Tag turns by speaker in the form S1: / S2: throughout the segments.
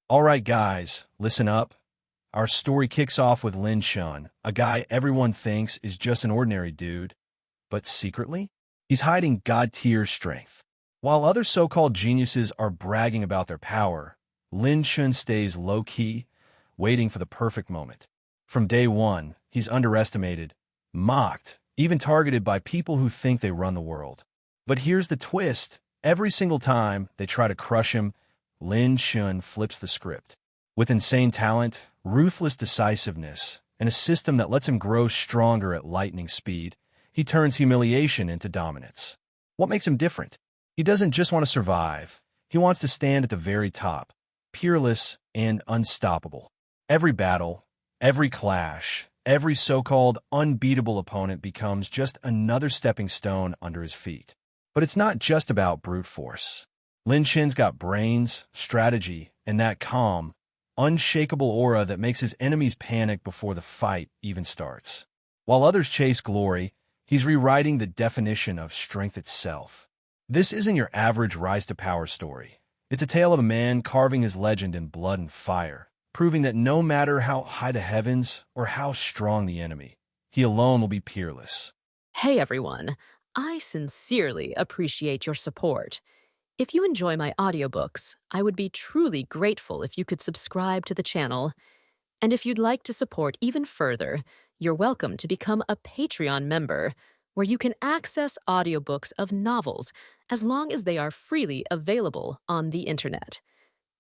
S1: All right, guys, listen up. Our story kicks off with Lyn Shan, a guy everyone thinks is just an ordinary dude, but secretly, he's hiding god-tier strength. While other so-called geniuses are bragging about their power, Lyn Shan stays low-key, waiting for the perfect moment. From day one, he's underestimated, mocked, even targeted by people who think they run the world. But here's the twist. Every single time they try to crush him, Lyn Shan flips the script. With insane talent, ruthless decisiveness, and a system that lets him grow stronger at lightning speed, he turns humiliation into dominance. What makes him different? He doesn't just want to survive. He wants to stand at the very top, peerless and unstoppable. Every battle, every clash, every so-called unbeatable opponent becomes just another stepping stone under his feet. But it's not just about brute force. Lyn Shan's got brains, strategy, and that calm, unshakable aura that makes his enemies panic before the fight even starts. While others chase glory, he's rewriting the definition of strength itself. This isn't your average rise-to-power story. It's a tale of a man carving his legend in blood and fire, proving that no matter how high the heavens or how strong the enemy, he alone will be peerless.
S2: Hey everyone, I sincerely appreciate your support. If you enjoy my audiobooks, I would be truly grateful if you could subscribe to the channel. And if you'd like to support even further, you're welcome to become a Patreon member, where you can access audiobooks of novels as long as they are freely available on the internet.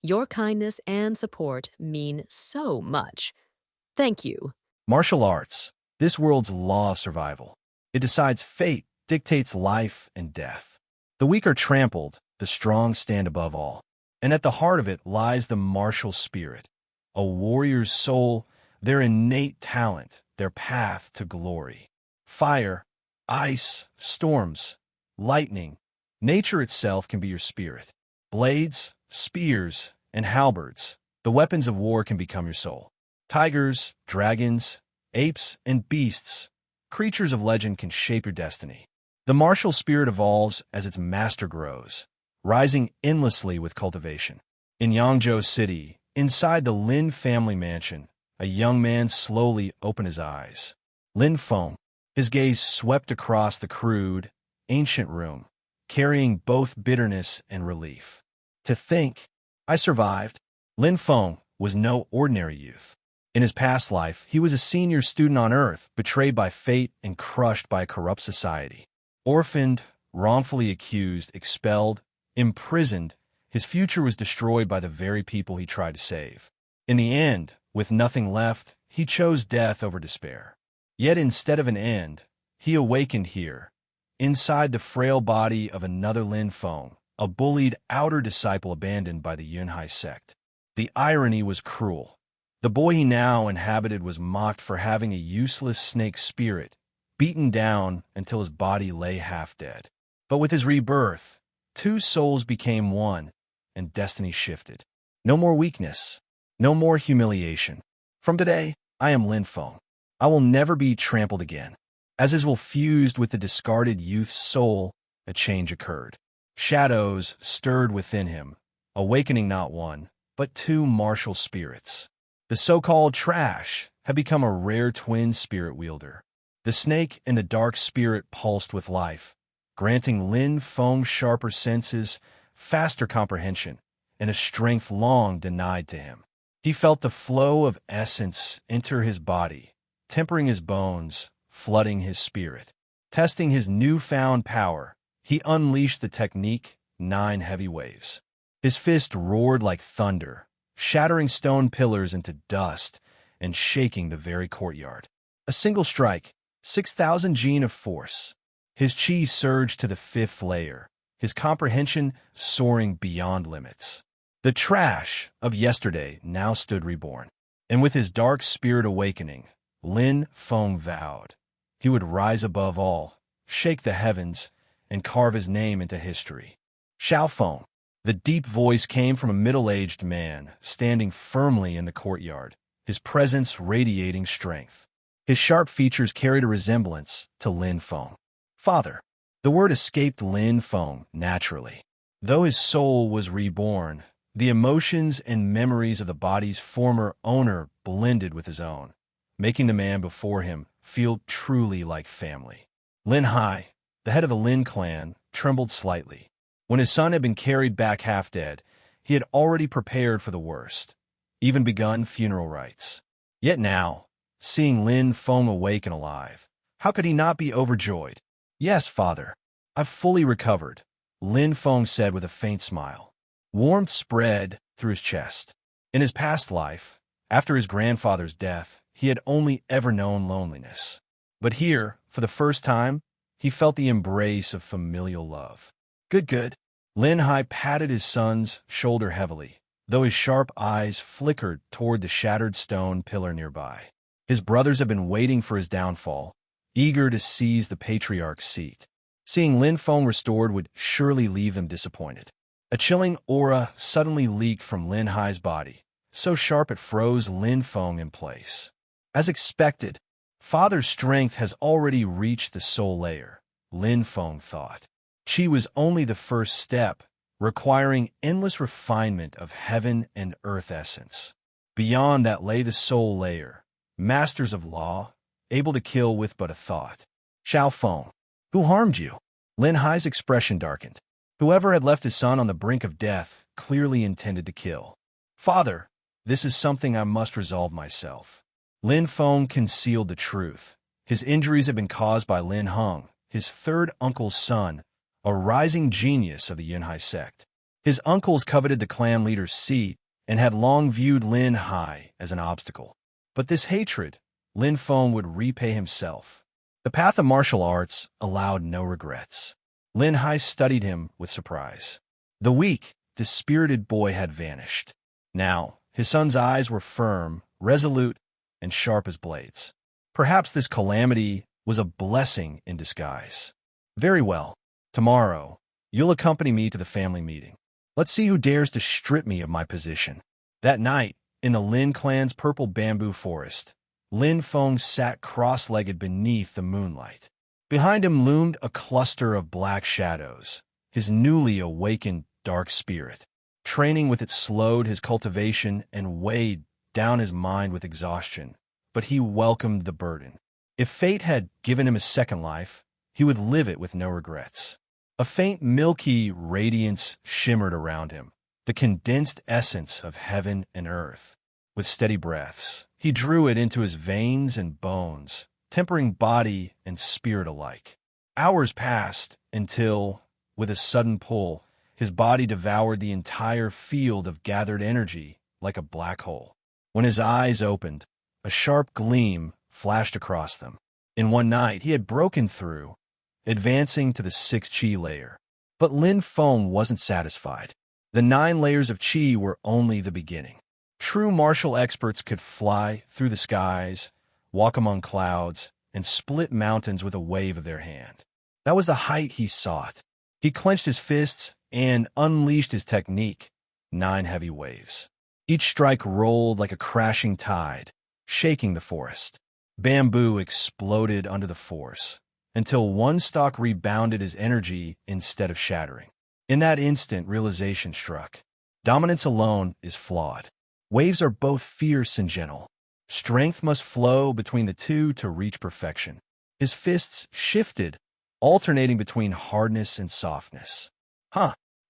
S2: Your kindness and support mean so much. Thank you.
S1: Martial arts, this world's law of survival. It decides fate, dictates life and death. The weak are trampled, the strong stand above all. And at the heart of it lies the martial spirit, a warrior's soul, their innate talent, their path to glory. Fire, ice, storms, lightning, nature itself can be your spirit. Blades, spears, and halberds, the weapons of war can become your soul. Tigers, dragons, apes, and beasts, creatures of legend can shape your destiny. The martial spirit evolves as its master grows, rising endlessly with cultivation. In Yangzhou City, inside the Lin family mansion, a young man slowly opened his eyes. Lin Feng, his gaze swept across the crude, ancient room, carrying both bitterness and relief. To think, I survived. Lin Feng was no ordinary youth. In his past life, he was a senior student on Earth, betrayed by fate and crushed by a corrupt society. Orphaned, wrongfully accused, expelled, imprisoned, his future was destroyed by the very people he tried to save. In the end, with nothing left, he chose death over despair. Yet instead of an end, he awakened here, inside the frail body of another Lin Feng, a bullied outer disciple abandoned by the Yinhai sect. The irony was cruel. The boy he now inhabited was mocked for having a useless snake spirit, beaten down until his body lay half dead. But with his rebirth, two souls became one, and destiny shifted. No more weakness, no more humiliation. From today, I am Lin Feng. I will never be trampled again. As his will fused with the discarded youth's soul, a change occurred. Shadows stirred within him, awakening not one, but two martial spirits. The so-called trash had become a rare twin spirit wielder. The snake and the dark spirit pulsed with life, granting Lin Feng sharper senses, faster comprehension, and a strength long denied to him. He felt the flow of essence enter his body, tempering his bones, flooding his spirit. Testing his newfound power, he unleashed the technique, 9 heavy waves. His fist roared like thunder, shattering stone pillars into dust and shaking the very courtyard. A single strike, 6,000 Jing of force. His chi surged to the 5th layer, his comprehension soaring beyond limits. The trash of yesterday now stood reborn, and with his dark spirit awakening, Lin Feng vowed he would rise above all, shake the heavens, and carve his name into history. Xiao Feng. The deep voice came from a middle-aged man standing firmly in the courtyard, his presence radiating strength. His sharp features carried a resemblance to Lin Feng. Father. The word escaped Lin Feng naturally. Though his soul was reborn, The emotions and memories of the body's former owner blended with his own, making the man before him feel truly like family. Linhai, the head of the Lin clan, trembled slightly. When his son had been carried back half dead, he had already prepared for the worst, even begun funeral rites. Yet now, seeing Lin Feng awake and alive, how could he not be overjoyed? "Yes, father, I've fully recovered," Lin Feng said with a faint smile. Warmth spread through his chest. In his past life, after his grandfather's death, he had only ever known loneliness. But here, for the first time, he felt the embrace of familial love. Good, good. Linhai patted his son's shoulder heavily, though his sharp eyes flickered toward the shattered stone pillar nearby. His brothers had been waiting for his downfall, eager to seize the patriarch's seat. Seeing Lin Feng restored would surely leave them disappointed. A chilling aura suddenly leaked from Linhai's body, so sharp it froze Lin Feng in place. As expected, father's strength has already reached the soul layer, Lin Feng thought. Qi was only the first step, requiring endless refinement of heaven and earth essence. Beyond that lay the soul layer, masters of law, able to kill with but a thought. Xiao Feng, who harmed you? Linhai's expression darkened. Whoever had left his son on the brink of death clearly intended to kill. Father, this is something I must resolve myself. Lin Feng concealed the truth. His injuries had been caused by Lin Hung, his third uncle's son, a rising genius of the Yinhai sect. His uncles coveted the clan leader's seat and had long viewed Linhai as an obstacle. But this hatred, Lin Feng would repay himself. The path of martial arts allowed no regrets. Linhai studied him with surprise. The weak, dispirited boy had vanished. Now, his son's eyes were firm, resolute, and sharp as blades. Perhaps this calamity was a blessing in disguise. Very well. Tomorrow, you'll accompany me to the family meeting. Let's see who dares to strip me of my position. That night, in the Lin clan's purple bamboo forest, Lin Feng sat cross-legged beneath the moonlight. Behind him loomed a cluster of black shadows, his newly awakened dark spirit. Training with it slowed his cultivation and weighed down his mind with exhaustion, but he welcomed the burden. If fate had given him a second life, he would live it with no regrets. A faint milky radiance shimmered around him, the condensed essence of heaven and earth. With steady breaths, he drew it into his veins and bones, tempering body and spirit alike. Hours passed until, with a sudden pull, his body devoured the entire field of gathered energy like a black hole. When his eyes opened, a sharp gleam flashed across them. In one night, he had broken through, advancing to the 6th Qi layer. But Lin Feng wasn't satisfied. The 9 layers of Qi were only the beginning. True martial experts could fly through the skies, walk among clouds, and split mountains with a wave of their hand. That was the height he sought. He clenched his fists and unleashed his technique, 9 heavy waves. Each strike rolled like a crashing tide, shaking the forest. Bamboo exploded under the force, until one stalk rebounded as energy instead of shattering. In that instant, realization struck. Dominance alone is flawed. Waves are both fierce and gentle. Strength must flow between the two to reach perfection. His fists shifted, alternating between hardness and softness.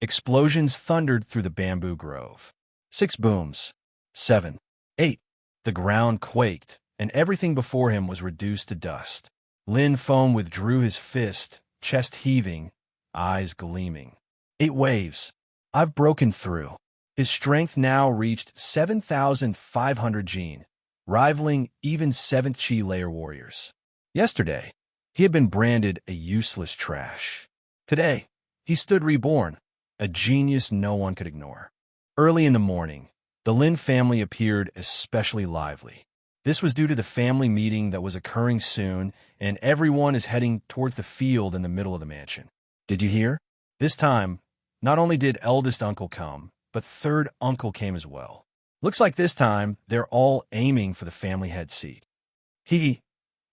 S1: Explosions thundered through the bamboo grove. 6 booms. 7. 8. The ground quaked, and everything before him was reduced to dust. Lin Feng withdrew his fist, chest heaving, eyes gleaming. 8 waves. I've broken through. His strength now reached 7,500 Jin, rivaling even 7th Qi layer warriors. Yesterday, he had been branded a useless trash. Today, he stood reborn, a genius no one could ignore. Early in the morning, the Lin family appeared especially lively. This was due to the family meeting that was occurring soon, and everyone is heading towards the field in the middle of the mansion. Did you hear? This time, not only did eldest uncle come, but third uncle came as well. Looks like this time, they're all aiming for the family head seat.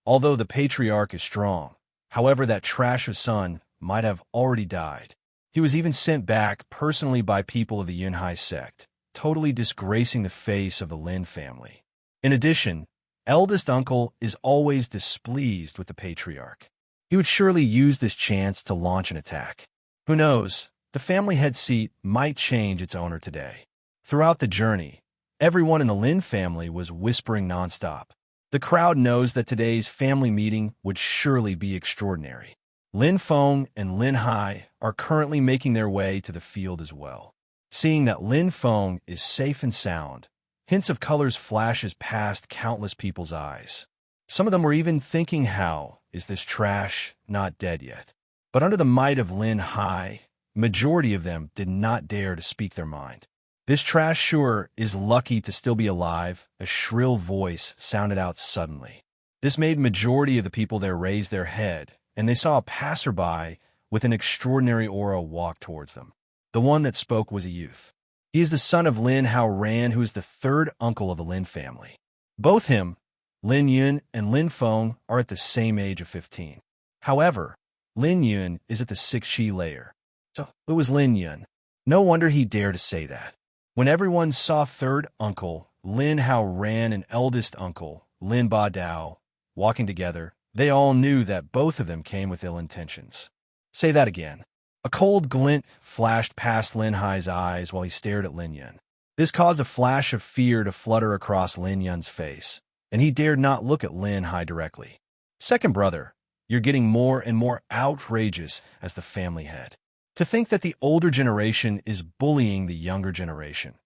S1: Although the patriarch is strong, however, that trash of son might have already died. He was even sent back personally by people of the Yinhai sect, totally disgracing the face of the Lin family. In addition, eldest uncle is always displeased with the patriarch. He would surely use this chance to launch an attack. Who knows, the family head seat might change its owner today. Throughout the journey, everyone in the Lin family was whispering nonstop. The crowd knows that today's family meeting would surely be extraordinary. Lin Feng and Linhai are currently making their way to the field as well. Seeing that Lin Feng is safe and sound, hints of colors flashes past countless people's eyes. Some of them were even thinking, how is this trash not dead yet? But under the might of Linhai, majority of them did not dare to speak their mind. This trash sure is lucky to still be alive, a shrill voice sounded out suddenly. This made majority of the people there raise their head, and they saw a passerby with an extraordinary aura walk towards them. The one that spoke was a youth. He is the son of Lin Hung, who is the third uncle of the Lin family. Both him, Lin Yun and Lin Feng, are at the same age of 15. However, Lin Yun is at the 6th Shi layer. So it was Lin Yun. No wonder he dared to say that. When everyone saw third uncle Lin Hung and eldest uncle Lin Ba Dao walking together, they all knew that both of them came with ill intentions. Say that again. A cold glint flashed past Linhai's eyes while he stared at Lin Yun. This caused a flash of fear to flutter across Lin Yun's face, and he dared not look at Linhai directly. Second brother, you're getting more and more outrageous as the family head. To think that the older generation is bullying the younger generation,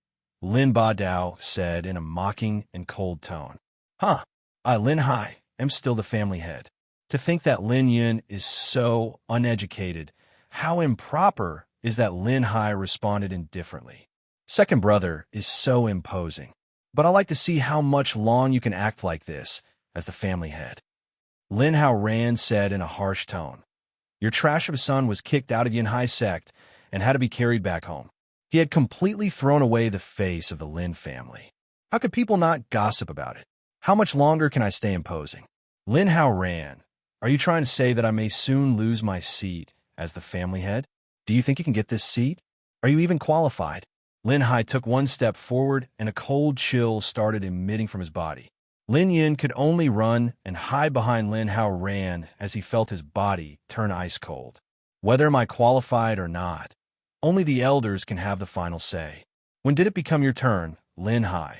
S1: Lin Ba Dao said in a mocking and cold tone. I, Linhai, am still the family head. To think that Lin Yun is so uneducated, how improper is that Linhai responded indifferently. Second brother is so imposing, but I like to see how much long you can act like this as the family head. Lin Hung said in a harsh tone. Your trash of a son was kicked out of Yinhai sect and had to be carried back home. He had completely thrown away the face of the Lin family. How could people not gossip about it? How much longer can I stay imposing? Lin Hung, are you trying to say that I may soon lose my seat as the family head? Do you think you can get this seat? Are you even qualified? Linhai took one step forward and a cold chill started emitting from his body. Lin Yun could only run and hide behind Lin Hung as he felt his body turn ice cold. Whether am I qualified or not, only the elders can have the final say. When did it become your turn, Linhai?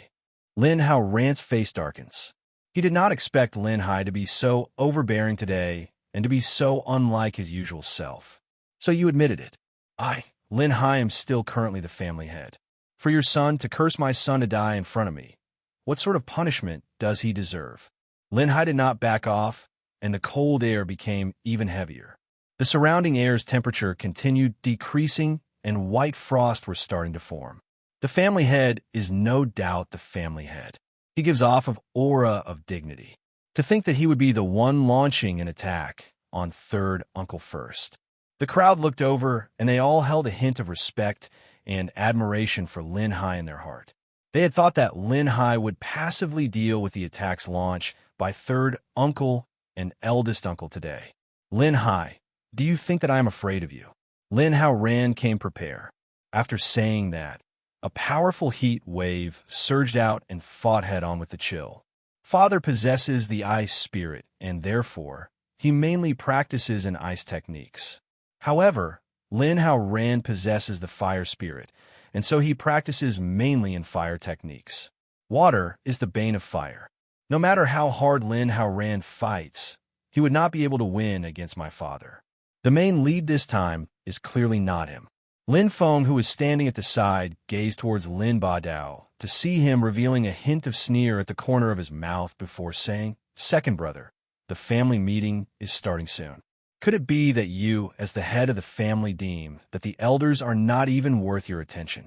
S1: Lin Hung's face darkens. He did not expect Linhai to be so overbearing today and to be so unlike his usual self. So you admitted it. Linhai, am still currently the family head. For your son to curse my son to die in front of me, what sort of punishment does he deserve? Linhai did not back off, and the cold air became even heavier. The surrounding air's temperature continued decreasing, and white frost were starting to form. The family head is no doubt the family head. He gives off an aura of dignity. To think that he would be the one launching an attack on third uncle first. The crowd looked over, and they all held a hint of respect and admiration for Linhai in their heart. They had thought that Linhai would passively deal with the attack's launch by third uncle and eldest uncle today. Linhai, do you think that I am afraid of you? Lin Hung came prepare. After saying that, a powerful heat wave surged out and fought head-on with the chill. Father possesses the ice spirit, and therefore, he mainly practices in ice techniques. However, Lin Hung possesses the fire spirit, and so he practices mainly in fire techniques. Water is the bane of fire. No matter how hard Lin Hung fights, he would not be able to win against my father. The main lead this time is clearly not him. Lin Feng, who was standing at the side, gazed towards Lin Ba Dao to see him revealing a hint of sneer at the corner of his mouth before saying, Second brother, the family meeting is starting soon. Could it be that you, as the head of the family, deem that the elders are not even worth your attention?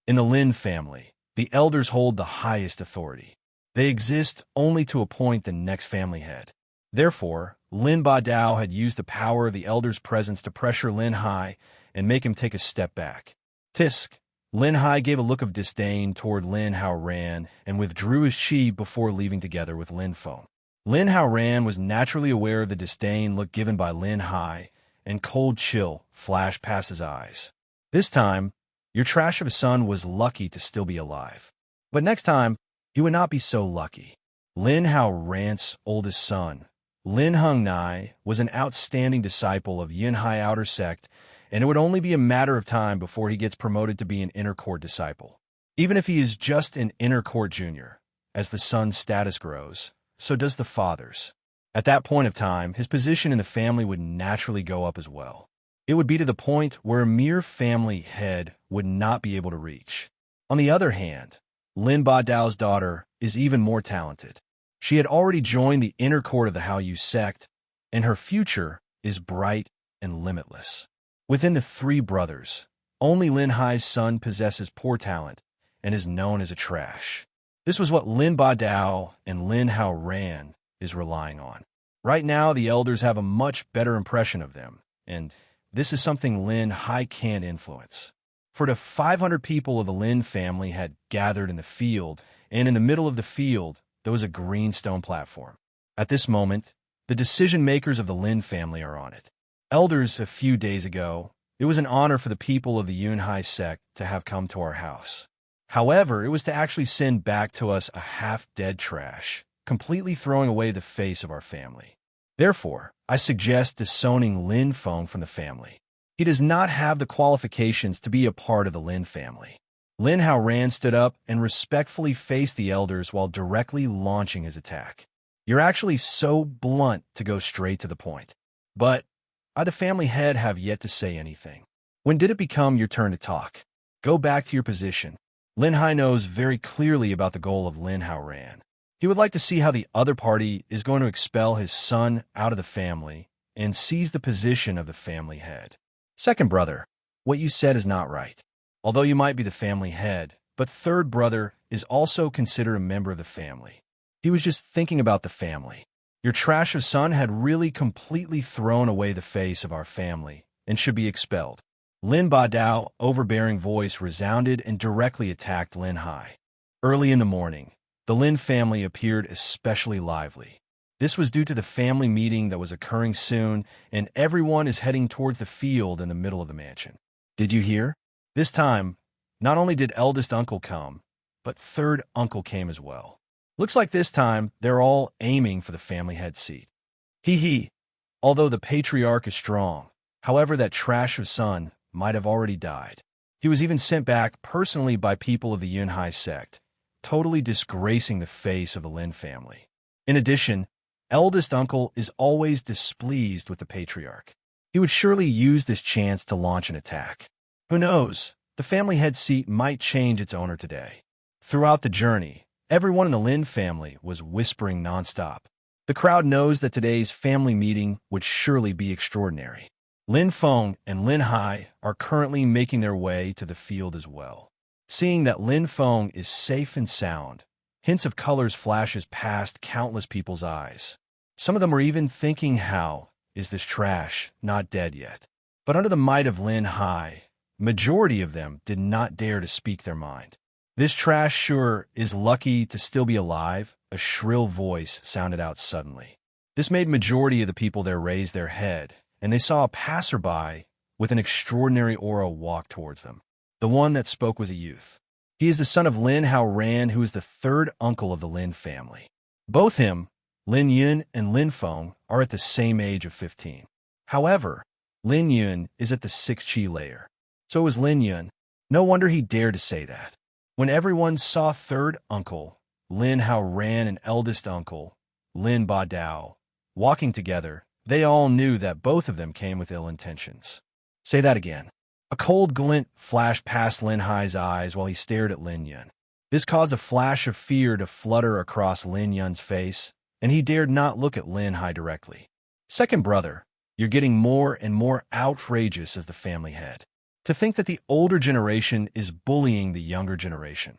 S1: In the Lin family, the elders hold the highest authority. They exist only to appoint the next family head. Therefore, Lin Ba Dao had used the power of the elders' presence to pressure Linhai and make him take a step back. Tisk. Linhai gave a look of disdain toward Lin Hung and withdrew his chi before leaving together with Lin Feng. Lin Hung was naturally aware of the disdain look given by Linhai and cold chill flashed past his eyes. This time, your trash of a son was lucky to still be alive. But next time, he would not be so lucky. Lin Hau's oldest son, Lin Hung, was an outstanding disciple of Yinhai outer sect, and it would only be a matter of time before he gets promoted to be an inner court disciple. Even if he is just an inner court junior, as the son's status grows, so does the father's. At that point of time, his position in the family would naturally go up as well. It would be to the point where a mere family head would not be able to reach. On the other hand, Lin Badao's daughter is even more talented. She had already joined the inner court of the Hao sect, and her future is bright and limitless. Within the three brothers, only Linhai's son possesses poor talent and is known as a trash. This was what Lin Badao and Lin Hao is relying on. Right now, the elders have a much better impression of them, and this is something Linhai can't influence. For the 500 people of the Lin family had gathered in the field, and in the middle of the field, there was a green stone platform. At this moment, the decision-makers of the Lin family are on it. Elders, a few days ago, it was an honor for the people of the Yinhai sect to have come to our house. However, it was to actually send back to us a half-dead trash, completely throwing away the face of our family. Therefore, I suggest disowning Lin Feng from the family. He does not have the qualifications to be a part of the Lin family. Lin Hao stood up and respectfully faced the elders while directly launching his attack. You're actually so blunt to go straight to the point. But I, the family head, have yet to say anything. When did it become your turn to talk? Go back to your position. Linhai knows very clearly about the goal of Lin Hao. He would like to see how the other party is going to expel his son out of the family and seize the position of the family head. Second brother, what you said is not right. Although you might be the family head, but third brother is also considered a member of the family. He was just thinking about the family. Your trash of son had really completely thrown away the face of our family and should be expelled. Lin Badao's overbearing voice resounded and directly attacked Linhai. Early in the morning, the Lin family appeared especially lively. This was due to the family meeting that was occurring soon, and everyone is heading towards the field in the middle of the mansion. Did you hear? This time, not only did eldest uncle come, but third uncle came as well. Looks like this time they're all aiming for the family head seat. Hee. Although the patriarch is strong, however, that trash of son might have already died. He was even sent back personally by people of the Yinhai sect, totally disgracing the face of the Lin family. In addition, eldest uncle is always displeased with the patriarch. He would surely use this chance to launch an attack. Who knows? The family head seat might change its owner today. Throughout the journey, everyone in the Lin family was whispering nonstop. The crowd knows that today's family meeting would surely be extraordinary. Lin Feng and Linhai are currently making their way to the field as well. Seeing that Lin Feng is safe and sound, hints of colors flashes past countless people's eyes. Some of them are even thinking, how is this trash not dead yet? But under the might of Linhai, majority of them did not dare to speak their mind. This trash sure is lucky to still be alive, a shrill voice sounded out suddenly. This made majority of the people there raise their head, and they saw a passerby with an extraordinary aura walk towards them. The one that spoke was a youth. He is the son of Lin Hao, who is the third uncle of the Lin family. Both him, Lin Yun and Lin Feng, are at the same age of 15. However, Lin Yun is at the 6th chi layer. So is Lin Yun. No wonder he dared to say that. When everyone saw third uncle, Lin Hao and eldest uncle, Lin Badao, walking together, they all knew that both of them came with ill intentions. Say that again. A cold glint flashed past Linhai's eyes while he stared at Lin Yun. This caused a flash of fear to flutter across Lin Yun's face, and he dared not look at Linhai directly. Second brother, you're getting more and more outrageous as the family head. To think that the older generation is bullying the younger generation,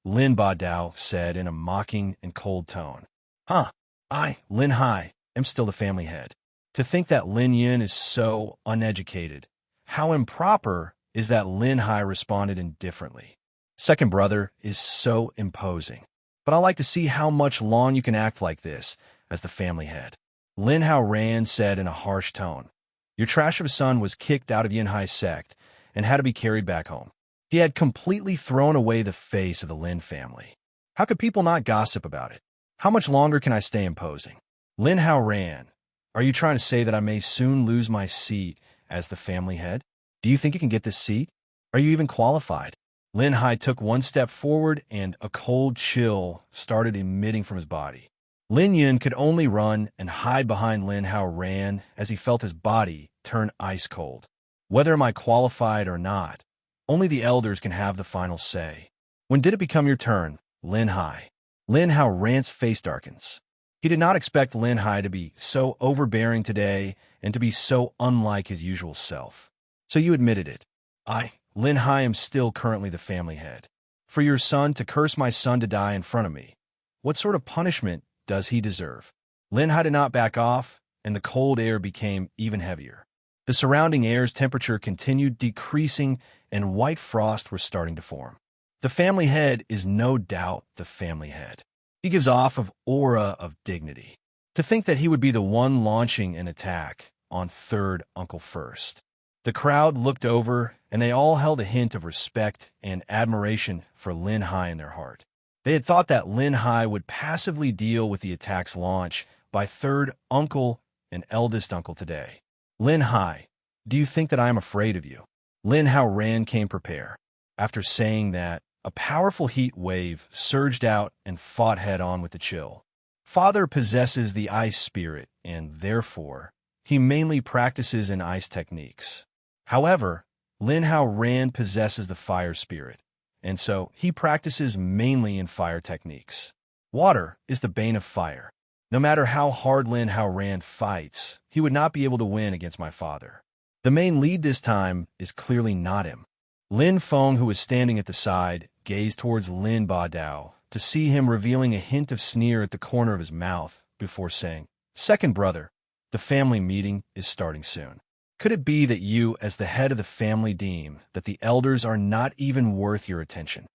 S1: Lin Badao said in a mocking and cold tone. I, Linhai, am still the family head. To think that Lin Yun is so uneducated. How improper is that Linhai responded indifferently. Second brother is so imposing. But I like to see how much long you can act like this as the family head. Lin Hao said in a harsh tone. Your trash of a son was kicked out of Yinhai sect and had to be carried back home. He had completely thrown away the face of the Lin family. How could people not gossip about it? How much longer can I stay imposing? Lin Hao ran. Are you trying to say that I may soon lose my seat as the family head? Do you think you can get this seat? Are you even qualified? Linhai took one step forward and a cold chill started emitting from his body. Lin Yun could only run and hide behind Lin Hao ran as he felt his body turn ice cold. Whether am I qualified or not, only the elders can have the final say. When did it become your turn, Linhai? Lin Hao ran's face darkens. He did not expect Linhai to be so overbearing today and to be so unlike his usual self. So you admitted it. Linhai, am still currently the family head. For your son to curse my son to die in front of me, what sort of punishment does he deserve? Linhai did not back off, and the cold air became even heavier. The surrounding air's temperature continued decreasing, and white frost was starting to form. The family head is no doubt the family head. He gives off an aura of dignity. To think that he would be the one launching an attack on third uncle first. The crowd looked over, and they all held a hint of respect and admiration for Linhai in their heart. They had thought that Linhai would passively deal with the attack's launch by third uncle and eldest uncle today. Linhai, do you think that I am afraid of you? Lin Hao ran came prepare. After saying that, a powerful heat wave surged out and fought head-on with the chill. Father possesses the ice spirit, and therefore, he mainly practices in ice techniques. However, Lin Hao ran possesses the fire spirit, and so he practices mainly in fire techniques. Water is the bane of fire. No matter how hard Lin Hao ran fights, he would not be able to win against my father. The main lead this time is clearly not him. Lin Feng, who was standing at the side, gazed towards Lin Ba Dao to see him revealing a hint of sneer at the corner of his mouth before saying, "Second brother, the family meeting is starting soon. Could it be that you, as the head of the family, deem that the elders are not even worth your attention?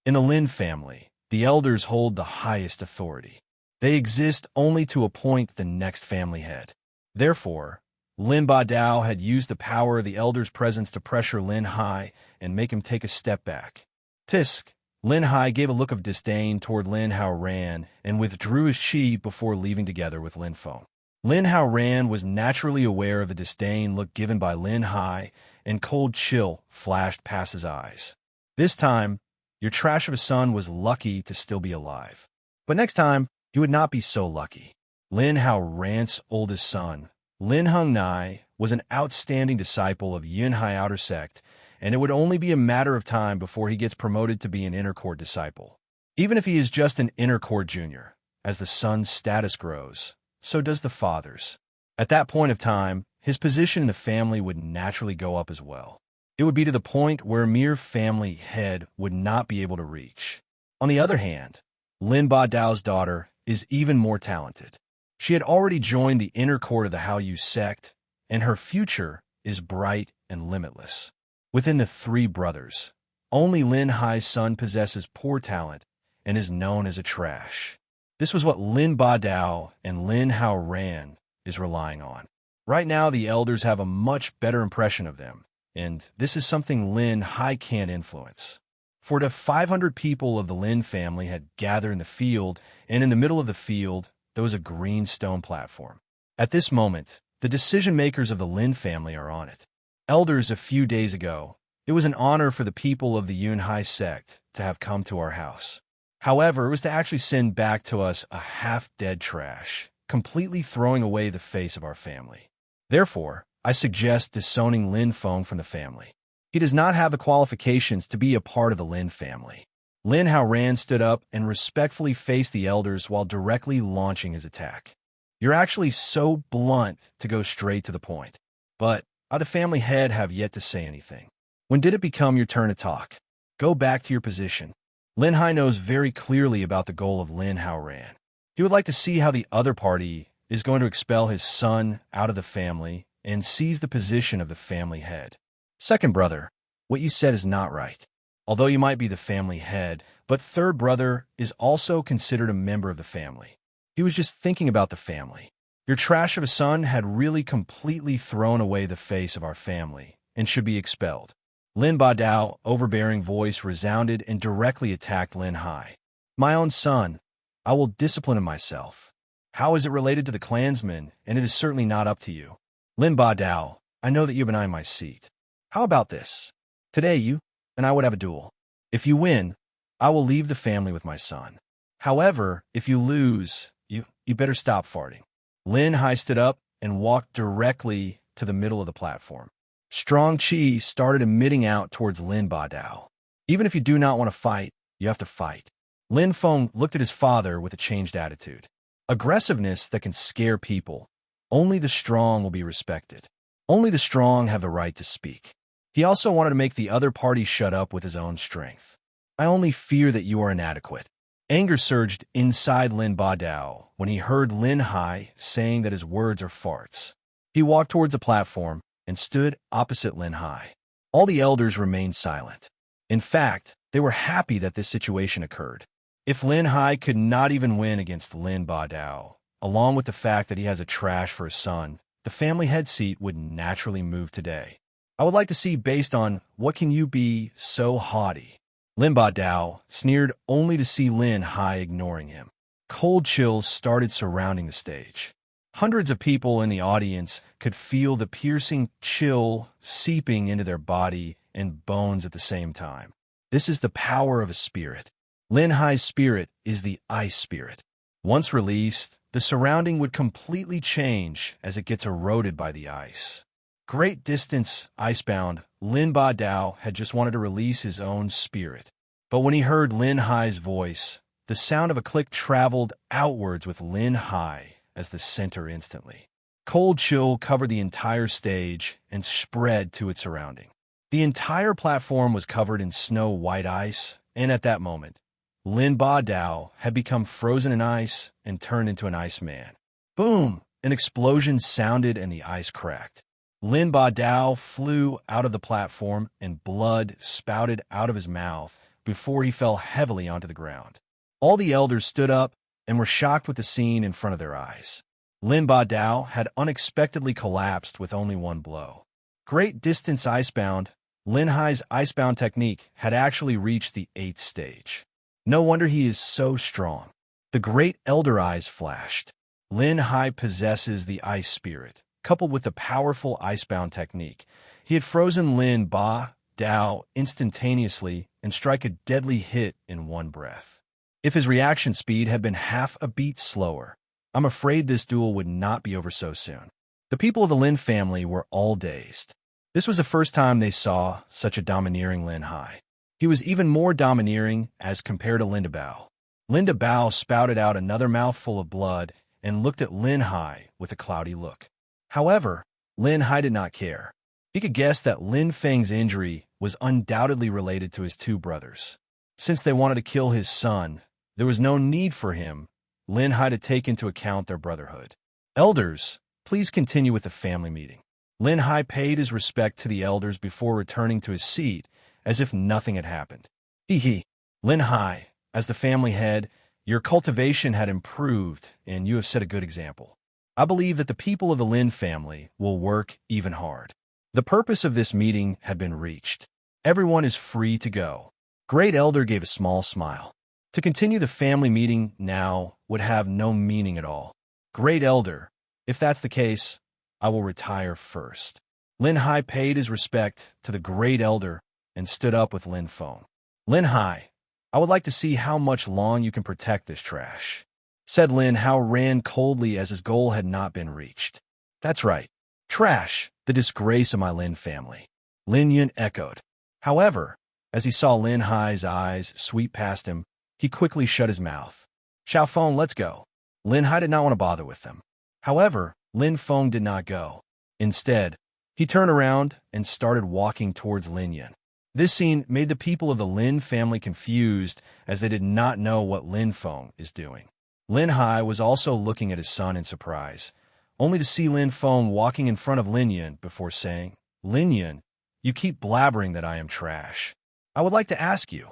S1: In the Lin family, the elders hold the highest authority. They exist only to appoint the next family head. Therefore, Lin Ba Dao had used the power of the elders' presence to pressure Linhai and make him take a step back. Tisk, Linhai gave a look of disdain toward Lin Hao ran and withdrew his chi before leaving together with Lin Feng. Lin Hao ran was naturally aware of the disdain look given by Linhai, and cold chill flashed past his eyes. This time, your trash of a son was lucky to still be alive. But next time, he would not be so lucky. Lin Hao ran's oldest son, Lin Hung Nai, was an outstanding disciple of Yinhai outer sect, and it would only be a matter of time before he gets promoted to be an inner court disciple. Even if he is just an inner court junior, as the son's status grows, so does the father's. At that point of time, his position in the family would naturally go up as well. It would be to the point where a mere family head would not be able to reach. On the other hand, Lin Ba Dao's daughter is even more talented. She had already joined the inner court of the Haoyu sect, and her future is bright and limitless. Within the three brothers, only Linhai's son possesses poor talent and is known as a trash. This was what Lin Ba Dao and Lin Hao ran is relying on. Right now, the elders have a much better impression of them, and this is something Linhai can't influence. For the 500 people of the Lin family had gathered in the field, and in the middle of the field, there was a green stone platform. At this moment, the decision-makers of the Lin family are on it. Elders, a few days ago, it was an honor for the people of the Yinhai sect to have come to our house. However, it was to actually send back to us a half-dead trash, completely throwing away the face of our family. Therefore, I suggest disowning Lin Feng from the family. He does not have the qualifications to be a part of the Lin family. Lin Hao ran stood up and respectfully faced the elders while directly launching his attack. You're actually so blunt to go straight to the point. But I, the family head, have yet to say anything. When did it become your turn to talk? Go back to your position. Linhai knows very clearly about the goal of Lin Hao ran. He would like to see how the other party is going to expel his son out of the family and seize the position of the family head. Second brother, what you said is not right. Although you might be the family head, but third brother is also considered a member of the family. He was just thinking about the family. Your trash of a son had really completely thrown away the face of our family and should be expelled. Lin Dao's overbearing voice resounded and directly attacked Linhai. My own son, I will discipline him myself. How is it related to the clansmen, and it is certainly not up to you? Lin Dao, I know that you and I my seat. How about this? Today you and I would have a duel. If you win, I will leave the family with my son. However, if you lose, you better stop farting. Linhai stood up and walked directly to the middle of the platform. Strong chi started emitting out towards Lin Dao. Even if you do not want to fight, you have to fight. Lin Feng looked at his father with a changed attitude. Aggressiveness that can scare people. Only the strong will be respected. Only the strong have the right to speak. He also wanted to make the other party shut up with his own strength. I only fear that you are inadequate. Anger surged inside Lin Dao when he heard Linhai saying that his words are farts. He walked towards the platform and stood opposite Linhai. All the elders remained silent. In fact, they were happy that this situation occurred. If Linhai could not even win against Lin Dao, along with the fact that he has a trash for a son, the family head seat would naturally move today. I would like to see based on what can you be so haughty. Lin Dao sneered only to see Linhai ignoring him. Cold chills started surrounding the stage. Hundreds of people in the audience could feel the piercing chill seeping into their body and bones at the same time. This is the power of a spirit. Linhai's spirit is the ice spirit. Once released, the surrounding would completely change as it gets eroded by the ice. Great distance icebound, Lin Dao had just wanted to release his own spirit. But when he heard Linhai's voice, the sound of a click traveled outwards with Linhai as the center instantly. Cold chill covered the entire stage and spread to its surrounding. The entire platform was covered in snow-white ice, and at that moment, Lin Dao had become frozen in ice and turned into an Iceman. Boom! An explosion sounded and the ice cracked. Lin Dao flew out of the platform and blood spouted out of his mouth before he fell heavily onto the ground. All the elders stood up and were shocked with the scene in front of their eyes. Lin Dao had unexpectedly collapsed with only one blow. Great distance icebound, Linhai's icebound technique had actually reached the 8th stage. No wonder he is so strong. The great elder eyes flashed. Linhai possesses the ice spirit, coupled with the powerful icebound technique. He had frozen Lin Dao instantaneously and strike a deadly hit in one breath. If his reaction speed had been half a beat slower, I'm afraid this duel would not be over so soon. The people of the Lin family were all dazed. This was the first time they saw such a domineering Linhai. He was even more domineering as compared to Lin Dao. Lin Dao spouted out another mouthful of blood and looked at Linhai with a cloudy look. However, Linhai did not care. He could guess that Lin Feng's injury was undoubtedly related to his two brothers. Since they wanted to kill his son, there was no need for him, Linhai, to take into account their brotherhood. Elders, please continue with the family meeting. Linhai paid his respect to the elders before returning to his seat, as if nothing had happened. Linhai, as the family head, your cultivation had improved, and you have set a good example. I believe that the people of the Lin family will work even hard. The purpose of this meeting had been reached. Everyone is free to go. Great Elder gave a small smile. To continue the family meeting now would have no meaning at all. Great Elder, if that's the case, I will retire first. Linhai paid his respect to the Great Elder and stood up with Lin Feng. Linhai, I would like to see how much long you can protect this trash. Said Lin Hao ran coldly as his goal had not been reached. That's right. Trash, the disgrace of my Lin family. Lin Yun echoed. However, as he saw Linhai's eyes sweep past him, he quickly shut his mouth. Xiaofeng, let's go. Linhai did not want to bother with them. However, Lin Feng did not go. Instead, he turned around and started walking towards Lin Yun. This scene made the people of the Lin family confused as they did not know what Lin Feng is doing. Linhai was also looking at his son in surprise, only to see Lin Feng walking in front of Lin Yun before saying, Lin Yun, you keep blabbering that I am trash. I would like to ask you,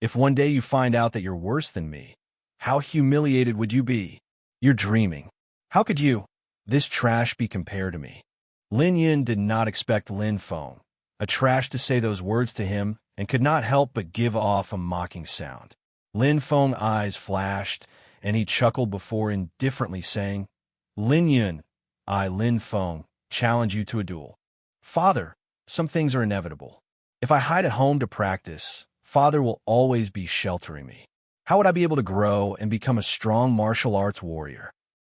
S1: if one day you find out that you're worse than me, how humiliated would you be? You're dreaming. How could you? this trash be compared to me? Lin Yin did not expect Lin Feng, a trash, to say those words to him, and could not help but give off a mocking sound. Lin Feng's eyes flashed, and he chuckled before indifferently saying, Lin Yin, I, Lin Feng, challenge you to a duel. Father, some things are inevitable. If I hide at home to practice, Father will always be sheltering me. How would I be able to grow and become a strong martial arts warrior?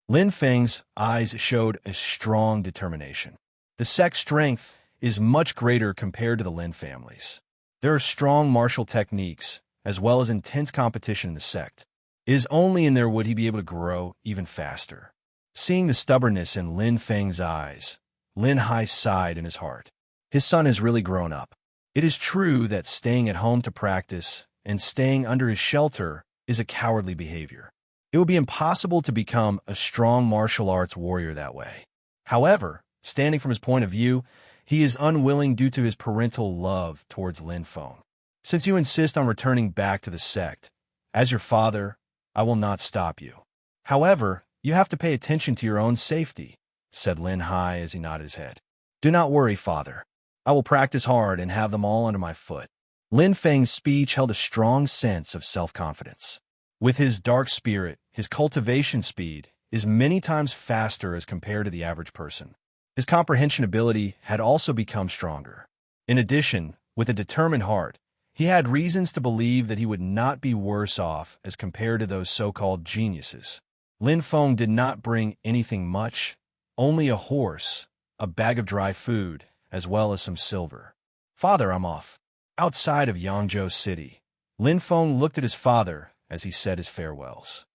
S1: Lin Feng's eyes showed a strong determination. The sect's strength is much greater compared to the Lin families. There are strong martial techniques, as well as intense competition in the sect. It is only in there would he be able to grow even faster. Seeing the stubbornness in Lin Feng's eyes, Linhai sighed in his heart. His son has really grown up. It is true that staying at home to practice and staying under his shelter is a cowardly behavior. It would be impossible to become a strong martial arts warrior that way. However, standing from his point of view, he is unwilling due to his parental love towards Lin Feng. Since you insist on returning back to the sect, as your father, I will not stop you. However, you have to pay attention to your own safety, said Linhai as he nodded his head. Do not worry, father. I will practice hard and have them all under my foot. Lin Feng's speech held a strong sense of self-confidence. With his dark spirit, his cultivation speed is many times faster as compared to the average person. His comprehension ability had also become stronger. In addition, with a determined heart, he had reasons to believe that he would not be worse off as compared to those so-called geniuses. Lin Feng did not bring anything much, only a horse, a bag of dry food, as well as some silver. Father, I'm off. Outside of Yangzhou City, Lin Feng looked at his father as he said his farewells.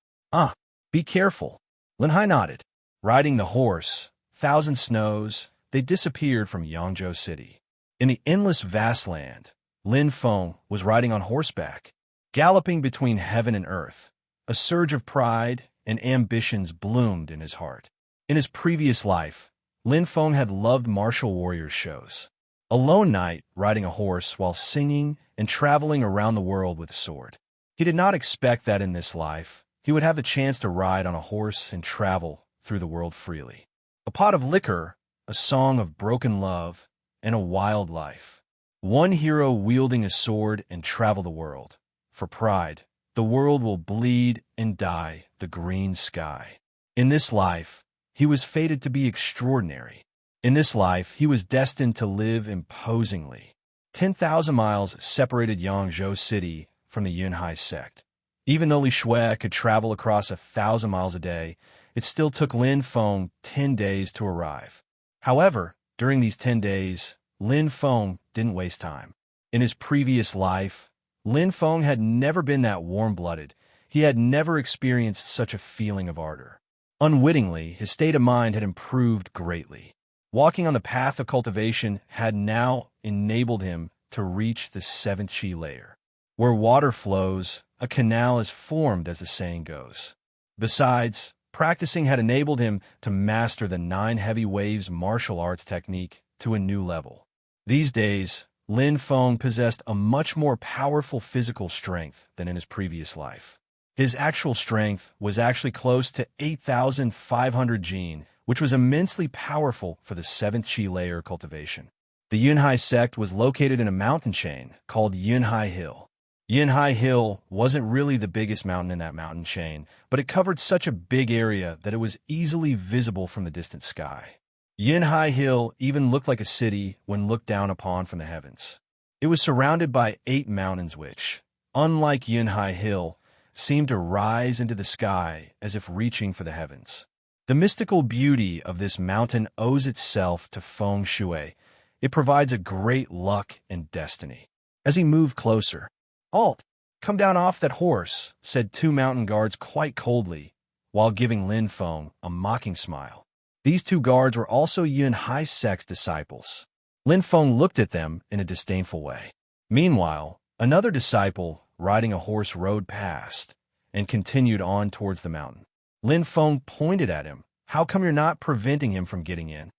S1: Be careful. Linhai nodded. Riding the horse, thousand snows, they disappeared from Yangzhou City. In the endless vast land, Lin Feng was riding on horseback, galloping between heaven and earth. A surge of pride and ambitions bloomed in his heart. In his previous life, Lin Feng had loved martial warriors shows. A lone knight riding a horse while singing and traveling around the world with a sword. He did not expect that in this life he would have the chance to ride on a horse and travel through the world freely. A pot of liquor, a song of broken love, and a wild life. One hero wielding a sword and travel the world. For pride, the world will bleed and die the green sky. In this life, he was fated to be extraordinary. In this life, he was destined to live imposingly. 10,000 miles separated Yangzhou City from the Yinhai sect. Even though Li Shui could travel across 1,000 miles a day, it still took Lin Feng 10 days to arrive. However, during these 10 days, Lin Feng didn't waste time. In his previous life, Lin Feng had never been that warm-blooded. He had never experienced such a feeling of ardor. Unwittingly, his state of mind had improved greatly. Walking on the path of cultivation had now enabled him to reach the 7th chi layer. Where water flows, a canal is formed, as the saying goes. Besides, practicing had enabled him to master the 9 heavy waves martial arts technique to a new level. These days, Lin Feng possessed a much more powerful physical strength than in his previous life. His actual strength was actually close to 8,500 Jin, which was immensely powerful for the 7th chi layer cultivation. The Yinhai sect was located in a mountain chain called Yinhai Hill. Yinhai Hill wasn't really the biggest mountain in that mountain chain, but it covered such a big area that it was easily visible from the distant sky. Yinhai Hill even looked like a city when looked down upon from the heavens. It was surrounded by 8 mountains which, unlike Yinhai Hill, seemed to rise into the sky as if reaching for the heavens. The mystical beauty of this mountain owes itself to feng shui. It provides a great luck and destiny. As he moved closer, "Halt! Come down off that horse," said 2 mountain guards quite coldly, while giving Lin Feng a mocking smile. These 2 guards were also Yinhai sect's disciples. Lin Feng looked at them in a disdainful way. Meanwhile, another disciple riding a horse rode past and continued on towards the mountain. Lin Feng pointed at him. "How come you're not preventing him from getting in?"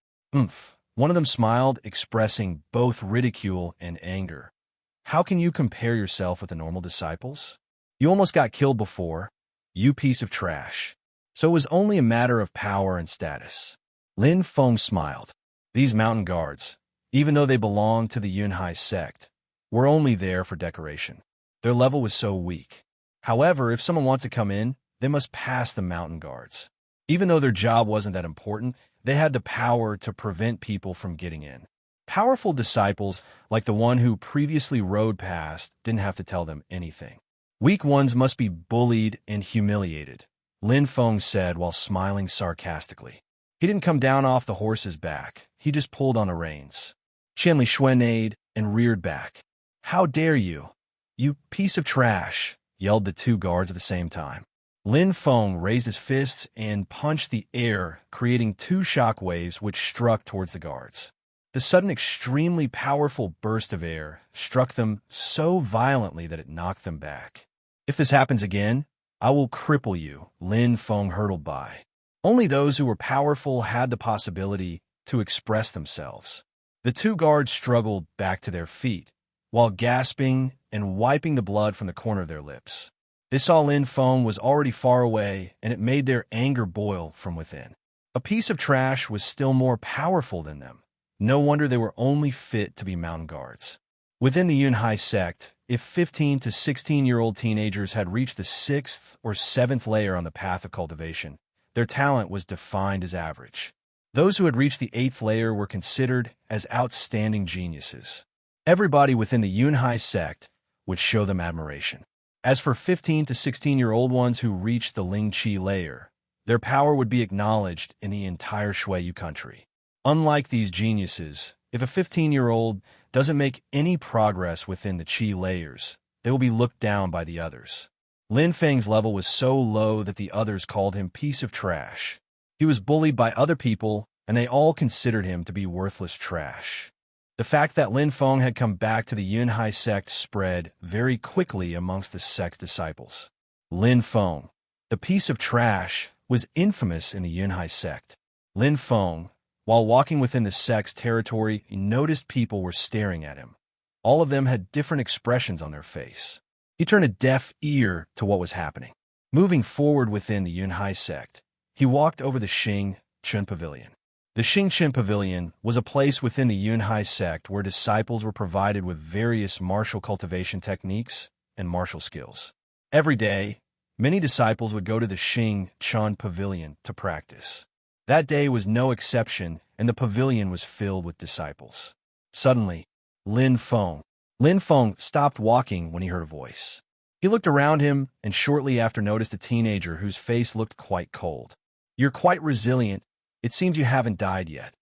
S1: One of them smiled, expressing both ridicule and anger. "How can you compare yourself with the normal disciples? You almost got killed before, you piece of trash." So it was only a matter of power and status. Lin Feng smiled. These mountain guards, even though they belonged to the Yinhai sect, were only there for decoration. Their level was so weak. However, if someone wants to come in, they must pass the mountain guards. Even though their job wasn't that important, they had the power to prevent people from getting in. Powerful disciples, like the one who previously rode past, didn't have to tell them anything. Weak ones must be bullied and humiliated, Lin Feng said while smiling sarcastically. He didn't come down off the horse's back. He just pulled on the reins. Qianli Xue neighed and reared back. "How dare you? You piece of trash!" yelled the two guards at the same time. Lin Feng raised his fists and punched the air, creating two shock waves which struck towards the guards. The sudden extremely powerful burst of air struck them so violently that it knocked them back. "If this happens again, I will cripple you," Lin Feng hurtled by. Only those who were powerful had the possibility to express themselves. The two guards struggled back to their feet, while gasping and wiping the blood from the corner of their lips. They saw Lin Feng was already far away, and it made their anger boil from within. A piece of trash was still more powerful than them. No wonder they were only fit to be mountain guards. Within the Yinhai sect, if 15 to 16-year-old teenagers had reached the 6th or 7th layer on the path of cultivation, their talent was defined as average. Those who had reached the 8th layer were considered as outstanding geniuses. Everybody within the Yinhai sect would show them admiration. As for 15 to 16-year-old ones who reached the Lingqi layer, their power would be acknowledged in the entire Shuiyu country. Unlike these geniuses, if a 15-year-old doesn't make any progress within the Qi layers, they will be looked down by the others. Lin Feng's level was so low that the others called him piece of trash. He was bullied by other people, and they all considered him to be worthless trash. The fact that Lin Feng had come back to the Yinhai sect spread very quickly amongst the sect's disciples. Lin Feng, the piece of trash, was infamous in the Yinhai sect. Lin Feng, while walking within the sect's territory, he noticed people were staring at him. All of them had different expressions on their face. He turned a deaf ear to what was happening. Moving forward within the Yinhai sect, he walked over the Xing Chen Pavilion. The Xing Chen Pavilion was a place within the Yinhai sect where disciples were provided with various martial cultivation techniques and martial skills. Every day, many disciples would go to the Xing Chen Pavilion to practice. That day was no exception, and the pavilion was filled with disciples. Suddenly, Lin Feng stopped walking when he heard a voice. He looked around him and shortly after noticed a teenager whose face looked quite cold. "You're quite resilient. It seems you haven't died yet."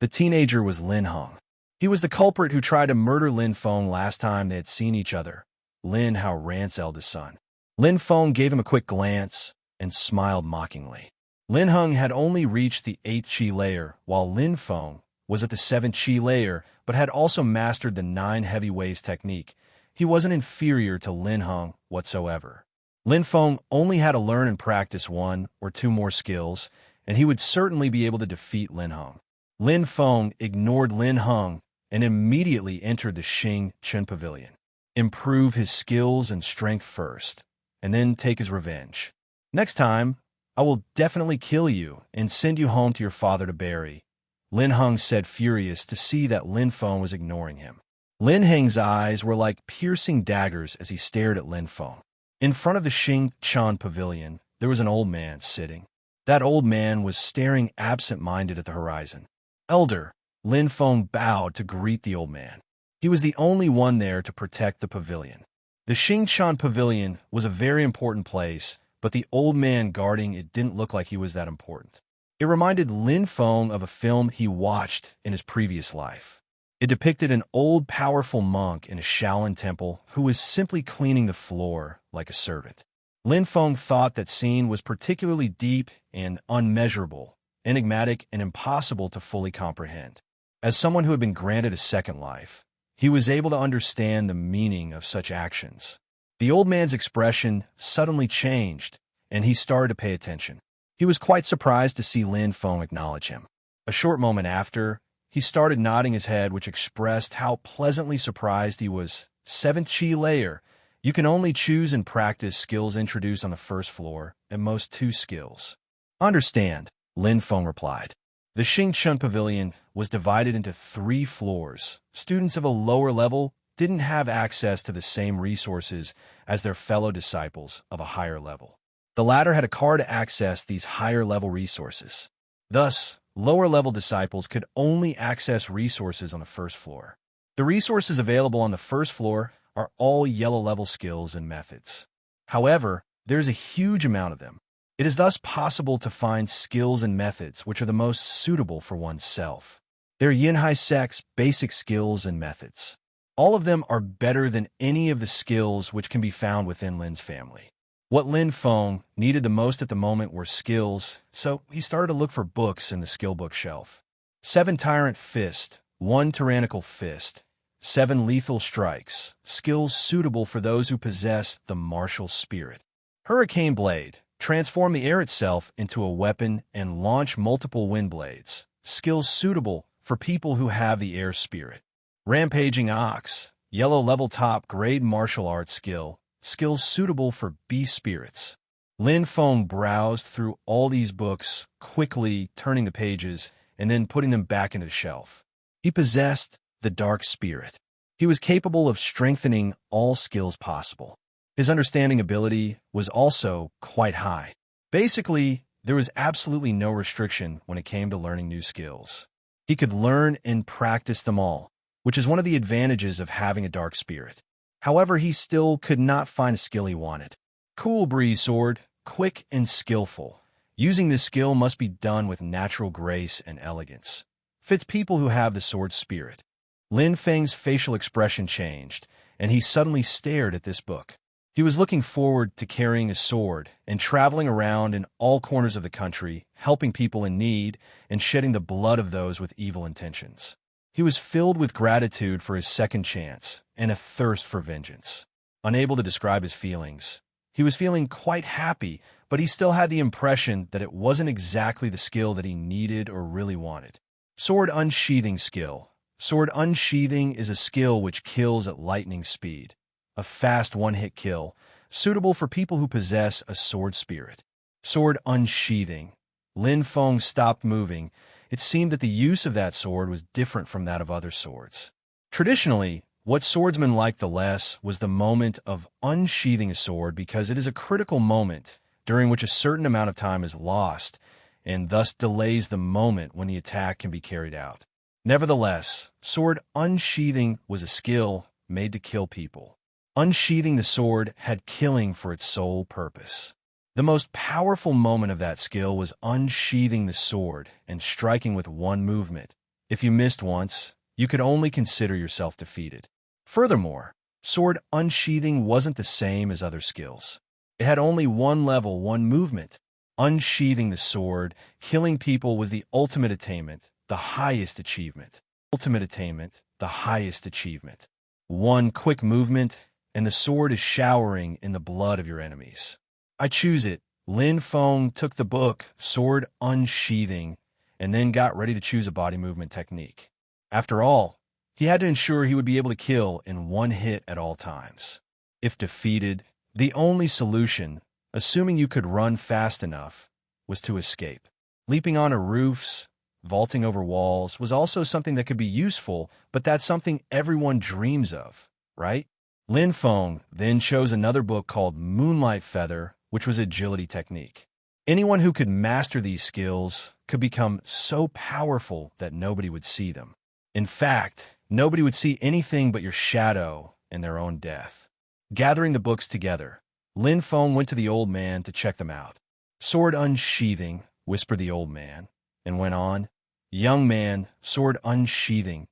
S1: The teenager was Lin Hung. He was the culprit who tried to murder Lin Feng last time they had seen each other, Lin Hao Rant's eldest son. Lin Feng gave him a quick glance and smiled mockingly. Lin Hung had only reached the 8th Qi layer, while Lin Feng was at the 7th Qi layer, but had also mastered the 9 heavy waves technique. He wasn't inferior to Lin Hung whatsoever. Lin Feng only had to learn and practice 1 or 2 more skills, and he would certainly be able to defeat Lin Hung. Lin Feng ignored Lin Hung and immediately entered the Xing Chen Pavilion. Improve his skills and strength first, and then take his revenge. "Next time, I will definitely kill you and send you home to your father to bury," Lin Hung said, furious to see that Lin Feng was ignoring him. Lin Heng's eyes were like piercing daggers as he stared at Lin Feng. In front of the Xing Chen Pavilion, there was an old man sitting. That old man was staring absent-minded at the horizon. "Elder," Lin Feng bowed to greet the old man. He was the only one there to protect the pavilion. The Xing Chen Pavilion was a very important place, but the old man guarding it didn't look like he was that important. It reminded Lin Feng of a film he watched in his previous life. It depicted an old, powerful monk in a Shaolin temple who was simply cleaning the floor like a servant. Lin Feng thought that scene was particularly deep and unmeasurable, enigmatic and impossible to fully comprehend. As someone who had been granted a second life, he was able to understand the meaning of such actions. The old man's expression suddenly changed, and he started to pay attention. He was quite surprised to see Lin Feng acknowledge him. A short moment after, he started nodding his head, which expressed how pleasantly surprised he was. 7th Qi layer. You can only choose and practice skills introduced on the first floor, at most 2 skills. "Understand," Lin Feng replied. The Xingchun Pavilion was divided into 3 floors. Students of a lower level didn't have access to the same resources as their fellow disciples of a higher level. The latter had a card to access these higher-level resources. Thus, lower-level disciples could only access resources on the first floor. The resources available on the first floor are all yellow-level skills and methods. However, there's a huge amount of them. It is thus possible to find skills and methods which are the most suitable for oneself. They're Yinhai sect's basic skills and methods. All of them are better than any of the skills which can be found within Lin's family. What Lin Feng needed the most at the moment were skills, so he started to look for books in the skill book shelf. 7 Tyrant Fist, 1 Tyrannical Fist, 7 Lethal Strikes, skills suitable for those who possess the martial spirit. Hurricane Blade, transform the air itself into a weapon and launch multiple wind blades, skills suitable for people who have the air spirit. Rampaging Ox, yellow level top grade martial arts skill, skills suitable for beast spirits. Lin Feng browsed through all these books, quickly turning the pages and then putting them back into the shelf. He possessed the dark spirit. He was capable of strengthening all skills possible. His understanding ability was also quite high. Basically, there was absolutely no restriction when it came to learning new skills. He could learn and practice them all, which is one of the advantages of having a dark spirit. However, he still could not find a skill he wanted. Cool Breeze Sword, quick and skillful. Using this skill must be done with natural grace and elegance. Fits people who have the sword spirit. Lin Feng's facial expression changed, and he suddenly stared at this book. He was looking forward to carrying a sword and traveling around in all corners of the country, helping people in need and shedding the blood of those with evil intentions. He was filled with gratitude for his second chance and a thirst for vengeance. Unable to describe his feelings, he was feeling quite happy, but he still had the impression that it wasn't exactly the skill that he needed or really wanted. Sword Unsheathing Skill. Sword Unsheathing is a skill which kills at lightning speed. A fast one-hit kill, suitable for people who possess a sword spirit. Sword Unsheathing. Lin Feng stopped moving. It seemed that the use of that sword was different from that of other swords. Traditionally, what swordsmen liked the less was the moment of unsheathing a sword because it is a critical moment during which a certain amount of time is lost and thus delays the moment when the attack can be carried out. Nevertheless, sword unsheathing was a skill made to kill people. Unsheathing the sword had killing for its sole purpose. The most powerful moment of that skill was unsheathing the sword and striking with one movement. If you missed once, you could only consider yourself defeated. Furthermore, sword unsheathing wasn't the same as other skills. It had only one level, one movement. Unsheathing the sword, killing people was the ultimate attainment, the highest achievement. Ultimate attainment, the highest achievement. One quick movement, and the sword is showering in the blood of your enemies. I choose it. Lin Feng took the book, Sword Unsheathing, and then got ready to choose a body movement technique. After all, he had to ensure he would be able to kill in one hit at all times. If defeated, the only solution, assuming you could run fast enough, was to escape. Leaping onto roofs, vaulting over walls was also something that could be useful, but that's something everyone dreams of, right? Lin Feng then chose another book called Moonlight Feather, which was agility technique. Anyone who could master these skills could become so powerful that nobody would see them. In fact, nobody would see anything but your shadow and their own death. Gathering the books together, Lin Feng went to the old man to check them out. Sword unsheathing, whispered the old man, and went on. Young man, sword unsheathing.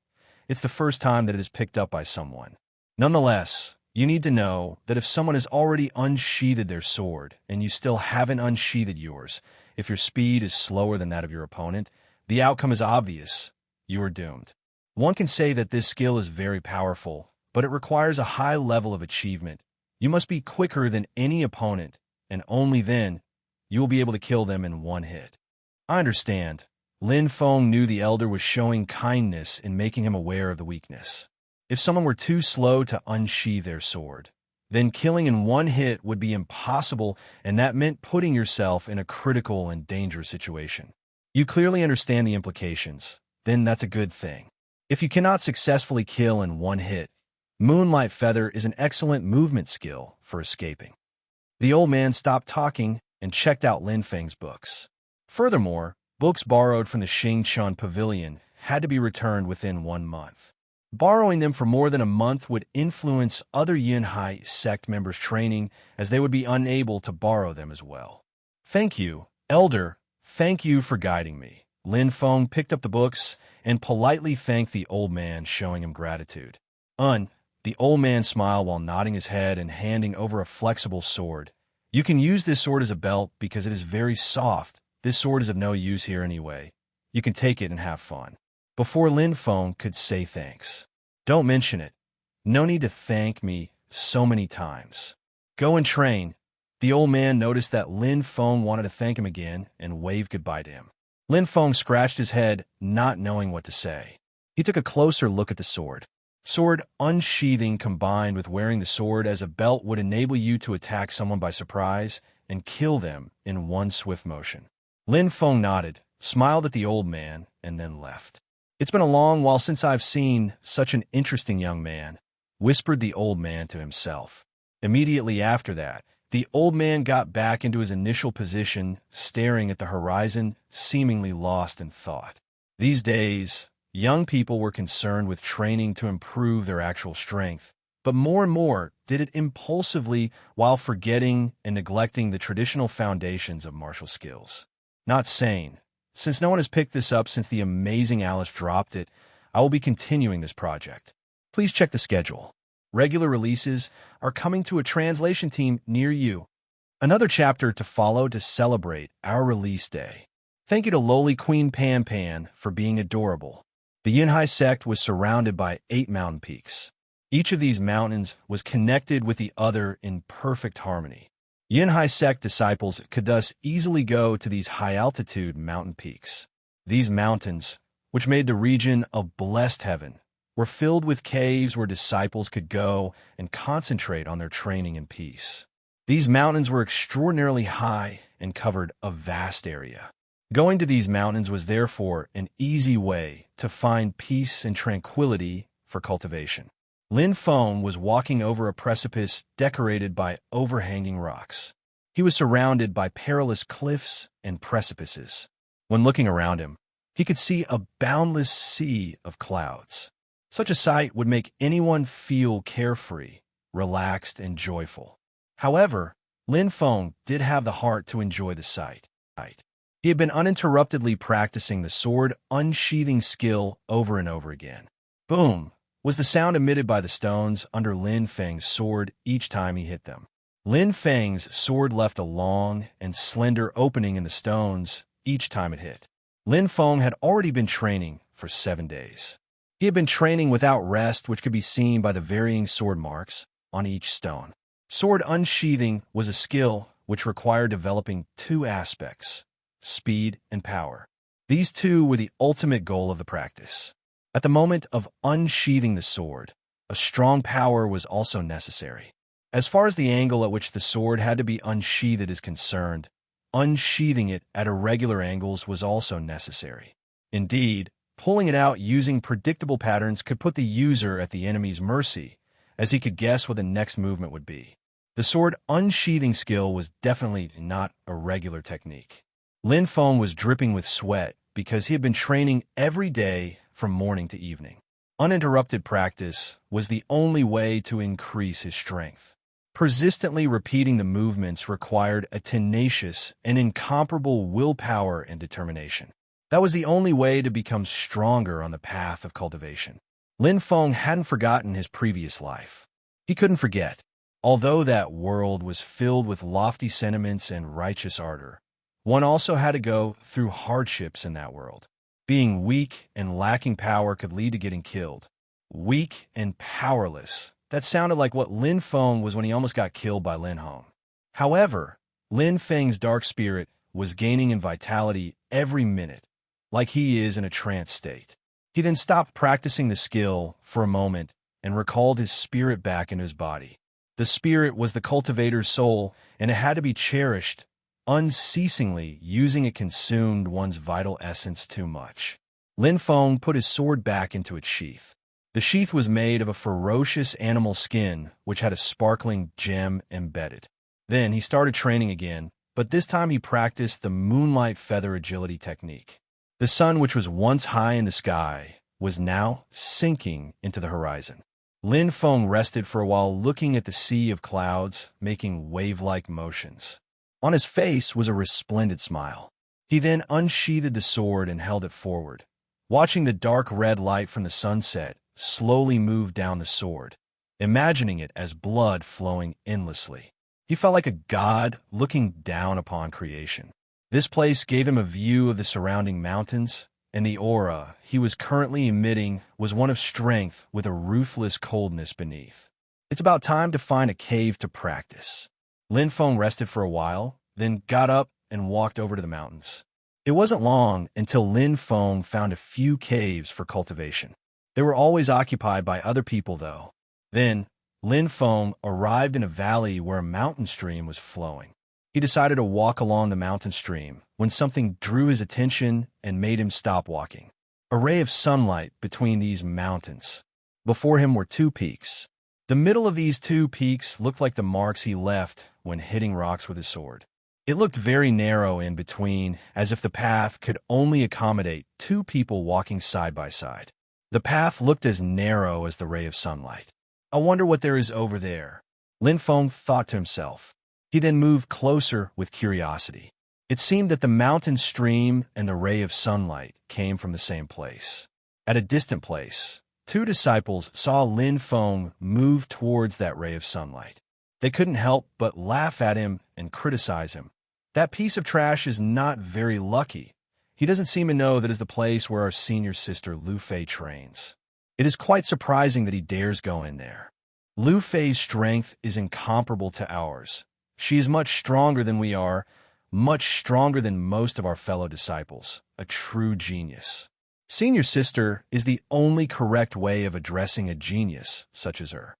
S1: It's the first time that it is picked up by someone. Nonetheless, you need to know that if someone has already unsheathed their sword and you still haven't unsheathed yours, if your speed is slower than that of your opponent, the outcome is obvious. You are doomed. One can say that this skill is very powerful, but it requires a high level of achievement. You must be quicker than any opponent, and only then you will be able to kill them in one hit. I understand. Lin Feng knew the elder was showing kindness in making him aware of the weakness. If someone were too slow to unsheathe their sword, then killing in one hit would be impossible, and that meant putting yourself in a critical and dangerous situation. You clearly understand the implications, then that's a good thing. If you cannot successfully kill in one hit, Moonlight Feather is an excellent movement skill for escaping. The old man stopped talking and checked out Lin Feng's books. Furthermore, books borrowed from the Xingchun Pavilion had to be returned within 1 month. Borrowing them for more than a month would influence other Yinhai sect members' training, as they would be unable to borrow them as well. Thank you, Elder. Thank you for guiding me. Lin Feng picked up the books and politely thanked the old man, showing him gratitude. The old man smiled while nodding his head and handing over a flexible sword. You can use this sword as a belt because it is very soft. This sword is of no use here anyway. You can take it and have fun. Before Lin Feng could say thanks. Don't mention it. No need to thank me so many times. Go and train. The old man noticed that Lin Feng wanted to thank him again and waved goodbye to him. Lin Feng scratched his head, not knowing what to say. He took a closer look at the sword. Sword unsheathing combined with wearing the sword as a belt would enable you to attack someone by surprise and kill them in one swift motion. Lin Feng nodded, smiled at the old man, and then left. It's been a long while since I've seen such an interesting young man, whispered the old man to himself. Immediately after that, the old man got back into his initial position, staring at the horizon, seemingly lost in thought. These days, young people were concerned with training to improve their actual strength, but more and more did it impulsively while forgetting and neglecting the traditional foundations of martial skills. Not sane. Since no one has picked this up since the amazing Alice dropped it, I will be continuing this project. Please check the schedule. Regular releases are coming to a translation team near you. Another chapter to follow to celebrate our release day. Thank you to lowly Queen Pan Pan for being adorable. The Yinhai sect was surrounded by 8 mountain peaks. Each of these mountains was connected with the other in perfect harmony. Yinhai sect disciples could thus easily go to these high-altitude mountain peaks. These mountains, which made the region a blessed heaven, were filled with caves where disciples could go and concentrate on their training in peace. These mountains were extraordinarily high and covered a vast area. Going to these mountains was therefore an easy way to find peace and tranquility for cultivation. Lin Feng was walking over a precipice decorated by overhanging rocks. He was surrounded by perilous cliffs and precipices. When looking around him, he could see a boundless sea of clouds. Such a sight would make anyone feel carefree, relaxed, and joyful. However, Lin Feng did have the heart to enjoy the sight. He had been uninterruptedly practicing the sword unsheathing skill over and over again. Boom! Was the sound emitted by the stones under Lin Feng's sword each time he hit them. Lin Feng's sword left a long and slender opening in the stones each time it hit. Lin Feng had already been training for 7 days. He had been training without rest, which could be seen by the varying sword marks on each stone. Sword unsheathing was a skill which required developing 2 aspects, speed and power. These 2 were the ultimate goal of the practice. At the moment of unsheathing the sword, a strong power was also necessary. As far as the angle at which the sword had to be unsheathed is concerned, unsheathing it at irregular angles was also necessary. Indeed, pulling it out using predictable patterns could put the user at the enemy's mercy, as he could guess what the next movement would be. The sword unsheathing skill was definitely not a regular technique. Lin Feng was dripping with sweat because he had been training every day from morning to evening. Uninterrupted practice was the only way to increase his strength. Persistently repeating the movements required a tenacious and incomparable willpower and determination. That was the only way to become stronger on the path of cultivation. Lin Feng hadn't forgotten his previous life. He couldn't forget. Although that world was filled with lofty sentiments and righteous ardor, one also had to go through hardships in that world. Being weak and lacking power could lead to getting killed. Weak and powerless. That sounded like what Lin Feng was when he almost got killed by Lin Hung. However, Lin Feng's dark spirit was gaining in vitality every minute, like he is in a trance state. He then stopped practicing the skill for a moment and recalled his spirit back into his body. The spirit was the cultivator's soul, and it had to be cherished unceasingly using it consumed one's vital essence too much. Lin Feng put his sword back into its sheath. The sheath was made of a ferocious animal skin which had a sparkling gem embedded. Then he started training again, but this time he practiced the moonlight feather agility technique. The sun, which was once high in the sky, was now sinking into the horizon. Lin Feng rested for a while looking at the sea of clouds, making wave-like motions. On his face was a resplendent smile. He then unsheathed the sword and held it forward, watching the dark red light from the sunset slowly move down the sword, imagining it as blood flowing endlessly. He felt like a god looking down upon creation. This place gave him a view of the surrounding mountains, and the aura he was currently emitting was one of strength with a ruthless coldness beneath. It's about time to find a cave to practice. Lin Feng rested for a while, then got up and walked over to the mountains. It wasn't long until Lin Feng found a few caves for cultivation. They were always occupied by other people, though. Then, Lin Feng arrived in a valley where a mountain stream was flowing. He decided to walk along the mountain stream when something drew his attention and made him stop walking. A ray of sunlight between these mountains. Before him were two peaks. The middle of these two peaks looked like the marks he left when hitting rocks with his sword. It looked very narrow in between, as if the path could only accommodate two people walking side by side. The path looked as narrow as the ray of sunlight. I wonder what there is over there, Lin Feng thought to himself. He then moved closer with curiosity. It seemed that the mountain stream and the ray of sunlight came from the same place. At a distant place, two disciples saw Lin Feng move towards that ray of sunlight. They couldn't help but laugh at him and criticize him. That piece of trash is not very lucky. He doesn't seem to know that is the place where our senior sister Lu Fay trains. It is quite surprising that he dares go in there. Lu Fay's strength is incomparable to ours. She is much stronger than we are, much stronger than most of our fellow disciples, a true genius. Senior sister is the only correct way of addressing a genius such as her.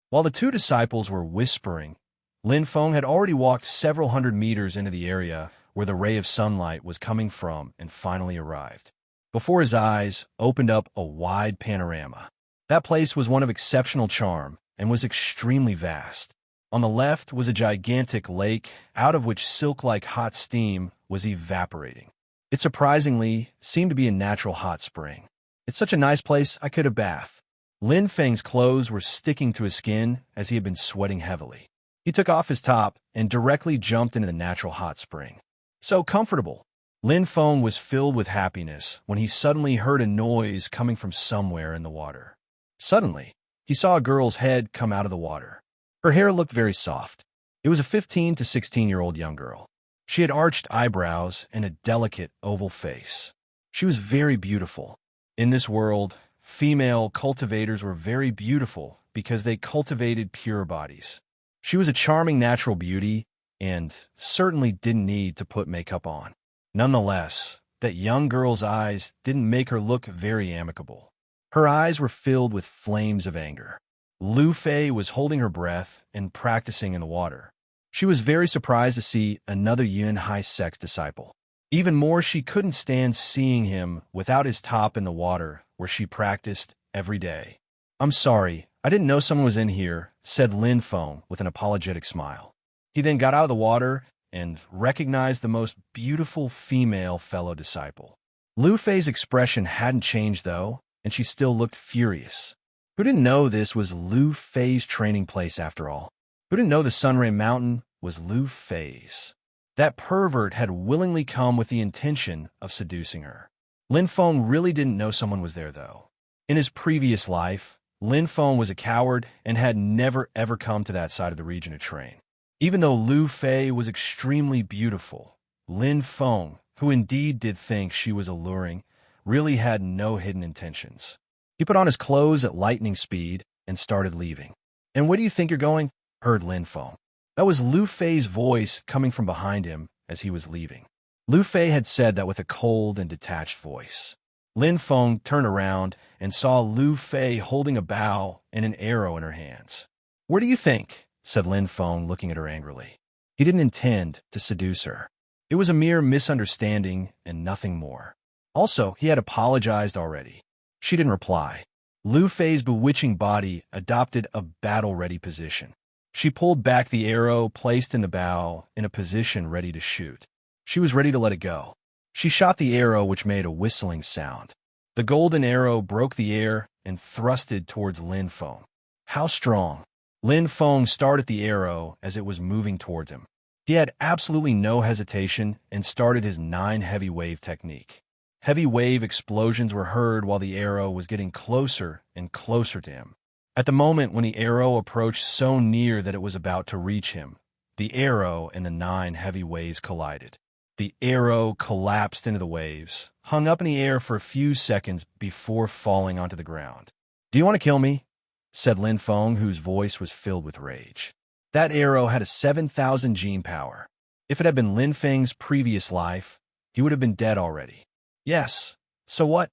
S1: While the two disciples were whispering, Lin Feng had already walked several hundred meters into the area where the ray of sunlight was coming from and finally arrived. Before his eyes opened up a wide panorama. That place was one of exceptional charm and was extremely vast. On the left was a gigantic lake, out of which silk-like hot steam was evaporating. It surprisingly seemed to be a natural hot spring. It's such a nice place I could have bathed. Lin Feng's clothes were sticking to his skin as he had been sweating heavily. He took off his top and directly jumped into the natural hot spring. So comfortable. Lin Feng was filled with happiness when he suddenly heard a noise coming from somewhere in the water. Suddenly, he saw a girl's head come out of the water. Her hair looked very soft. It was a 15 to 16-year-old young girl. She had arched eyebrows and a delicate oval face. She was very beautiful. In this world, female cultivators were very beautiful because they cultivated pure bodies. She was a charming natural beauty and certainly didn't need to put makeup on. Nonetheless, that young girl's eyes didn't make her look very amicable. Her eyes were filled with flames of anger. Lu Fay was holding her breath and practicing in the water. She was very surprised to see another Yinhai sect disciple. Even more, she couldn't stand seeing him without his top in the water where she practiced every day. "I'm sorry, I didn't know someone was in here," said Lin Feng with an apologetic smile. He then got out of the water and recognized the most beautiful female fellow disciple. Lu Fay's expression hadn't changed, though, and she still looked furious. Who didn't know this was Lu Fay's training place after all? Who didn't know the Sunray Mountain was Lu Fay's? That pervert had willingly come with the intention of seducing her. Lin Feng really didn't know someone was there, though. In his previous life, Lin Feng was a coward and had never ever come to that side of the region to train. Even though Lu Fay was extremely beautiful, Lin Feng, who indeed did think she was alluring, really had no hidden intentions. He put on his clothes at lightning speed and started leaving. "And where do you think you're going?" heard Lin Feng. That was Lu Fay's voice coming from behind him as he was leaving. Lu Fay had said that with a cold and detached voice. Lin Feng turned around and saw Lu Fay holding a bow and an arrow in her hands. "Where do you think?" said Lin Feng, looking at her angrily. He didn't intend to seduce her. It was a mere misunderstanding and nothing more. Also, he had apologized already. She didn't reply. Lu Fay's bewitching body adopted a battle-ready position. She pulled back the arrow placed in the bow in a position ready to shoot. She was ready to let it go. She shot the arrow, which made a whistling sound. The golden arrow broke the air and thrusted towards Lin Feng. How strong! Lin Feng started the arrow as it was moving towards him. He had absolutely no hesitation and started his 9 heavy wave technique. Heavy wave explosions were heard while the arrow was getting closer and closer to him. At the moment when the arrow approached so near that it was about to reach him, the arrow and the 9 heavy waves collided. The arrow collapsed into the waves, hung up in the air for a few seconds before falling onto the ground. "Do you want to kill me?" said Lin Feng, whose voice was filled with rage. That arrow had a 7,000 gene power. If it had been Lin Feng's previous life, he would have been dead already. "Yes, so what?"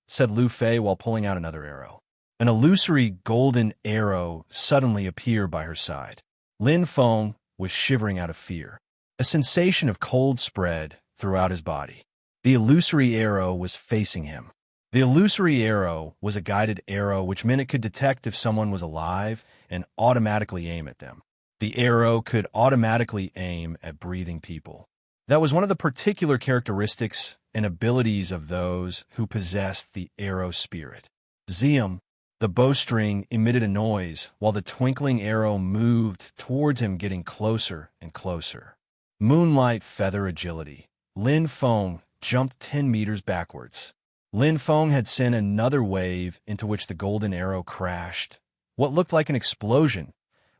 S1: said Lu Fay while pulling out another arrow. An illusory golden arrow suddenly appeared by her side. Lin Feng was shivering out of fear. A sensation of cold spread throughout his body. The illusory arrow was facing him. The illusory arrow was a guided arrow, which meant it could detect if someone was alive and automatically aim at them. The arrow could automatically aim at breathing people. That was one of the particular characteristics and abilities of those who possessed the arrow spirit. Zium, the bowstring, emitted a noise while the twinkling arrow moved towards him, getting closer and closer. Moonlight feather agility. Lin Feng jumped 10 meters backwards. Lin Feng had sent another wave into which the golden arrow crashed. What looked like an explosion,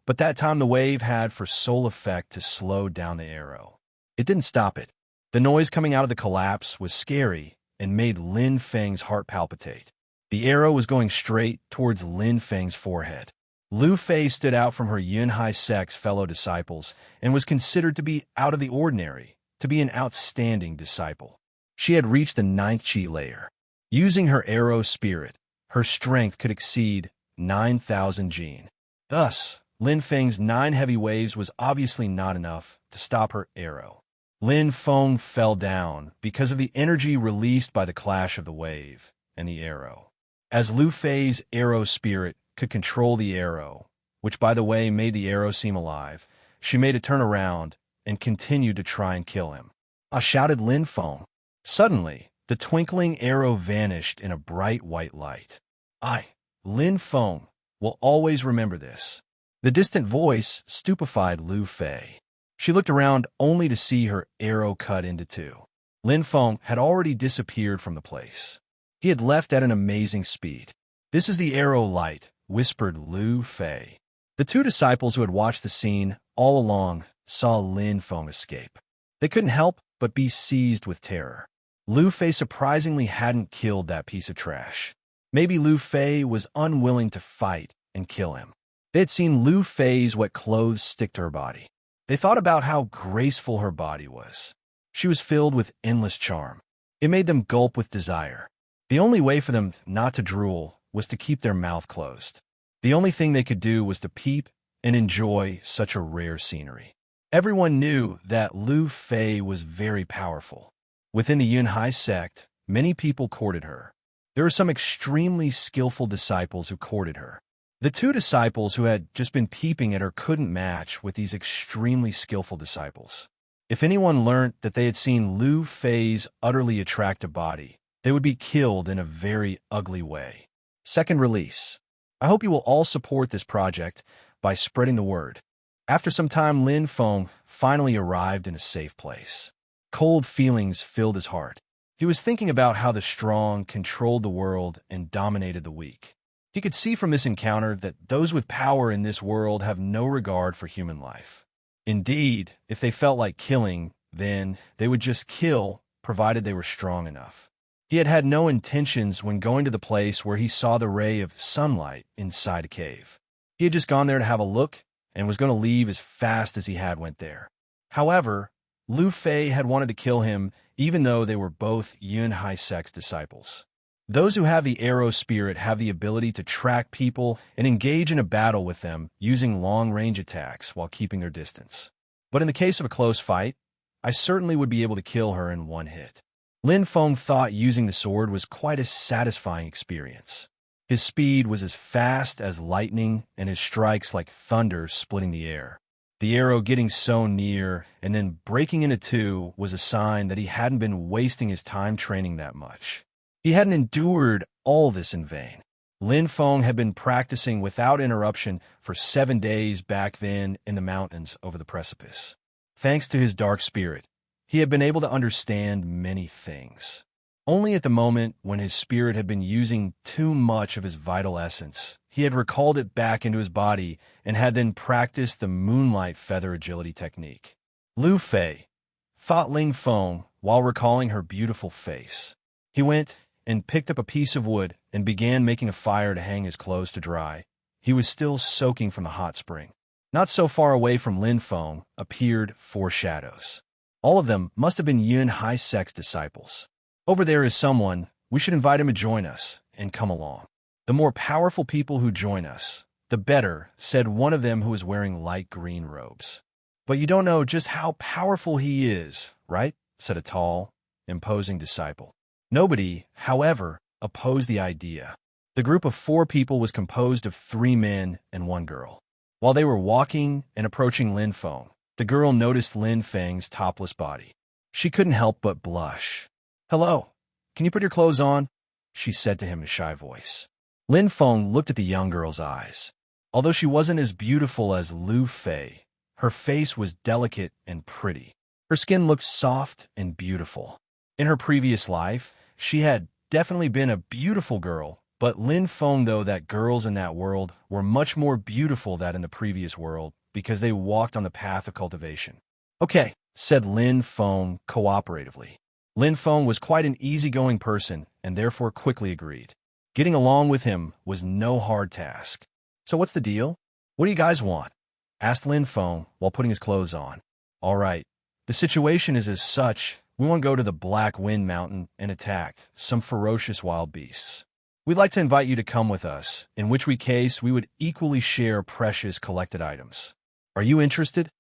S1: but that time the wave had for sole effect to slow down the arrow. It didn't stop it. The noise coming out of the collapse was scary and made Lin Feng's heart palpitate. The arrow was going straight towards Lin Feng's forehead. Lu Fay stood out from her Yinhai sect's fellow disciples and was considered to be out of the ordinary, to be an outstanding disciple. She had reached the 9th chi layer. Using her arrow spirit, her strength could exceed 9,000 gene. Thus, Lin Feng's 9 heavy waves was obviously not enough to stop her arrow. Lin Feng fell down because of the energy released by the clash of the wave and the arrow. As Lu Fay's arrow spirit could control the arrow, which by the way made the arrow seem alive, she made it turn around and continued to try and kill him. "Ah!" shouted Lin Feng. Suddenly, the twinkling arrow vanished in a bright white light. Lin Feng, will always remember this." The distant voice stupefied Lu Fay. She looked around only to see her arrow cut into 2. Lin Feng had already disappeared from the place. He had left at an amazing speed. "This is the arrow light," whispered Lu Fay. The 2 disciples who had watched the scene all along saw Lin Feng escape. They couldn't help but be seized with terror. Lu Fay surprisingly hadn't killed that piece of trash. Maybe Lu Fay was unwilling to fight and kill him. They had seen Lu Fay's wet clothes stick to her body. They thought about how graceful her body was. She was filled with endless charm. It made them gulp with desire. The only way for them not to drool was to keep their mouth closed. The only thing they could do was to peep and enjoy such a rare scenery. Everyone knew that Lu Fay was very powerful. Within the Yinhai sect, many people courted her. There were some extremely skillful disciples who courted her. The 2 disciples who had just been peeping at her couldn't match with these extremely skillful disciples. If anyone learnt that they had seen Lu Fay's utterly attractive body, they would be killed in a very ugly way. Second release. I hope you will all support this project by spreading the word. After some time, Lin Feng finally arrived in a safe place. Cold feelings filled his heart. He was thinking about how the strong controlled the world and dominated the weak. He could see from this encounter that those with power in this world have no regard for human life. Indeed, if they felt like killing, then they would just kill, provided they were strong enough. He had had no intentions when going to the place where he saw the ray of sunlight inside a cave. He had just gone there to have a look and was going to leave as fast as he had went there. However, Lu Fay had wanted to kill him even though they were both Yinhai sect's disciples. Those who have the arrow spirit have the ability to track people and engage in a battle with them using long-range attacks while keeping their distance. But in the case of a close fight, I certainly would be able to kill her in one hit. Lin Feng thought using the sword was quite a satisfying experience. His speed was as fast as lightning and his strikes like thunder splitting the air. The arrow getting so near and then breaking into two was a sign that he hadn't been wasting his time training that much. He hadn't endured all this in vain. Lin Feng had been practicing without interruption for 7 days back then in the mountains over the precipice. Thanks to his dark spirit, he had been able to understand many things. Only at the moment when his spirit had been using too much of his vital essence, he had recalled it back into his body and had then practiced the moonlight feather agility technique. Lu Fay, thought Lin Feng while recalling her beautiful face. He went and picked up a piece of wood and began making a fire to hang his clothes to dry. He was still soaking from the hot spring. Not so far away from Lin Feng appeared 4 shadows. All of them must have been Yinhai sect's disciples. Over there is someone. We should invite him to join us and come along. The more powerful people who join us, the better, said one of them who was wearing light green robes. But you don't know just how powerful he is, right? Said a tall, imposing disciple. Nobody, however, opposed the idea. The group of 4 people was composed of 3 men and 1 girl. While they were walking and approaching Lin Feng, the girl noticed Lin Feng's topless body. She couldn't help but blush. "Hello, can you put your clothes on?" she said to him in a shy voice. Lin Feng looked at the young girl's eyes. Although she wasn't as beautiful as Lu Fay, her face was delicate and pretty. Her skin looked soft and beautiful. In her previous life, she had definitely been a beautiful girl, but Lin Feng though that girls in that world were much more beautiful than in the previous world because they walked on the path of cultivation. "Okay," said Lin Feng cooperatively. Lin Feng was quite an easygoing person and therefore quickly agreed. Getting along with him was no hard task. "So what's the deal? What do you guys want?" asked Lin Feng while putting his clothes on. "All right, the situation is as such. We want to go to the Black Wind Mountain and attack some ferocious wild beasts. We'd like to invite you to come with us, in which case we would equally share precious collected items. Are you interested?"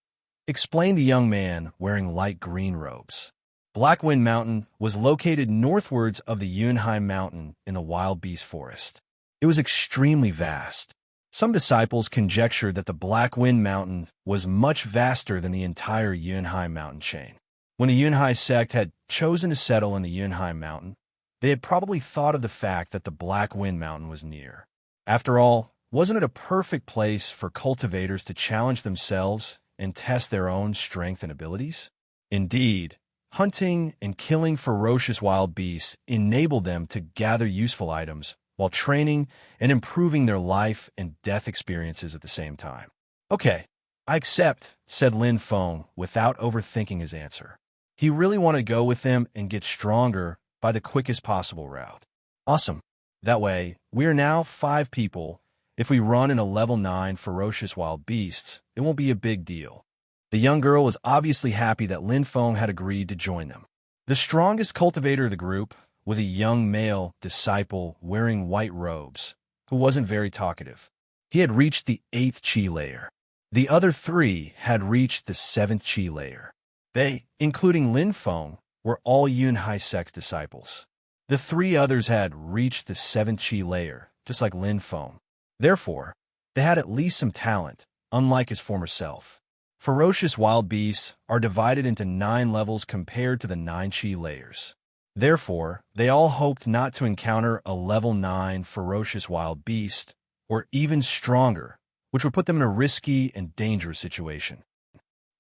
S1: explained the young man wearing light green robes. Black Wind Mountain was located northwards of the Yinhai mountain in the wild beast forest. It was extremely vast. Some disciples conjectured that the Black Wind Mountain was much vaster than the entire Yinhai mountain chain. When the Yinhai sect had chosen to settle in the Yinhai mountain, they had probably thought of the fact that the Black Wind Mountain was near. After all, wasn't it a perfect place for cultivators to challenge themselves and test their own strength and abilities? Indeed, hunting and killing ferocious wild beasts enabled them to gather useful items while training and improving their life and death experiences at the same time. "Okay, I accept," said Lin Feng without overthinking his answer. He really wanted to go with them and get stronger by the quickest possible route. "Awesome. That way, we are now 5 people. If we run in a level 9 ferocious wild beasts, it won't be a big deal." The young girl was obviously happy that Lin Feng had agreed to join them. The strongest cultivator of the group was a young male disciple wearing white robes, who wasn't very talkative. He had reached the 8th chi layer. The other 3 had reached the 7th chi layer. They, including Lin Feng, were all Yinhai sect's disciples. The 3 others had reached the 7th chi layer, just like Lin Feng. Therefore, they had at least some talent, unlike his former self. Ferocious wild beasts are divided into 9 levels compared to the 9 chi layers. Therefore, they all hoped not to encounter a level 9 ferocious wild beast, or even stronger, which would put them in a risky and dangerous situation.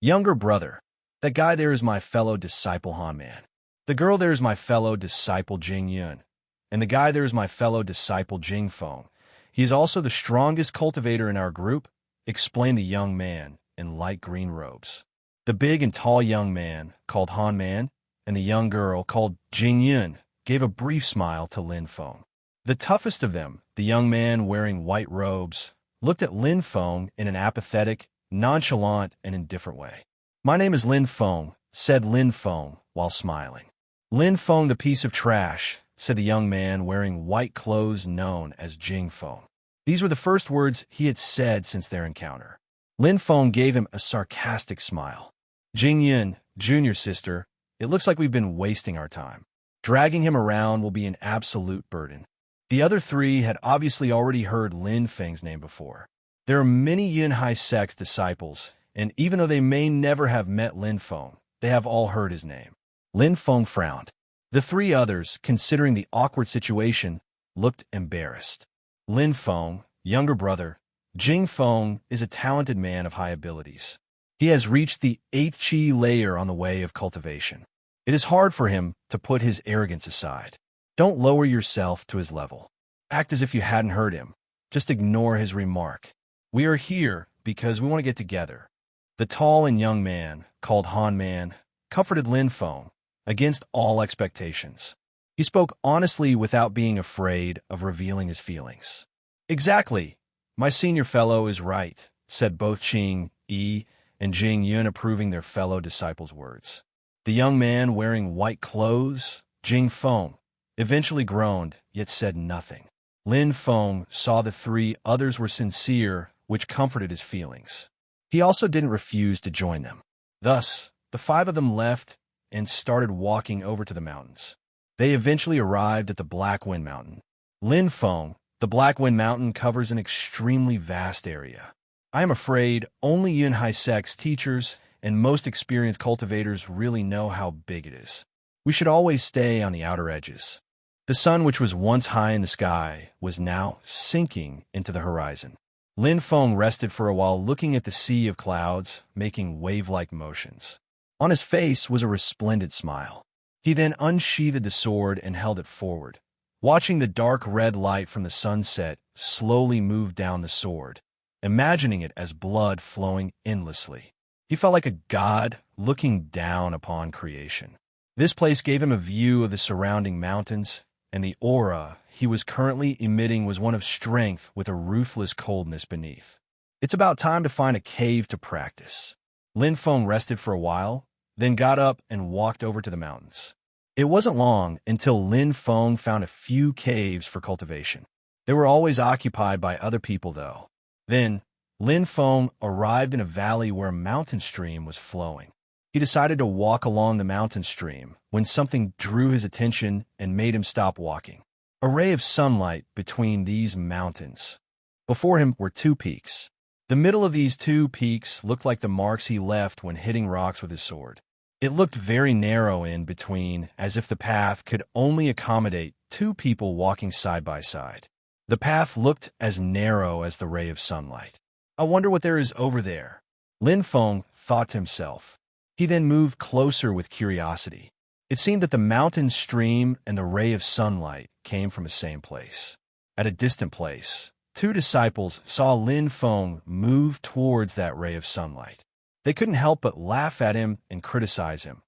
S1: "Younger brother, that guy there is my fellow disciple Han Man. The girl there is my fellow disciple Jing Yun, and the guy there is my fellow disciple Jing Feng. He is also the strongest cultivator in our group," explained the young man in light green robes. The big and tall young man, called Han Man, and the young girl, called Jing Yun, gave a brief smile to Lin Feng. The toughest of them, the young man wearing white robes, looked at Lin Feng in an apathetic, nonchalant, and indifferent way. "My name is Lin Feng," said Lin Feng while smiling. "Lin Feng, the piece of trash," said the young man wearing white clothes known as Jing Feng. These were the first words he had said since their encounter. Lin Feng gave him a sarcastic smile. Jing Junior sister, it looks like we've been wasting our time. Dragging him around will be an absolute burden. The other three had obviously already heard Lin Feng's name before. There are many Yinhai sect's disciples, and even though they may never have met Lin Feng, they have all heard his name. Lin Feng frowned. The three others, considering the awkward situation, looked embarrassed. Lin Feng, younger brother, Jing Feng, is a talented man of high abilities. He has reached the 8th Qi layer on the way of cultivation. It is hard for him to put his arrogance aside. Don't lower yourself to his level. Act as if you hadn't heard him. Just ignore his remark. We are here because we want to get together. The tall and young man, called Han Man, comforted Lin Feng against all expectations. He spoke honestly without being afraid of revealing his feelings. Exactly. My senior fellow is right, said both Qing Yi and Jing Yun, approving their fellow disciples' words. The young man wearing white clothes, Jing Feng, eventually groaned, yet said nothing. Lin Feng saw the three others were sincere, which comforted his feelings. He also didn't refuse to join them. Thus, the 5 of them left and started walking over to the mountains. They eventually arrived at the Black Wind Mountain. Lin Feng, the Black Wind Mountain covers an extremely vast area. I am afraid only Yinhai sect's teachers and most experienced cultivators really know how big it is. We should always stay on the outer edges. The sun, which was once high in the sky, was now sinking into the horizon. Lin Feng rested for a while, looking at the sea of clouds, making wave-like motions. On his face was a resplendent smile. He then unsheathed the sword and held it forward, watching the dark red light from the sunset slowly move down the sword, imagining it as blood flowing endlessly. He felt like a god looking down upon creation. This place gave him a view of the surrounding mountains, and the aura he was currently emitting was one of strength with a ruthless coldness beneath. It's about time to find a cave to practice. Lin Feng rested for a while, then got up and walked over to the mountains. It wasn't long until Lin Feng found a few caves for cultivation. They were always occupied by other people, though. Then, Lin Feng arrived in a valley where a mountain stream was flowing. He decided to walk along the mountain stream when something drew his attention and made him stop walking. A ray of sunlight between these mountains. Before him were 2 peaks. The middle of these 2 peaks looked like the marks he left when hitting rocks with his sword. It looked very narrow in between, as if the path could only accommodate 2 people walking side by side. The path looked as narrow as the ray of sunlight. I wonder what there is over there, Lin Feng thought to himself. He then moved closer with curiosity. It seemed that the mountain stream and the ray of sunlight came from the same place. At a distant place, 2 disciples saw Lin Feng move towards that ray of sunlight. They couldn't help but laugh at him and criticize him.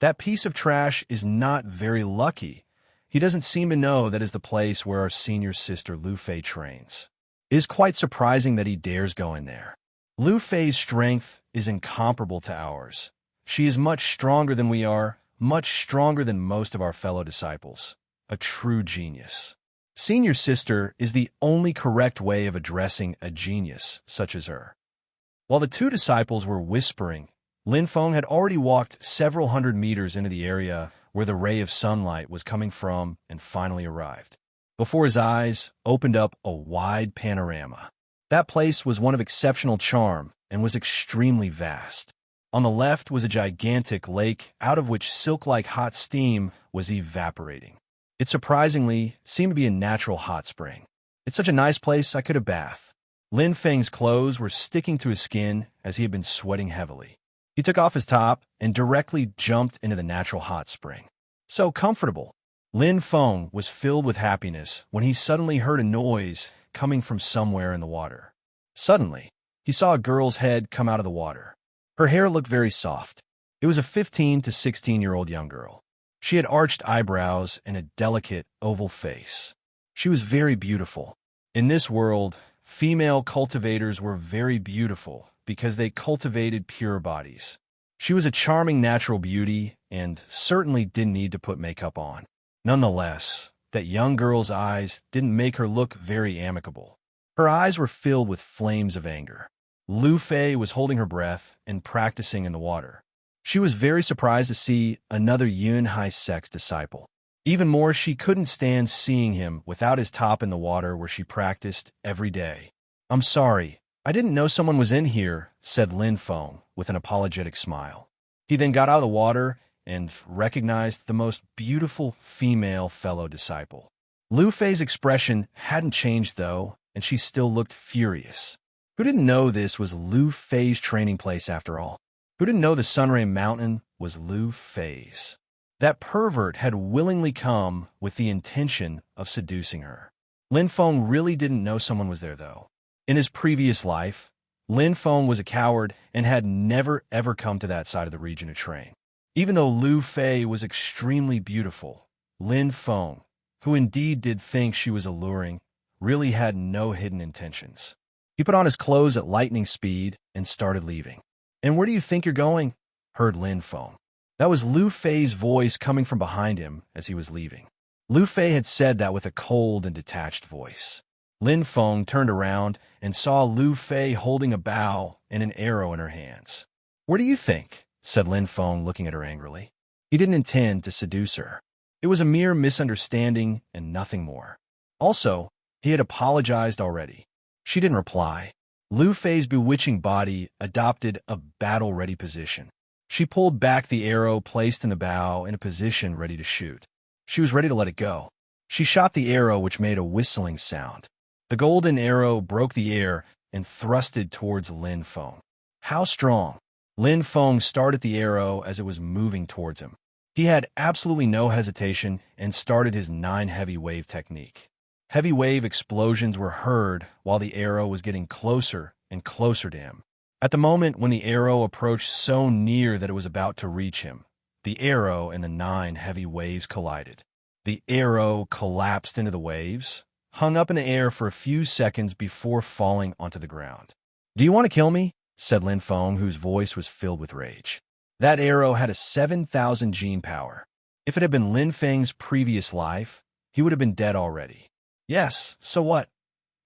S1: That piece of trash is not very lucky. He doesn't seem to know that is the place where our senior sister Lu Fay trains. It is quite surprising that he dares go in there. Lu Fay's strength is incomparable to ours. She is much stronger than we are, much stronger than most of our fellow disciples. A true genius. Senior sister is the only correct way of addressing a genius such as her. While the 2 disciples were whispering, Lin Feng had already walked several hundred meters into the area where the ray of sunlight was coming from and finally arrived. Before his eyes opened up a wide panorama. That place was one of exceptional charm and was extremely vast. On the left was a gigantic lake out of which silk-like hot steam was evaporating. It surprisingly seemed to be a natural hot spring. It's such a nice place I could have bathed. Lin Feng's clothes were sticking to his skin as he had been sweating heavily. He took off his top and directly jumped into the natural hot spring. So comfortable. Lin Feng was filled with happiness when he suddenly heard a noise coming from somewhere in the water. Suddenly, he saw a girl's head come out of the water. Her hair looked very soft. It was a 15 to 16-year-old young girl. She had arched eyebrows and a delicate, oval face. She was very beautiful. In this world, female cultivators were very beautiful because they cultivated pure bodies. She was a charming natural beauty and certainly didn't need to put makeup on. Nonetheless, that young girl's eyes didn't make her look very amicable. Her eyes were filled with flames of anger. Lu Fay was holding her breath and practicing in the water. She was very surprised to see another Yinhai sect disciple. Even more, she couldn't stand seeing him without his top in the water where she practiced every day. "I'm sorry, I didn't know someone was in here," said Lin Feng with an apologetic smile. He then got out of the water and recognized the most beautiful female fellow disciple. Lu Fay's expression hadn't changed, though, and she still looked furious. Who didn't know this was Lu Fay's training place after all? Who didn't know the Sunray Mountain was Lu Fay's? That pervert had willingly come with the intention of seducing her. Lin Feng really didn't know someone was there, though. In his previous life, Lin Feng was a coward and had never ever come to that side of the region to train. Even though Lu Fay was extremely beautiful, Lin Feng, who indeed did think she was alluring, really had no hidden intentions. He put on his clothes at lightning speed and started leaving. "And where do you think you're going?" heard Lin Feng. That was Lu Fay's voice coming from behind him as he was leaving. Lu Fay had said that with a cold and detached voice. Lin Feng turned around and saw Lu Fay holding a bow and an arrow in her hands. "Where do you think?" said Lin Feng, looking at her angrily. He didn't intend to seduce her. It was a mere misunderstanding and nothing more. Also, he had apologized already. She didn't reply. Lu Fay's bewitching body adopted a battle-ready position. She pulled back the arrow placed in the bow in a position ready to shoot. She was ready to let it go. She shot the arrow, which made a whistling sound. The golden arrow broke the air and thrusted towards Lin Feng. How strong! Lin Feng started the arrow as it was moving towards him. He had absolutely no hesitation and started his 9 heavy wave technique. Heavy wave explosions were heard while the arrow was getting closer and closer to him. At the moment when the arrow approached so near that it was about to reach him, the arrow and the 9 heavy waves collided. The arrow collapsed into the waves, hung up in the air for a few seconds before falling onto the ground. "Do you want to kill me?" said Lin Feng, whose voice was filled with rage. That arrow had a 7,000 gene power. If it had been Lin Feng's previous life, he would have been dead already. "Yes, so what?"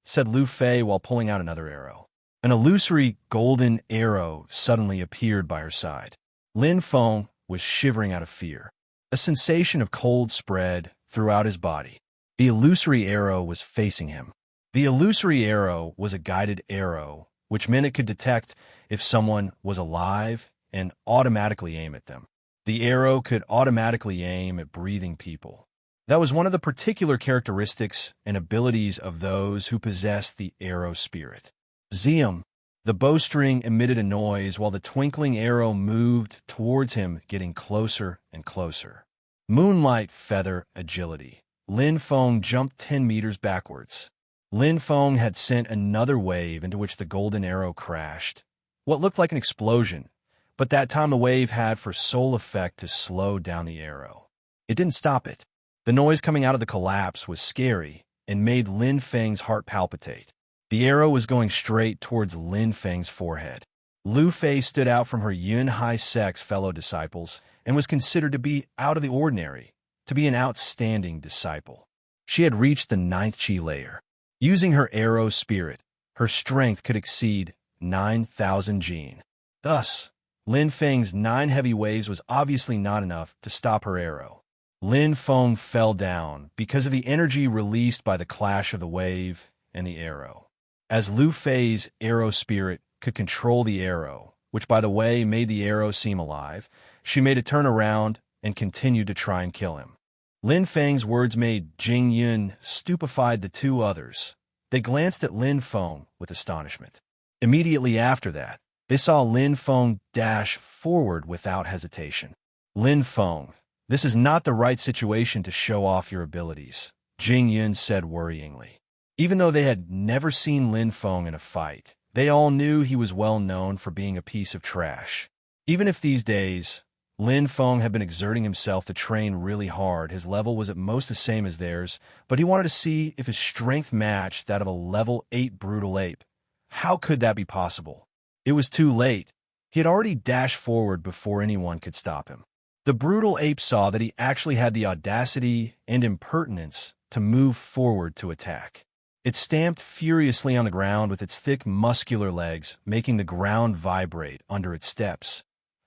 S1: said Lu Fay while pulling out another arrow. An illusory golden arrow suddenly appeared by her side. Lin Feng was shivering out of fear. A sensation of cold spread throughout his body. The illusory arrow was facing him. The illusory arrow was a guided arrow, which meant it could detect if someone was alive and automatically aim at them. The arrow could automatically aim at breathing people. That was one of the particular characteristics and abilities of those who possessed the arrow spirit. Zium. The bowstring emitted a noise while the twinkling arrow moved towards him, getting closer and closer. Moonlight feather agility. Lin Feng jumped 10 meters backwards. Lin Feng had sent another wave into which the golden arrow crashed. What looked like an explosion, but that time the wave had for sole effect to slow down the arrow. It didn't stop it. The noise coming out of the collapse was scary and made Lin Feng's heart palpitate. The arrow was going straight towards Lin Feng's forehead. Lu Fay stood out from her Yinhai sect's fellow disciples and was considered to be out of the ordinary, to be an outstanding disciple. She had reached the 9th chi layer. Using her arrow spirit, her strength could exceed 9,000 gene. Thus, Lin Feng's 9 heavy waves was obviously not enough to stop her arrow. Lin Feng fell down because of the energy released by the clash of the wave and the arrow. As Lu Fay's arrow spirit could control the arrow, which by the way made the arrow seem alive, she made it turn around and continued to try and kill him. Lin Feng's words made Jing Yun stupefied the 2 others. They glanced at Lin Feng with astonishment. Immediately after that, they saw Lin Feng dash forward without hesitation. "Lin Feng, this is not the right situation to show off your abilities," Jing Yun said worryingly. Even though they had never seen Lin Feng in a fight, they all knew he was well known for being a piece of trash. Even if these days, Lin Feng had been exerting himself to train really hard, his level was at most the same as theirs, but he wanted to see if his strength matched that of a level 8 brutal ape. How could that be possible? It was too late. He had already dashed forward before anyone could stop him. The brutal ape saw that he actually had the audacity and impertinence to move forward to attack. It stamped furiously on the ground with its thick, muscular legs, making the ground vibrate under its steps.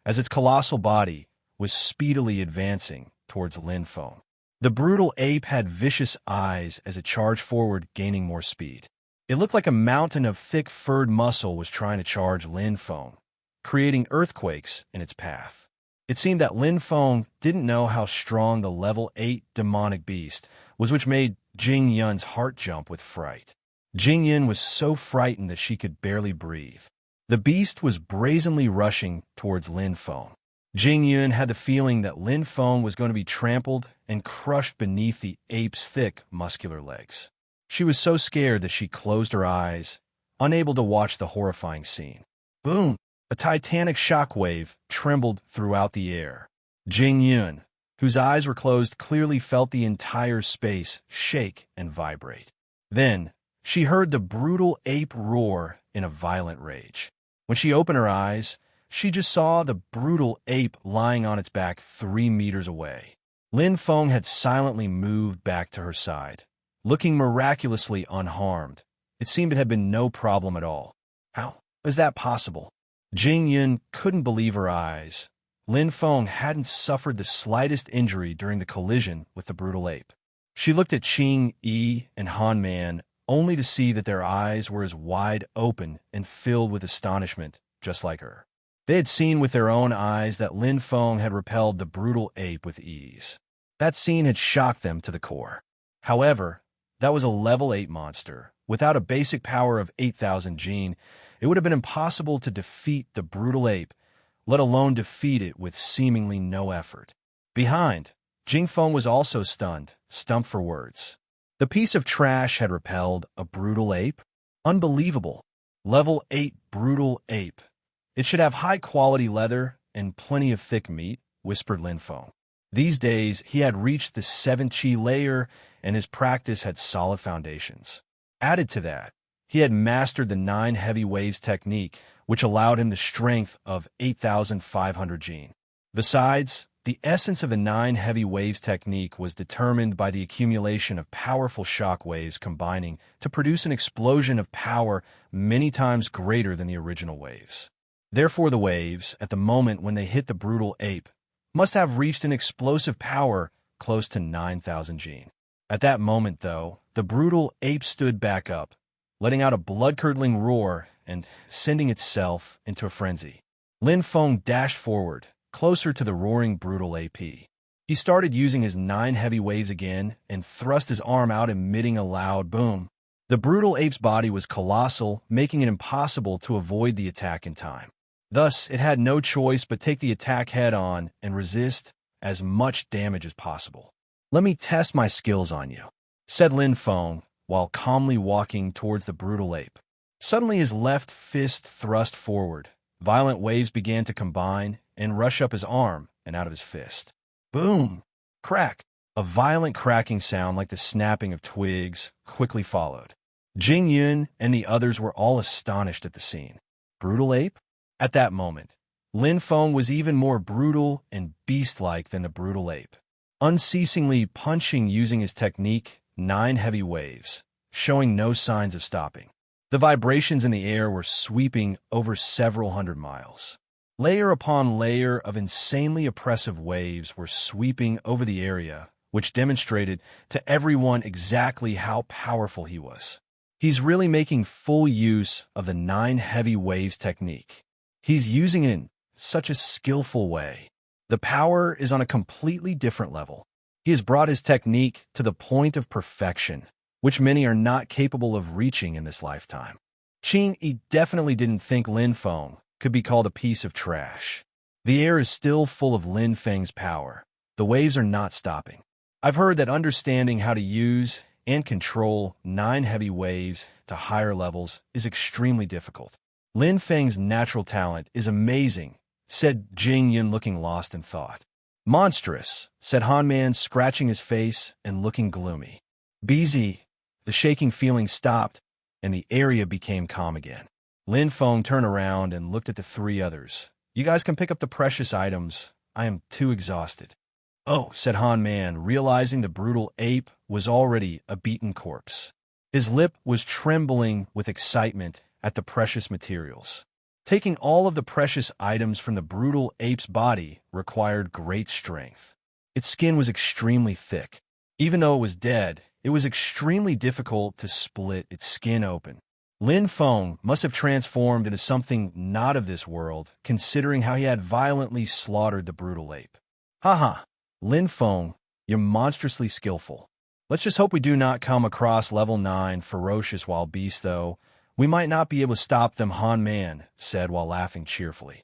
S1: as its colossal body was speedily advancing towards Lin Feng. The brutal ape had vicious eyes as it charged forward, gaining more speed. It looked like a mountain of thick furred muscle was trying to charge Lin Feng, creating earthquakes in its path. It seemed that Lin Feng didn't know how strong the level 8 demonic beast was, which made Jing Yun's heart jump with fright. Jing Yun was so frightened that she could barely breathe. The beast was brazenly rushing towards Lin Feng. Jing Yun had the feeling that Lin Feng was going to be trampled and crushed beneath the ape's thick, muscular legs. She was so scared that she closed her eyes, unable to watch the horrifying scene. Boom! A titanic shockwave trembled throughout the air. Jing Yun, whose eyes were closed, clearly felt the entire space shake and vibrate. Then, she heard the brutal ape roar in a violent rage. When she opened her eyes, she just saw the brutal ape lying on its back 3 meters away. Lin Feng had silently moved back to her side, looking miraculously unharmed. It seemed it had been no problem at all. How is that possible? Jing Yun couldn't believe her eyes. Lin Feng hadn't suffered the slightest injury during the collision with the brutal ape. She looked at Qing Yi and Han Man, only to see that their eyes were as wide open and filled with astonishment, just like her. They had seen with their own eyes that Lin Feng had repelled the brutal ape with ease. That scene had shocked them to the core. However, that was a level 8 monster. Without a basic power of 8,000 gene, it would have been impossible to defeat the brutal ape, let alone defeat it with seemingly no effort. Behind, Jing Feng was also stunned, stumped for words. The piece of trash had repelled a brutal ape? Unbelievable. Level 8 brutal ape. It should have high-quality leather and plenty of thick meat, whispered Lin Feng. These days, he had reached the 7th chi layer, and his practice had solid foundations. Added to that, he had mastered the 9 heavy waves technique, which allowed him the strength of 8,500 gene. Besides, the essence of the 9 heavy waves technique was determined by the accumulation of powerful shock waves combining to produce an explosion of power many times greater than the original waves. Therefore, the waves, at the moment when they hit the brutal ape, must have reached an explosive power close to 9,000 gene. At that moment, though, the brutal ape stood back up, letting out a blood-curdling roar and sending itself into a frenzy. Lin Feng dashed forward, closer to the roaring brutal AP. He started using his 9 heavy waves again and thrust his arm out, emitting a loud boom. The brutal ape's body was colossal, making it impossible to avoid the attack in time. Thus, it had no choice but take the attack head-on and resist as much damage as possible. "Let me test my skills on you," said Lin Feng, while calmly walking towards the brutal ape. Suddenly, his left fist thrust forward. Violent waves began to combine and rush up his arm and out of his fist. Boom! Crack! A violent cracking sound like the snapping of twigs quickly followed. Jing Yun and the others were all astonished at the scene. Brutal ape? At that moment, Lin Feng was even more brutal and beast-like than the brutal ape, unceasingly punching using his technique, 9 heavy waves, showing no signs of stopping. The vibrations in the air were sweeping over several hundred miles. Layer upon layer of insanely oppressive waves were sweeping over the area, which demonstrated to everyone exactly how powerful he was. He's really making full use of the 9 heavy waves technique. He's using it in such a skillful way. The power is on a completely different level. He has brought his technique to the point of perfection, which many are not capable of reaching in this lifetime. Qing Yi definitely didn't think Lin Feng could be called a piece of trash. The air is still full of Lin Feng's power. The waves are not stopping. I've heard that understanding how to use and control 9 heavy waves to higher levels is extremely difficult. Lin Feng's natural talent is amazing, said Jing Yun, looking lost in thought. Monstrous, said Han Man, scratching his face and looking gloomy. BZ, the shaking feeling stopped, and the area became calm again. Lin Feng turned around and looked at the 3 others. "You guys can pick up the precious items. I am too exhausted." "Oh," said Han Man, realizing the brutal ape was already a beaten corpse. His lip was trembling with excitement at the precious materials. Taking all of the precious items from the brutal ape's body required great strength. Its skin was extremely thick. Even though it was dead, it was extremely difficult to split its skin open. Lin Feng must have transformed into something not of this world, considering how he had violently slaughtered the brutal ape. Haha, Lin Feng, you're monstrously skillful. Let's just hope we do not come across level 9 ferocious wild beasts, though. We might not be able to stop them, Han Man said while laughing cheerfully.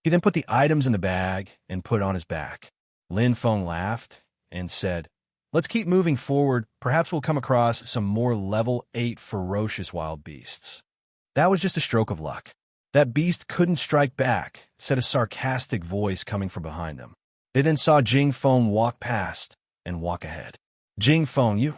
S1: He then put the items in the bag and put it on his back. Lin Feng laughed and said, let's keep moving forward. Perhaps we'll come across some more level 8 ferocious wild beasts. That was just a stroke of luck. That beast couldn't strike back, said a sarcastic voice coming from behind them. They then saw Jing Feng walk past and walk ahead. Jing Feng, you?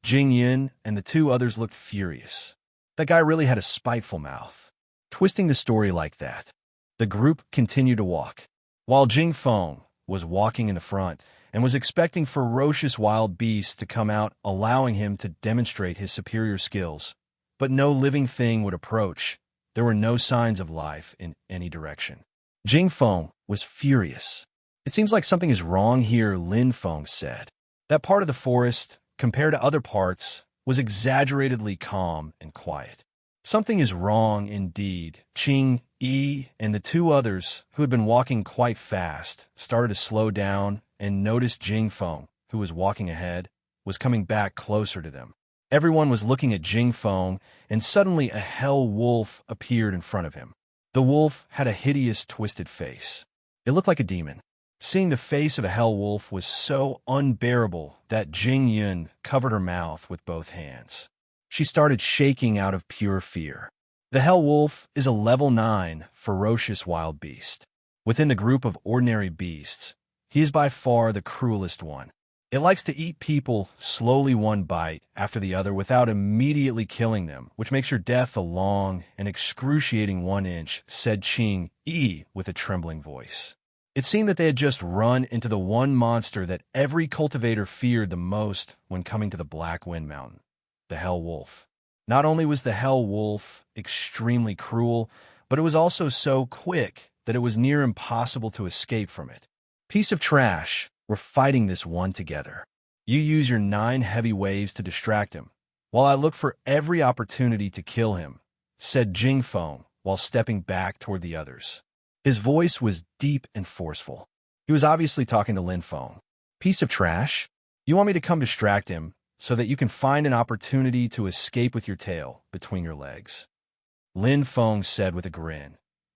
S1: Jing Yun and the two others looked furious. That guy really had a spiteful mouth. Twisting the story like that. The group continued to walk. While Jing Feng was walking in the front and was expecting ferocious wild beasts to come out, allowing him to demonstrate his superior skills. But no living thing would approach. There were no signs of life in any direction. Jing Feng was furious. It seems like something is wrong here, Lin Feng said. That part of the forest, compared to other parts, was exaggeratedly calm and quiet. Something is wrong indeed. Qing, Yi, and the two others, who had been walking quite fast, started to slow down and noticed Jing Feng, who was walking ahead, was coming back closer to them. Everyone was looking at Jing Feng, and suddenly a hell wolf appeared in front of him. The wolf had a hideous, twisted face. It looked like a demon. Seeing the face of a hell wolf was so unbearable that Jing Yun covered her mouth with both hands. She started shaking out of pure fear. The hell wolf is a level 9 ferocious wild beast. Within the group of ordinary beasts, he is by far the cruelest one. It likes to eat people slowly, one bite after the other, without immediately killing them, which makes your death a long and excruciating 1 inch, said Qing Yi with a trembling voice. It seemed that they had just run into the one monster that every cultivator feared the most when coming to the Black Wind Mountain, the Hell Wolf. Not only was the Hell Wolf extremely cruel, but it was also so quick that it was near impossible to escape from it. Piece of trash, we're fighting this one together. You use your 9 heavy waves to distract him, while I look for every opportunity to kill him, said Jing Feng while stepping back toward the others. His voice was deep and forceful. He was obviously talking to Lin Feng. Piece of trash? You want me to come distract him so that you can find an opportunity to escape with your tail between your legs? Lin Feng said with a grin.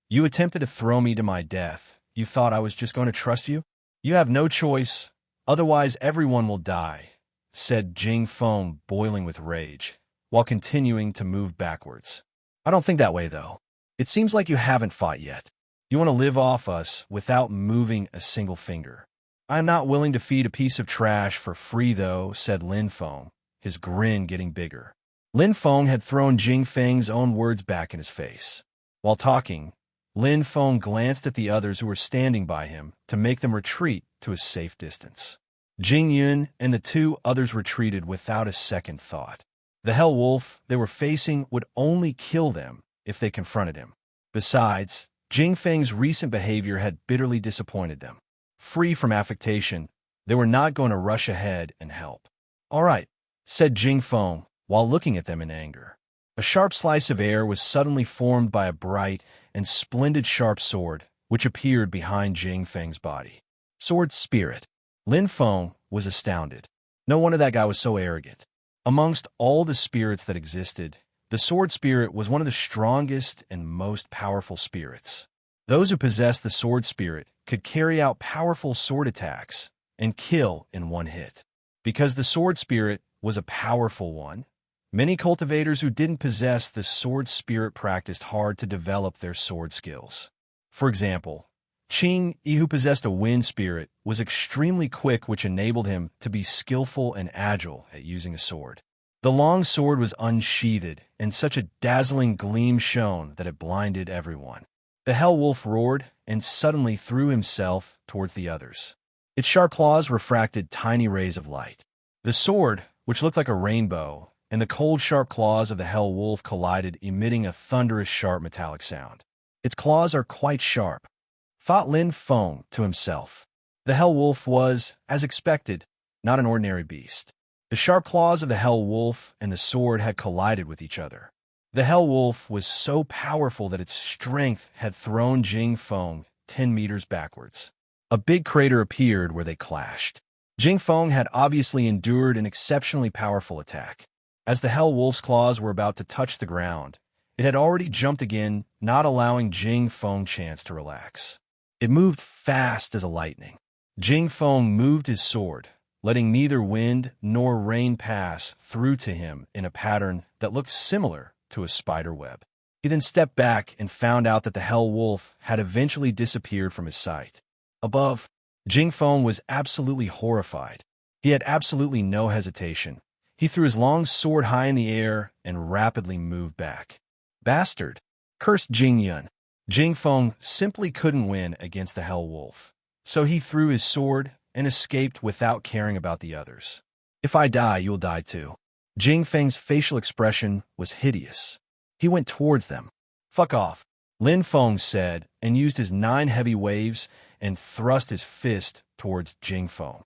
S1: You attempted to throw me to my death. You thought I was just going to trust you? You have no choice, otherwise everyone will die, said Jing Feng, boiling with rage, while continuing to move backwards. I don't think that way, though. It seems like you haven't fought yet. You want to live off us without moving a single finger. I am not willing to feed a piece of trash for free, though, said Lin Feng, his grin getting bigger. Lin Feng had thrown Jing Feng's own words back in his face. While talking, Lin Feng glanced at the others who were standing by him to make them retreat to a safe distance. Jing Yun and the two others retreated without a second thought. The Hell Wolf they were facing would only kill them if they confronted him. Besides, Jing Feng's recent behavior had bitterly disappointed them. Free from affectation, they were not going to rush ahead and help. All right, said Jing Feng while looking at them in anger. A sharp slice of air was suddenly formed by a bright and splendid sharp sword, which appeared behind Jing Feng's body. Sword spirit. Lin Feng was astounded. No wonder that guy was so arrogant. Amongst all the spirits that existed, the sword spirit was one of the strongest and most powerful spirits. Those who possessed the sword spirit could carry out powerful sword attacks and kill in one hit. Because the sword spirit was a powerful one, many cultivators who didn't possess the sword spirit practiced hard to develop their sword skills. For example, Qing Yi, who possessed a wind spirit, was extremely quick, which enabled him to be skillful and agile at using a sword. The long sword was unsheathed, and such a dazzling gleam shone that it blinded everyone. The Hell Wolf roared and suddenly threw himself towards the others. Its sharp claws refracted tiny rays of light. The sword, which looked like a rainbow, and the cold, sharp claws of the hell wolf collided, emitting a thunderous, sharp metallic sound. Its claws are quite sharp, thought Lin Feng to himself. The hell wolf was, as expected, not an ordinary beast. The sharp claws of the hell wolf and the sword had collided with each other. The hell wolf was so powerful that its strength had thrown Jing Feng 10 meters backwards. A big crater appeared where they clashed. Jing Feng had obviously endured an exceptionally powerful attack. As the hell wolf's claws were about to touch the ground, it had already jumped again, not allowing Jing Feng chance to relax. It moved fast as a lightning. Jing Feng moved his sword, letting neither wind nor rain pass through to him in a pattern that looked similar to a spider web. He then stepped back and found out that the hell wolf had eventually disappeared from his sight. Above, Jing Feng was absolutely horrified. He had absolutely no hesitation. He threw his long sword high in the air and rapidly moved back. Bastard! Cursed Jing Yun. Jing Feng simply couldn't win against the hell wolf, so he threw his sword and escaped without caring about the others. If I die, you'll die too. Jing Feng's facial expression was hideous. He went towards them. Fuck off, Lin Feng said, and used his 9 heavy waves and thrust his fist towards Jing Feng.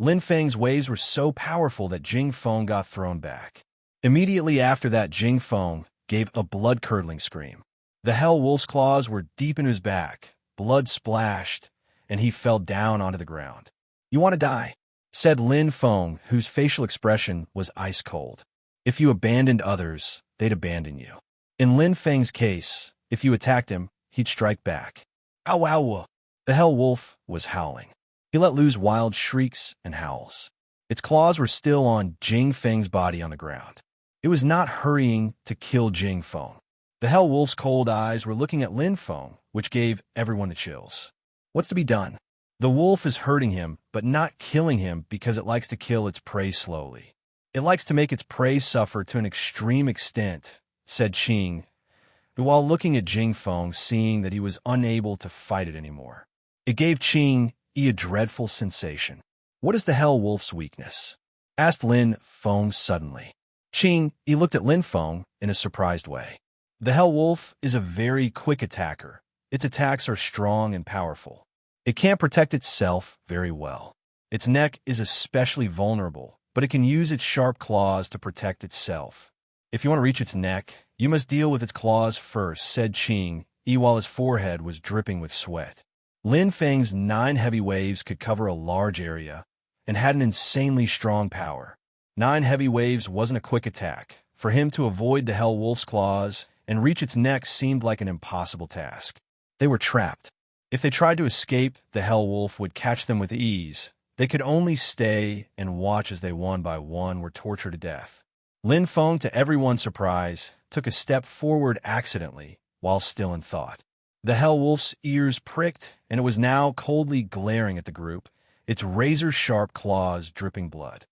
S1: Lin Feng's waves were so powerful that Jing Feng got thrown back. Immediately after that, Jing Feng gave a blood-curdling scream. The hell wolf's claws were deep in his back, blood splashed, and he fell down onto the ground. You want to die? Said Lin Feng, whose facial expression was ice cold. If you abandoned others, they'd abandon you. In Lin Feng's case, if you attacked him, he'd strike back. Ow, ow. The hell wolf was howling. He let loose wild shrieks and howls. Its claws were still on Jing Feng's body on the ground. It was not hurrying to kill Jing Feng. The hell wolf's cold eyes were looking at Lin Feng, which gave everyone the chills. What's to be done? The wolf is hurting him, but not killing him because it likes to kill its prey slowly. It likes to make its prey suffer to an extreme extent, said Qing, while looking at Jing Feng, seeing that he was unable to fight it anymore. It gave Qing a dreadful sensation. What is the hell wolf's weakness? Asked Lin Feng suddenly. Qing looked at Lin Feng in a surprised way. The hell wolf is a very quick attacker. Its attacks are strong and powerful. It can't protect itself very well. Its neck is especially vulnerable, but it can use its sharp claws to protect itself. If you want to reach its neck, you must deal with its claws first, said Qing, while his forehead was dripping with sweat. Lin Feng's 9 heavy waves could cover a large area and had an insanely strong power. 9 heavy waves wasn't a quick attack. For him to avoid the hell wolf's claws and reach its neck seemed like an impossible task. They were trapped. If they tried to escape, the hell wolf would catch them with ease. They could only stay and watch as they one by one were tortured to death. Lin Feng, to everyone's surprise, took a step forward accidentally while still in thought. The hell wolf's ears pricked, and it was now coldly glaring at the group, its razor-sharp claws dripping blood.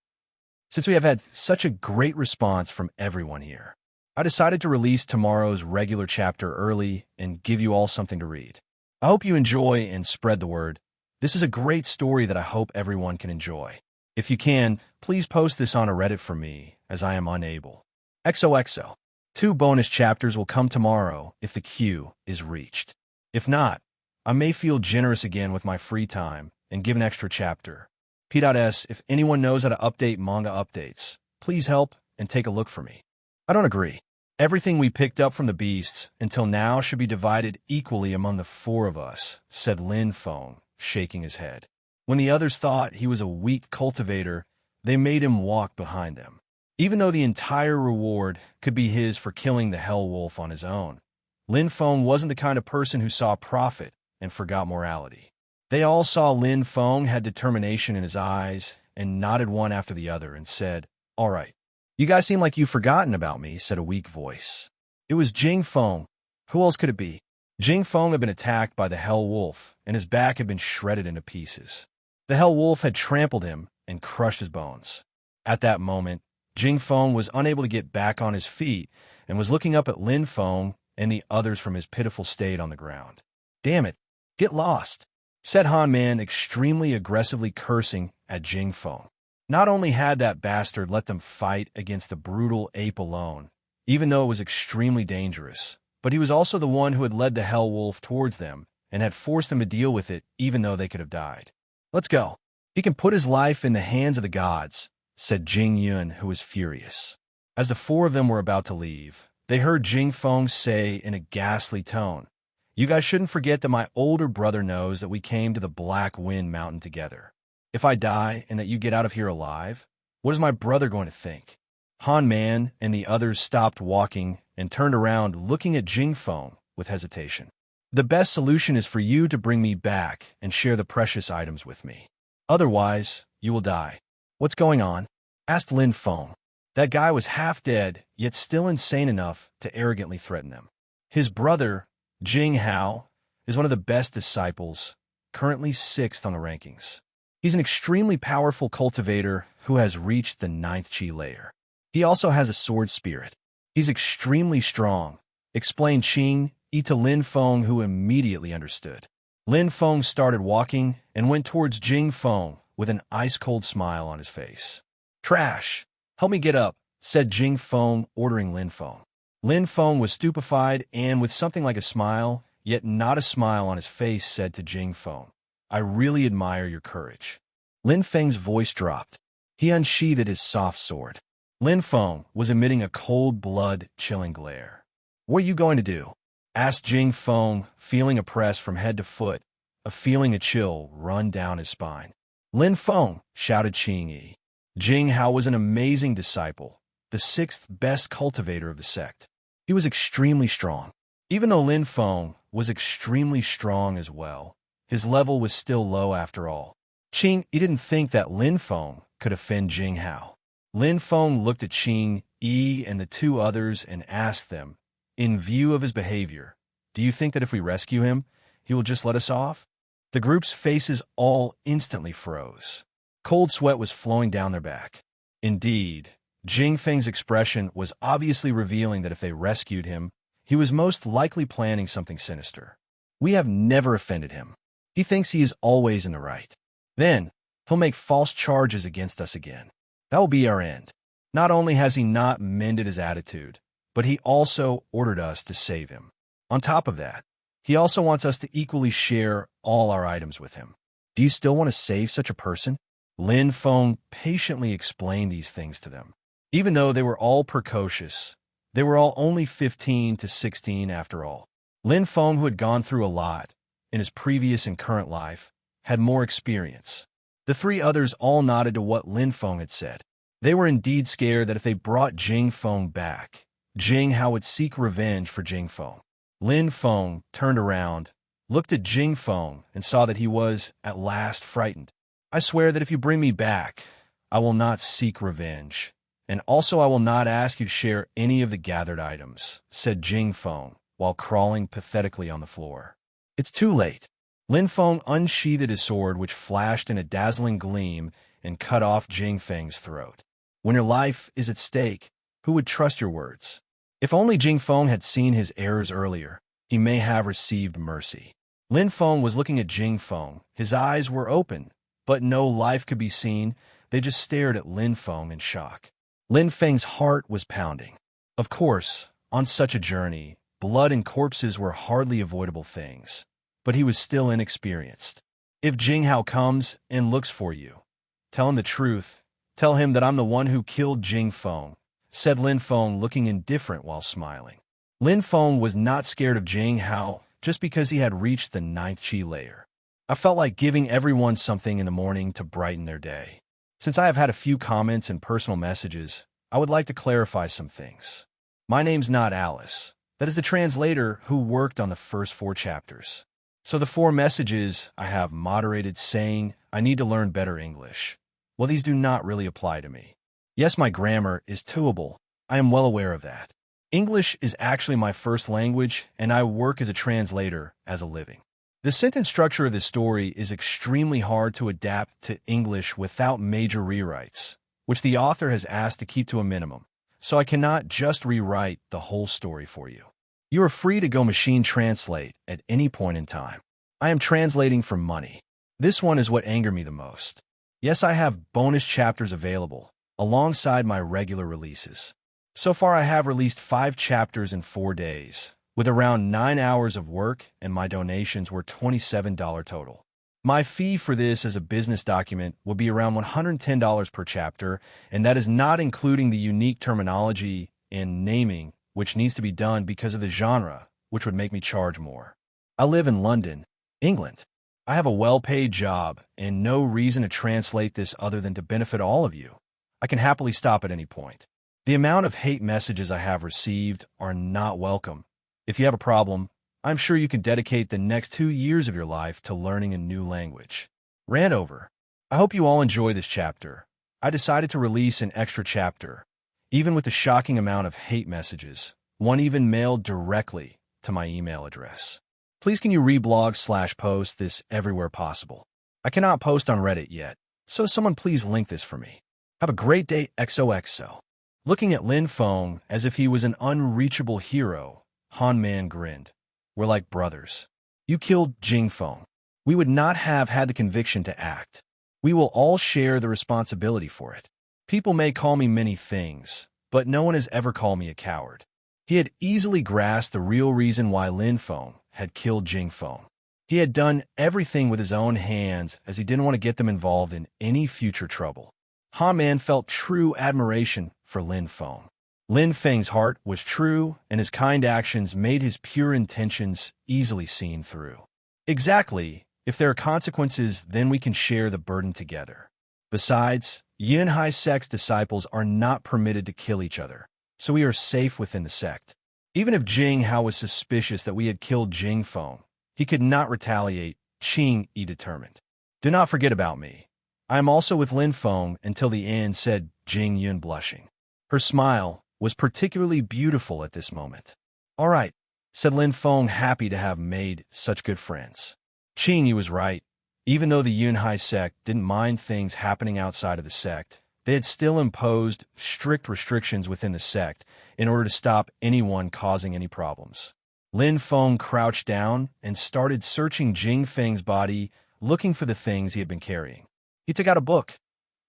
S1: Since we have had such a great response from everyone here, I decided to release tomorrow's regular chapter early and give you all something to read. I hope you enjoy and spread the word. This is a great story that I hope everyone can enjoy. If you can, please post this on a Reddit for me, as I am unable. XOXO. 2 bonus chapters will come tomorrow if the queue is reached. If not, I may feel generous again with my free time and give an extra chapter. P.S. If anyone knows how to update manga updates, please help and take a look for me. I don't agree. Everything we picked up from the beasts until now should be divided equally among the 4 of us, said Lin Feng, shaking his head. When the others thought he was a weak cultivator, they made him walk behind them. Even though the entire reward could be his for killing the hell wolf on his own, Lin Feng wasn't the kind of person who saw profit and forgot morality. They all saw Lin Feng had determination in his eyes and nodded one after the other and said, "All right. You guys seem like you've forgotten about me," said a weak voice. It was Jing Feng. Who else could it be? Jing Feng had been attacked by the hell wolf, and his back had been shredded into pieces. The hell wolf had trampled him and crushed his bones. At that moment, Jing Feng was unable to get back on his feet and was looking up at Lin Feng and the others from his pitiful state on the ground. "Damn it, get lost," said Han Man, extremely aggressively cursing at Jing Feng. Not only had that bastard let them fight against the brutal ape alone, even though it was extremely dangerous, but he was also the one who had led the Hell Wolf towards them and had forced them to deal with it even though they could have died. Let's go. He can put his life in the hands of the gods, said Jing Yun, who was furious. As the four of them were about to leave, they heard Jing Feng say in a ghastly tone, "You guys shouldn't forget that my older brother knows that we came to the Black Wind Mountain together. If I die and that you get out of here alive, what is my brother going to think?" Han Man and the others stopped walking and turned around looking at Jing Feng with hesitation. "The best solution is for you to bring me back and share the precious items with me. Otherwise, you will die." "What's going on?" asked Lin Feng. That guy was half dead, yet still insane enough to arrogantly threaten them. His brother, Jing Ha, is one of the best disciples, currently 6th on the rankings. He's an extremely powerful cultivator who has reached the 9th Chi layer. He also has a sword spirit. He's extremely strong, explained Qing Yi to Lin Feng, who immediately understood. Lin Feng started walking and went towards Jing Feng with an ice-cold smile on his face. "Trash! Help me get up," said Jing Feng, ordering Lin Feng. Lin Feng was stupefied and, with something like a smile, yet not a smile on his face, said to Jing Feng, "I really admire your courage." Lin Feng's voice dropped. He unsheathed his soft sword. Lin Feng was emitting a cold, blood-chilling glare. "What are you going to do?" asked Jing Feng, feeling oppressed from head to foot, a feeling a chill run down his spine. "Lin Feng!" shouted Qing Yi. Jing Ha was an amazing disciple, the 6th best cultivator of the sect. He was extremely strong. Even though Lin Feng was extremely strong as well, his level was still low after all. Qing Yi didn't think that Lin Feng could offend Jing Ha. Lin Feng looked at Qing Yi and the two others and asked them, "In view of his behavior, do you think that if we rescue him, he will just let us off?" The group's faces all instantly froze. Cold sweat was flowing down their back. Indeed, Jing Feng's expression was obviously revealing that if they rescued him, he was most likely planning something sinister. "We have never offended him. He thinks he is always in the right. Then, he'll make false charges against us again. That will be our end." Not only has he not mended his attitude, but he also ordered us to save him. On top of that, he also wants us to equally share all our items with him. "Do you still want to save such a person?" Lin Feng patiently explained these things to them. Even though they were all precocious, they were all only 15 to 16 after all. Lin Feng, who had gone through a lot in his previous and current life, had more experience. The three others all nodded to what Lin Feng had said. They were indeed scared that if they brought Jing Feng back, Jing Ha would seek revenge for Jing Feng. Lin Feng turned around, looked at Jing Feng, and saw that he was, at last, frightened. "I swear that if you bring me back, I will not seek revenge, and also I will not ask you to share any of the gathered items," said Jing Feng, while crawling pathetically on the floor. "It's too late." Lin Feng unsheathed his sword, which flashed in a dazzling gleam, and cut off Jing Feng's throat. When your life is at stake, who would trust your words? If only Jing Feng had seen his errors earlier, he may have received mercy. Lin Feng was looking at Jing Feng. His eyes were open, but no life could be seen. They just stared at Lin Feng in shock. Lin Feng's heart was pounding. Of course, on such a journey, blood and corpses were hardly avoidable things, but he was still inexperienced. "If Jing Hao comes and looks for you, tell him the truth. Tell him that I'm the one who killed Jing Feng," said Lin Feng, looking indifferent while smiling. Lin Feng was not scared of Jing Hao just because he had reached the 9th Chi layer. "I felt like giving everyone something in the morning to brighten their day. Since I have had a few comments and personal messages, I would like to clarify some things. My name's not Alice. That is the translator who worked on the first 4 chapters. So the 4 messages I have moderated saying I need to learn better English. Well, these do not really apply to me. Yes, my grammar is twoable. I am well aware of that. English is actually my first language, and I work as a translator as a living. The sentence structure of this story is extremely hard to adapt to English without major rewrites, which the author has asked to keep to a minimum, so I cannot just rewrite the whole story for you. You are free to go machine translate at any point in time. I am translating for money. This one is what angered me the most. Yes, I have bonus chapters available, alongside my regular releases. So far, I have released 5 chapters in 4 days, with around 9 hours of work, and my donations were $27 total. My fee for this as a business document will be around $110 per chapter, and that is not including the unique terminology and naming, which needs to be done because of the genre, which would make me charge more. I live in London, England. I have a well-paid job and no reason to translate this other than to benefit all of you. I can happily stop at any point. The amount of hate messages I have received are not welcome. If you have a problem, I'm sure you can dedicate the next 2 years of your life to learning a new language. Rant over. I hope you all enjoy this chapter. I decided to release an extra chapter, even with the shocking amount of hate messages, one even mailed directly to my email address. Please can you reblog/post this everywhere possible. I cannot post on Reddit yet, so someone please link this for me. Have a great day, XOXO. Looking at Lin Feng as if he was an unreachable hero, Han Man grinned. We're like brothers. You killed Jing Feng. We would not have had the conviction to act. We will all share the responsibility for it. People may call me many things, but no one has ever called me a coward. He had easily grasped the real reason why Lin Feng had killed Jing Feng. He had done everything with his own hands as he didn't want to get them involved in any future trouble. Han Man felt true admiration for Lin Feng. Lin Feng's heart was true, and his kind actions made his pure intentions easily seen through. Exactly. If there are consequences, then we can share the burden together. Besides, Yinhai sect's disciples are not permitted to kill each other, so we are safe within the sect. Even if Jing Ha was suspicious that we had killed Jing Feng, he could not retaliate, Qing Yi determined. Do not forget about me. I am also with Lin Feng until the end, said Jing Yun blushing. Her smile was particularly beautiful at this moment. All right, said Lin Feng, happy to have made such good friends. Qing Yi was right. Even though the Yinhai sect didn't mind things happening outside of the sect, they had still imposed strict restrictions within the sect in order to stop anyone causing any problems. Lin Feng crouched down and started searching Jing Feng's body, looking for the things he had been carrying. He took out a book.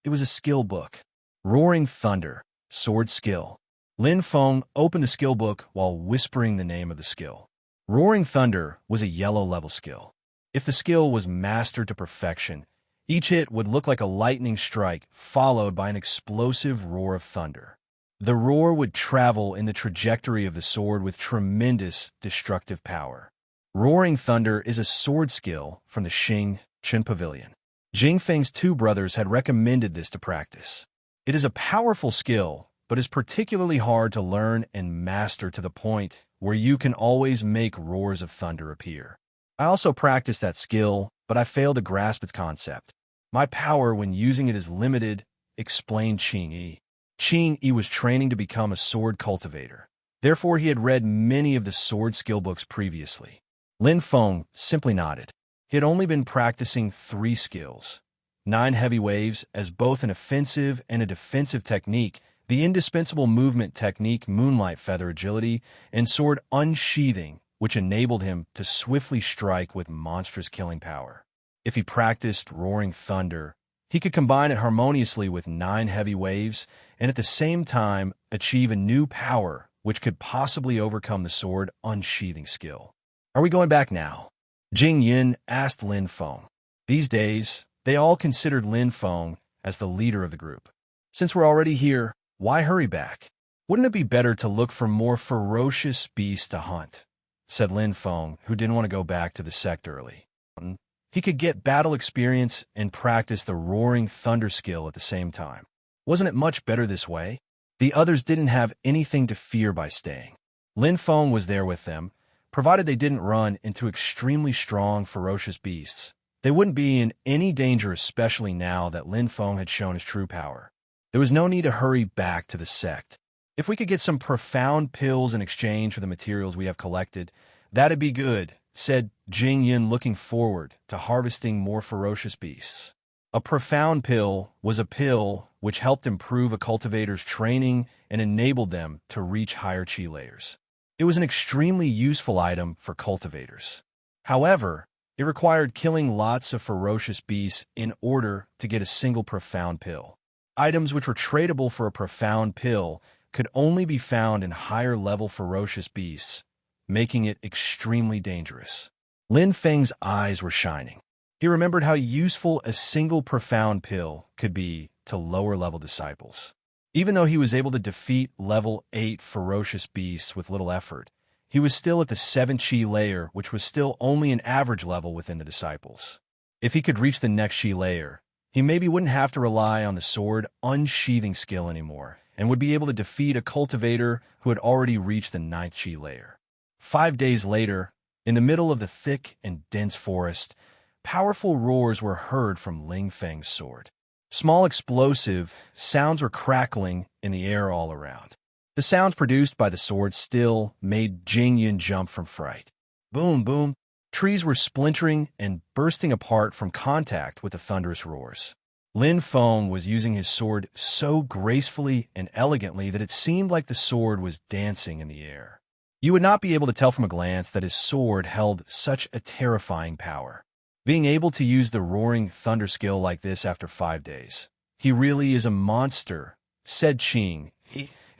S1: It was a skill book. Roaring Thunder, Sword Skill. Lin Feng opened the skill book while whispering the name of the skill. Roaring Thunder was a yellow level skill. If the skill was mastered to perfection, each hit would look like a lightning strike followed by an explosive roar of thunder. The roar would travel in the trajectory of the sword with tremendous destructive power. Roaring Thunder is a sword skill from the Chen Pavilion. Jing Feng's 2 brothers had recommended this to practice. It is a powerful skill, but is particularly hard to learn and master to the point where you can always make roars of thunder appear. I also practiced that skill, but I failed to grasp its concept. My power when using it is limited, explained Qing Yi. Qing Yi was training to become a sword cultivator. Therefore, he had read many of the sword skill books previously. Lin Feng simply nodded. He had only been practicing 3 skills. 9 heavy waves as both an offensive and a defensive technique, the indispensable movement technique Moonlight Feather Agility, and sword unsheathing, which enabled him to swiftly strike with monstrous killing power. If he practiced Roaring Thunder, he could combine it harmoniously with 9 heavy waves and at the same time achieve a new power which could possibly overcome the sword unsheathing skill. Are we going back now? Jing Yin asked Lin Feng. These days, they all considered Lin Feng as the leader of the group. Since we're already here, why hurry back? Wouldn't it be better to look for more ferocious beasts to hunt? Said Lin Feng, who didn't want to go back to the sect early. He could get battle experience and practice the Roaring Thunder skill at the same time. Wasn't it much better this way? The others didn't have anything to fear by staying. Lin Feng was there with them, provided they didn't run into extremely strong, ferocious beasts. They wouldn't be in any danger, especially now that Lin Feng had shown his true power. There was no need to hurry back to the sect. If we could get some profound pills in exchange for the materials we have collected, that'd be good, said Jing Yin, looking forward to harvesting more ferocious beasts. A profound pill was a pill which helped improve a cultivator's training and enabled them to reach higher chi layers. It was an extremely useful item for cultivators. However, It required killing lots of ferocious beasts in order to get a single profound pill. Items which were tradable for a profound pill could only be found in higher-level ferocious beasts, making it extremely dangerous. Lin Feng's eyes were shining. He remembered how useful a single profound pill could be to lower-level disciples. Even though he was able to defeat level 8 ferocious beasts with little effort, he was still at the 7 Chi layer, which was still only an average level within the disciples. If he could reach the next Chi layer, he maybe wouldn't have to rely on the sword unsheathing skill anymore, and would be able to defeat a cultivator who had already reached the 9th Chi layer. 5 days later, in the middle of the thick and dense forest, powerful roars were heard from Lin Feng's sword. Small explosive sounds were crackling in the air all around. The sounds produced by the sword still made Jing Yun jump from fright. Boom, boom. Trees were splintering and bursting apart from contact with the thunderous roars. Lin Feng was using his sword so gracefully and elegantly that it seemed like the sword was dancing in the air. You would not be able to tell from a glance that his sword held such a terrifying power. Being able to use the roaring thunder skill like this after 5 days. He really is a monster, said Qing,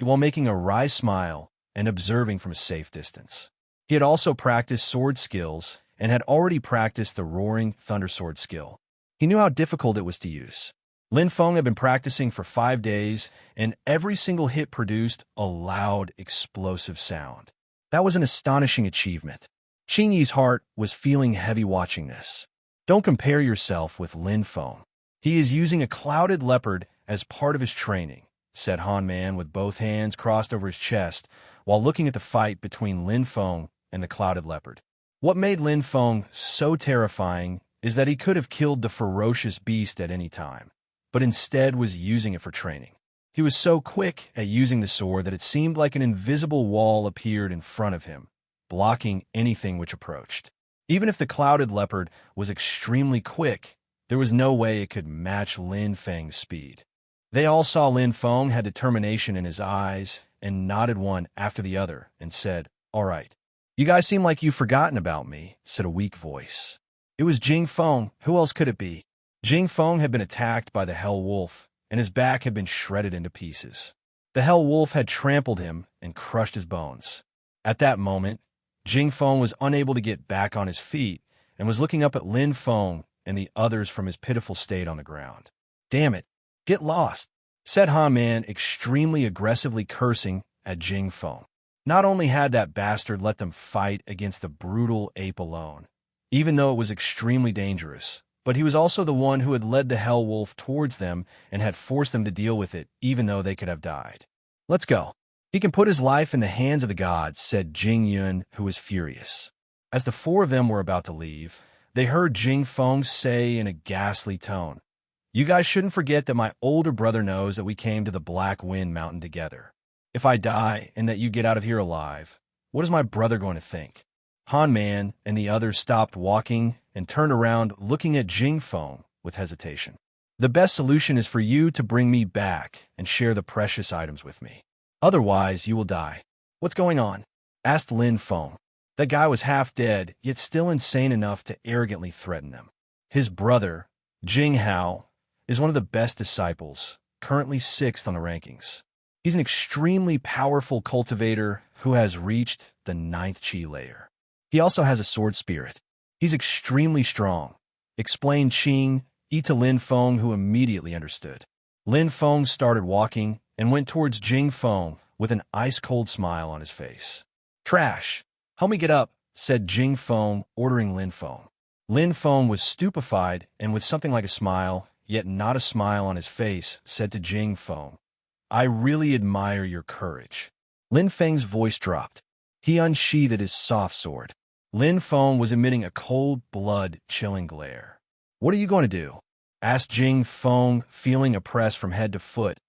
S1: while making a wry smile and observing from a safe distance. He had also practiced sword skills and had already practiced the roaring thunder sword skill. He knew how difficult it was to use. Lin Feng had been practicing for 5 days, and every single hit produced a loud, explosive sound. That was an astonishing achievement. Qing Yi's heart was feeling heavy watching this. Don't compare yourself with Lin Feng. He is using a clouded leopard as part of his training, said Han Man with both hands crossed over his chest while looking at the fight between Lin Feng and the clouded leopard. What made Lin Feng so terrifying is that he could have killed the ferocious beast at any time, but instead was using it for training. He was so quick at using the sword that it seemed like an invisible wall appeared in front of him, blocking anything which approached. Even if the clouded leopard was extremely quick, there was no way it could match Lin Feng's speed. They all saw Lin Feng had determination in his eyes and nodded one after the other and said, "All right. You guys seem like you've forgotten about me," said a weak voice. It was Jing Feng. Who else could it be? Jing Feng had been attacked by the Hell Wolf, and his back had been shredded into pieces. The Hell Wolf had trampled him and crushed his bones. At that moment, Jing Feng was unable to get back on his feet and was looking up at Lin Feng and the others from his pitiful state on the ground. "Damn it, get lost," said Han Man, extremely aggressively cursing at Jing Feng. Not only had that bastard let them fight against the brutal ape alone, even though it was extremely dangerous, but he was also the one who had led the Hell Wolf towards them and had forced them to deal with it, even though they could have died. "Let's go. He can put his life in the hands of the gods," said Jing Yun, who was furious. As the 4 of them were about to leave, they heard Jing Feng say in a ghastly tone, "You guys shouldn't forget that my older brother knows that we came to the Black Wind Mountain together. If I die and that you get out of here alive, what is my brother going to think?" Han Man and the others stopped walking and turned around looking at Jing Feng with hesitation. "The best solution is for you to bring me back and share the precious items with me. Otherwise, you will die." "What's going on?" asked Lin Feng. That guy was half dead, yet still insane enough to arrogantly threaten them. His brother, Jing Ha, is one of the best disciples, currently 6th on the rankings. He's an extremely powerful cultivator who has reached the 9th Chi layer. He also has a sword spirit. He's extremely strong, explained Qing Yi to Lin Feng, who immediately understood. Lin Feng started walking and went towards Jing Feng with an ice-cold smile on his face. "Trash! Help me get up," said Jing Feng, ordering Lin Feng. Lin Feng was stupefied and with something like a smile, yet not a smile on his face, said to Jing Feng, "I really admire your courage." Lin Feng's voice dropped. He unsheathed his soft sword. Lin Feng was emitting a cold, blood-chilling glare. "What are you going to do?" asked Jing Feng, feeling oppressed from head to foot,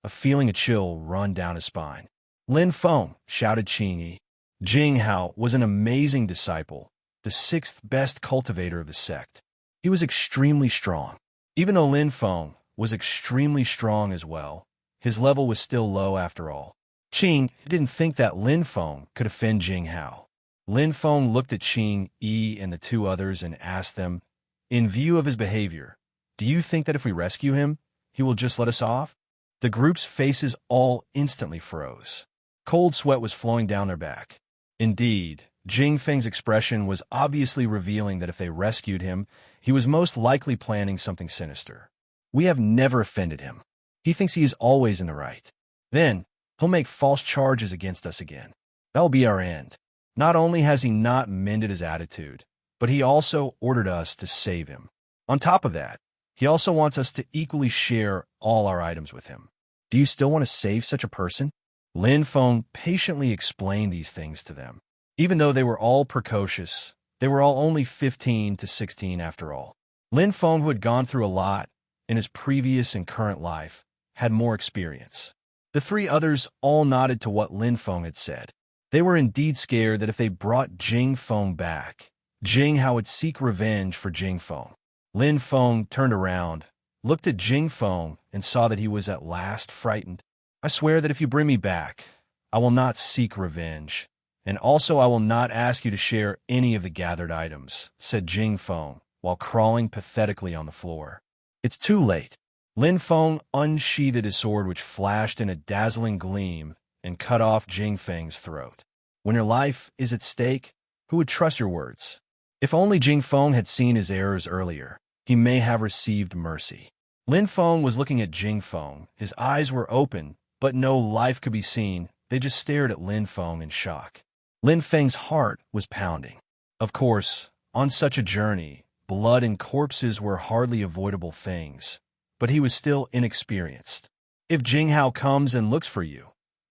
S1: a feeling a chill run down his spine. "Lin Feng," shouted Qing Yi. Jing Ha was an amazing disciple, the 6th best cultivator of the sect. He was extremely strong. Even though Lin Feng was extremely strong as well, his level was still low after all. Qing didn't think that Lin Feng could offend Jing Ha. Lin Feng looked at Qing Yi and the two others and asked them, "In view of his behavior, do you think that if we rescue him, he will just let us off?" The group's faces all instantly froze. Cold sweat was flowing down their back. Indeed, Jing Feng's expression was obviously revealing that if they rescued him, he was most likely planning something sinister. "We have never offended him. He thinks he is always in the right. Then, he'll make false charges against us again. That'll be our end." Not only has he not mended his attitude, but he also ordered us to save him. On top of that, he also wants us to equally share all our items with him. Do you still want to save such a person? Lin Feng patiently explained these things to them. Even though they were all precocious, they were all only 15 to 16 after all. Lin Feng, who had gone through a lot in his previous and current life, had more experience. The three others all nodded to what Lin Feng had said. They were indeed scared that if they brought Jing Feng back, Jing Ha would seek revenge for Jing Feng. Lin Feng turned around, looked at Jing Feng, and saw that he was at last frightened. "I swear that if you bring me back, I will not seek revenge, and also I will not ask you to share any of the gathered items," said Jing Feng, while crawling pathetically on the floor. "It's too late." Lin Feng unsheathed his sword, which flashed in a dazzling gleam, and cut off Jing Feng's throat. When your life is at stake, who would trust your words? If only Jing Feng had seen his errors earlier, he may have received mercy. Lin Feng was looking at Jing Feng. His eyes were open, but no life could be seen. They just stared at Lin Feng in shock. Lin Feng's heart was pounding. Of course, on such a journey, blood and corpses were hardly avoidable things, but he was still inexperienced. "If Jing Hao comes and looks for you,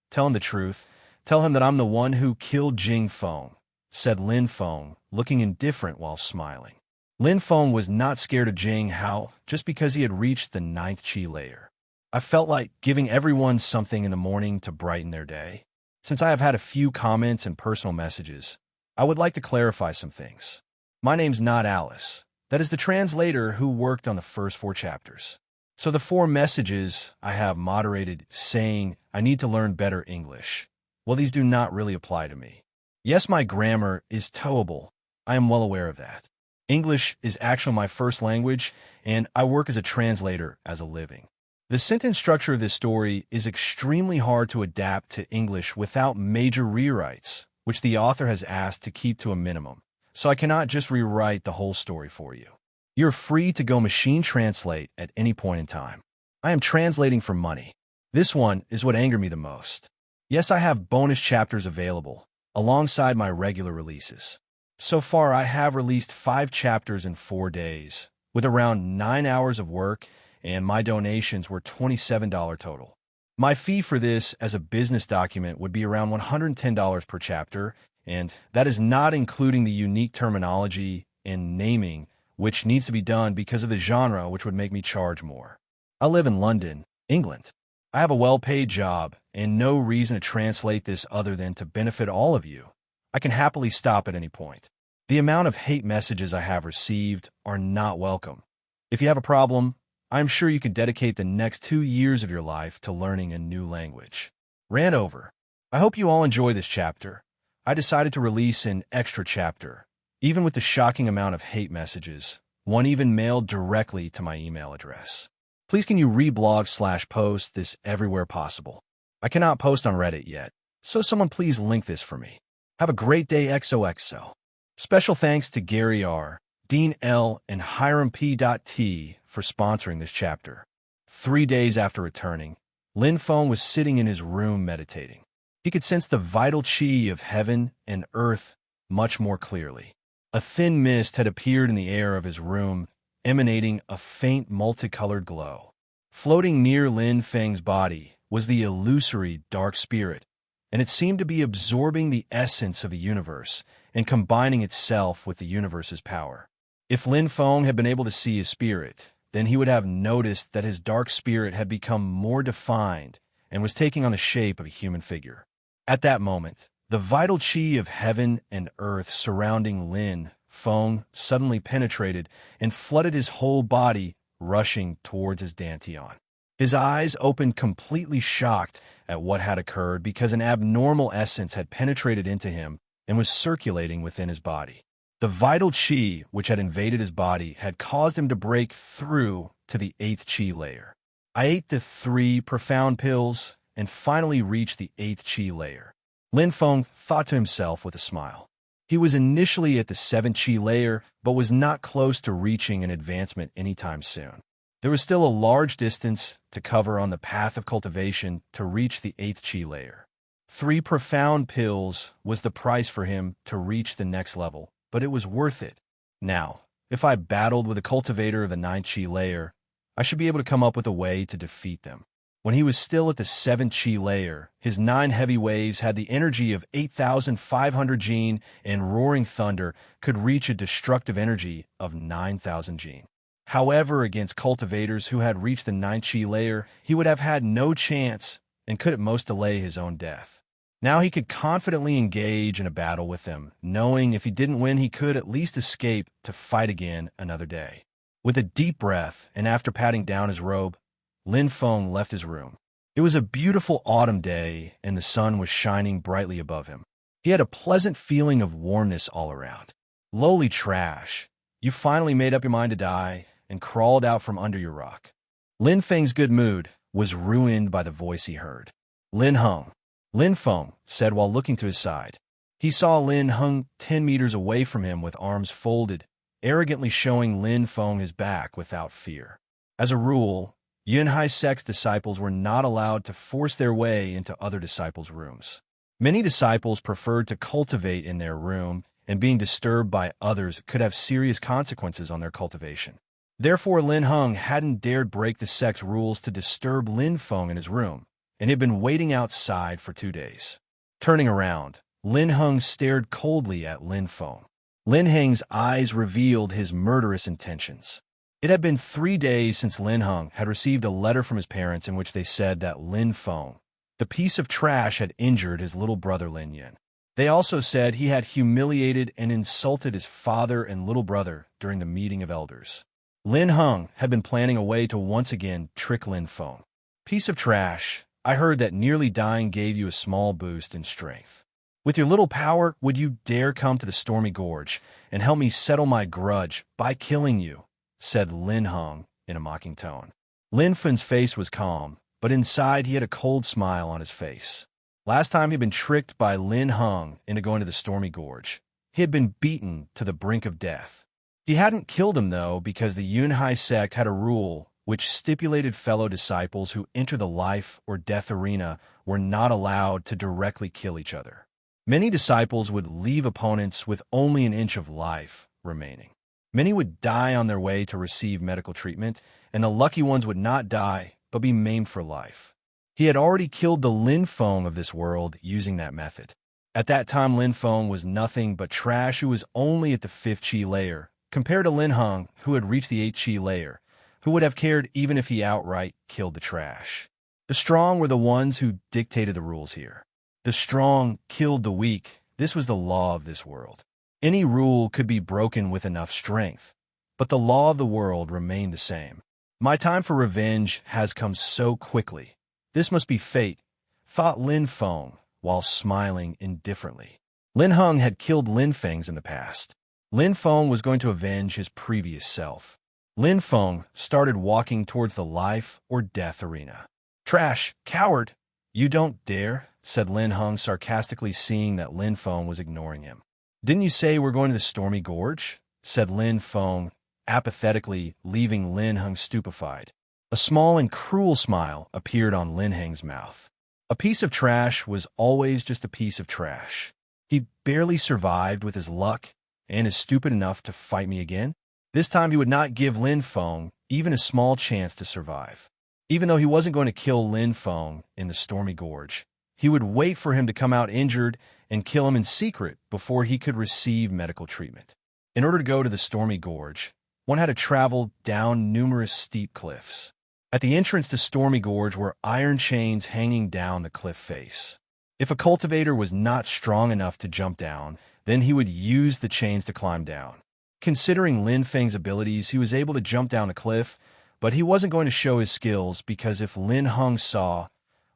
S1: tell him the truth. Tell him that I'm the one who killed Jing Feng," said Lin Feng, looking indifferent while smiling. Lin Feng was not scared of Jing Hao just because he had reached the 9th Qi layer. "I felt like giving everyone something in the morning to brighten their day. Since I have had a few comments and personal messages, I would like to clarify some things. My name's not Alice. That is the translator who worked on the first 4 chapters. So the 4 messages I have moderated saying I need to learn better English, well, these do not really apply to me. Yes, my grammar is towable. I am well aware of that. English is actually my first language, and I work as a translator as a living. The sentence structure of this story is extremely hard to adapt to English without major rewrites, which the author has asked to keep to a minimum, so I cannot just rewrite the whole story for you. You're free to go machine translate at any point in time. I am translating for money. This one is what angered me the most. Yes, I have bonus chapters available, alongside my regular releases. So far, I have released 5 chapters in 4 days, with around 9 hours of work, and my donations were $27 total. My fee for this as a business document would be around $110 per chapter, and that is not including the unique terminology and naming, which needs to be done because of the genre, which would make me charge more. I live in London, England. I have a well-paid job, and no reason to translate this other than to benefit all of you. I can happily stop at any point. The amount of hate messages I have received are not welcome. If you have a problem, I'm sure you could dedicate the next 2 years of your life to learning a new language. Ran over. I hope you all enjoy this chapter. I decided to release an extra chapter, even with the shocking amount of hate messages, one even mailed directly to my email address. Please can you reblog/post this everywhere possible. I cannot post on Reddit yet, so someone please link this for me. Have a great day, XOXO. Special thanks to Gary R., Dean L., and Hiram P.T. for sponsoring this chapter. 3 days after returning, Lin Feng was sitting in his room meditating. He could sense the vital qi of heaven and earth much more clearly. A thin mist had appeared in the air of his room, emanating a faint multicolored glow. Floating near Lin Feng's body was the illusory dark spirit, and it seemed to be absorbing the essence of the universe and combining itself with the universe's power. If Lin Feng had been able to see his spirit, then he would have noticed that his dark spirit had become more defined and was taking on the shape of a human figure. At that moment, the vital qi of heaven and earth surrounding Lin Feng suddenly penetrated and flooded his whole body, rushing towards his dantian. His eyes opened completely shocked at what had occurred because an abnormal essence had penetrated into him and was circulating within his body. The vital qi which had invaded his body had caused him to break through to the 8th qi layer. I ate the 3 profound pills and finally reached the 8th qi layer. Lin Feng thought to himself with a smile. He was initially at the 7th qi layer, but was not close to reaching an advancement anytime soon. There was still a large distance to cover on the path of cultivation to reach the 8th qi layer. 3 profound pills was the price for him to reach the next level, but it was worth it. Now, if I battled with a cultivator of the 9th qi layer, I should be able to come up with a way to defeat them. When he was still at the 7th qi layer, his 9 heavy waves had the energy of 8,500 Jin, and roaring thunder could reach a destructive energy of 9,000 Jin. However, against cultivators who had reached the 9th qi layer, he would have had no chance and could at most delay his own death. Now he could confidently engage in a battle with them, knowing if he didn't win he could at least escape to fight again another day. With a deep breath, and after patting down his robe, Lin Feng left his room. It was a beautiful autumn day, and the sun was shining brightly above him. He had a pleasant feeling of warmness all around. Lowly trash, you finally made up your mind to die and crawled out from under your rock. Lin Feng's good mood was ruined by the voice he heard. Lin Hung, Lin Feng said while looking to his side. He saw Lin Hung 10 meters away from him with arms folded, arrogantly showing Lin Feng his back without fear. As a rule, Yinhai sect's disciples were not allowed to force their way into other disciples' rooms. Many disciples preferred to cultivate in their room, and being disturbed by others could have serious consequences on their cultivation. Therefore, Lin Hung hadn't dared break the sect's rules to disturb Lin Feng in his room, and he had been waiting outside for 2 days. Turning around, Lin Hung stared coldly at Lin Feng. Lin Hung's eyes revealed his murderous intentions. It had been 3 days since Lin Hung had received a letter from his parents in which they said that Lin Feng, the piece of trash, had injured his little brother Lin Yan. They also said he had humiliated and insulted his father and little brother during the meeting of elders. Lin Hung had been planning a way to once again trick Lin Feng. Piece of trash, I heard that nearly dying gave you a small boost in strength. With your little power, would you dare come to the Stormy Gorge and help me settle my grudge by killing you? Said Lin Hung in a mocking tone. Lin Feng's face was calm, but inside he had a cold smile on his face. Last time he'd been tricked by Lin Hung into going to the Stormy Gorge. He had been beaten to the brink of death. He hadn't killed him, though, because the Yinhai sect had a rule which stipulated fellow disciples who enter the life or death arena were not allowed to directly kill each other. Many disciples would leave opponents with only an inch of life remaining. Many would die on their way to receive medical treatment, and the lucky ones would not die, but be maimed for life. He had already killed the Lin Feng of this world using that method. At that time, Lin Feng was nothing but trash who was only at the 5th qi layer, compared to Lin Hung, who had reached the 8th qi layer, who would have cared even if he outright killed the trash. The strong were the ones who dictated the rules here. The strong killed the weak. This was the law of this world. Any rule could be broken with enough strength, but the law of the world remained the same. My time for revenge has come so quickly. This must be fate, thought Lin Feng, while smiling indifferently. Lin Hung had killed Lin Feng's in the past. Lin Feng was going to avenge his previous self. Lin Feng started walking towards the life or death arena. Trash, coward, you don't dare, said Lin Hung sarcastically, seeing that Lin Feng was ignoring him. Didn't you say we're going to the Stormy Gorge? Said Lin Feng, apathetically, leaving Lin Hung stupefied. A small and cruel smile appeared on Lin Hung's mouth. A piece of trash was always just a piece of trash. He barely survived with his luck and is stupid enough to fight me again. This time he would not give Lin Feng even a small chance to survive. Even though he wasn't going to kill Lin Feng in the Stormy Gorge, he would wait for him to come out injured and kill him in secret before he could receive medical treatment. In order to go to the Stormy Gorge, one had to travel down numerous steep cliffs. At the entrance to Stormy Gorge were iron chains hanging down the cliff face. If a cultivator was not strong enough to jump down, then he would use the chains to climb down. Considering Lin Feng's abilities, he was able to jump down a cliff, but he wasn't going to show his skills because if Lin Hung saw,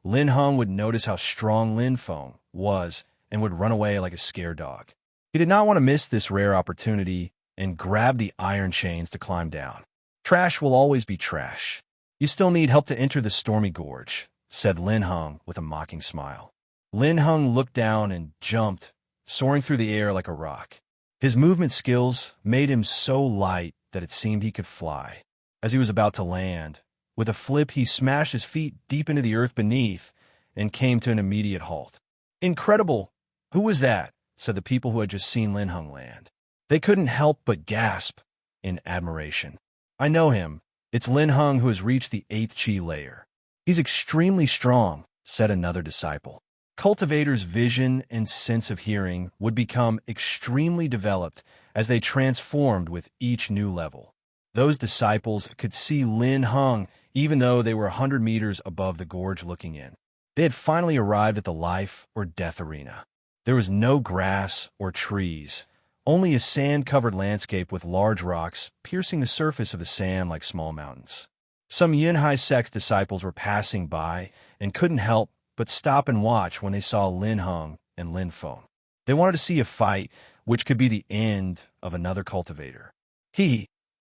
S1: Lin Hung would notice how strong Lin Feng was and would run away like a scared dog. He did not want to miss this rare opportunity and grabbed the iron chains to climb down. Trash will always be trash. You still need help to enter the stormy gorge, said Lin Hung with a mocking smile. Lin Hung looked down and jumped, soaring through the air like a rock. His movement skills made him so light that it seemed he could fly. As he was about to land, with a flip he smashed his feet deep into the earth beneath and came to an immediate halt. Incredible! Who was that? Said the people who had just seen Lin Hung land. They couldn't help but gasp in admiration. I know him. It's Lin Hung who has reached the 8th chi layer. He's extremely strong, said another disciple. Cultivators' vision and sense of hearing would become extremely developed as they transformed with each new level. Those disciples could see Lin Hung even though they were 100 meters above the gorge looking in. They had finally arrived at the life or death arena. There was no grass or trees, only a sand-covered landscape with large rocks piercing the surface of the sand like small mountains. Some Yinhai sect's disciples were passing by and couldn't help but stop and watch when they saw Lin Hung and Lin Feng. They wanted to see a fight, which could be the end of another cultivator.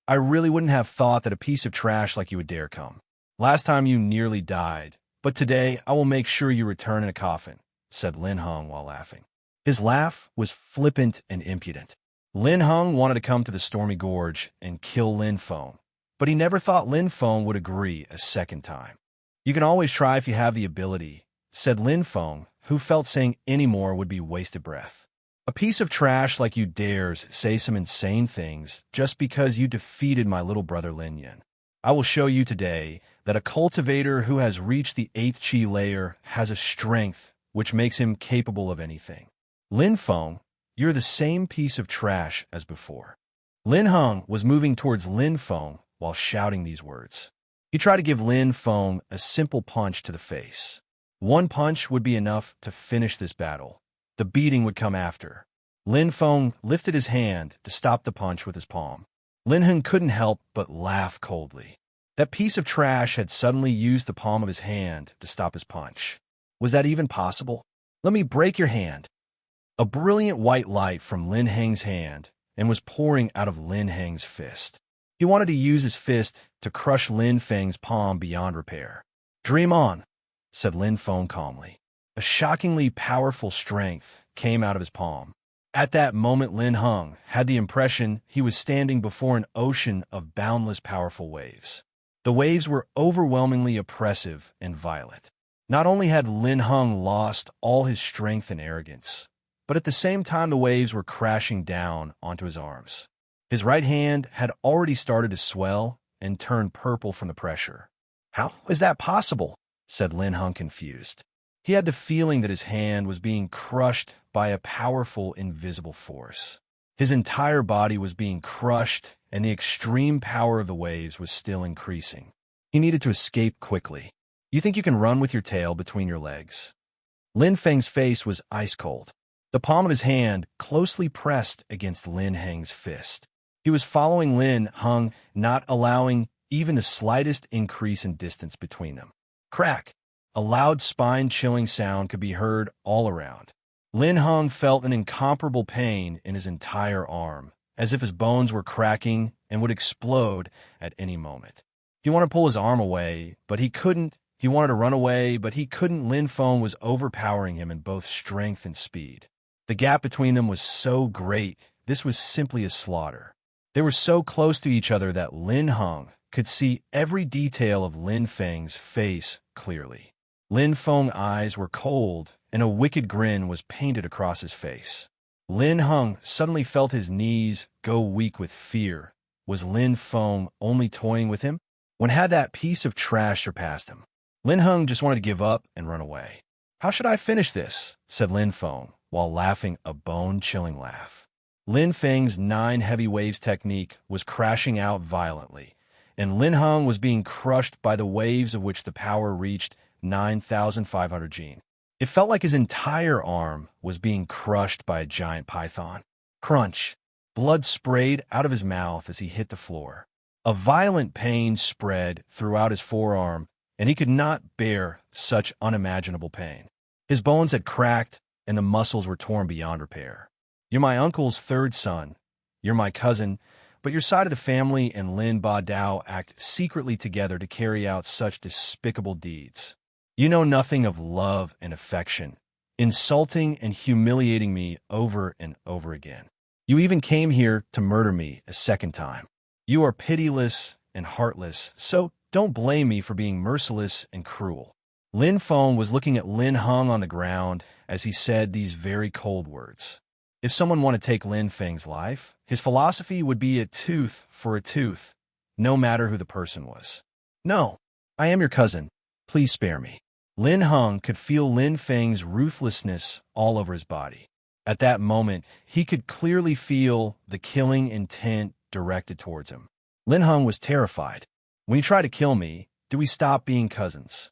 S1: I really wouldn't have thought that a piece of trash like you would dare come. Last time you nearly died, but today I will make sure you return in a coffin, said Lin Hung while laughing. His laugh was flippant and impudent. Lin Hung wanted to come to the stormy gorge and kill Lin Feng, but he never thought Lin Feng would agree a second time. You can always try if you have the ability, said Lin Feng, who felt saying any more would be wasted breath. A piece of trash like you dares say some insane things just because you defeated my little brother Lin Yan. I will show you today that a cultivator who has reached the 8th chi layer has a strength which makes him capable of anything. Lin Feng, you're the same piece of trash as before. Lin Hung was moving towards Lin Feng while shouting these words. He tried to give Lin Feng a simple punch to the face. One punch would be enough to finish this battle. The beating would come after. Lin Feng lifted his hand to stop the punch with his palm. Lin Hung couldn't help but laugh coldly. That piece of trash had suddenly used the palm of his hand to stop his punch. Was that even possible? Let me break your hand. A brilliant white light from Lin Heng's hand and was pouring out of Lin Heng's fist. He wanted to use his fist to crush Lin Feng's palm beyond repair. Dream on, said Lin Feng calmly. A shockingly powerful strength came out of his palm. At that moment, Lin Hung had the impression he was standing before an ocean of boundless powerful waves. The waves were overwhelmingly oppressive and violent. Not only had Lin Hung lost all his strength and arrogance, but at the same time the waves were crashing down onto his arms. His right hand had already started to swell and turn purple from the pressure. How is that possible? Said Lin Hung confused. He had the feeling that his hand was being crushed by a powerful invisible force. His entire body was being crushed, and the extreme power of the waves was still increasing. He needed to escape quickly. You think you can run with your tail between your legs? Lin Feng's face was ice cold. The palm of his hand closely pressed against Lin Heng's fist. He was following Lin Hung, not allowing even the slightest increase in distance between them. Crack! A loud spine-chilling sound could be heard all around. Lin Hung felt an incomparable pain in his entire arm, as if his bones were cracking and would explode at any moment. He wanted to pull his arm away, but he couldn't. He wanted to run away, but he couldn't. Lin Feng was overpowering him in both strength and speed. The gap between them was so great, this was simply a slaughter. They were so close to each other that Lin Hung could see every detail of Lin Feng's face clearly. Lin Feng's eyes were cold, and a wicked grin was painted across his face. Lin Hung suddenly felt his knees go weak with fear. Was Lin Feng only toying with him? When had that piece of trash surpassed him? Lin Hung just wanted to give up and run away. How should I finish this? Said Lin Feng, while laughing a bone-chilling laugh. Lin Feng's 9 heavy waves technique was crashing out violently, and Lin Hung was being crushed by the waves of which the power reached 9,500 Jin. It felt like his entire arm was being crushed by a giant python. Crunch! Blood sprayed out of his mouth as he hit the floor. A violent pain spread throughout his forearm, and he could not bear such unimaginable pain. His bones had cracked, and the muscles were torn beyond repair. You're my uncle's third son. You're my cousin, but your side of the family and Lin Ba Dao act secretly together to carry out such despicable deeds. You know nothing of love and affection, insulting and humiliating me over and over again. You even came here to murder me a second time. You are pitiless and heartless, so don't blame me for being merciless and cruel. Lin Feng was looking at Lin Hung on the ground as he said these very cold words. If someone wanted to take Lin Feng's life, his philosophy would be a tooth for a tooth, no matter who the person was. No, I am your cousin. Please spare me. Lin Hung could feel Lin Feng's ruthlessness all over his body. At that moment, he could clearly feel the killing intent directed towards him. Lin Hung was terrified. When you try to kill me, do we stop being cousins?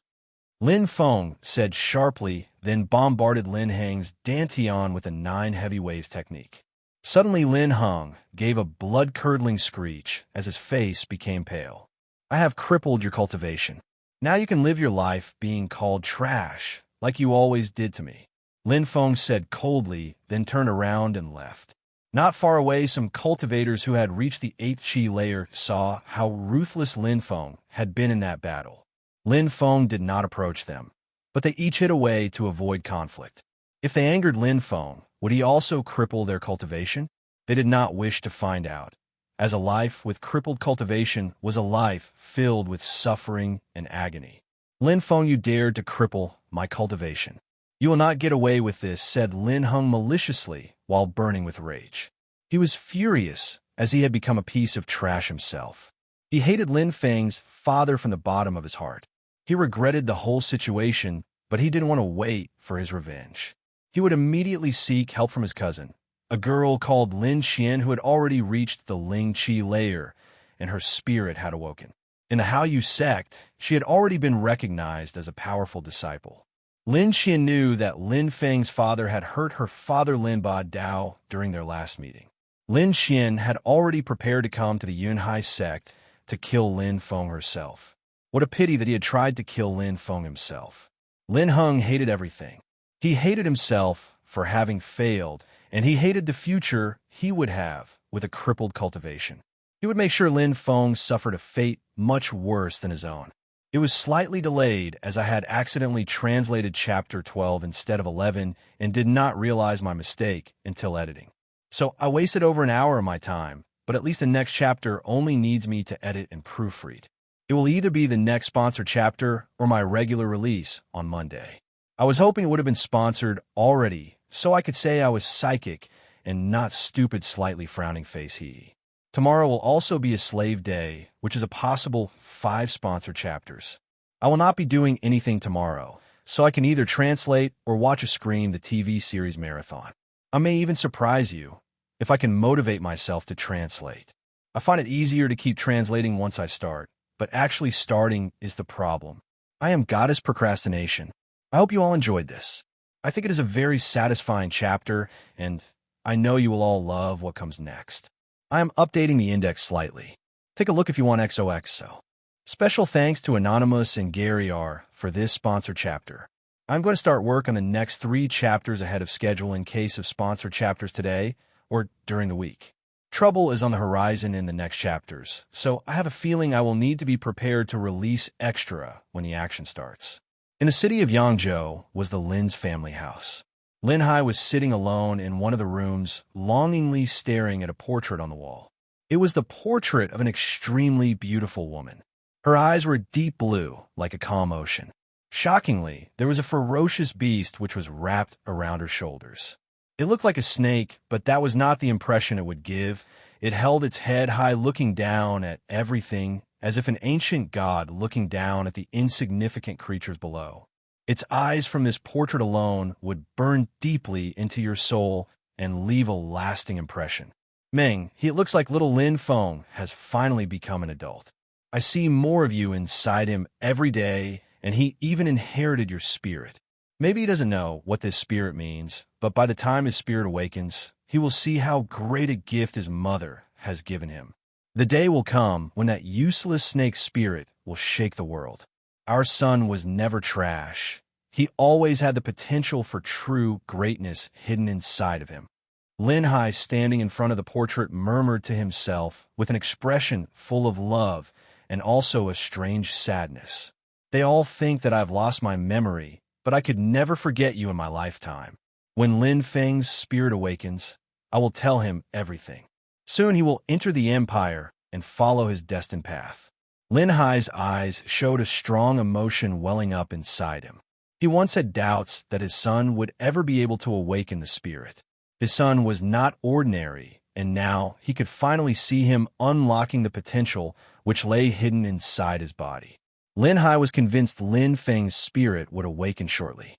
S1: Lin Feng said sharply, then bombarded Lin Hung's dantian with a 9 heavy waves technique. Suddenly Lin Hung gave a blood-curdling screech as his face became pale. I have crippled your cultivation. Now you can live your life being called trash, like you always did to me. Lin Feng said coldly, then turned around and left. Not far away, some cultivators who had reached the 8th Chi layer saw how ruthless Lin Feng had been in that battle. Lin Feng did not approach them, but they each hid away to avoid conflict. If they angered Lin Feng, would he also cripple their cultivation? They did not wish to find out, as a life with crippled cultivation was a life filled with suffering and agony. Lin Feng, you dared to cripple my cultivation. You will not get away with this, said Lin Hung maliciously while burning with rage. He was furious as he had become a piece of trash himself. He hated Lin Feng's father from the bottom of his heart. He regretted the whole situation, but he didn't want to wait for his revenge. He would immediately seek help from his cousin, a girl called Lyn Shan who had already reached the Ling Chi layer, and her spirit had awoken. In the Hao Yu sect, she had already been recognized as a powerful disciple. Lyn Shan knew that Lin Feng's father had hurt her father Lin Ba Dao during their last meeting. Lyn Shan had already prepared to come to the Yinhai sect to kill Lin Feng herself. What a pity that he had tried to kill Lin Feng himself. Lin Hung hated everything. He hated himself for having failed, and he hated the future he would have with a crippled cultivation. He would make sure Lin Feng suffered a fate much worse than his own. It was slightly delayed as I had accidentally translated chapter 12 instead of 11 and did not realize my mistake until editing. So I wasted over an hour of my time, but at least the next chapter only needs me to edit and proofread. It will either be the next sponsored chapter or my regular release on Monday. I was hoping it would have been sponsored already, so I could say I was psychic and not stupid slightly frowning face he. Tomorrow will also be a slave day, which is a possible 5 sponsored chapters. I will not be doing anything tomorrow, so I can either translate or watch a Scream the TV series marathon. I may even surprise you if I can motivate myself to translate. I find it easier to keep translating once I start, but actually starting is the problem. I am goddess procrastination. I hope you all enjoyed this. I think it is a very satisfying chapter, and I know you will all love what comes next. I am updating the index slightly. Take a look if you want XOXO. Special thanks to Anonymous and Gary R. for this sponsored chapter. I'm going to start work on the next 3 chapters ahead of schedule in case of sponsored chapters today or during the week. Trouble is on the horizon in the next chapters, so I have a feeling I will need to be prepared to release extra when the action starts. In the city of Yangzhou was the Lin's family house. Linhai was sitting alone in one of the rooms, longingly staring at a portrait on the wall. It was the portrait of an extremely beautiful woman. Her eyes were deep blue, like a calm ocean. Shockingly, there was a ferocious beast which was wrapped around her shoulders. It looked like a snake, but that was not the impression it would give. It held its head high, looking down at everything, as if an ancient god looking down at the insignificant creatures below. Its eyes from this portrait alone would burn deeply into your soul and leave a lasting impression. Meng, it looks like little Lin Feng has finally become an adult. I see more of you inside him every day, and he even inherited your spirit. Maybe he doesn't know what this spirit means, but by the time his spirit awakens, he will see how great a gift his mother has given him. The day will come when that useless snake spirit will shake the world. Our son was never trash. He always had the potential for true greatness hidden inside of him. Linhai, standing in front of the portrait, murmured to himself with an expression full of love and also a strange sadness. They all think that I've lost my memory, but I could never forget you in my lifetime. When Lin Feng's spirit awakens, I will tell him everything. Soon he will enter the empire and follow his destined path. Linhai's eyes showed a strong emotion welling up inside him. He once had doubts that his son would ever be able to awaken the spirit. His son was not ordinary, and now he could finally see him unlocking the potential which lay hidden inside his body. Linhai was convinced Lin Feng's spirit would awaken shortly.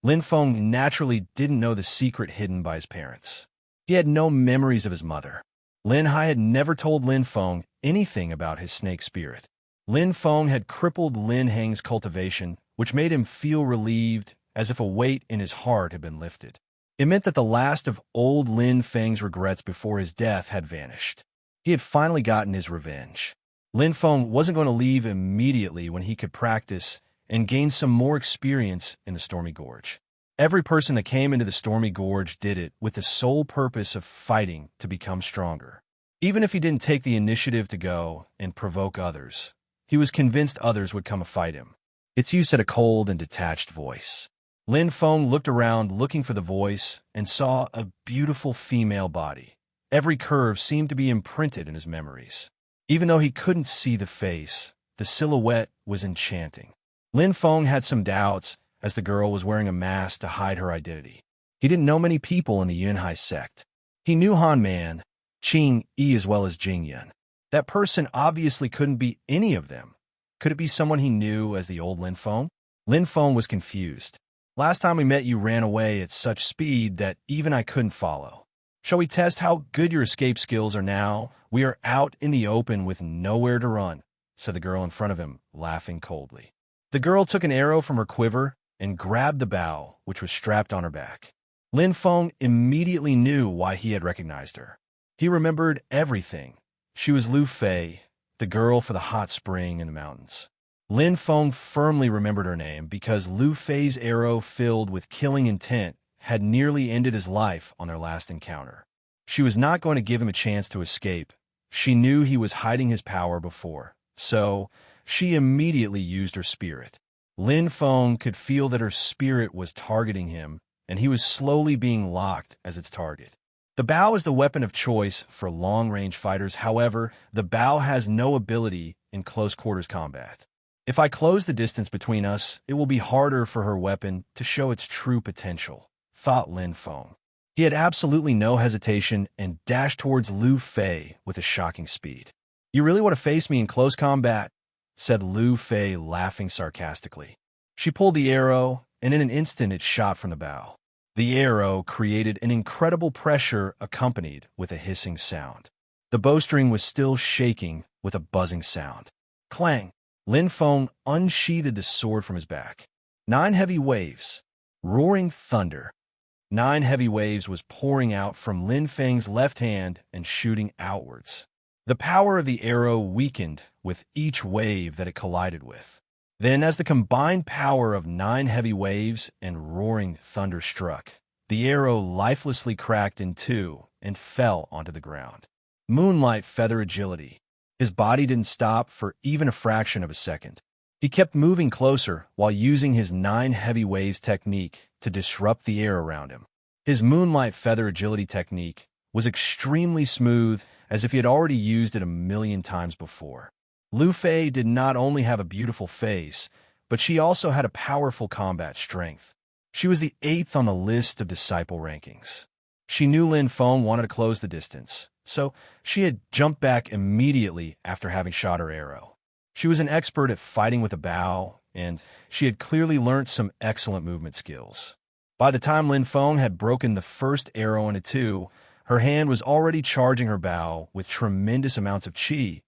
S1: Lin Feng naturally didn't know the secret hidden by his parents. He had no memories of his mother. Linhai had never told Lin Feng anything about his snake spirit. Lin Feng had crippled Lin Hung's cultivation, which made him feel relieved, as if a weight in his heart had been lifted. It meant that the last of old Lin Feng's regrets before his death had vanished. He had finally gotten his revenge. Lin Feng wasn't going to leave immediately when he could practice and gain some more experience in the Stormy Gorge. Every person that came into the Stormy Gorge did it with the sole purpose of fighting to become stronger. Even if he didn't take the initiative to go and provoke others, he was convinced others would come to fight him. Its use had a cold and detached voice. Lin Feng looked around looking for the voice and saw a beautiful female body. Every curve seemed to be imprinted in his memories. Even though he couldn't see the face, the silhouette was enchanting. Lin Feng had some doubts, as the girl was wearing a mask to hide her identity. He didn't know many people in the Yinhai sect. He knew Han Man, Qing Yi as well as Jing Yan. That person obviously couldn't be any of them. Could it be someone he knew as the old Lin Feng? Lin Feng was confused. Last time we met, you ran away at such speed that even I couldn't follow. Shall we test how good your escape skills are now? We are out in the open with nowhere to run, said the girl in front of him, laughing coldly. The girl took an arrow from her quiver and grabbed the bow, which was strapped on her back. Lin Feng immediately knew why he had recognized her. He remembered everything. She was Lu Fay, the girl for the hot spring in the mountains. Lin Feng firmly remembered her name because Lu Fay's arrow filled with killing intent had nearly ended his life on their last encounter. She was not going to give him a chance to escape. She knew he was hiding his power before, so she immediately used her spirit. Lin Feng could feel that her spirit was targeting him, and he was slowly being locked as its target. The bow is the weapon of choice for long-range fighters. However, the bow has no ability in close-quarters combat. If I close the distance between us, it will be harder for her weapon to show its true potential, thought Lin Feng. He had absolutely no hesitation and dashed towards Lu Fay with a shocking speed. You really want to face me in close combat? Said Lu Fay, laughing sarcastically. She pulled the arrow, and in an instant it shot from the bow. The arrow created an incredible pressure accompanied with a hissing sound. The bowstring was still shaking with a buzzing sound. Clang! Lin Feng unsheathed the sword from his back. 9 heavy waves. Roaring thunder. 9 heavy waves was pouring out from Lin Feng's left hand and shooting outwards. The power of the arrow weakened with each wave that it collided with. Then, as the combined power of 9 heavy waves and roaring thunder struck, the arrow lifelessly cracked in two and fell onto the ground. Moonlight feather agility. His body didn't stop for even a fraction of a second. He kept moving closer while using his 9 heavy waves technique to disrupt the air around him. His moonlight feather agility technique was extremely smooth, as if he had already used it a million times before. Lu Fay did not only have a beautiful face, but she also had a powerful combat strength. She was the 8th on the list of disciple rankings. She knew Lin Feng wanted to close the distance, so she had jumped back immediately after having shot her arrow. She was an expert at fighting with a bow, and she had clearly learned some excellent movement skills. By the time Lin Feng had broken the first arrow into two, her hand was already charging her bow with tremendous amounts of qi,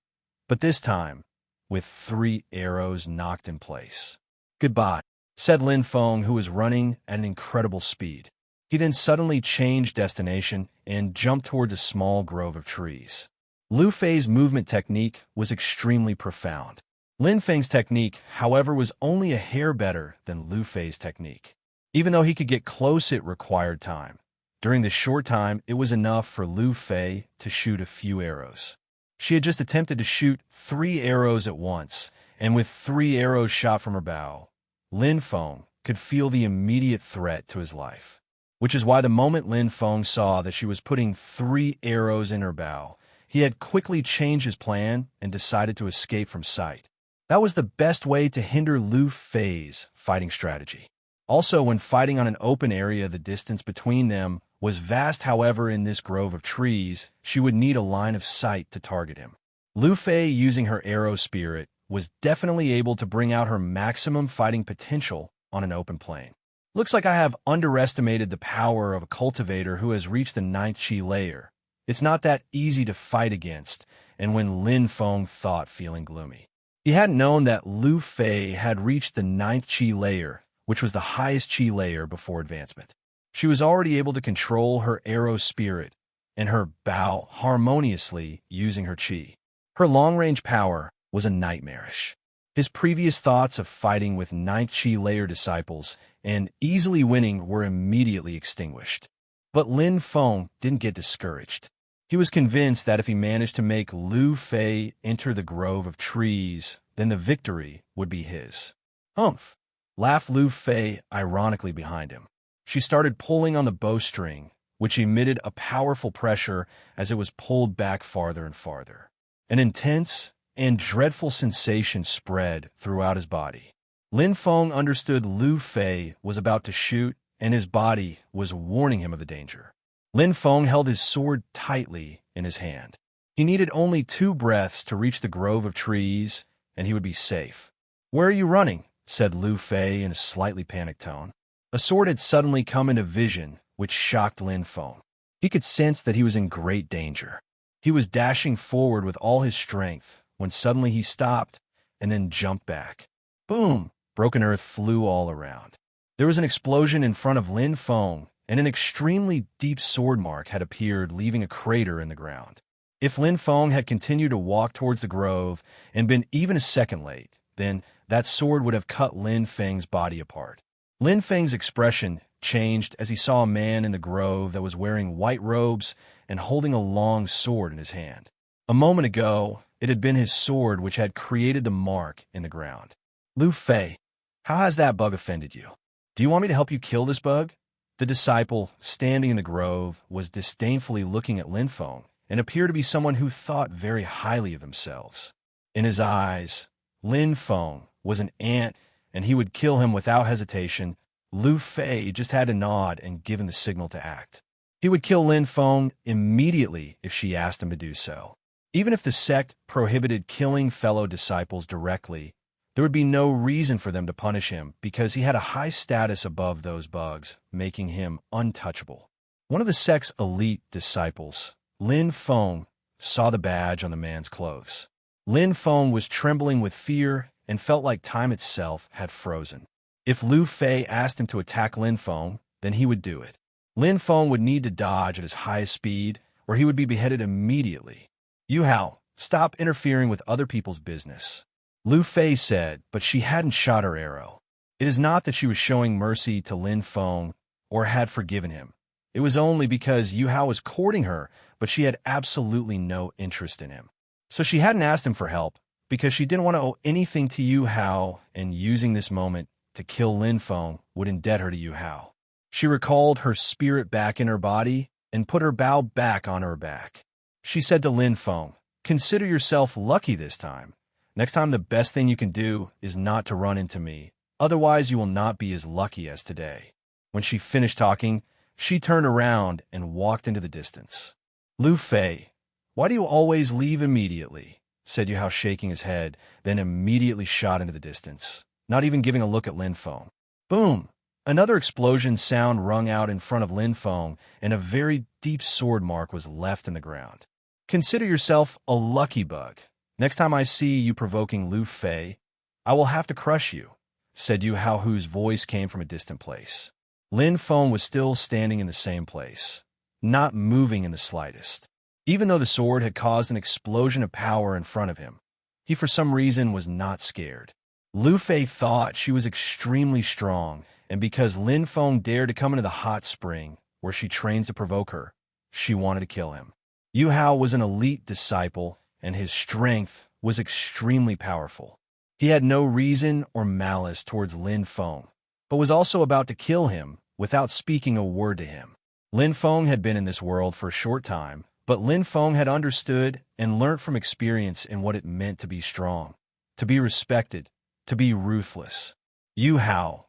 S1: but this time with 3 arrows knocked in place. Goodbye, said Lin Feng, who was running at an incredible speed. He then suddenly changed destination and jumped towards a small grove of trees. Lu Fay's movement technique was extremely profound. Lin Feng's technique, however, was only a hair better than Lu Fay's technique. Even though he could get close, it required time. During this short time, it was enough for Lu Fay to shoot a few arrows. She had just attempted to shoot 3 arrows at once, and with 3 arrows shot from her bow, Lin Feng could feel the immediate threat to his life. Which is why the moment Lin Feng saw that she was putting 3 arrows in her bow, he had quickly changed his plan and decided to escape from sight. That was the best way to hinder Lu Fay's fighting strategy. Also, when fighting on an open area, the distance between them was vast. However, in this grove of trees, she would need a line of sight to target him. Lu Fay, using her arrow spirit, was definitely able to bring out her maximum fighting potential on an open plain. Looks like I have underestimated the power of a cultivator who has reached the 9th chi layer. It's not that easy to fight against, and when Lin Feng thought, feeling gloomy. He hadn't known that Lu Fay had reached the 9th chi layer, which was the highest chi layer before advancement. She was already able to control her arrow spirit and her bow harmoniously using her chi. Her long-range power was a nightmarish. His previous thoughts of fighting with 9th chi layer disciples and easily winning were immediately extinguished. But Lin Feng didn't get discouraged. He was convinced that if he managed to make Lu Fay enter the grove of trees, then the victory would be his. Humph! Laughed Lu Fay ironically behind him. She started pulling on the bowstring, which emitted a powerful pressure as it was pulled back farther and farther. An intense and dreadful sensation spread throughout his body. Lin Feng understood Lu Fay was about to shoot, and his body was warning him of the danger. Lin Feng held his sword tightly in his hand. He needed only 2 breaths to reach the grove of trees, and he would be safe. "Where are you running?" said Lu Fay in a slightly panicked tone. A sword had suddenly come into vision, which shocked Lin Feng. He could sense that he was in great danger. He was dashing forward with all his strength, when suddenly he stopped and then jumped back. Boom! Broken earth flew all around. There was an explosion in front of Lin Feng, and an extremely deep sword mark had appeared, leaving a crater in the ground. If Lin Feng had continued to walk towards the grove and been even a second late, then that sword would have cut Lin Feng's body apart. Lin Feng's expression changed as he saw a man in the grove that was wearing white robes and holding a long sword in his hand. A moment ago, it had been his sword which had created the mark in the ground. "Lu Fay, how has that bug offended you? Do you want me to help you kill this bug?" The disciple, standing in the grove, was disdainfully looking at Lin Feng and appeared to be someone who thought very highly of themselves. In his eyes, Lin Feng was an ant, and he would kill him without hesitation. Lu Fay just had to nod and give him the signal to act. He would kill Lin Feng immediately if she asked him to do so. Even if the sect prohibited killing fellow disciples directly, there would be no reason for them to punish him because he had a high status above those bugs, making him untouchable. One of the sect's elite disciples, Lin Feng, saw the badge on the man's clothes. Lin Feng was trembling with fear and felt like time itself had frozen. If Lu Fay asked him to attack Lin Feng, then he would do it. Lin Feng would need to dodge at his highest speed, or he would be beheaded immediately. "Yinhai, stop interfering with other people's business," Lu Fay said, but she hadn't shot her arrow. It is not that she was showing mercy to Lin Feng or had forgiven him. It was only because Yinhai was courting her, but she had absolutely no interest in him. So she hadn't asked him for help, because she didn't want to owe anything to Yinhai, and using this moment to kill Lin Feng would indebt her to Yinhai. She recalled her spirit back in her body and put her bow back on her back. She said to Lin Feng, "Consider yourself lucky this time. Next time the best thing you can do is not to run into me, otherwise you will not be as lucky as today." When she finished talking, she turned around and walked into the distance. "Lu Fay, why do you always leave immediately?" said Yinhai, shaking his head, then immediately shot into the distance, not even giving a look at Lin Feng. Boom! Another explosion sound rung out in front of Lin Feng, and a very deep sword mark was left in the ground. "Consider yourself a lucky bug. Next time I see you provoking Lu Fay, I will have to crush you," said Yinhai, whose voice came from a distant place. Lin Feng was still standing in the same place, not moving in the slightest. Even though the sword had caused an explosion of power in front of him, He for some reason was not scared. Lu Fay thought she was extremely strong, and because Lin Feng dared to come into the hot spring, where she trains to provoke her, she wanted to kill him. Yinhai was an elite disciple, and his strength was extremely powerful. He had no reason or malice towards Lin Feng, but was also about to kill him without speaking a word to him. Lin Feng had been in this world for a short time, but Lin Feng had understood and learnt from experience in what it meant to be strong, to be respected, to be ruthless. Yinhai,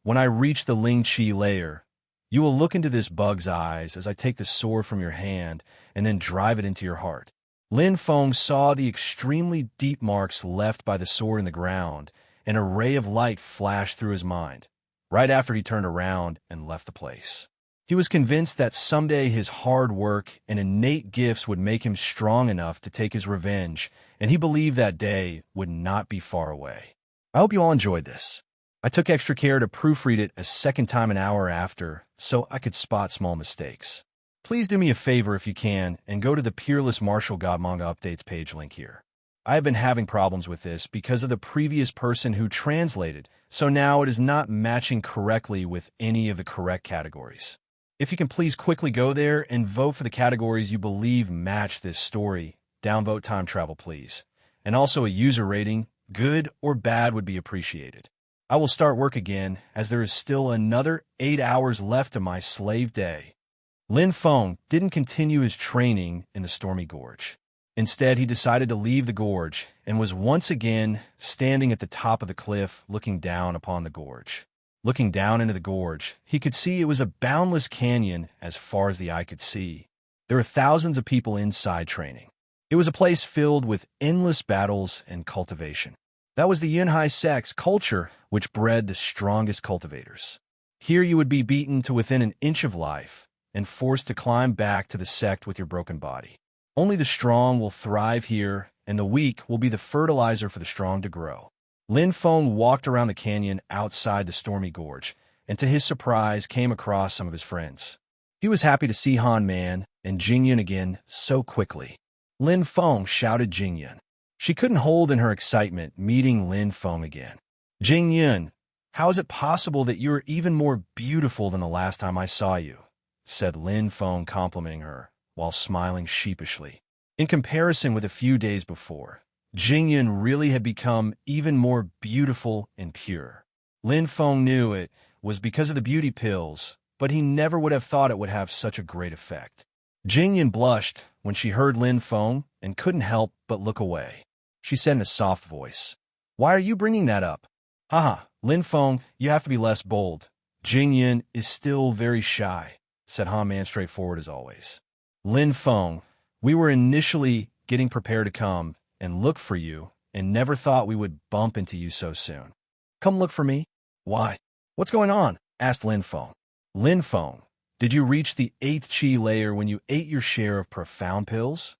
S1: when I reach the Ling Chi layer, you will look into this bug's eyes as I take the sword from your hand and then drive it into your heart. Lin Feng saw the extremely deep marks left by the sword in the ground, and a ray of light flashed through his mind, right after he turned around and left the place. He was convinced that someday his hard work and innate gifts would make him strong enough to take his revenge, and he believed that day would not be far away. I hope you all enjoyed this. I took extra care to proofread it a second time an hour after, so I could spot small mistakes. Please do me a favor if you can, and go to the Peerless Martial God Manga Updates page link here. I have been having problems with this because of the previous person who translated, so now it is not matching correctly with any of the correct categories. If you can please quickly go there and vote for the categories you believe match this story, downvote time travel please. And also a user rating, good or bad, would be appreciated. I will start work again, as there is still another 8 hours left of my slave day. Lin Feng didn't continue his training in the Stormy Gorge. Instead, he decided to leave the gorge and was once again standing at the top of the cliff looking down upon the gorge. Looking down into the gorge, he could see it was a boundless canyon as far as the eye could see. There were thousands of people inside training. It was a place filled with endless battles and cultivation. That was the Yinhai sect's culture, which bred the strongest cultivators. Here you would be beaten to within an inch of life and forced to climb back to the sect with your broken body. Only the strong will thrive here, and the weak will be the fertilizer for the strong to grow. Lin Feng walked around the canyon outside the Stormy Gorge, and to his surprise came across some of his friends. He was happy to see Han Man and Jing Yun again so quickly. Lin Feng shouted Jing Yun. She couldn't hold in her excitement meeting Lin Feng again. Jing Yun, how is it possible that you are even more beautiful than the last time I saw you? Said Lin Feng, complimenting her, while smiling sheepishly. In comparison with a few days before, Jing Yun really had become even more beautiful and pure. Lin Feng knew it was because of the beauty pills, but he never would have thought it would have such a great effect. Jing Yun blushed when she heard Lin Feng and couldn't help but look away. She said in a soft voice, "Why are you bringing that up?" "Haha, Lin Feng, you have to be less bold. Jing Yun is still very shy," said Han Man straightforward as always. "Lin Feng, we were initially getting prepared to come and look for you, and never thought we would bump into you so soon." "Come look for me? Why? What's going on?" asked Lin Feng. "Lin Feng, did you reach the 8th chi layer when you ate your share of profound pills?"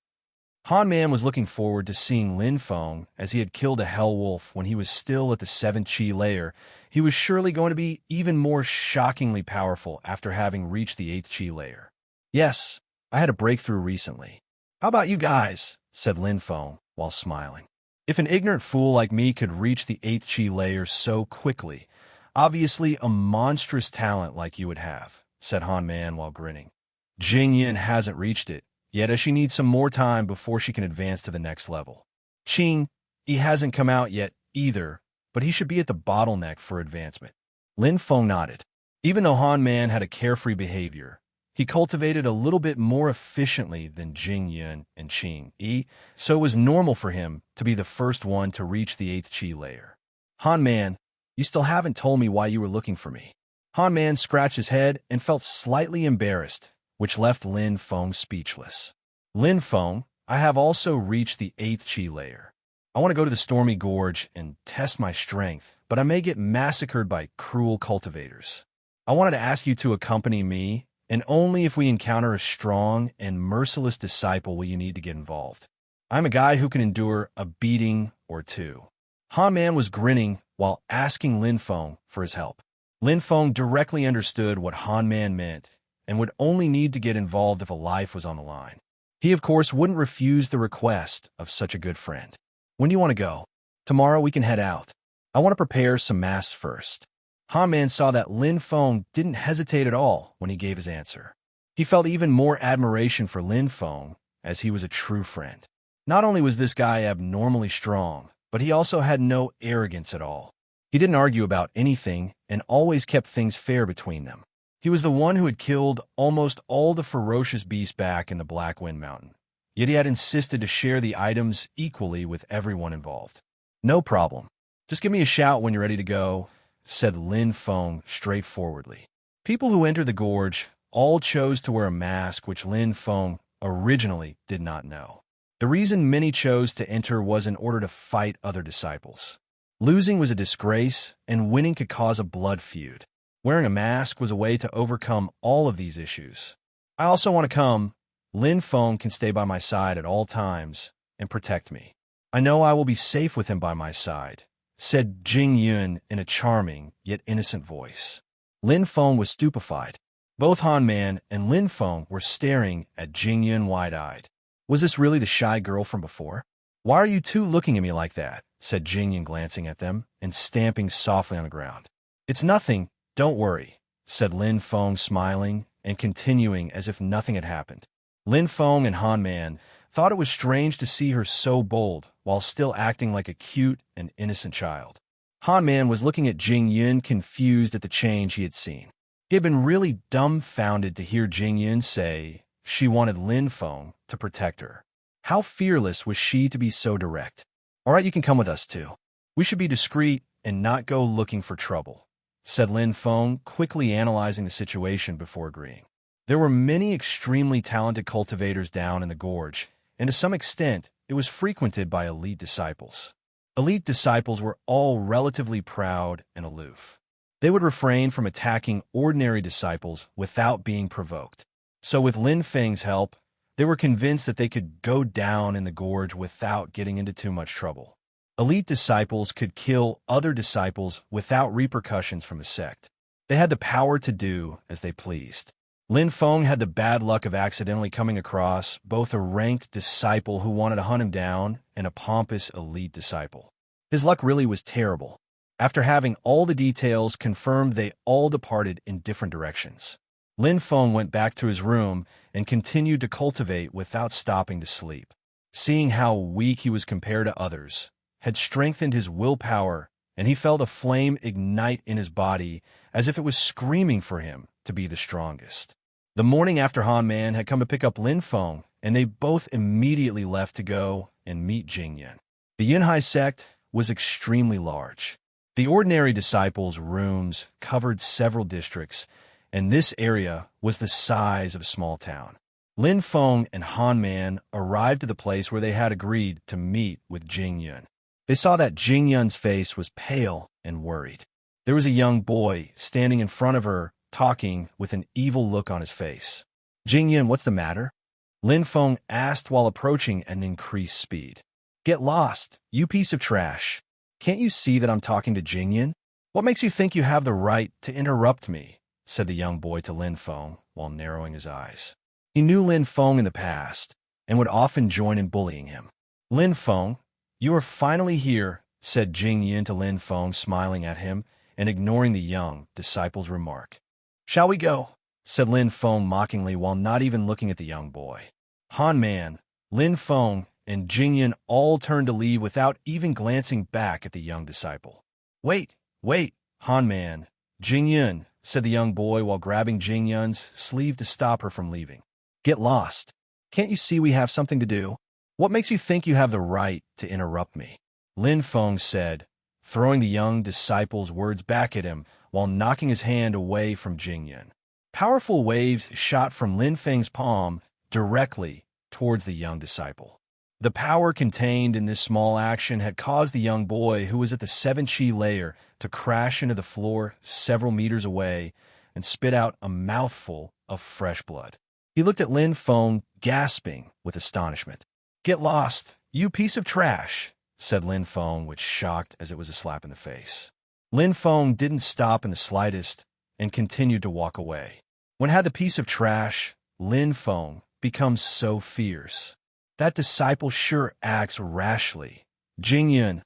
S1: Han Man was looking forward to seeing Lin Feng, as he had killed a hell wolf when he was still at the 7th chi layer. He was surely going to be even more shockingly powerful after having reached the 8th chi layer. "Yes, I had a breakthrough recently." "How about you guys?" said Lin Feng, while smiling. "If an ignorant fool like me could reach the 8th chi layer so quickly, obviously a monstrous talent like you would have," said Han Man while grinning. "Jing Yun hasn't reached it yet, as she needs some more time before she can advance to the next level. Qing, he hasn't come out yet either, but he should be at the bottleneck for advancement." Lin Feng nodded. Even though Han Man had a carefree behavior, he cultivated a little bit more efficiently than Jing Yun and Qing, so it was normal for him to be the first one to reach the 8th chi layer. "Han Man, you still haven't told me why you were looking for me." Han Man scratched his head and felt slightly embarrassed, which left Lin Feng speechless. "Lin Feng, I have also reached the 8th chi layer. I want to go to the Stormy Gorge and test my strength, but I may get massacred by cruel cultivators. I wanted to ask you to accompany me, and only if we encounter a strong and merciless disciple will you need to get involved. I'm a guy who can endure a beating or two." Han Man was grinning while asking Lin Feng for his help. Lin Feng directly understood what Han Man meant and would only need to get involved if a life was on the line. He, of course, wouldn't refuse the request of such a good friend. When do you want to go? Tomorrow we can head out. I want to prepare some masks first. Han Man saw that Lin Feng didn't hesitate at all when he gave his answer. He felt even more admiration for Lin Feng, as he was a true friend. Not only was this guy abnormally strong, but he also had no arrogance at all. He didn't argue about anything and always kept things fair between them. He was the one who had killed almost all the ferocious beasts back in the Black Wind Mountain. Yet he had insisted to share the items equally with everyone involved. No problem. Just give me a shout when you're ready to go, said Lin Feng straightforwardly. People who entered the gorge all chose to wear a mask, which Lin Feng originally did not know. The reason many chose to enter was in order to fight other disciples. Losing was a disgrace, and winning could cause a blood feud. Wearing a mask was a way to overcome all of these issues. I also want to come. Lin Feng can stay by my side at all times and protect me. I know I will be safe with him by my side, said Jing Yun in a charming yet innocent voice. Lin Feng was stupefied. Both Han Man and Lin Feng were staring at Jing Yun wide-eyed. Was this really the shy girl from before? Why are you two looking at me like that? Said Jing Yun, glancing at them and stamping softly on the ground. It's nothing, don't worry, said Lin Feng, smiling and continuing as if nothing had happened. Lin Feng and Han Man thought it was strange to see her so bold while still acting like a cute and innocent child. Han Man was looking at Jing Yun, confused at the change he had seen. He had been really dumbfounded to hear Jing Yun say she wanted Lin Feng to protect her. How fearless was she to be so direct? All right, you can come with us too. We should be discreet and not go looking for trouble, said Lin Feng, quickly analyzing the situation before agreeing. There were many extremely talented cultivators down in the gorge, and to some extent, it was frequented by elite disciples. Elite disciples were all relatively proud and aloof. They would refrain from attacking ordinary disciples without being provoked. So with Lin Feng's help, they were convinced that they could go down in the gorge without getting into too much trouble. Elite disciples could kill other disciples without repercussions from the sect. They had the power to do as they pleased. Lin Feng had the bad luck of accidentally coming across both a ranked disciple who wanted to hunt him down and a pompous elite disciple. His luck really was terrible. After having all the details confirmed, they all departed in different directions. Lin Feng went back to his room and continued to cultivate without stopping to sleep. Seeing how weak he was compared to others had strengthened his willpower, and he felt a flame ignite in his body as if it was screaming for him to be the strongest. The morning after, Han Man had come to pick up Lin Feng, and they both immediately left to go and meet Jing Yun. The Yinhai sect was extremely large. The ordinary disciples' rooms covered several districts, and this area was the size of a small town. Lin Feng and Han Man arrived at the place where they had agreed to meet with Jing Yun. They saw that Jing Yun's face was pale and worried. There was a young boy standing in front of her, talking with an evil look on his face. Jing Yun, what's the matter? Lin Feng asked while approaching at an increased speed. Get lost, you piece of trash. Can't you see that I'm talking to Jing Yun? What makes you think you have the right to interrupt me? Said the young boy to Lin Feng while narrowing his eyes. He knew Lin Feng in the past and would often join in bullying him. Lin Feng, you are finally here, said Jing Yun to Lin Feng, smiling at him and ignoring the young disciple's remark. Shall we go? Said Lin Feng mockingly while not even looking at the young boy. Han Man, Lin Feng, and Jing Yun all turned to leave without even glancing back at the young disciple. Wait, Han Man, Jing Yun, said the young boy while grabbing Jing Yun's sleeve to stop her from leaving. Get lost. Can't you see we have something to do? What makes you think you have the right to interrupt me? Lin Feng said, throwing the young disciple's words back at him while knocking his hand away from Jing Yun. Powerful waves shot from Lin Feng's palm directly towards the young disciple. The power contained in this small action had caused the young boy, who was at the 7 chi layer, to crash into the floor several meters away and spit out a mouthful of fresh blood. He looked at Lin Feng, gasping with astonishment. Get lost, you piece of trash, said Lin Feng, which shocked as it was a slap in the face. Lin Feng didn't stop in the slightest and continued to walk away. When had the piece of trash, Lin Feng, become so fierce? That disciple sure acts rashly, Jing Yun.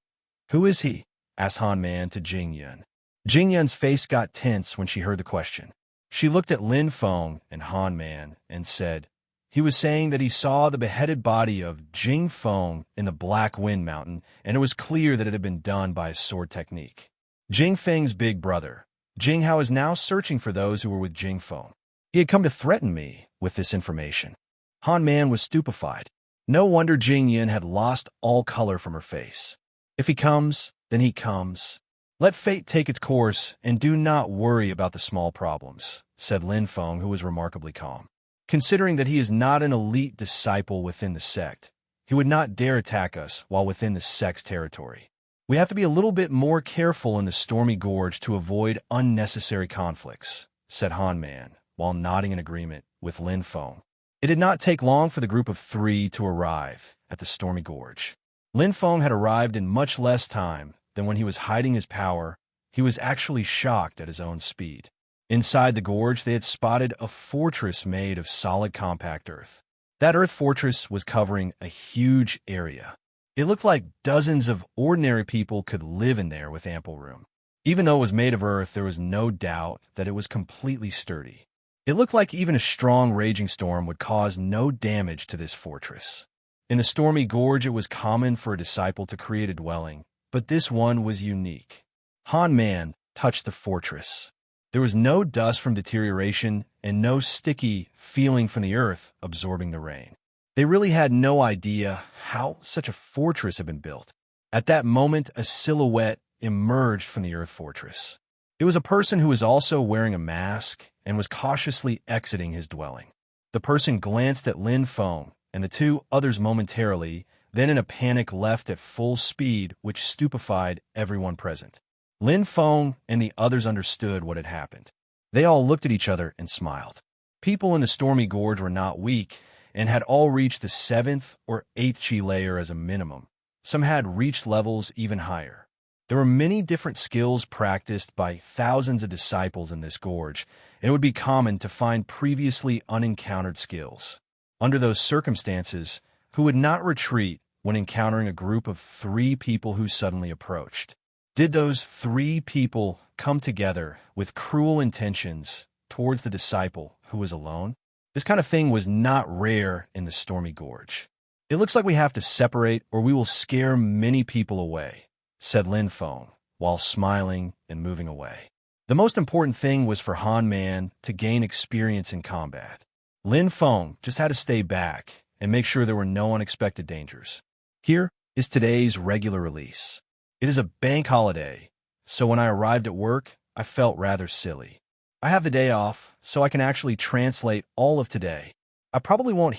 S1: Who is he? Asked Han Man to Jing Yun. Jing Yun's face got tense when she heard the question. She looked at Lin Feng and Han Man and said, he was saying that he saw the beheaded body of Jing Feng in the Black Wind Mountain, and it was clear that it had been done by a sword technique. Jing Feng's big brother, Jing Ha, is now searching for those who were with Jing Feng. He had come to threaten me with this information. Han Man was stupefied. No wonder Jing Yun had lost all color from her face. If he comes, then he comes. Let fate take its course, and do not worry about the small problems, said Lin Feng, who was remarkably calm. Considering that he is not an elite disciple within the sect, he would not dare attack us while within the sect's territory. We have to be a little bit more careful in the stormy gorge to avoid unnecessary conflicts, said Han Man, while nodding in agreement with Lin Feng. It did not take long for the group of 3 to arrive at the stormy gorge. Lin Feng had arrived in much less time than when he was hiding his power. He was actually shocked at his own speed. Inside the gorge, they had spotted a fortress made of solid compact earth. That earth fortress was covering a huge area. It looked like dozens of ordinary people could live in there with ample room. Even though it was made of earth, there was no doubt that it was completely sturdy. It looked like even a strong raging storm would cause no damage to this fortress. In the stormy gorge, it was common for a disciple to create a dwelling, but this one was unique. Han Man touched the fortress. There was no dust from deterioration and no sticky feeling from the earth absorbing the rain. They really had no idea how such a fortress had been built. At that moment, a silhouette emerged from the earth fortress. It was a person who was also wearing a mask and was cautiously exiting his dwelling. The person glanced at Lin Feng and the 2 others momentarily, then in a panic left at full speed, which stupefied everyone present. Lin Feng and the others understood what had happened. They all looked at each other and smiled. People in the stormy gorge were not weak and had all reached the 7th or 8th chi layer as a minimum. Some had reached levels even higher. There were many different skills practiced by thousands of disciples in this gorge, and it would be common to find previously unencountered skills. Under those circumstances, who would not retreat when encountering a group of 3 people who suddenly approached? Did those 3 people come together with cruel intentions towards the disciple who was alone? This kind of thing was not rare in the stormy gorge. It looks like we have to separate or we will scare many people away, said Lin Feng, while smiling and moving away. The most important thing was for Han Man to gain experience in combat. Lin Feng just had to stay back and make sure there were no unexpected dangers. Here is today's regular release. It is a bank holiday, so when I arrived at work, I felt rather silly. I have the day off, so I can actually translate all of today. I probably won't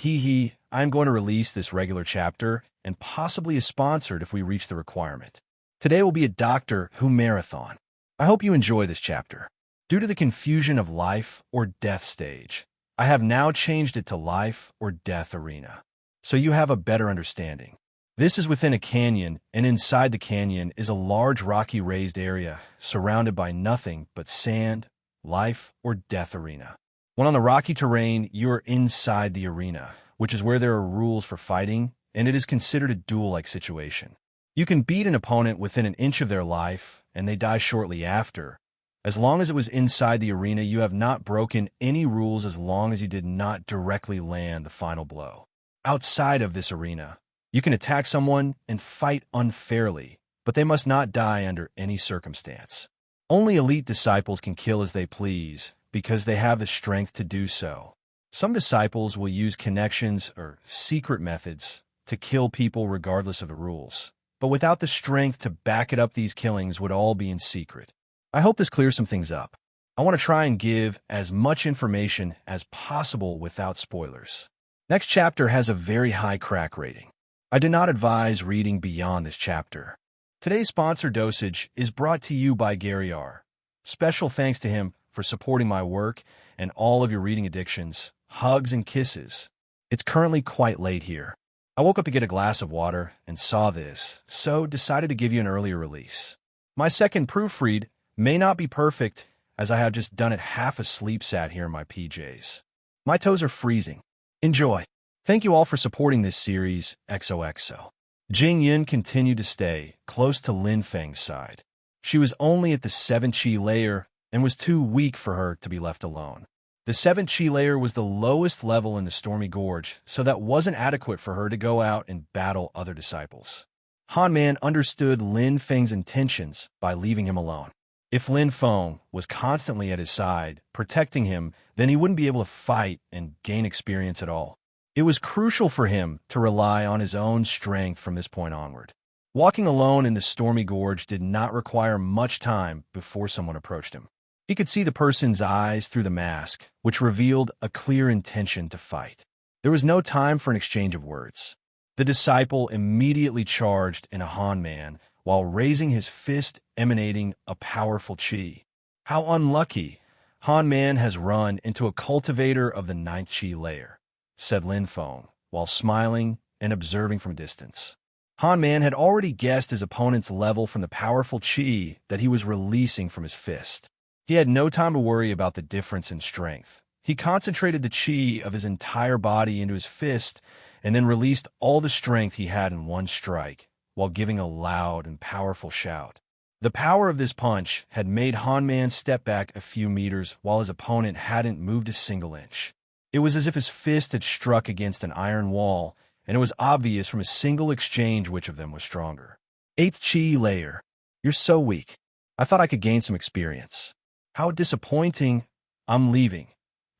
S1: I'm going to release this regular chapter and possibly a sponsored if we reach the requirement. Today will be a Doctor Who marathon. I hope you enjoy this chapter. Due to the confusion of life or death stage, I have now changed it to life or death arena, so you have a better understanding. This is within a canyon, and inside the canyon is a large rocky raised area surrounded by nothing but sand, life or death arena. When on the rocky terrain, you are inside the arena, which is where there are rules for fighting, and it is considered a duel-like situation. You can beat an opponent within an inch of their life, and they die shortly after. As long as it was inside the arena, you have not broken any rules as long as you did not directly land the final blow. Outside of this arena, you can attack someone and fight unfairly, but they must not die under any circumstance. Only elite disciples can kill as they please, because they have the strength to do so. Some disciples will use connections or secret methods to kill people regardless of the rules, but without the strength to back it up, these killings would all be in secret. I hope this clears some things up. I want to try and give as much information as possible without spoilers. Next chapter has a very high crack rating. I do not advise reading beyond this chapter. Today's sponsor dosage is brought to you by Gary R. Special thanks to him for supporting my work and all of your reading addictions. Hugs and kisses. It's currently quite late here. I woke up to get a glass of water and saw this, so decided to give you an earlier release. My second proofread may not be perfect, as I have just done it half asleep sat here in my PJs. My toes are freezing. Enjoy. Thank you all for supporting this series, XOXO. Jing Yun continued to stay close to Lin Feng's side. She was only at the 7th chi layer and was too weak for her to be left alone. The 7th chi layer was the lowest level in the Stormy Gorge, so that wasn't adequate for her to go out and battle other disciples. Han Man understood Lin Feng's intentions by leaving him alone. If Lin Feng was constantly at his side, protecting him, then he wouldn't be able to fight and gain experience at all. It was crucial for him to rely on his own strength from this point onward. Walking alone in the Stormy Gorge did not require much time before someone approached him. He could see the person's eyes through the mask, which revealed a clear intention to fight. There was no time for an exchange of words. The disciple immediately charged in a Han Man, while raising his fist emanating a powerful chi. How unlucky! Han Man has run into a cultivator of the 9th chi layer, said Lin Feng, while smiling and observing from a distance. Han Man had already guessed his opponent's level from the powerful chi that he was releasing from his fist. He had no time to worry about the difference in strength. He concentrated the chi of his entire body into his fist and then released all the strength he had in one strike, while giving a loud and powerful shout. The power of this punch had made Han Man step back a few meters while his opponent hadn't moved a single inch. It was as if his fist had struck against an iron wall, and it was obvious from a single exchange which of them was stronger. 8th chi layer. You're so weak. I thought I could gain some experience. How disappointing. I'm leaving,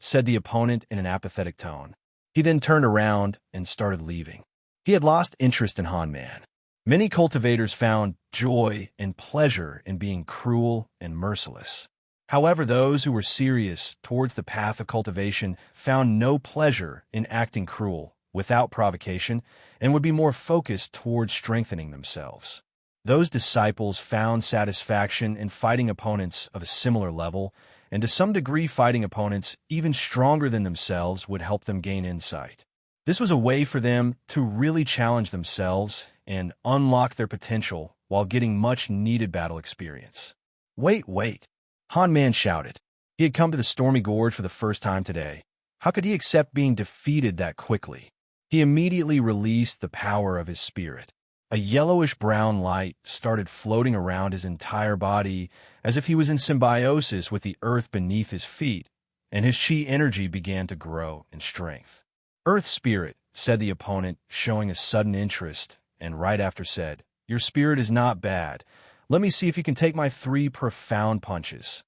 S1: said the opponent in an apathetic tone. He then turned around and started leaving. He had lost interest in Han Man. Many cultivators found joy and pleasure in being cruel and merciless. However, those who were serious towards the path of cultivation found no pleasure in acting cruel without provocation and would be more focused towards strengthening themselves. Those disciples found satisfaction in fighting opponents of a similar level, and to some degree fighting opponents even stronger than themselves would help them gain insight. This was a way for them to really challenge themselves and unlock their potential while getting much-needed battle experience. Wait. Han Man shouted. He had come to the Stormy Gorge for the first time today. How could he accept being defeated that quickly? He immediately released the power of his spirit. A yellowish-brown light started floating around his entire body as if he was in symbiosis with the earth beneath his feet, and his chi energy began to grow in strength. Earth Spirit, said the opponent, showing a sudden interest, and right after said, Your spirit is not bad. Let me see if you can take my 3 profound punches.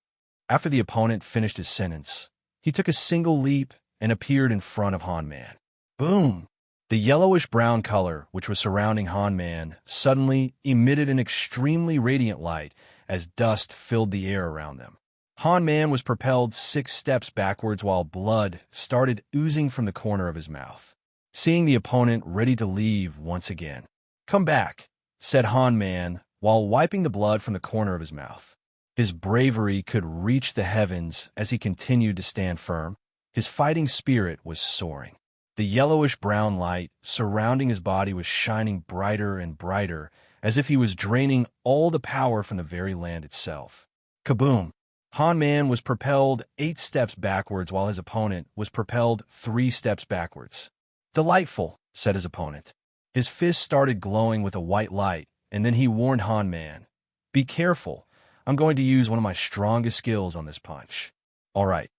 S1: After the opponent finished his sentence, he took a single leap and appeared in front of Han Man. Boom! The yellowish-brown color, which was surrounding Han Man, suddenly emitted an extremely radiant light as dust filled the air around them. Han Man was propelled 6 steps backwards while blood started oozing from the corner of his mouth. Seeing the opponent ready to leave once again. Come back, said Han Man while wiping the blood from the corner of his mouth. His bravery could reach the heavens as he continued to stand firm. His fighting spirit was soaring. The yellowish-brown light surrounding his body was shining brighter and brighter, as if he was draining all the power from the very land itself. Kaboom! Han Man was propelled 8 steps backwards while his opponent was propelled 3 steps backwards. Delightful, said his opponent. His fist started glowing with a white light, and then he warned Han Man, Be careful, I'm going to use one of my strongest skills on this punch. All right,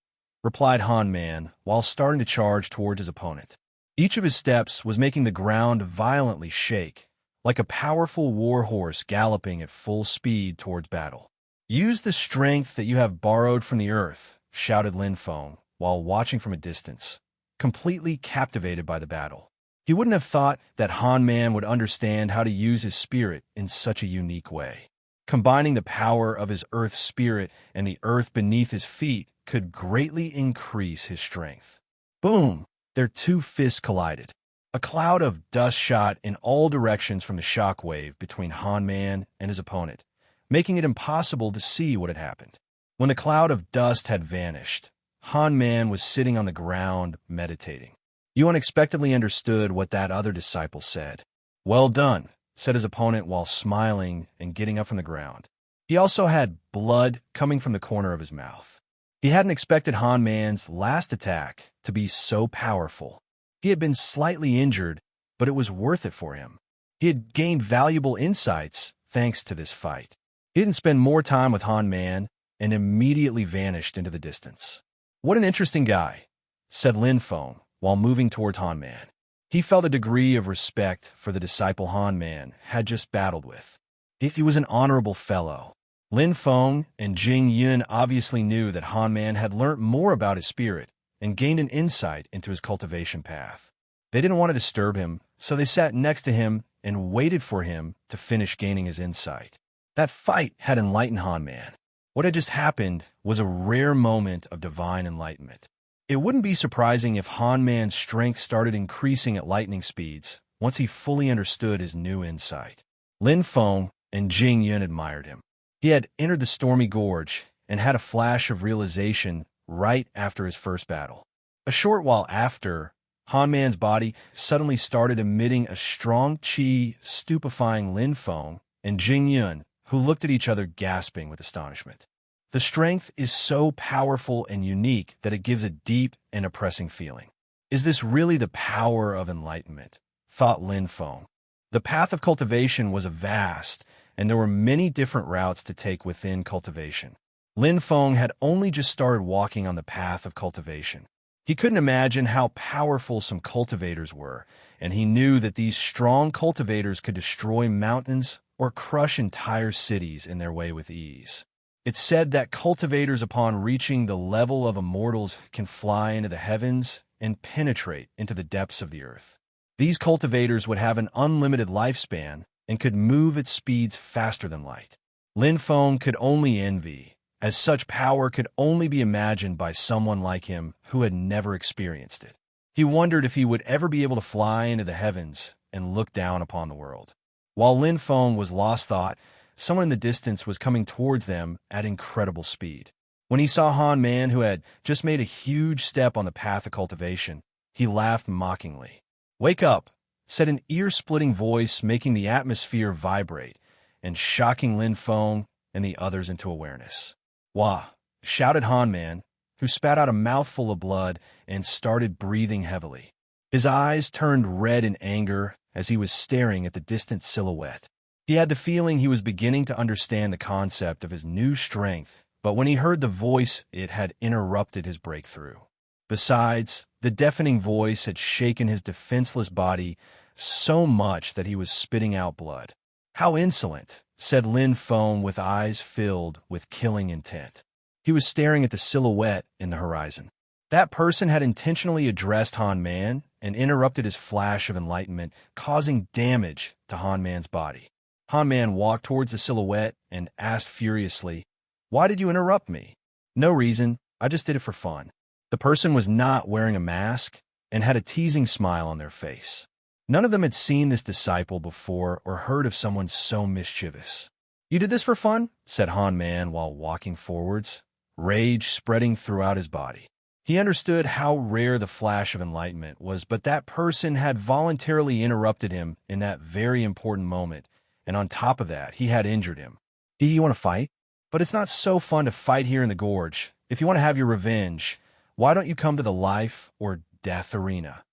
S1: replied Han Man while starting to charge towards his opponent. Each of his steps was making the ground violently shake, like a powerful war horse galloping at full speed towards battle. Use the strength that you have borrowed from the earth, shouted Lin Feng while watching from a distance, completely captivated by the battle. He wouldn't have thought that Han Man would understand how to use his spirit in such a unique way. Combining the power of his earth spirit and the earth beneath his feet could greatly increase his strength. Boom! Their 2 fists collided. A cloud of dust shot in all directions from the shockwave between Han Man and his opponent, making it impossible to see what had happened. When the cloud of dust had vanished, Han Man was sitting on the ground meditating. You unexpectedly understood what that other disciple said. Well done, said his opponent while smiling and getting up from the ground. He also had blood coming from the corner of his mouth. He hadn't expected Han Man's last attack to be so powerful. He had been slightly injured, but it was worth it for him. He had gained valuable insights thanks to this fight. He didn't spend more time with Han Man and immediately vanished into the distance. "What an interesting guy," said Lin Feng while moving towards Han Man. He felt a degree of respect for the disciple Han Man had just battled with. He was an honorable fellow. Lin Feng and Jing Yun obviously knew that Han Man had learnt more about his spirit and gained an insight into his cultivation path. They didn't want to disturb him, so they sat next to him and waited for him to finish gaining his insight. That fight had enlightened Han Man. What had just happened was a rare moment of divine enlightenment. It wouldn't be surprising if Han Man's strength started increasing at lightning speeds once he fully understood his new insight. Lin Feng and Jing Yun admired him. He had entered the stormy gorge and had a flash of realization right after his first battle. A short while after, Han Man's body suddenly started emitting a strong qi, stupefying Lin Feng and Jing Yun, who looked at each other gasping with astonishment. The strength is so powerful and unique that it gives a deep and oppressing feeling. Is this really the power of enlightenment? Thought Lin Feng. The path of cultivation was vast, and there were many different routes to take within cultivation. Lin Feng had only just started walking on the path of cultivation. He couldn't imagine how powerful some cultivators were, and he knew that these strong cultivators could destroy mountains or crush entire cities in their way with ease. It's said that cultivators, upon reaching the level of immortals, can fly into the heavens and penetrate into the depths of the earth. These cultivators would have an unlimited lifespan and could move at speeds faster than light. Lin Feng could only envy, as such power could only be imagined by someone like him who had never experienced it. He wondered if he would ever be able to fly into the heavens and look down upon the world. While Lin Feng was lost thought, someone in the distance was coming towards them at incredible speed. When he saw Han Man, who had just made a huge step on the path of cultivation, he laughed mockingly. "Wake up," said an ear-splitting voice, making the atmosphere vibrate and shocking Lin Feng and the others into awareness. "Wah!" shouted Han Man, who spat out a mouthful of blood and started breathing heavily. His eyes turned red in anger as he was staring at the distant silhouette. He had the feeling he was beginning to understand the concept of his new strength, but when he heard the voice, it had interrupted his breakthrough. Besides, the deafening voice had shaken his defenseless body so much that he was spitting out blood. "How insolent," said Lin Feng with eyes filled with killing intent. He was staring at the silhouette in the horizon. That person had intentionally addressed Han Man and interrupted his flash of enlightenment, causing damage to Han Man's body. Han Man walked towards the silhouette and asked furiously, "Why did you interrupt me?" "No reason. I just did it for fun." The person was not wearing a mask and had a teasing smile on their face. None of them had seen this disciple before or heard of someone so mischievous. "You did this for fun?" said Han Man while walking forwards, rage spreading throughout his body. He understood how rare the flash of enlightenment was, but that person had voluntarily interrupted him in that very important moment, and on top of that, he had injured him. "Do you want to fight?" "But it's not so fun to fight here in the gorge. If you want to have your revenge, why don't you come to the life or death arena?"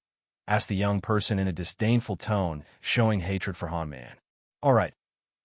S1: asked the young person in a disdainful tone, showing hatred for Han Man. "All right,"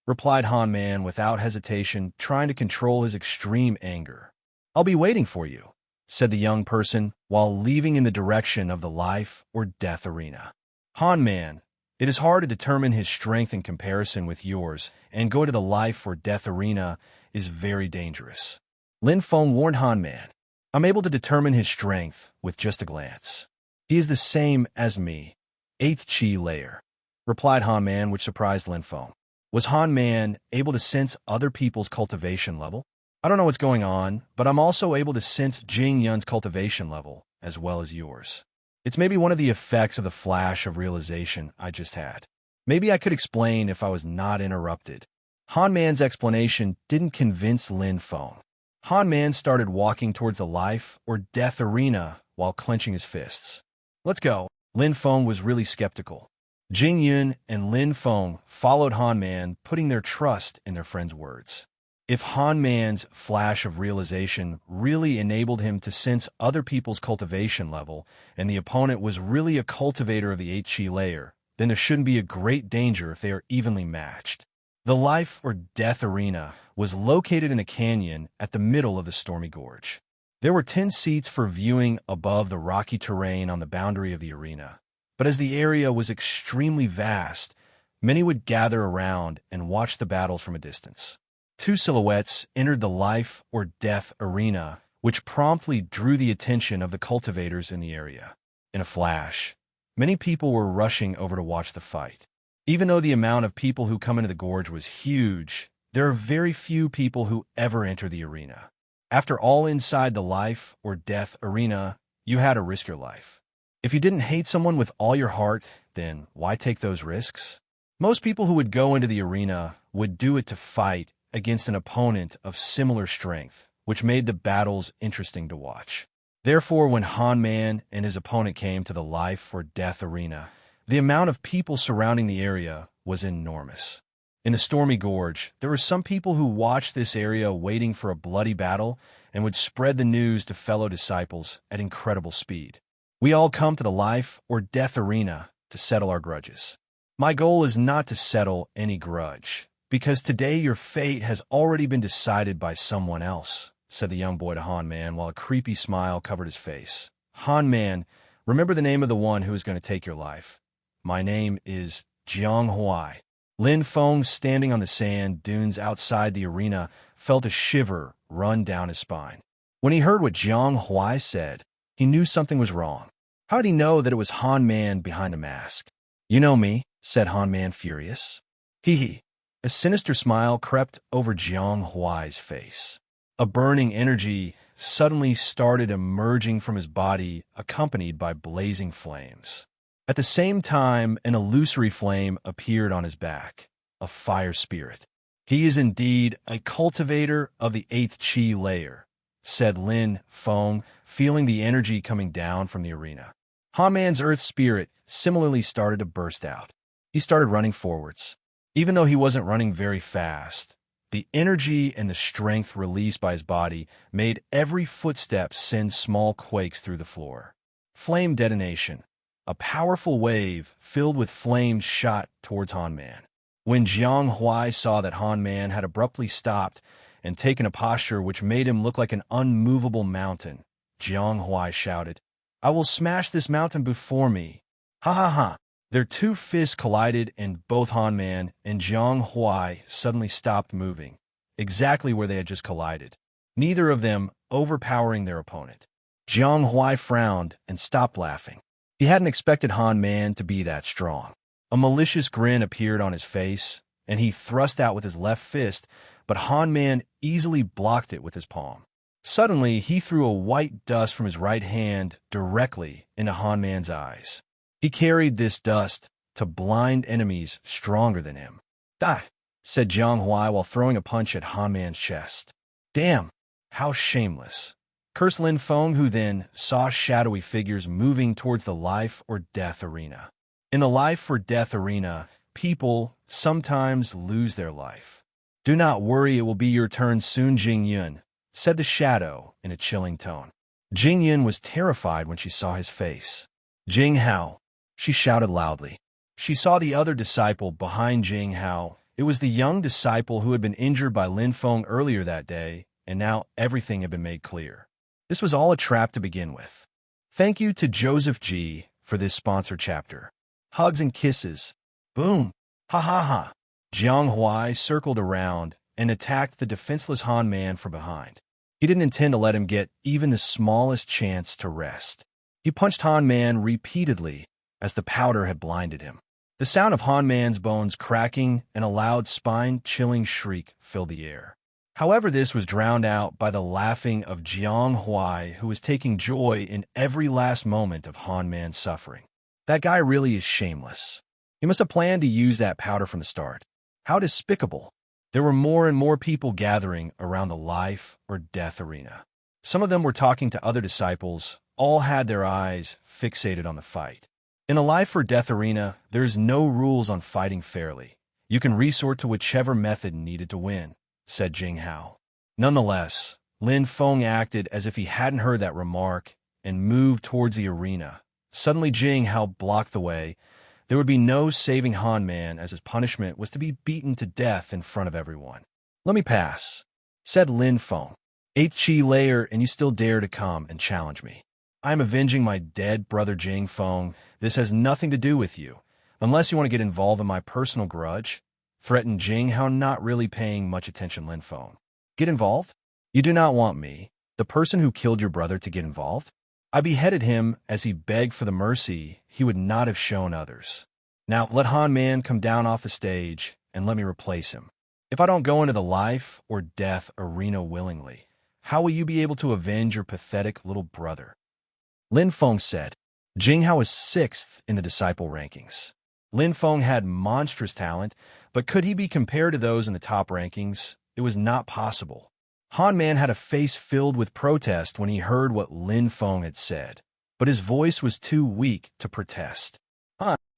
S1: replied Han Man without hesitation, trying to control his extreme anger. "I'll be waiting for you," said the young person while leaving in the direction of the life or death arena. Han Man, it is hard to determine his strength in comparison with yours, and go to the life or death arena is very dangerous. Lin Feng warned Han Man. "I'm able to determine his strength with just a glance. He is the same as me, 8th Chi layer," replied Han Man, which surprised Lin Feng. Was Han Man able to sense other people's cultivation level? "I don't know what's going on, but I'm also able to sense Jing Yun's cultivation level, as well as yours. It's maybe one of the effects of the flash of realization I just had. Maybe I could explain if I was not interrupted." Han Man's explanation didn't convince Lin Feng. Han Man started walking towards the life or death arena while clenching his fists. "Let's go." Lin Feng was really skeptical. Jing Yun and Lin Feng followed Han Man, putting their trust in their friend's words. If Han Man's flash of realization really enabled him to sense other people's cultivation level, and the opponent was really a cultivator of the 8th Chi layer, then there shouldn't be a great danger if they are evenly matched. The life or death arena was located in a canyon at the middle of the stormy gorge. There were 10 seats for viewing above the rocky terrain on the boundary of the arena. But as the area was extremely vast, many would gather around and watch the battles from a distance. 2 silhouettes entered the life or death arena, which promptly drew the attention of the cultivators in the area. In a flash, many people were rushing over to watch the fight. Even though the amount of people who come into the gorge was huge, there are very few people who ever enter the arena. After all, inside the life or death arena, you had to risk your life. If you didn't hate someone with all your heart, then why take those risks? Most people who would go into the arena would do it to fight against an opponent of similar strength, which made the battles interesting to watch. Therefore, when Han Man and his opponent came to the life or death arena, the amount of people surrounding the area was enormous. In the stormy gorge, there were some people who watched this area waiting for a bloody battle and would spread the news to fellow disciples at incredible speed. We all come to the life or death arena to settle our grudges. My goal is not to settle any grudge, because today your fate has already been decided by someone else, said the young boy to Han Man while a creepy smile covered his face. Han Man, remember the name of the one who is going to take your life. My name is Jing Ha. Lin Feng, standing on the sand dunes outside the arena, felt a shiver run down his spine. When he heard what Jing Ha said, he knew something was wrong. How did he know that it was Han Man behind a mask? You know me, said Han Man, furious. Hee hee. A sinister smile crept over Jing Ha's face. A burning energy suddenly started emerging from his body, accompanied by blazing flames. At the same time, an illusory flame appeared on his back, a fire spirit. He is indeed a cultivator of the 8th Chi layer, said Lin Feng, feeling the energy coming down from the arena. Han Man's earth spirit similarly started to burst out. He started running forwards. Even though he wasn't running very fast, the energy and the strength released by his body made every footstep send small quakes through the floor. Flame detonation. A powerful wave filled with flames shot towards Han Man. When Jing Ha saw that Han Man had abruptly stopped and taken a posture which made him look like an unmovable mountain, Jing Ha shouted, "I will smash this mountain before me." Ha ha ha. Their 2 fists collided and both Han Man and Jing Ha suddenly stopped moving, exactly where they had just collided, neither of them overpowering their opponent. Jing Ha frowned and stopped laughing. He hadn't expected Han Man to be that strong. A malicious grin appeared on his face, and he thrust out with his left fist, but Han Man easily blocked it with his palm. Suddenly, he threw a white dust from his right hand directly into Han Man's eyes. He carried this dust to blind enemies stronger than him. "Ah," said Jing Ha while throwing a punch at Han Man's chest. "Damn, how shameless," cursed Lin Feng, who then saw shadowy figures moving towards the life or death arena. In the life or death arena, people sometimes lose their life. "Do not worry, it will be your turn soon, Jing Yun," said the shadow in a chilling tone. Jing Yun was terrified when she saw his face. "Jing Hao," she shouted loudly. She saw the other disciple behind Jing Hao. It was the young disciple who had been injured by Lin Feng earlier that day, and now everything had been made clear. This was all a trap to begin with. Thank you to Joseph G. for this sponsored chapter. Hugs and kisses. Boom. Ha ha ha. Jing Ha circled around and attacked the defenseless Han Man from behind. He didn't intend to let him get even the smallest chance to rest. He punched Han Man repeatedly as the powder had blinded him. The sound of Han Man's bones cracking and a loud spine-chilling shriek filled the air. However, this was drowned out by the laughing of Jing Ha, who was taking joy in every last moment of Han Man's suffering. That guy really is shameless. He must have planned to use that powder from the start. How despicable. There were more and more people gathering around the life or death arena. Some of them were talking to other disciples. All had their eyes fixated on the fight. In a life or death arena, there's no rules on fighting fairly. You can resort to whichever method needed to win, said Jing Hao. Nonetheless, Lin Feng acted as if he hadn't heard that remark and moved towards the arena. Suddenly, Jing Hao blocked the way, There would be no saving Han Man, as his punishment was to be beaten to death in front of everyone. "Let me pass," said Lin Feng. "8 Chi later, and you still dare to come and challenge me. I am avenging my dead brother Jing Feng. This has nothing to do with you, unless you want to get involved in my personal grudge," threatened Jing Ha, not really paying much attention. Lin Feng. "Get involved? You do not want me, the person who killed your brother, to get involved? I beheaded him as he begged for the mercy he would not have shown others. Now let Han Man come down off the stage and let me replace him. If I don't go into the life or death arena willingly, how will you be able to avenge your pathetic little brother?" Lin Feng said. Jing Ha was 6th in the disciple rankings. Lin Feng had monstrous talent, but could he be compared to those in the top rankings? It was not possible. Han Man had a face filled with protest when he heard what Lin Feng had said, but his voice was too weak to protest.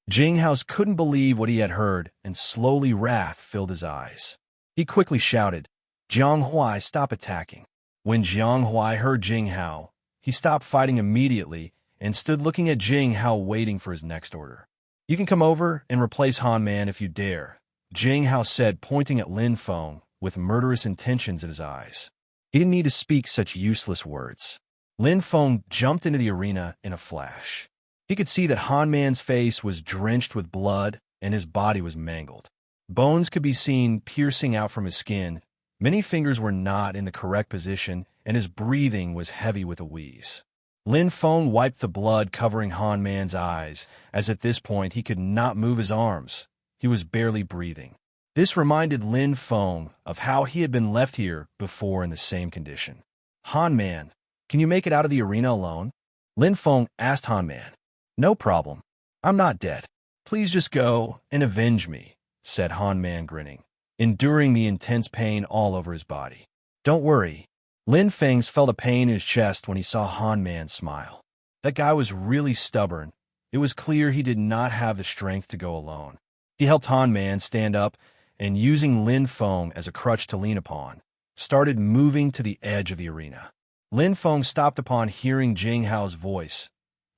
S1: Jing Ha couldn't believe what he had heard, and slowly wrath filled his eyes. He quickly shouted, "Jiang Huai, stop attacking." When Jiang Huai heard Jing Ha, he stopped fighting immediately and stood looking at Jing Ha, waiting for his next order. "You can come over and replace Han Man if you dare," Jing Ha said, pointing at Lin Feng with murderous intentions in his eyes. He didn't need to speak such useless words. Lin Feng jumped into the arena in a flash. He could see that Han Man's face was drenched with blood and his body was mangled. Bones could be seen piercing out from his skin. Many fingers were not in the correct position, and his breathing was heavy with a wheeze. Lin Feng wiped the blood covering Han Man's eyes, as at this point he could not move his arms. He was barely breathing. This reminded Lin Feng of how he had been left here before in the same condition. "Han Man, can you make it out of the arena alone?" Lin Feng asked Han Man. "No problem. I'm not dead. Please just go and avenge me," said Han Man, grinning, enduring the intense pain all over his body. "Don't worry." Lin Feng felt a pain in his chest when he saw Han Man smile. That guy was really stubborn. It was clear he did not have the strength to go alone. He helped Han Man stand up and, using Lin Feng as a crutch to lean upon, started moving to the edge of the arena. Lin Feng stopped upon hearing Jing Ha's voice.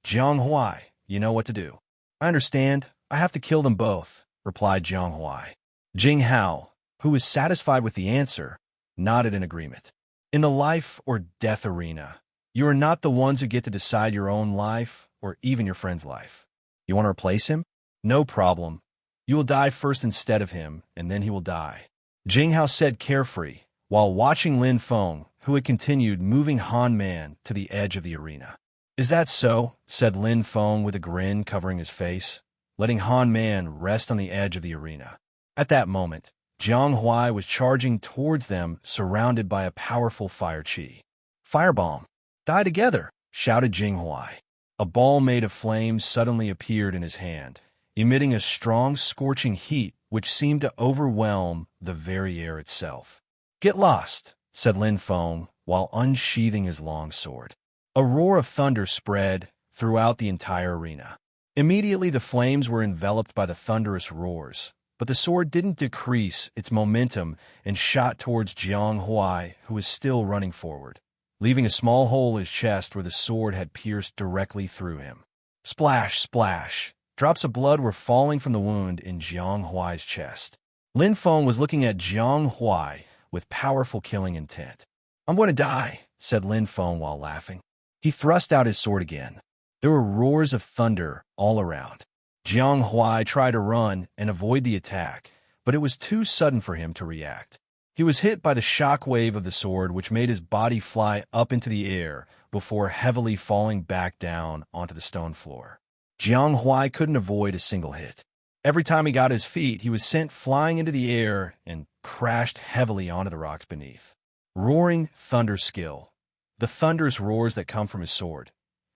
S1: "Jiang Huai, you know what to do." "I understand. I have to kill them both," replied Jiang Huai. Jing Ha, who was satisfied with the answer, nodded in agreement. In the life or death arena, you are not the ones who get to decide your own life or even your friend's life. You want to replace him? No problem. You will die first instead of him, and then he will die, Jing Ha said carefree, while watching Lin Feng, who had continued moving Han Man to the edge of the arena. "Is that so?" said Lin Feng with a grin covering his face, letting Han Man rest on the edge of the arena. At that moment, Jiang Huai was charging towards them, surrounded by a powerful fire chi. "Firebomb! Die together!" shouted Jing Huai. A ball made of flames suddenly appeared in his hand, emitting a strong, scorching heat which seemed to overwhelm the very air itself. "Get lost," said Lin Feng, while unsheathing his long sword. A roar of thunder spread throughout the entire arena. Immediately the flames were enveloped by the thunderous roars, but the sword didn't decrease its momentum and shot towards Jiang Huai, who was still running forward, leaving a small hole in his chest where the sword had pierced directly through him. Splash, splash! Drops of blood were falling from the wound in Jiang Huai's chest. Lin Feng was looking at Jiang Huai with powerful killing intent. "I'm going to die," said Lin Feng while laughing. He thrust out his sword again. There were roars of thunder all around. Jiang Huai tried to run and avoid the attack, but it was too sudden for him to react. He was hit by the shock wave of the sword, which made his body fly up into the air before heavily falling back down onto the stone floor. Jiang Huai couldn't avoid a single hit. Every time he got his feet, he was sent flying into the air and crashed heavily onto the rocks beneath. Roaring thunder skill. The thunderous roars that come from his sword.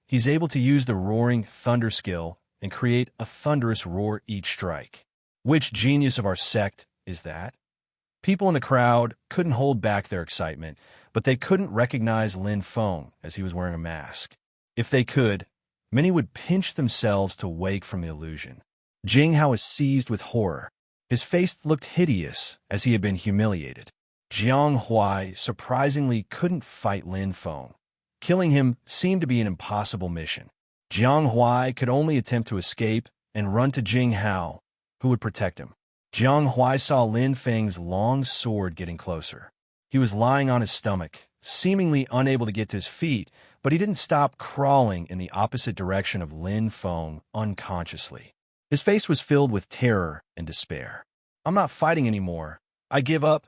S1: He's able to use the roaring thunder skill and create a thunderous roar each strike. Which genius of our sect is that? People in the crowd couldn't hold back their excitement, but they couldn't recognize Lin Feng as he was wearing a mask. If they could, many would pinch themselves to wake from the illusion. Jing Ha was seized with horror. His face looked hideous as he had been humiliated. Jiang Huai surprisingly couldn't fight Lin Feng. Killing him seemed to be an impossible mission. Jiang Huai could only attempt to escape and run to Jing Ha, who would protect him. Jiang Huai saw Lin Feng's long sword getting closer. He was lying on his stomach, seemingly unable to get to his feet, but he didn't stop crawling in the opposite direction of Lin Feng unconsciously. His face was filled with terror and despair. "I'm not fighting anymore. I give up.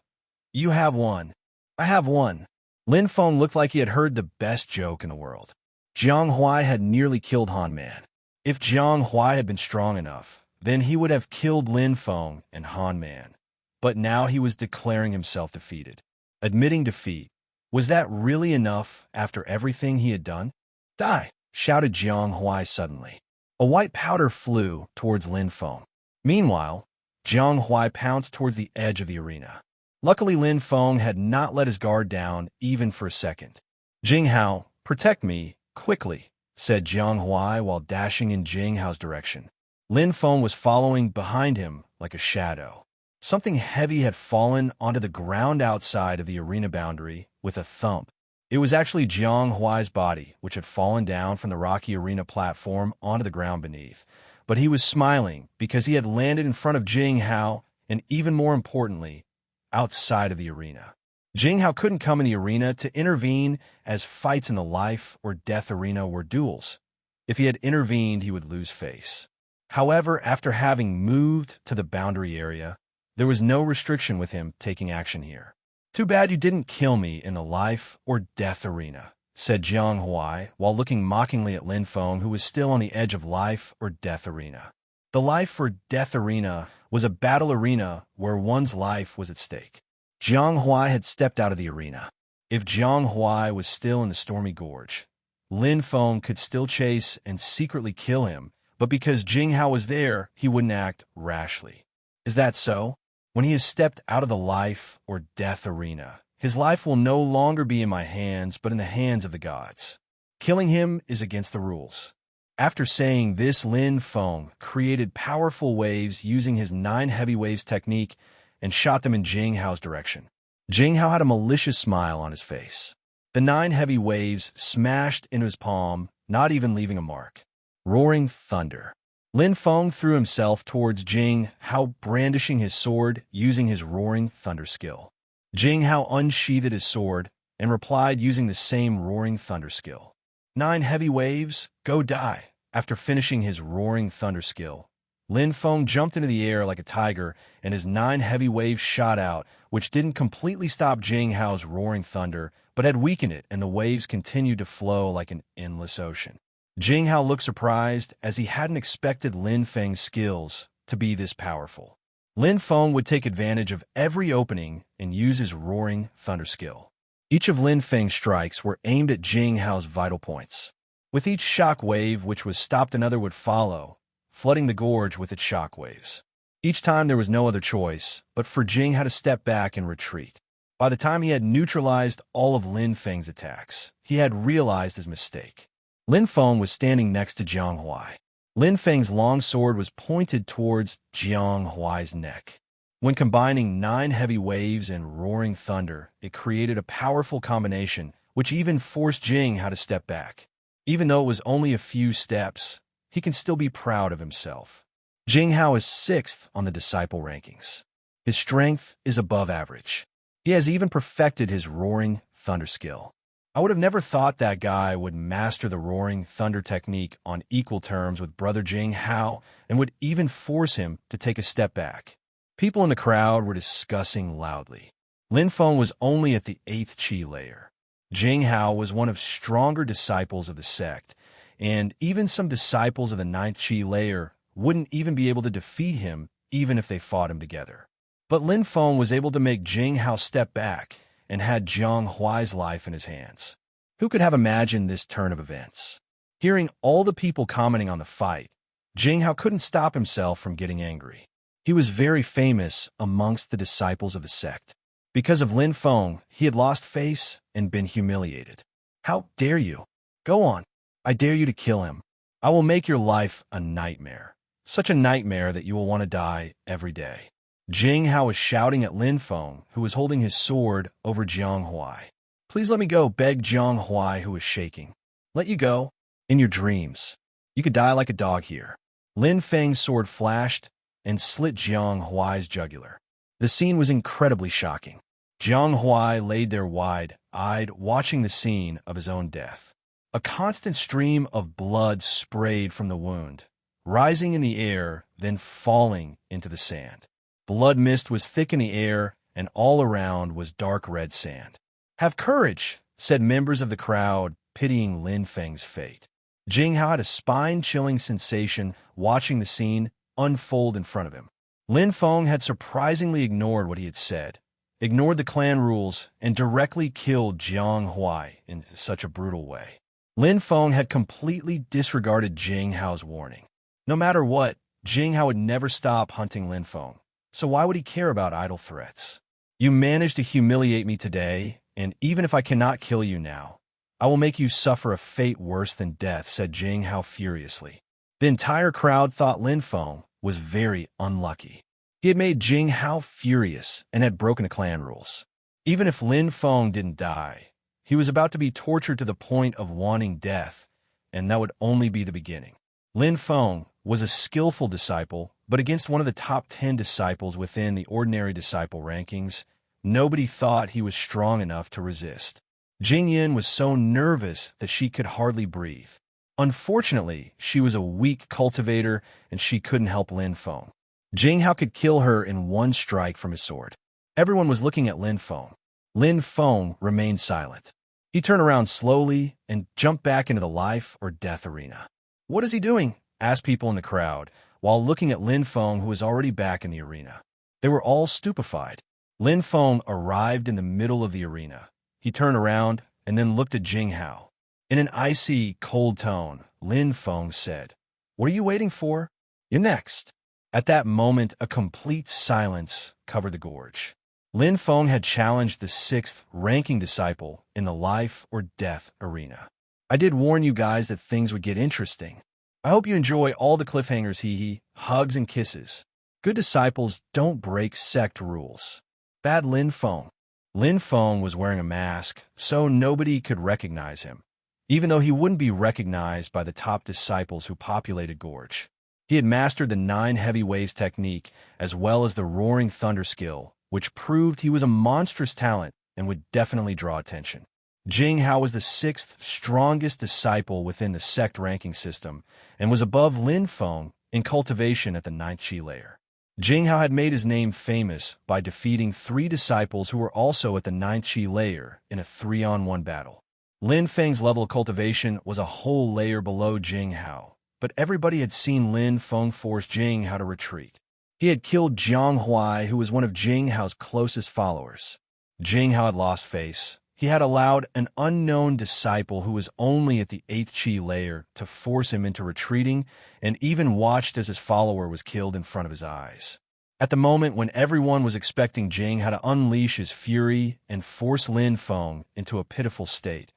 S1: You have won. I have won." Lin Feng looked like he had heard the best joke in the world. Jiang Huai had nearly killed Han Man. If Jiang Huai had been strong enough, then he would have killed Lin Feng and Han Man. But now he was declaring himself defeated. Admitting defeat. Was that really enough after everything he had done? "Die!" shouted Jiang Huai suddenly. A white powder flew towards Lin Feng. Meanwhile, Jiang Huai pounced towards the edge of the arena. Luckily, Lin Feng had not let his guard down even for a second. "Jing Ha, protect me, quickly," said Jiang Huai while dashing in Jing Ha's direction. Lin Feng was following behind him like a shadow. Something heavy had fallen onto the ground outside of the arena boundary with a thump. It was actually Jiang Huai's body, which had fallen down from the rocky arena platform onto the ground beneath. But he was smiling because he had landed in front of Jing Ha, and even more importantly, outside of the arena. Jing Ha couldn't come in the arena to intervene, as fights in the life or death arena were duels. If he had intervened, he would lose face. However, after having moved to the boundary area, there was no restriction with him taking action here. "Too bad you didn't kill me in the life or death arena," said Jiang Huai while looking mockingly at Lin Feng, who was still on the edge of life or death arena. The life or death arena was a battle arena where one's life was at stake. Jiang Huai had stepped out of the arena. If Jiang Huai was still in the stormy gorge, Lin Feng could still chase and secretly kill him, but because Jing Ha was there, he wouldn't act rashly. Is that so? When he has stepped out of the life or death arena, his life will no longer be in my hands, but in the hands of the gods. Killing him is against the rules. After saying this, Lin Feng created powerful waves using his 9 heavy waves technique and shot them in Jing Ha's direction. Jing Ha had a malicious smile on his face. The 9 heavy waves smashed into his palm, not even leaving a mark. Roaring thunder. Lin Feng threw himself towards Jing Ha, brandishing his sword using his roaring thunder skill. Jing Ha unsheathed his sword and replied using the same roaring thunder skill. 9 heavy waves, go die. After finishing his roaring thunder skill, Lin Feng jumped into the air like a tiger, and his 9 heavy waves shot out, which didn't completely stop Jing Ha's roaring thunder, but had weakened it, and the waves continued to flow like an endless ocean. Jing Ha looked surprised, as he hadn't expected Lin Feng's skills to be this powerful. Lin Feng would take advantage of every opening and use his roaring thunder skill. Each of Lin Feng's strikes were aimed at Jing Ha's vital points. With each shock wave which was stopped, another would follow, flooding the gorge with its shock waves. Each time there was no other choice but for Jing Ha to step back and retreat. By the time he had neutralized all of Lin Feng's attacks, he had realized his mistake. Lin Feng was standing next to Jiang Huai. Lin Feng's long sword was pointed towards Jiang Huai's neck. When combining 9 heavy waves and roaring thunder, it created a powerful combination, which even forced Jing Ha to step back. Even though it was only a few steps, he can still be proud of himself. Jing Ha is 6th on the disciple rankings. His strength is above average. He has even perfected his roaring thunder skill. I would have never thought that guy would master the roaring thunder technique on equal terms with brother Jing Ha, and would even force him to take a step back. People in the crowd were discussing loudly. Lin Feng was only at the 8th chi layer. Jing Ha was one of stronger disciples of the sect, and even some disciples of the 9th chi layer wouldn't even be able to defeat him even if they fought him together. But Lin Feng was able to make Jing Ha step back and had Jiang Huai's life in his hands. Who could have imagined this turn of events? Hearing all the people commenting on the fight, Jing Ha couldn't stop himself from getting angry. He was very famous amongst the disciples of the sect. Because of Lin Feng, he had lost face and been humiliated. "How dare you? Go on. I dare you to kill him. I will make your life a nightmare. Such a nightmare that you will want to die every day." Jing Ha was shouting at Lin Feng, who was holding his sword over Jiang Huai. "Please let me go," begged Jiang Huai, who was shaking. "Let you go? In your dreams. You could die like a dog here." Lin Feng's sword flashed and slit Jing Ha's jugular. The scene was incredibly shocking. Jing Ha laid there wide-eyed, watching the scene of his own death. A constant stream of blood sprayed from the wound, rising in the air, then falling into the sand. Blood mist was thick in the air, and all around was dark red sand. "Have courage," said members of the crowd, pitying Lin Feng's fate. Jing Ha had a spine-chilling sensation watching the scene unfold in front of him. Lin Feng had surprisingly ignored what he had said, ignored the clan rules, and directly killed Jing Ha in such a brutal way. Lin Feng had completely disregarded Jing Ha's warning. No matter what, Jing Ha would never stop hunting Lin Feng, so why would he care about idle threats? "You managed to humiliate me today, and even if I cannot kill you now, I will make you suffer a fate worse than death," said Jing Ha furiously. The entire crowd thought Lin Feng was very unlucky. He had made Jing Ha furious and had broken the clan rules. Even if Lin Feng didn't die, he was about to be tortured to the point of wanting death, and that would only be the beginning. Lin Feng was a skillful disciple, but against one of the top 10 disciples within the ordinary disciple rankings, nobody thought he was strong enough to resist. Jing Yin was so nervous that she could hardly breathe. Unfortunately, she was a weak cultivator, and she couldn't help Lin Feng. Jing Ha could kill her in one strike from his sword. Everyone was looking at Lin Feng. Lin Feng remained silent. He turned around slowly and jumped back into the life or death arena. "What is he doing?" asked people in the crowd, while looking at Lin Feng, who was already back in the arena. They were all stupefied. Lin Feng arrived in the middle of the arena. He turned around and then looked at Jing Ha. In an icy, cold tone, Lin Feng said, "What are you waiting for? You're next." At that moment, a complete silence covered the gorge. Lin Feng had challenged the 6th ranking disciple in the life or death arena. "I did warn you guys that things would get interesting. I hope you enjoy all the cliffhangers, hee, hugs and kisses. Good disciples don't break sect rules." Bad Lin Feng. Lin Feng was wearing a mask, so nobody could recognize him, even though he wouldn't be recognized by the top disciples who populated gorge. He had mastered the 9 heavy waves technique as well as the roaring thunder skill, which proved he was a monstrous talent and would definitely draw attention. Jing Ha was the 6th strongest disciple within the sect ranking system and was above Lin Feng in cultivation at the 9th chi layer. Jing Ha had made his name famous by defeating 3 disciples who were also at the 9th chi layer in a 3-on-1 battle. Lin Feng's level of cultivation was a whole layer below Jing Ha, but everybody had seen Lin Feng force Jing Ha to retreat. He had killed Jing Ha, who was one of Jing Ha's closest followers. Jing Ha had lost face. He had allowed an unknown disciple who was only at the 8th chi layer to force him into retreating, and even watched as his follower was killed in front of his eyes. At the moment when everyone was expecting Jing Ha to unleash his fury and force Lin Feng into a pitiful state,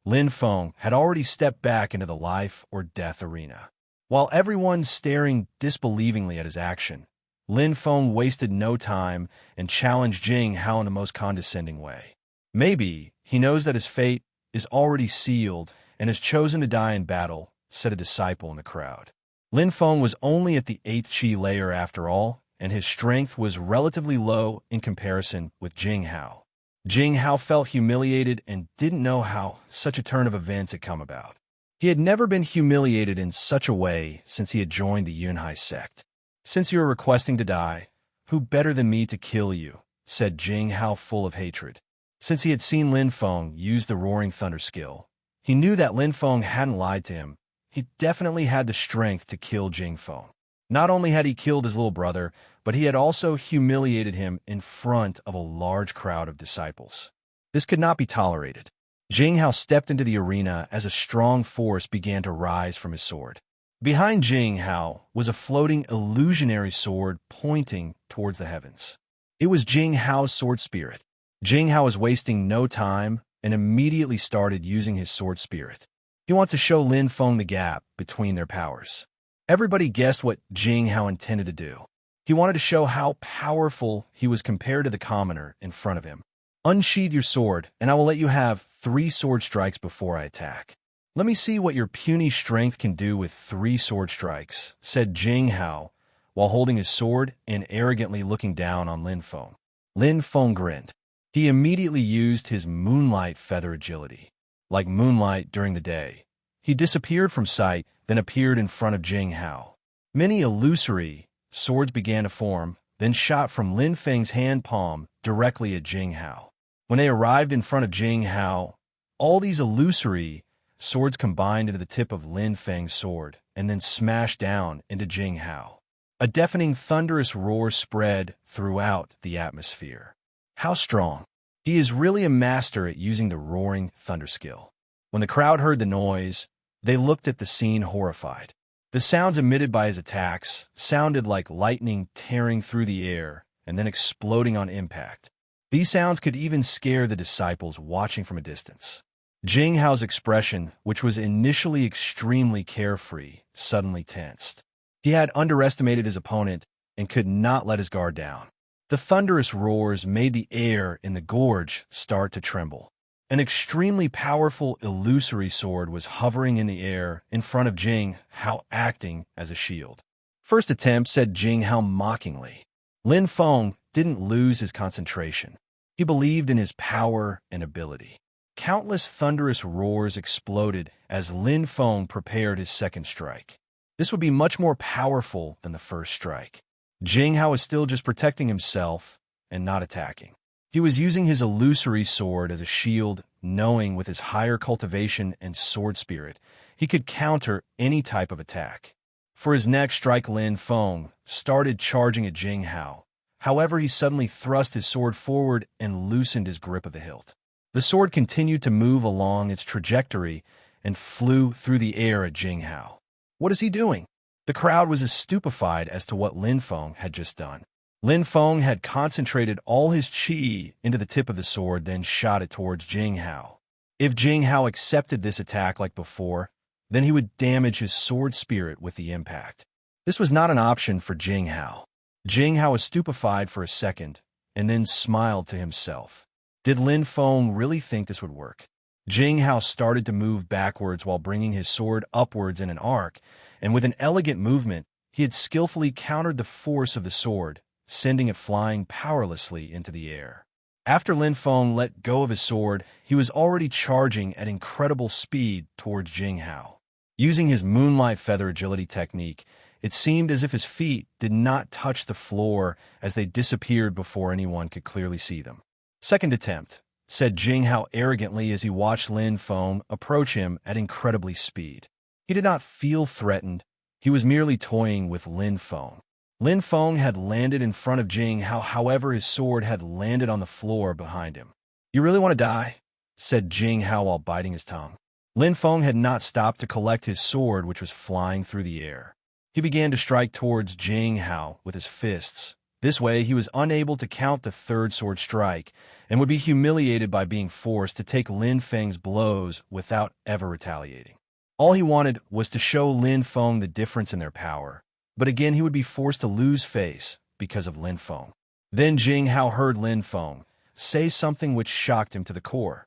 S1: Lin Feng had already stepped back into the life or death arena. While everyone staring disbelievingly at his action, Lin Feng wasted no time and challenged Jing Ha in the most condescending way. "Maybe he knows that his fate is already sealed and has chosen to die in battle," said a disciple in the crowd. Lin Feng was only at the 8th chi layer after all, and his strength was relatively low in comparison with Jing Ha. Jing Ha felt humiliated and didn't know how such a turn of events had come about. He had never been humiliated in such a way since he had joined the Yinhai sect. "Since you are requesting to die, who better than me to kill you?" said Jing Ha, full of hatred. Since he had seen Lin Feng use the Roaring Thunder skill, he knew that Lin Feng hadn't lied to him. He definitely had the strength to kill Jing Feng. Not only had he killed his little brother, but he had also humiliated him in front of a large crowd of disciples. This could not be tolerated. Jing Ha stepped into the arena as a strong force began to rise from his sword. Behind Jing Ha was a floating illusionary sword pointing towards the heavens. It was Jing Ha's sword spirit. Jing Ha was wasting no time and immediately started using his sword spirit. He wanted to show Lin Feng the gap between their powers. Everybody guessed what Jing Ha intended to do. He wanted to show how powerful he was compared to the commoner in front of him. "Unsheathe your sword, and I will let you have 3 sword strikes before I attack." "Let me see what your puny strength can do with 3 sword strikes," said Jing Ha, while holding his sword and arrogantly looking down on Lin Feng. Lin Feng grinned. He immediately used his moonlight feather agility. Like moonlight during the day, he disappeared from sight, then appeared in front of Jing Ha. Many illusory swords began to form, then shot from Lin Feng's hand palm directly at Jing Ha. When they arrived in front of Jing Ha, all these illusory swords combined into the tip of Lin Feng's sword and then smashed down into Jing Ha. A deafening, thunderous roar spread throughout the atmosphere. How strong! He is really a master at using the roaring thunder skill. When the crowd heard the noise, they looked at the scene horrified. The sounds emitted by his attacks sounded like lightning tearing through the air and then exploding on impact. These sounds could even scare the disciples watching from a distance. Jing Hao's expression, which was initially extremely carefree, suddenly tensed. He had underestimated his opponent and could not let his guard down. The thunderous roars made the air in the gorge start to tremble. An extremely powerful illusory sword was hovering in the air in front of Jing Ha, acting as a shield. "First attempt," said Jing Ha mockingly. Lin Feng didn't lose his concentration. He believed in his power and ability. Countless thunderous roars exploded as Lin Feng prepared his second strike. This would be much more powerful than the first strike. Jing Ha was still just protecting himself and not attacking. He was using his illusory sword as a shield, knowing with his higher cultivation and sword spirit, he could counter any type of attack. For his next strike, Lin Feng started charging at Jing Ha. However, he suddenly thrust his sword forward and loosened his grip of the hilt. The sword continued to move along its trajectory and flew through the air at Jing Ha. What is he doing? The crowd was as stupefied as to what Lin Feng had just done. Lin Feng had concentrated all his qi into the tip of the sword, then shot it towards Jing Ha. If Jing Ha accepted this attack like before, then he would damage his sword spirit with the impact. This was not an option for Jing Ha. Jing Ha was stupefied for a second, and then smiled to himself. Did Lin Feng really think this would work? Jing Ha started to move backwards while bringing his sword upwards in an arc, and with an elegant movement, he had skillfully countered the force of the sword, sending it flying powerlessly into the air. After Lin Feng let go of his sword, he was already charging at incredible speed towards Jing Ha. Using his moonlight feather agility technique, it seemed as if his feet did not touch the floor as they disappeared before anyone could clearly see them. "Second attempt," said Jing Ha arrogantly as he watched Lin Feng approach him at incredibly speed. He did not feel threatened. He was merely toying with Lin Feng. Lin Feng had landed in front of Jing Ha, however his sword had landed on the floor behind him. "You really want to die?" said Jing Ha while biting his tongue. Lin Feng had not stopped to collect his sword, which was flying through the air. He began to strike towards Jing Ha with his fists. This way, he was unable to count the third sword strike and would be humiliated by being forced to take Lin Feng's blows without ever retaliating. All he wanted was to show Lin Feng the difference in their power, but again he would be forced to lose face because of Lin Feng. Then Jing Ha heard Lin Feng say something which shocked him to the core.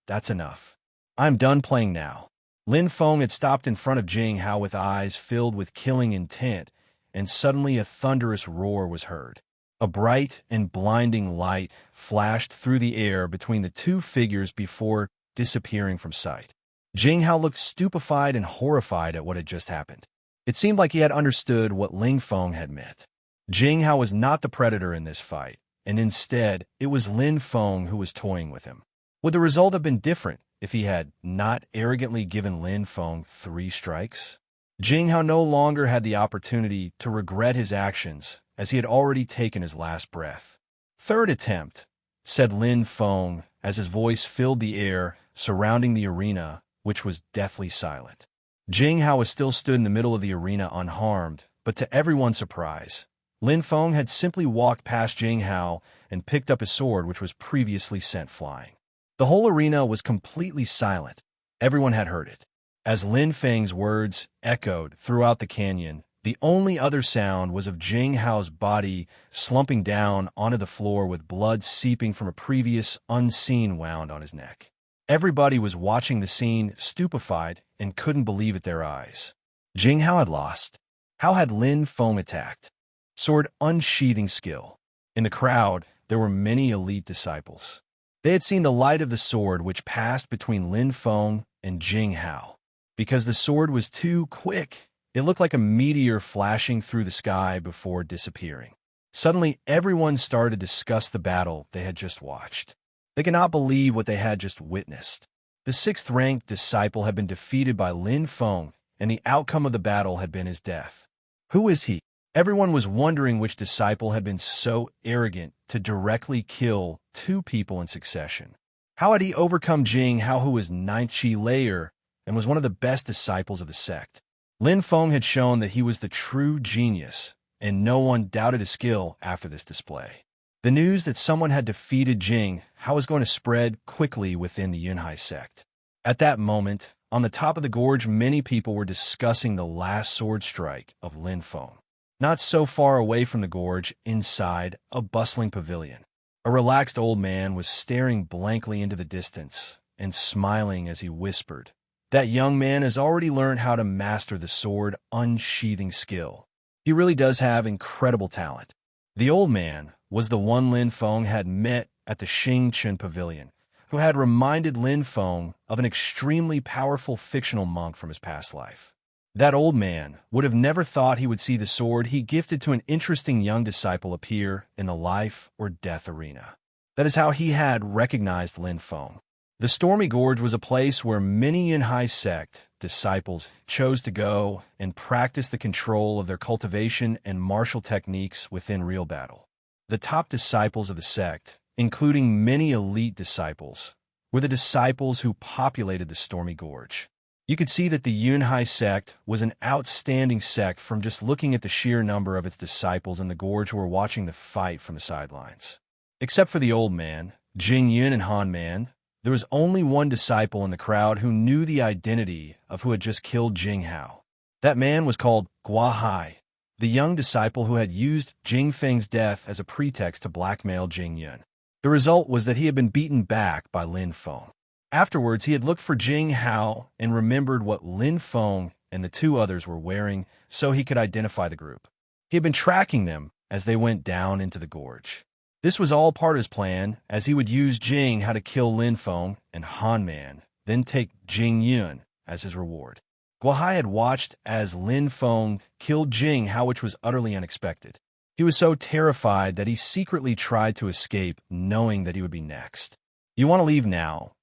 S1: "That's enough. I'm done playing now." Lin Feng had stopped in front of Jing Ha with eyes filled with killing intent, and suddenly a thunderous roar was heard. A bright and blinding light flashed through the air between the two figures before disappearing from sight. Jing Ha looked stupefied and horrified at what had just happened. It seemed like he had understood what Lin Feng had meant. Jing Ha was not the predator in this fight, and instead, it was Lin Feng who was toying with him. Would the result have been different if he had not arrogantly given Lin Feng 3 strikes? Jing Ha no longer had the opportunity to regret his actions, as he had already taken his last breath. "Third attempt," said Lin Feng as his voice filled the air surrounding the arena, which was deathly silent. Jing Ha was still stood in the middle of the arena unharmed, but to everyone's surprise, Lin Feng had simply walked past Jing Ha and picked up his sword, which was previously sent flying. The whole arena was completely silent. Everyone had heard it. As Lin Feng's words echoed throughout the canyon, the only other sound was of Jing Hao's body slumping down onto the floor with blood seeping from a previous unseen wound on his neck. Everybody was watching the scene, stupefied, and couldn't believe it their eyes. Jing Ha had lost. How had Lin Feng attacked? Sword unsheathing skill. In the crowd, there were many elite disciples. They had seen the light of the sword which passed between Lin Feng and Jing Ha. Because the sword was too quick, it looked like a meteor flashing through the sky before disappearing. Suddenly, everyone started to discuss the battle they had just watched. They could not believe what they had just witnessed. The 6th-ranked disciple had been defeated by Lin Feng, and the outcome of the battle had been his death. Who is he? Everyone was wondering which disciple had been so arrogant to directly kill 2 people in succession. How had he overcome Jing Ha, who was 9th Chi layer and was one of the best disciples of the sect? Lin Feng had shown that he was the true genius, and no one doubted his skill after this display. The news that someone had defeated Jing Ha was going to spread quickly within the Yinhai sect. At that moment, on the top of the gorge, many people were discussing the last sword strike of Lin Feng. Not so far away from the gorge, inside a bustling pavilion, a relaxed old man was staring blankly into the distance and smiling as he whispered, "That young man has already learned how to master the sword unsheathing skill. He really does have incredible talent." The old man was the one Lin Feng had met at the Xingchen Pavilion, who had reminded Lin Feng of an extremely powerful fictional monk from his past life. That old man would have never thought he would see the sword he gifted to an interesting young disciple appear in the life or death arena. That is how he had recognized Lin Feng. The Stormy Gorge was a place where many Yinhai sect disciples chose to go and practice the control of their cultivation and martial techniques within real battle. The top disciples of the sect, including many elite disciples, were the disciples who populated the Stormy Gorge. You could see that the Yinhai sect was an outstanding sect from just looking at the sheer number of its disciples in the gorge who were watching the fight from the sidelines. Except for the old man, Jing Yun and Han Man, there was only one disciple in the crowd who knew the identity of who had just killed Jing Ha. That man was called Guahai, the young disciple who had used Jing Feng's death as a pretext to blackmail Jing Yun. The result was that he had been beaten back by Lin Feng. Afterwards, he had looked for Jing Ha and remembered what Lin Feng and the 2 others were wearing so he could identify the group. He had been tracking them as they went down into the gorge. This was all part of his plan, as he would use Jing Ha to kill Lin Feng and Han Man, then take Jing Yun as his reward. Guahai had watched as Lin Feng killed Jing Ha, which was utterly unexpected. He was so terrified that he secretly tried to escape, knowing that he would be next. "You want to leave now,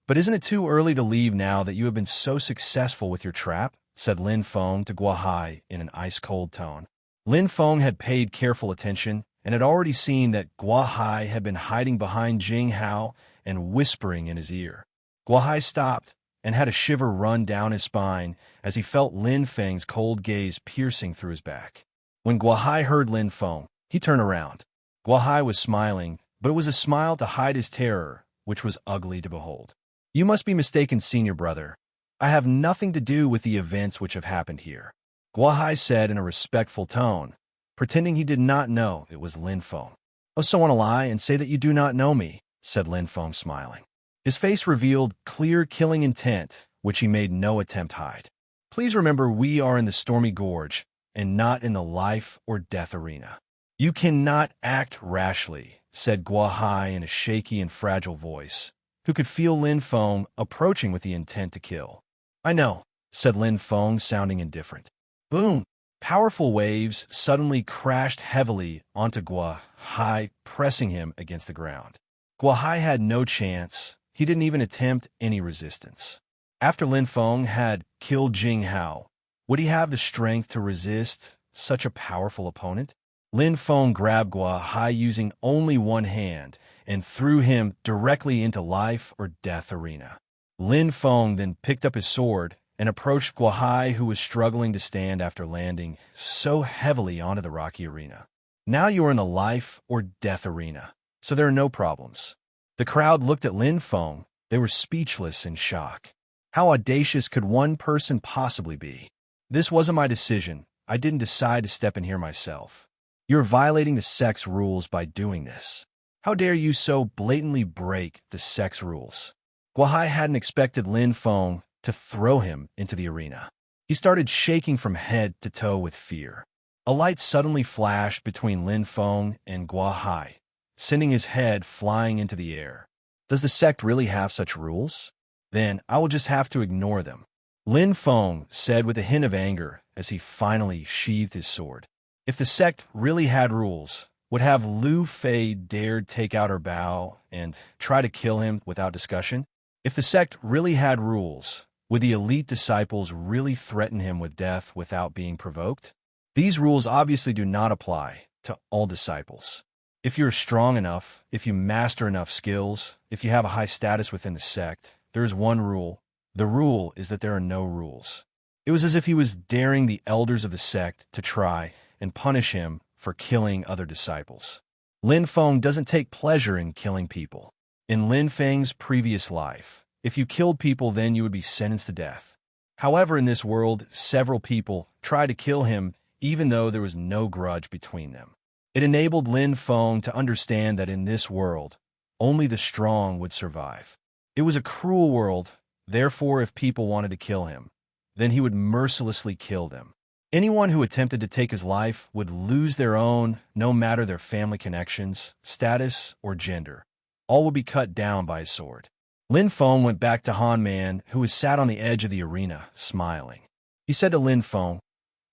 S1: but isn't it too early to leave now that you have been so successful with your trap?" said Lin Feng to Guahai in an ice-cold tone. Lin Feng had paid careful attention and had already seen that Guahai had been hiding behind Jing Ha and whispering in his ear. Guahai stopped and had a shiver run down his spine as he felt Lin Feng's cold gaze piercing through his back. When Guahai heard Lin Feng, he turned around. Guahai was smiling, but it was a smile to hide his terror, which was ugly to behold. "You must be mistaken, senior brother. I have nothing to do with the events which have happened here," Guahai said in a respectful tone, pretending he did not know it was Lin Feng. "Oh, so want to lie and say that you do not know me," said Lin Feng, smiling. His face revealed clear killing intent, which he made no attempt to hide. "Please remember we are in the Stormy Gorge and not in the life or death arena. You cannot act rashly," said Guahai in a shaky and fragile voice, who could feel Lin Feng approaching with the intent to kill. "I know," said Lin Feng, sounding indifferent. Boom! Powerful waves suddenly crashed heavily onto Guahai, pressing him against the ground. Guahai had no chance. He didn't even attempt any resistance. After Lin Feng had killed Jing Ha, would he have the strength to resist such a powerful opponent? Lin Feng grabbed Guahai using only one hand and threw him directly into life or death arena. Lin Feng then picked up his sword and approached Guahai, who was struggling to stand after landing so heavily onto the rocky arena. "Now you are in the life or death arena, so there are no problems." The crowd looked at Lin Feng. They were speechless in shock. How audacious could one person possibly be? "This wasn't my decision. I didn't decide to step in here myself. You're violating the sect's rules by doing this. How dare you so blatantly break the sect's rules?" Guahai hadn't expected Lin Feng to throw him into the arena. He started shaking from head to toe with fear. A light suddenly flashed between Lin Feng and Guahai, sending his head flying into the air. Does the sect really have such rules? Then I will just have to ignore them, Lin Feng said with a hint of anger as he finally sheathed his sword. If the sect really had rules, would have Lu Fay dared take out her bow and try to kill him without discussion? If the sect really had rules, would the elite disciples really threaten him with death without being provoked? These rules obviously do not apply to all disciples. If you're strong enough, if you master enough skills, if you have a high status within the sect, there is one rule. The rule is that there are no rules. It was as if he was daring the elders of the sect to try and punish him for killing other disciples. Lin Feng doesn't take pleasure in killing people. In Lin Feng's previous life, if you killed people, then you would be sentenced to death. However, in this world, several people tried to kill him even though there was no grudge between them. It enabled Lin Feng to understand that in this world, only the strong would survive. It was a cruel world, therefore if people wanted to kill him, then he would mercilessly kill them. Anyone who attempted to take his life would lose their own, no matter their family connections, status, or gender. All would be cut down by his sword. Lin Feng went back to Han Man, who was sat on the edge of the arena, smiling. He said to Lin Feng,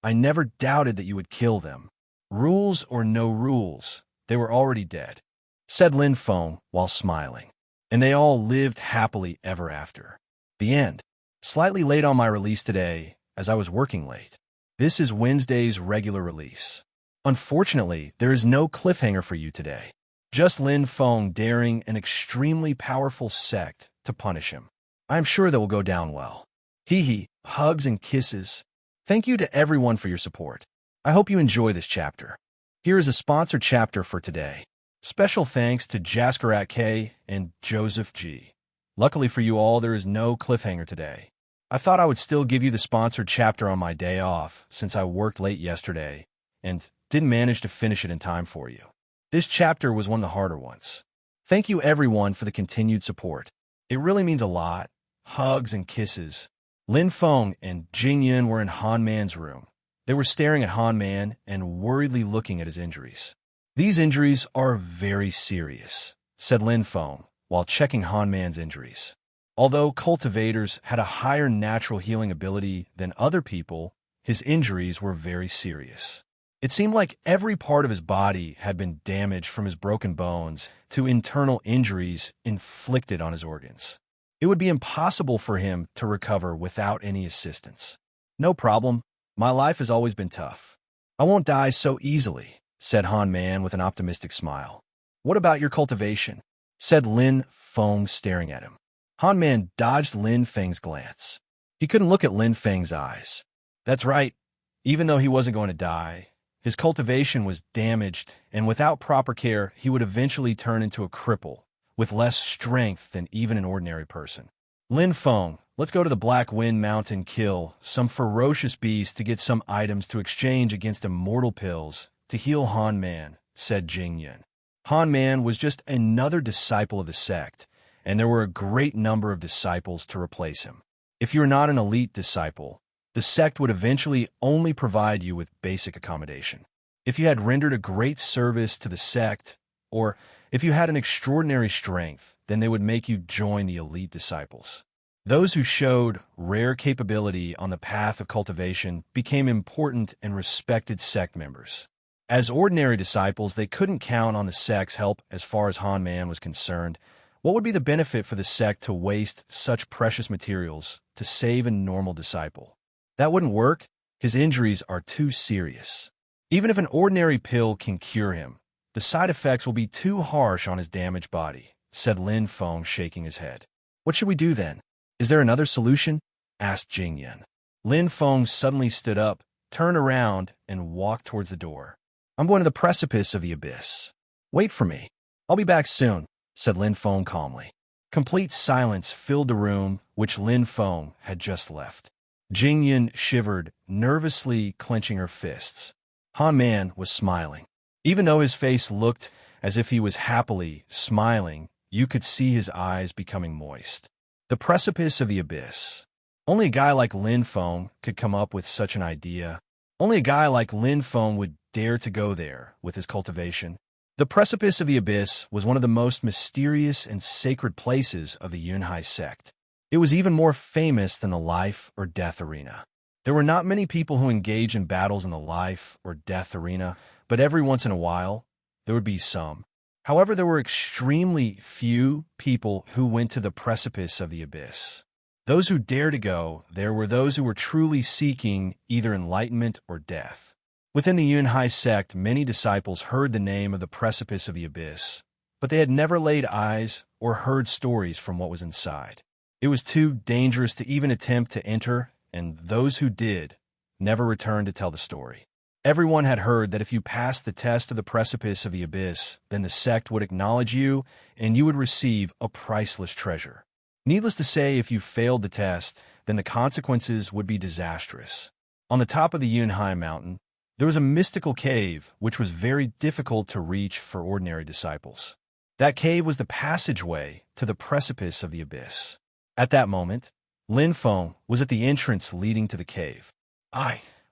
S1: "I never doubted that you would kill them. Rules or no rules, they were already dead," said Lin Feng while smiling. And they all lived happily ever after. The end. Slightly late on my release today, as I was working late. This is Wednesday's regular release. Unfortunately, there is no cliffhanger for you today. Just Lin Feng daring an extremely powerful sect to punish him. I am sure that will go down well. Hee, hugs and kisses. Thank you to everyone for your support. I hope you enjoy this chapter. Here is a sponsored chapter for today. Special thanks to Jaskarat K and Joseph G. Luckily for you all, there is no cliffhanger today. I thought I would still give you the sponsored chapter on my day off since I worked late yesterday and didn't manage to finish it in time for you. This chapter was one of the harder ones. Thank you everyone for the continued support. It really means a lot. Hugs and kisses. Lin Feng and Jing Yan were in Han Man's room. They were staring at Han Man and worriedly looking at his injuries. "These injuries are very serious," said Lin Feng while checking Han Man's injuries. Although cultivators had a higher natural healing ability than other people, his injuries were very serious. It seemed like every part of his body had been damaged, from his broken bones to internal injuries inflicted on his organs. It would be impossible for him to recover without any assistance. "No problem. My life has always been tough. I won't die so easily," said Han Man with an optimistic smile. "What about your cultivation?" said Lin Feng, staring at him. Han Man dodged Lin Feng's glance. He couldn't look at Lin Feng's eyes. That's right. Even though he wasn't going to die, his cultivation was damaged, and without proper care, he would eventually turn into a cripple, with less strength than even an ordinary person. "Lin Feng, let's go to the Black Wind Mountain, kill some ferocious beasts to get some items to exchange against immortal pills to heal Han Man," said Jing Yan. Han Man was just another disciple of the sect, and there were a great number of disciples to replace him. If you are not an elite disciple, the sect would eventually only provide you with basic accommodation. If you had rendered a great service to the sect, or if you had an extraordinary strength, then they would make you join the elite disciples. Those who showed rare capability on the path of cultivation became important and respected sect members. As ordinary disciples, they couldn't count on the sect's help as far as Han Man was concerned. What would be the benefit for the sect to waste such precious materials to save a normal disciple? That wouldn't work. His injuries are too serious. Even if an ordinary pill can cure him, the side effects will be too harsh on his damaged body, said Lin Feng, shaking his head. "What should we do then? Is there another solution?" asked Jing Yan. Lin Feng suddenly stood up, turned around, and walked towards the door. "I'm going to the precipice of the abyss. Wait for me. I'll be back soon," said Lin Feng calmly. Complete silence filled the room which Lin Feng had just left. Jing Yan shivered, nervously clenching her fists. Han Man was smiling. Even though his face looked as if he was happily smiling, you could see his eyes becoming moist. The precipice of the abyss. Only a guy like Lin Feng could come up with such an idea. Only a guy like Lin Feng would dare to go there with his cultivation. The precipice of the abyss was one of the most mysterious and sacred places of the Yinhai sect. It was even more famous than the life or death arena. There were not many people who engage in battles in the life or death arena, but every once in a while, there would be some. However, there were extremely few people who went to the precipice of the abyss. Those who dared to go there were those who were truly seeking either enlightenment or death. Within the Yinhai sect, many disciples heard the name of the precipice of the abyss, but they had never laid eyes or heard stories from what was inside. It was too dangerous to even attempt to enter, and those who did never returned to tell the story. Everyone had heard that if you passed the test of the precipice of the abyss, then the sect would acknowledge you and you would receive a priceless treasure. Needless to say, if you failed the test, then the consequences would be disastrous. On the top of the Yinhai mountain, there was a mystical cave which was very difficult to reach for ordinary disciples. That cave was the passageway to the precipice of the abyss. At that moment, Lin Feng was at the entrance leading to the cave.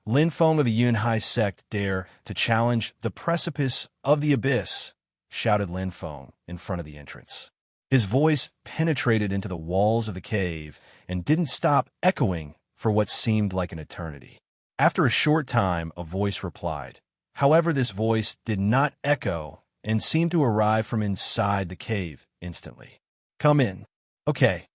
S1: Lin Feng of the Yinhai sect, dare to challenge the precipice of the abyss, shouted Lin Feng in front of the entrance. His voice penetrated into the walls of the cave and didn't stop echoing for what seemed like an eternity. After a short time, a voice replied. However, this voice did not echo and seemed to arrive from inside the cave instantly. "Come in." "Okay,"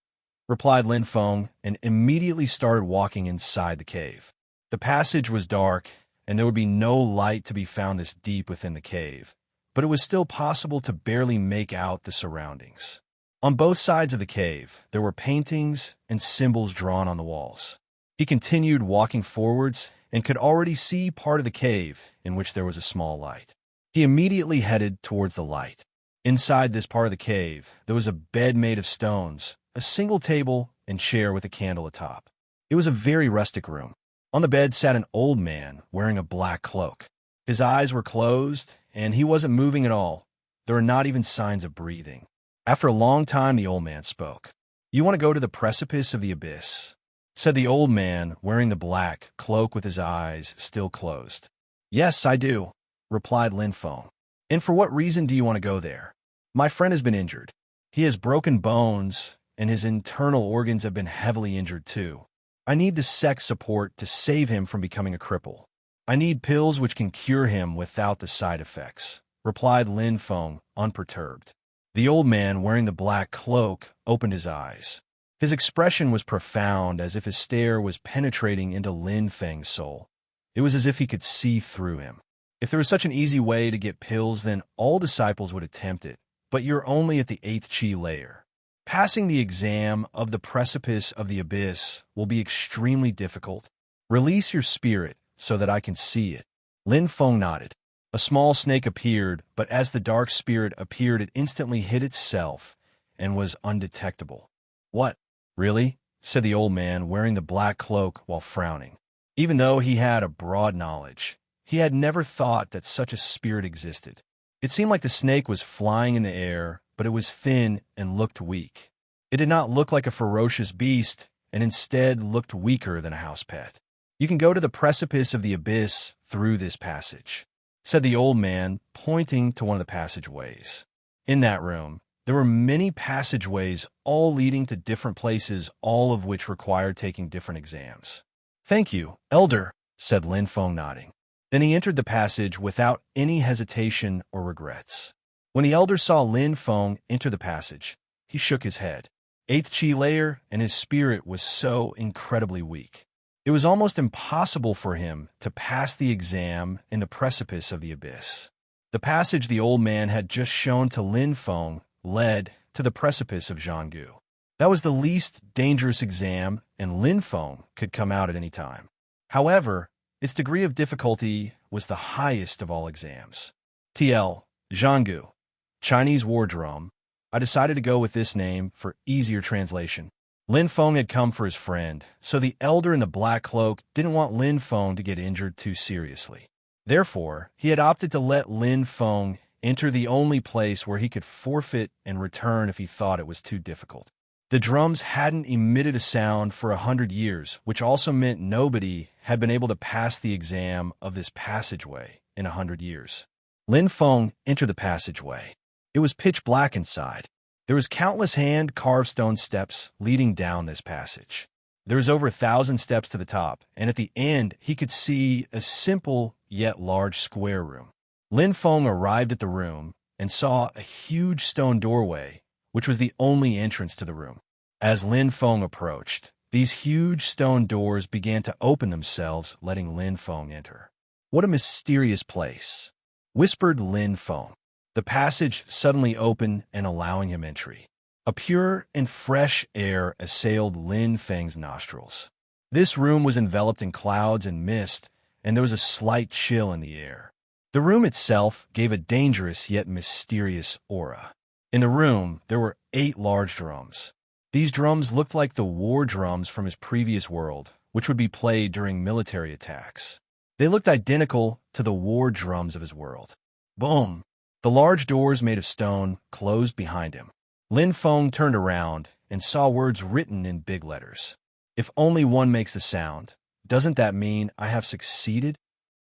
S1: replied Lin Feng and immediately started walking inside the cave. The passage was dark, and there would be no light to be found this deep within the cave, but it was still possible to barely make out the surroundings. On both sides of the cave, there were paintings and symbols drawn on the walls. He continued walking forwards and could already see part of the cave in which there was a small light. He immediately headed towards the light. Inside this part of the cave, there was a bed made of stones, a single table and chair with a candle atop. It was a very rustic room. On the bed sat an old man wearing a black cloak. His eyes were closed, and he wasn't moving at all. There were not even signs of breathing. After a long time, the old man spoke. "You want to go to the precipice of the abyss?" said the old man wearing the black cloak with his eyes still closed. "Yes, I do," replied Lin Feng. "And for what reason do you want to go there?" "My friend has been injured. He has broken bones, and his internal organs have been heavily injured too. I need the sect's support to save him from becoming a cripple. I need pills which can cure him without the side effects," replied Lin Feng, unperturbed. The old man wearing the black cloak opened his eyes. His expression was profound, as if his stare was penetrating into Lin Feng's soul. It was as if he could see through him. "If there was such an easy way to get pills, then all disciples would attempt it, but you're only at the 8th chi layer. Passing the exam of the precipice of the abyss will be extremely difficult. Release your spirit so that I can see it." Lin Feng nodded. A small snake appeared, but as the dark spirit appeared, it instantly hid itself and was undetectable. "What? Really?" said the old man wearing the black cloak while frowning. Even though he had a broad knowledge, he had never thought that such a spirit existed. It seemed like the snake was flying in the air, but it was thin and looked weak. It did not look like a ferocious beast, and instead looked weaker than a house pet. "You can go to the precipice of the abyss through this passage," said the old man, pointing to one of the passageways. In that room, there were many passageways, all leading to different places, all of which required taking different exams. "Thank you, Elder," said Lin Feng, nodding. Then he entered the passage without any hesitation or regrets. When the elder saw Lin Feng enter the passage, he shook his head. 8th chi layer, and his spirit was so incredibly weak. It was almost impossible for him to pass the exam in the precipice of the abyss. The passage the old man had just shown to Lin Feng led to the precipice of Zhanggu. That was the least dangerous exam, and Lin Feng could come out at any time. However, its degree of difficulty was the highest of all exams. TL, Zhanggu, Chinese war drum. I decided to go with this name for easier translation. Lin Feng had come for his friend, so the elder in the black cloak didn't want Lin Feng to get injured too seriously. Therefore, he had opted to let Lin Feng enter the only place where he could forfeit and return if he thought it was too difficult. The drums hadn't emitted a sound for 100 years, which also meant nobody had been able to pass the exam of this passageway in 100 years. Lin Feng entered the passageway. It was pitch black inside. There was countless hand-carved stone steps leading down this passage. There was over 1,000 steps to the top, and at the end, he could see a simple yet large square room. Lin Feng arrived at the room and saw a huge stone doorway, which was the only entrance to the room. As Lin Feng approached, these huge stone doors began to open themselves, letting Lin Feng enter. "What a mysterious place," whispered Lin Feng. The passage suddenly opened and allowing him entry. A pure and fresh air assailed Lin Feng's nostrils. This room was enveloped in clouds and mist, and there was a slight chill in the air. The room itself gave a dangerous yet mysterious aura. In the room, there were 8 large drums. These drums looked like the war drums from his previous world, which would be played during military attacks. They looked identical to the war drums of his world. Boom! The large doors made of stone closed behind him. Lin Feng turned around and saw words written in big letters. "If only one makes the sound, doesn't that mean I have succeeded?"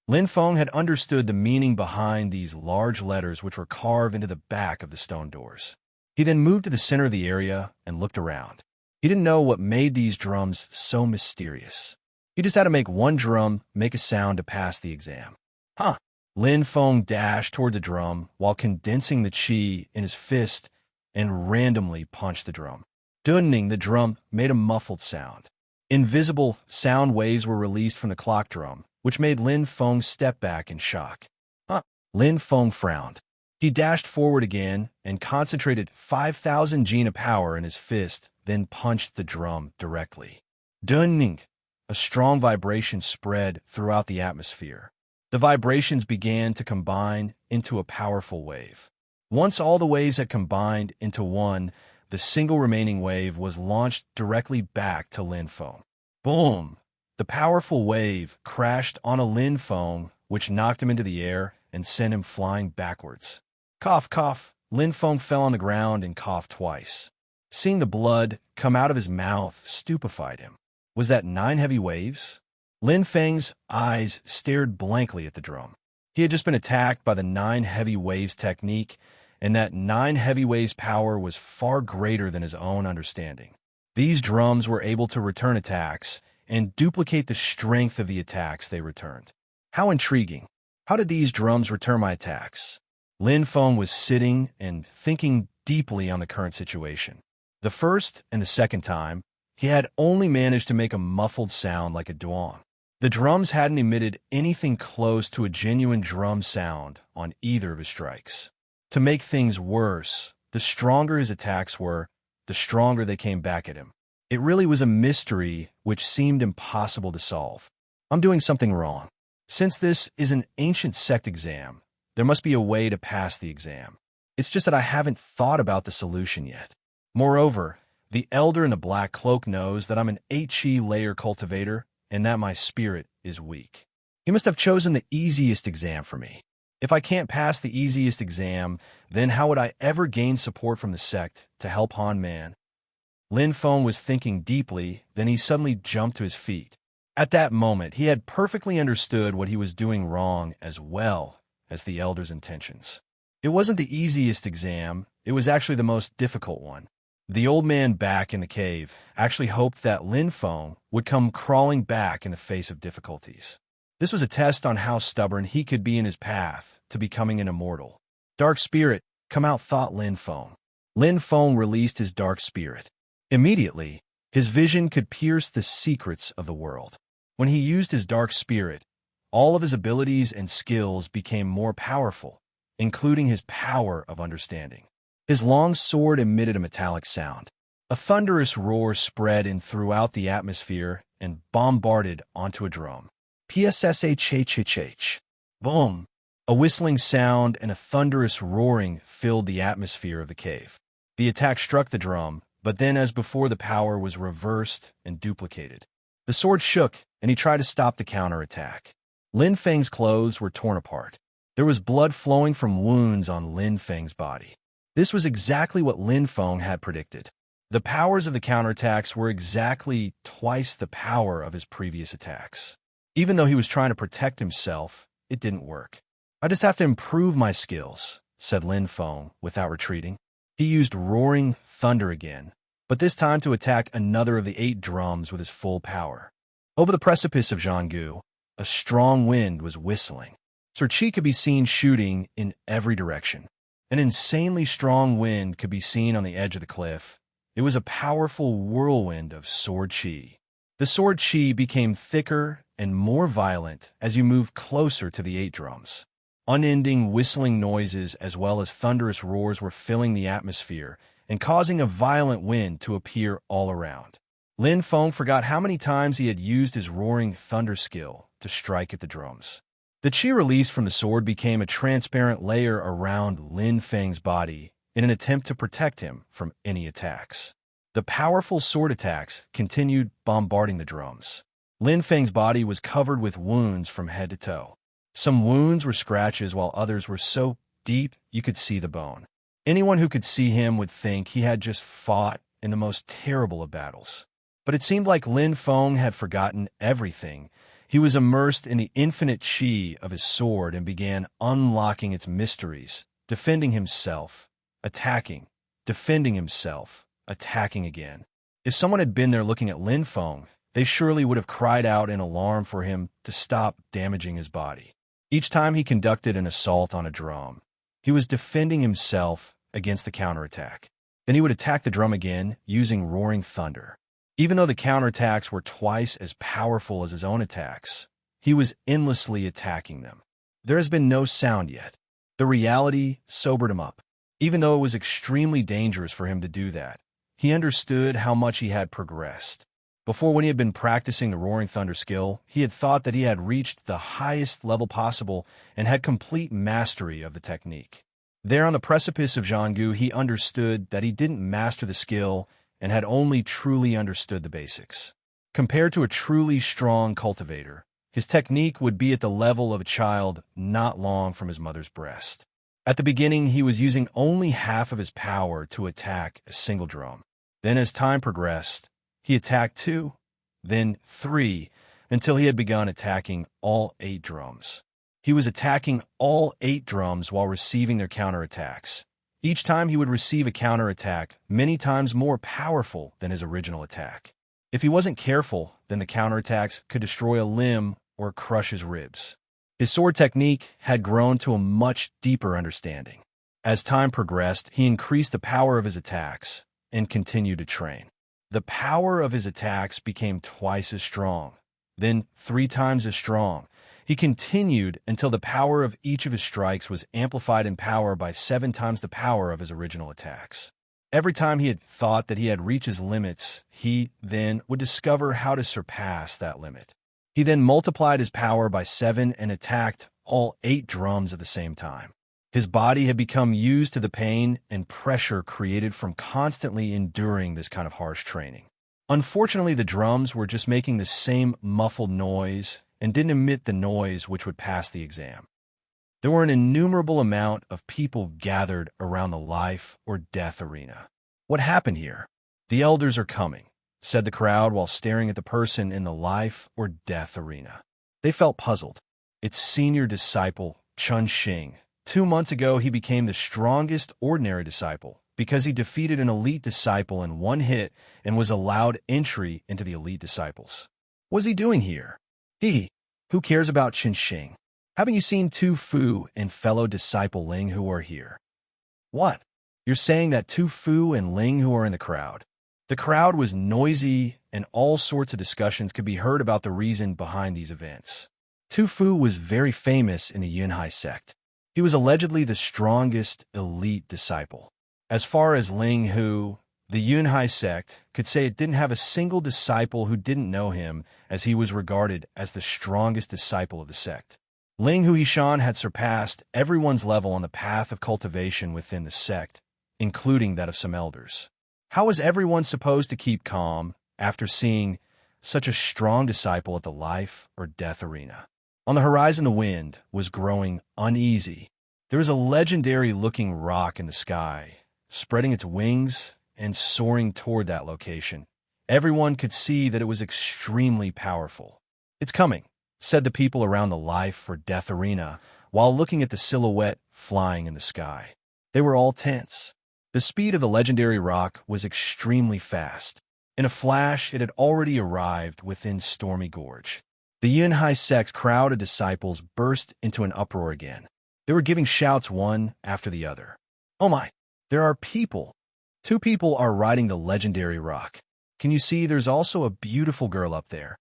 S1: Lin Feng had understood the meaning behind these large letters which were carved into the back of the stone doors. He then moved to the center of the area and looked around. He didn't know what made these drums so mysterious. He just had to make one drum make a sound to pass the exam. Huh! Lin Feng dashed toward the drum while condensing the chi in his fist and randomly punched the drum. Deepening, the drum made a muffled sound. Invisible sound waves were released from the clock drum, which made Lin Feng step back in shock. Lin Feng frowned. He dashed forward again and concentrated 5,000 Jing Ha power in his fist, then punched the drum directly. Deepening, a strong vibration spread throughout the atmosphere. The vibrations began to combine into a powerful wave. Once all the waves had combined into one, the single remaining wave was launched directly back to Lin Feng. Boom! The powerful wave crashed on a Lin Feng, which knocked him into the air and sent him flying backwards. Cough, cough. Lin Feng fell on the ground and coughed twice. Seeing the blood come out of his mouth stupefied him. Was that 9 heavy waves? Lin Feng's eyes stared blankly at the drum. He had just been attacked by the 9 heavy waves technique, and that 9 heavy waves power was far greater than his own understanding. These drums were able to return attacks and duplicate the strength of the attacks they returned. How intriguing. How did these drums return my attacks? Lin Feng was sitting and thinking deeply on the current situation. The first and the second time, he had only managed to make a muffled sound like a duel. The drums hadn't emitted anything close to a genuine drum sound on either of his strikes. To make things worse, the stronger his attacks were, the stronger they came back at him. It really was a mystery which seemed impossible to solve. I'm doing something wrong. Since this is an ancient sect exam, there must be a way to pass the exam. It's just that I haven't thought about the solution yet. Moreover, the elder in the black cloak knows that I'm an 8-chi layer cultivator and that my spirit is weak. He must have chosen the easiest exam for me. If I can't pass the easiest exam, then how would I ever gain support from the sect to help Han Man? Lin Feng was thinking deeply, then he suddenly jumped to his feet. At that moment, he had perfectly understood what he was doing wrong as well as the elder's intentions. It wasn't the easiest exam, it was actually the most difficult one. The old man back in the cave actually hoped that Lin Feng would come crawling back in the face of difficulties. This was a test on how stubborn he could be in his path to becoming an immortal. Dark spirit, come out, thought Lin Feng. Lin Feng released his dark spirit. Immediately, his vision could pierce the secrets of the world. When he used his dark spirit, all of his abilities and skills became more powerful, including his power of understanding. His long sword emitted a metallic sound. A thunderous roar spread in throughout the atmosphere and bombarded onto a drum. PSSHHHH. Boom! A whistling sound and a thunderous roaring filled the atmosphere of the cave. The attack struck the drum, but then as before the power was reversed and duplicated. The sword shook, and he tried to stop the counterattack. Lin Feng's clothes were torn apart. There was blood flowing from wounds on Lin Feng's body. This was exactly what Lin Feng had predicted. The powers of the counterattacks were exactly twice the power of his previous attacks. Even though he was trying to protect himself, it didn't work. "I just have to improve my skills," said Lin Feng without retreating. He used roaring thunder again, but this time to attack another of the 8 drums with his full power. Over the precipice of Zhanggu, a strong wind was whistling. Sir Qi could be seen shooting in every direction. An insanely strong wind could be seen on the edge of the cliff. It was a powerful whirlwind of sword qi. The sword qi became thicker and more violent as you moved closer to the 8 drums. Unending whistling noises as well as thunderous roars were filling the atmosphere and causing a violent wind to appear all around. Lin Feng forgot how many times he had used his roaring thunder skill to strike at the drums. The qi released from the sword became a transparent layer around Lin Feng's body in an attempt to protect him from any attacks. The powerful sword attacks continued bombarding the drums. Lin Feng's body was covered with wounds from head to toe. Some wounds were scratches while others were so deep you could see the bone. Anyone who could see him would think he had just fought in the most terrible of battles. But it seemed like Lin Feng had forgotten everything. He was immersed in the infinite qi of his sword and began unlocking its mysteries, defending himself, attacking, defending himself, attacking again. If someone had been there looking at Lin Feng, they surely would have cried out in alarm for him to stop damaging his body. Each time he conducted an assault on a drum, he was defending himself against the counterattack. Then he would attack the drum again using roaring thunder. Even though the counterattacks were twice as powerful as his own attacks, he was endlessly attacking them. There has been no sound yet. The reality sobered him up. Even though it was extremely dangerous for him to do that, he understood how much he had progressed. Before, when he had been practicing the roaring thunder skill, he had thought that he had reached the highest level possible and had complete mastery of the technique. There on the precipice of Zhanggu, he understood that he didn't master the skill and had only truly understood the basics. Compared to a truly strong cultivator, his technique would be at the level of a child not long from his mother's breast. At the beginning, he was using only half of his power to attack a single drum. Then as time progressed, he attacked 2, then 3, until he had begun attacking all 8 drums. He was attacking all 8 drums while receiving their counterattacks. Each time he would receive a counterattack many times more powerful than his original attack. If he wasn't careful, then the counterattacks could destroy a limb or crush his ribs. His sword technique had grown to a much deeper understanding. As time progressed, he increased the power of his attacks and continued to train. The power of his attacks became twice as strong, then 3 times as strong. He continued until the power of each of his strikes was amplified in power by 7 times the power of his original attacks. Every time he had thought that he had reached his limits, he then would discover how to surpass that limit. He then multiplied his power by 7 and attacked all 8 drums at the same time. His body had become used to the pain and pressure created from constantly enduring this kind of harsh training. Unfortunately, the drums were just making the same muffled noise and didn't emit the noise which would pass the exam. There were an innumerable amount of people gathered around the life or death arena. "What happened here?" "The elders are coming," said the crowd while staring at the person in the life or death arena. They felt puzzled. Its senior disciple, Chun Xing. 2 months ago, he became the strongest ordinary disciple because he defeated an elite disciple in 1 hit and was allowed entry into the elite disciples. What is he doing here? Who cares about Chun Xing? Haven't you seen Tu Fu and fellow disciple Ling who are here? What? You're saying that Tu Fu and Ling who are in the crowd? The crowd was noisy and all sorts of discussions could be heard about the reason behind these events. Tu Fu was very famous in the Yinhai sect. He was allegedly the strongest elite disciple. As far as Ling Hu, the Yinhai sect could say it didn't have a single disciple who didn't know him, as he was regarded as the strongest disciple of the sect. Ling Shan had surpassed everyone's level on the path of cultivation within the sect, including that of some elders. How was everyone supposed to keep calm after seeing such a strong disciple at the life or death arena? On the horizon, the wind was growing uneasy. There was a legendary-looking rock in the sky, spreading its wings and soaring toward that location. Everyone could see that it was extremely powerful. "It's coming," said the people around the life or death arena, while looking at the silhouette flying in the sky. They were all tense. The speed of the legendary rock was extremely fast. In a flash, it had already arrived within Stormy Gorge. The Yinhai sect's crowd of disciples burst into an uproar again. They were giving shouts one after the other. "Oh my, there are people! 2 people are riding the legendary rock. Can you see there's also a beautiful girl up there?"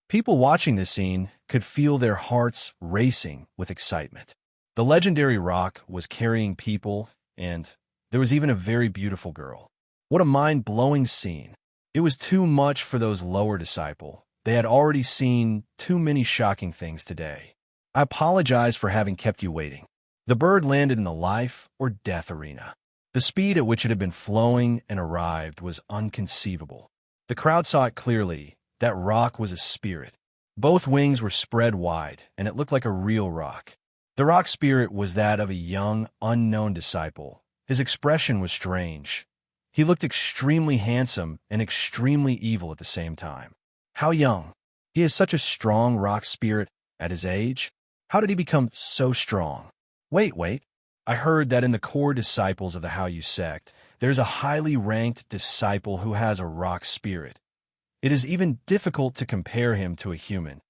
S1: People watching this scene could feel their hearts racing with excitement. The legendary rock was carrying people, and there was even a very beautiful girl. What a mind-blowing scene. It was too much for those lower disciples. They had already seen too many shocking things today. "I apologize for having kept you waiting." The bird landed in the life or death arena. The speed at which it had been flowing and arrived was inconceivable. The crowd saw it clearly. That rock was a spirit. Both wings were spread wide, and it looked like a real rock. The rock spirit was that of a young, unknown disciple. His expression was strange. He looked extremely handsome and extremely evil at the same time. How young? He is such a strong rock spirit at his age? How did he become so strong? Wait. I heard that in the core disciples of the How You sect, there's a highly ranked disciple who has a rock spirit. It is even difficult to compare him to a human.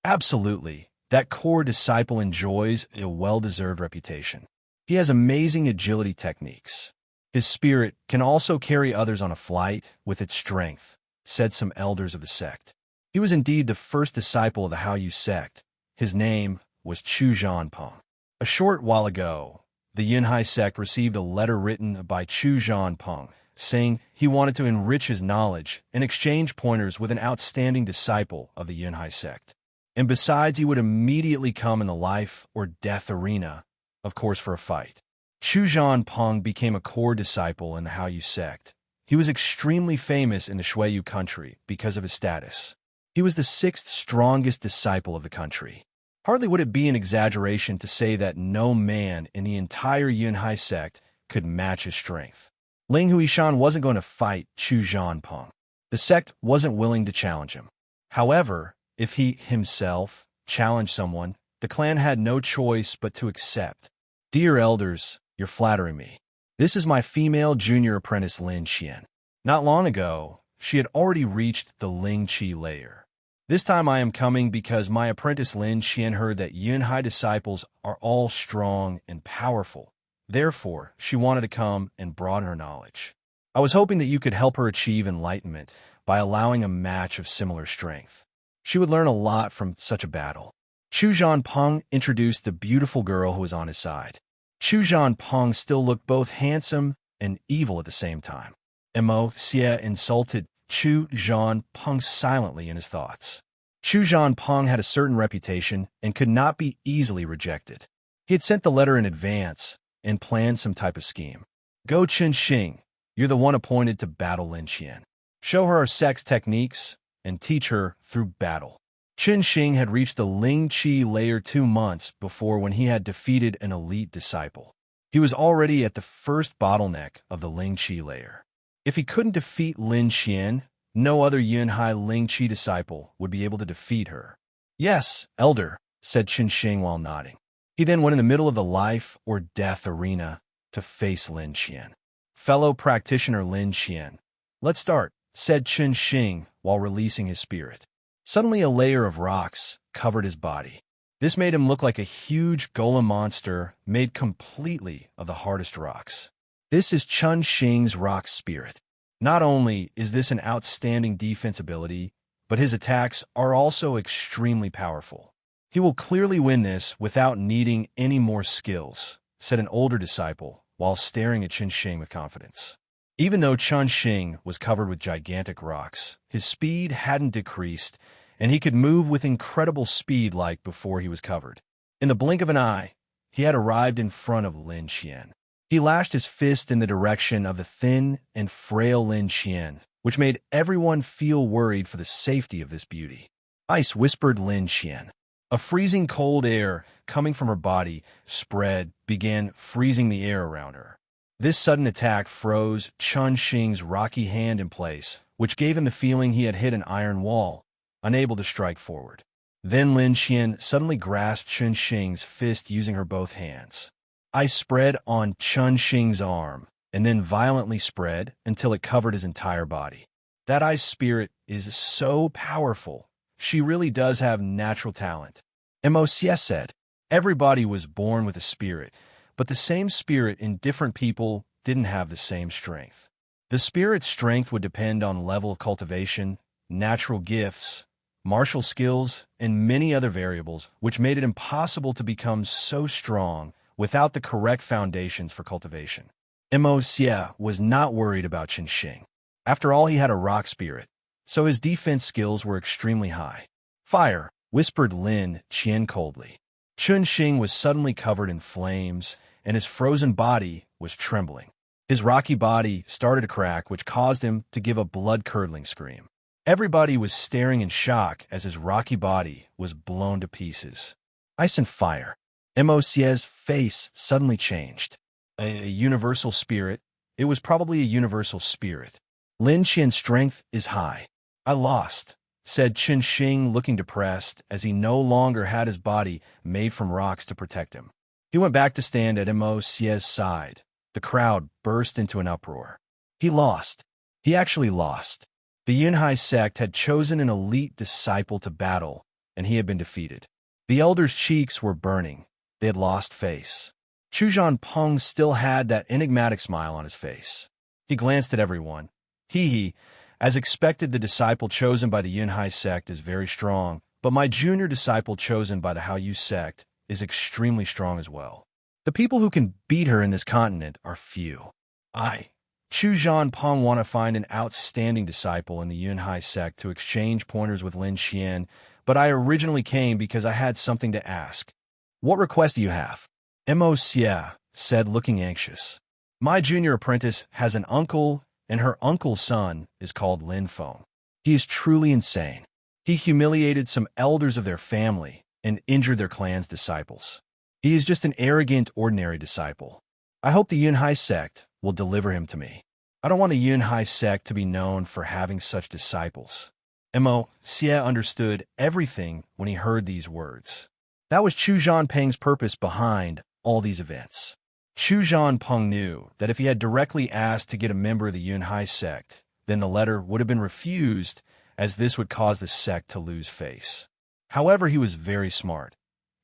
S1: Absolutely, that core disciple enjoys a well-deserved reputation. He has amazing agility techniques. His spirit can also carry others on a flight with its strength, said some elders of the sect. He was indeed the first disciple of the How You sect. His name was Chu Peng. A short while ago, the Yinhai sect received a letter written by Chu Peng, saying he wanted to enrich his knowledge and exchange pointers with an outstanding disciple of the Yinhai sect. And besides, he would immediately come in the life or death arena, of course for a fight. Chu Peng became a core disciple in the How You sect. He was extremely famous in the Shuiyu country because of his status. He was the 6th strongest disciple of the country. Hardly would it be an exaggeration to say that no man in the entire Yinhai sect could match his strength. Lin Shan wasn't going to fight Chu Peng. The sect wasn't willing to challenge him. However, if he himself challenged someone, the clan had no choice but to accept. "Dear elders, you're flattering me. This is my female junior apprentice Lyn Shan. Not long ago, she had already reached the Ling Chi layer. This time I am coming because my apprentice Lyn Shan heard that Yinhai disciples are all strong and powerful. Therefore, she wanted to come and broaden her knowledge. I was hoping that you could help her achieve enlightenment by allowing a match of similar strength. She would learn a lot from such a battle." Chu Peng introduced the beautiful girl who was on his side. Chu Peng still looked both handsome and evil at the same time. Mo Xie insulted Chu Peng silently in his thoughts. Chu Peng had a certain reputation and could not be easily rejected. He had sent the letter in advance and planned some type of scheme. "Go Chen Xing, you're the one appointed to battle Lin Shan. Show her our sect's techniques and teach her through battle." Chen Xing had reached the Ling Chi layer 2 months before when he had defeated an elite disciple. He was already at the first bottleneck of the Ling Chi layer. If he couldn't defeat Lin Shan, no other Yinhai Ling Chi disciple would be able to defeat her. "Yes, elder," said Chen Xing while nodding. He then went in the middle of the life or death arena to face Lin Shan. "Fellow practitioner Lin Shan, let's start," said Chen Xing while releasing his spirit. Suddenly a layer of rocks covered his body. This made him look like a huge golem monster made completely of the hardest rocks. This is Chen Xing's rock spirit. Not only is this an outstanding defense ability, but his attacks are also extremely powerful. "He will clearly win this without needing any more skills," said an older disciple while staring at Chen Xing with confidence. Even though Chen Xing was covered with gigantic rocks, his speed hadn't decreased, and he could move with incredible speed like before he was covered. In the blink of an eye, he had arrived in front of Lin Shan. He lashed his fist in the direction of the thin and frail Lin Shan, which made everyone feel worried for the safety of this beauty. "Ice," whispered Lin Shan. A freezing cold air coming from her body began freezing the air around her. This sudden attack froze Chun Xing's rocky hand in place, which gave him the feeling he had hit an iron wall, unable to strike forward. Then Lin Shan suddenly grasped Chun Xing's fist using her both hands. Ice spread on Chun Xing's arm, and then violently spread until it covered his entire body. That ice spirit is so powerful. She really does have natural talent. Mocs said, everybody was born with a spirit, but the same spirit in different people didn't have the same strength. The spirit's strength would depend on level of cultivation, natural gifts, martial skills, and many other variables, which made it impossible to become so strong without the correct foundations for cultivation. Mocs was not worried about Chun Xing. After all, he had a rock spirit, so his defense skills were extremely high. Fire, whispered Lin Shan coldly. Chun Xing was suddenly covered in flames, and his frozen body was trembling. His rocky body started to crack, which caused him to give a blood-curdling scream. Everybody was staring in shock as his rocky body was blown to pieces. Ice and fire. Moc's face suddenly changed. A universal spirit. It was probably a universal spirit. Lin Shan's strength is high. I lost, said Chun Xing, looking depressed as he no longer had his body made from rocks to protect him. He went back to stand at Moc's side. The crowd burst into an uproar. He lost. He actually lost. The Yinhai sect had chosen an elite disciple to battle, and he had been defeated. The elder's cheeks were burning. They had lost face. Chu Peng still had that enigmatic smile on his face. He glanced at everyone. He, as expected, the disciple chosen by the Yinhai sect is very strong, but my junior disciple chosen by the Hao sect is extremely strong as well. The people who can beat her in this continent are few. Chu Peng want to find an outstanding disciple in the Yinhai sect to exchange pointers with Lin Shan, but I originally came because I had something to ask. What request do you have? Mocs said, looking anxious. My junior apprentice has an uncle, and her uncle's son is called Lin Feng. He is truly insane. He humiliated some elders of their family and injured their clan's disciples. He is just an arrogant, ordinary disciple. I hope the Yinhai sect will deliver him to me. I don't want the Yinhai sect to be known for having such disciples. Mocs understood everything when he heard these words. That was Chu Peng's purpose behind all these events. Chu Peng knew that if he had directly asked to get a member of the Yinhai sect, then the letter would have been refused, as this would cause the sect to lose face. However, he was very smart.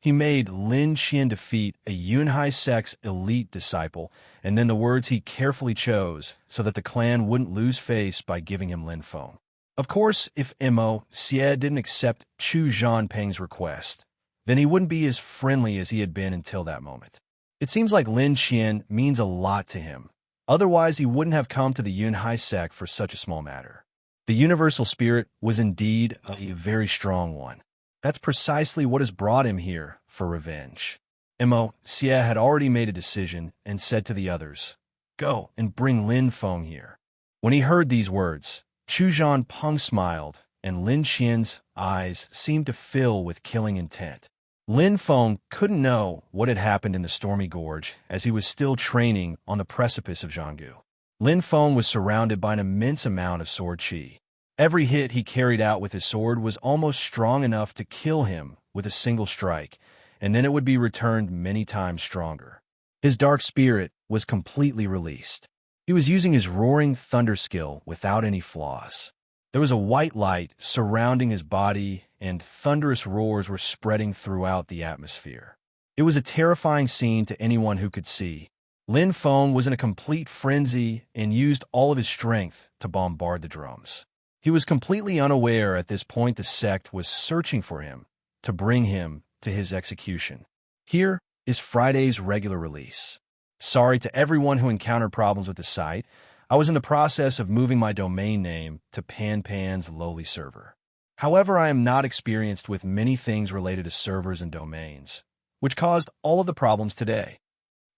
S1: He made Lin Shan defeat a Yinhai sect's elite disciple, and then the words he carefully chose so that the clan wouldn't lose face by giving him Lin Feng. Of course, if Mocs didn't accept Chu Peng's request, then he wouldn't be as friendly as he had been until that moment. It seems like Lin Shan means a lot to him. Otherwise, he wouldn't have come to the Yinhai sect for such a small matter. The universal spirit was indeed a very strong one. That's precisely what has brought him here, for revenge. Mocs had already made a decision and said to the others, "Go and bring Lin Feng here." When he heard these words, Chu Peng smiled, and Lin Shan's eyes seemed to fill with killing intent. Lin Feng couldn't know what had happened in the stormy gorge as he was still training on the precipice of Zhanggu. Lin Feng was surrounded by an immense amount of sword qi. Every hit he carried out with his sword was almost strong enough to kill him with a single strike, and then it would be returned many times stronger. His dark spirit was completely released. He was using his roaring thunder skill without any flaws. There was a white light surrounding his body, and thunderous roars were spreading throughout the atmosphere. It was a terrifying scene to anyone who could see. Lin Feng was in a complete frenzy and used all of his strength to bombard the drums. He was completely unaware at this point the sect was searching for him to bring him to his execution. Here is Friday's regular release. Sorry to everyone who encountered problems with the site. I was in the process of moving my domain name to Pan's lowly server. However, I am not experienced with many things related to servers and domains, which caused all of the problems today.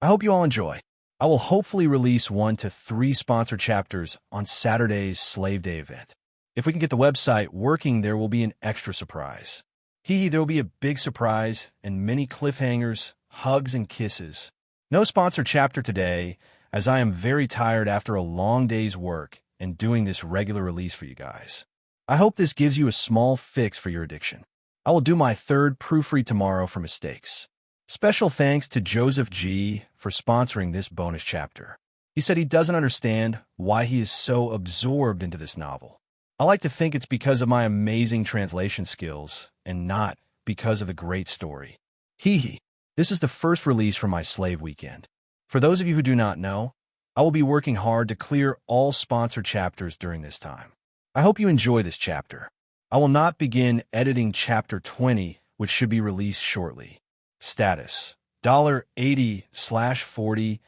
S1: I hope you all enjoy. I will hopefully release 1 to 3 sponsored chapters on Saturday's Slave Day event. If we can get the website working, there will be an extra surprise. There will be a big surprise and many cliffhangers, hugs, and kisses. No sponsored chapter today, as I am very tired after a long day's work and doing this regular release for you guys. I hope this gives you a small fix for your addiction. I will do my third proofread tomorrow for mistakes. Special thanks to Joseph G. for sponsoring this bonus chapter. He said he doesn't understand why he is so absorbed into this novel. I like to think it's because of my amazing translation skills and not because of the great story. Hee hee. This is the first release from my slave weekend. For those of you who do not know, I will be working hard to clear all sponsored chapters during this time. I hope you enjoy this chapter. I will not begin editing chapter 20, which should be released shortly. Status: $80/40,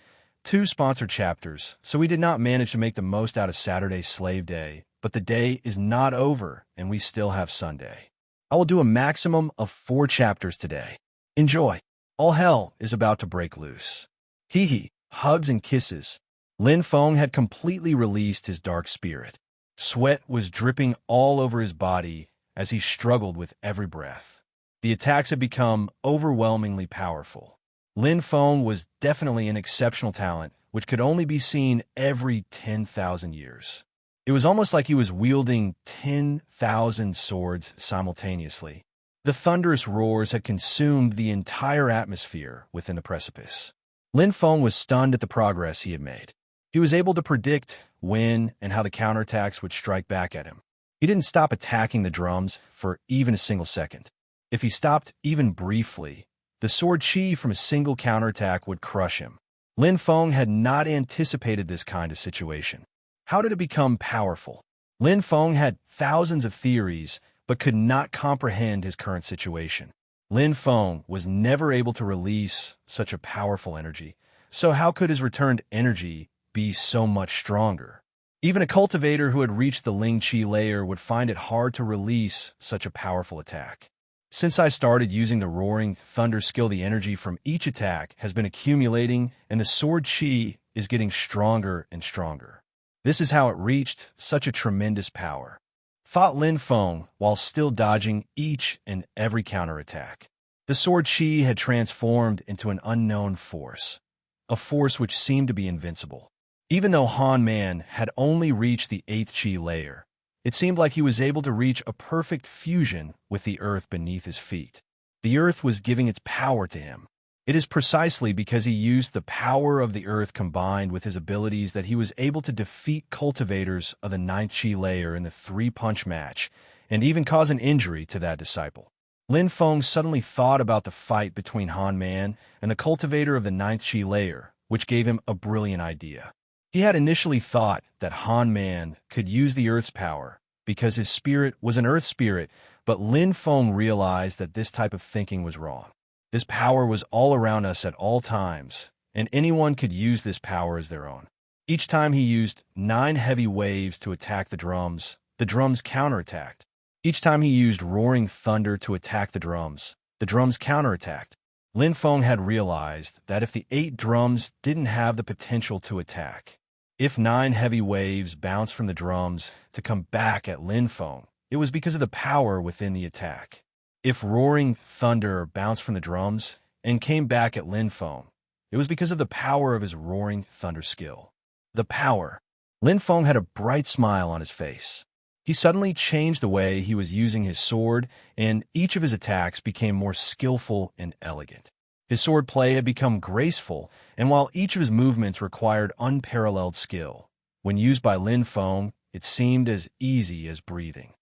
S1: 2 sponsored chapters, so we did not manage to make the most out of Saturday's slave day, but the day is not over and we still have Sunday. I will do a maximum of 4 chapters today. Enjoy. All hell is about to break loose. Hee hee, hugs and kisses. Lin Feng had completely released his dark spirit. Sweat was dripping all over his body as he struggled with every breath. The attacks had become overwhelmingly powerful. Lin Feng was definitely an exceptional talent, which could only be seen every 10,000 years. It was almost like he was wielding 10,000 swords simultaneously. The thunderous roars had consumed the entire atmosphere within the precipice. Lin Feng was stunned at the progress he had made. He was able to predict when and how the counterattacks would strike back at him. He didn't stop attacking the drums for even a single second. If he stopped even briefly, the sword chi from a single counterattack would crush him. Lin Feng had not anticipated this kind of situation. How did it become powerful? Lin Feng had thousands of theories, but could not comprehend his current situation. Lin Feng was never able to release such a powerful energy, so how could his returned energy be so much stronger? Even a cultivator who had reached the Ling Chi layer would find it hard to release such a powerful attack. Since I started using the Roaring Thunder skill, the energy from each attack has been accumulating and the sword chi is getting stronger and stronger. This is how it reached such a tremendous power, thought Lin Feng while still dodging each and every counterattack. The sword chi had transformed into an unknown force, a force which seemed to be invincible. Even though Han Man had only reached the 8th chi layer, it seemed like he was able to reach a perfect fusion with the earth beneath his feet. The earth was giving its power to him. It is precisely because he used the power of the earth combined with his abilities that he was able to defeat cultivators of the 9th chi layer in the 3-punch match, and even cause an injury to that disciple. Lin Feng suddenly thought about the fight between Han Man and the cultivator of the 9th chi layer, which gave him a brilliant idea. He had initially thought that Han Man could use the earth's power because his spirit was an earth spirit, but Lin Feng realized that this type of thinking was wrong. This power was all around us at all times, and anyone could use this power as their own. Each time he used 9 heavy waves to attack the drums counterattacked. Each time he used Roaring Thunder to attack the drums counterattacked. Lin Feng had realized that if the 8 drums didn't have the potential to attack, if 9 heavy waves bounced from the drums to come back at Lin Feng, it was because of the power within the attack. If Roaring Thunder bounced from the drums and came back at Lin Feng, it was because of the power of his Roaring Thunder skill. The power. Lin Feng had a bright smile on his face. He suddenly changed the way he was using his sword, and each of his attacks became more skillful and elegant. His sword play had become graceful, and while each of his movements required unparalleled skill, when used by Lin Feng, it seemed as easy as breathing.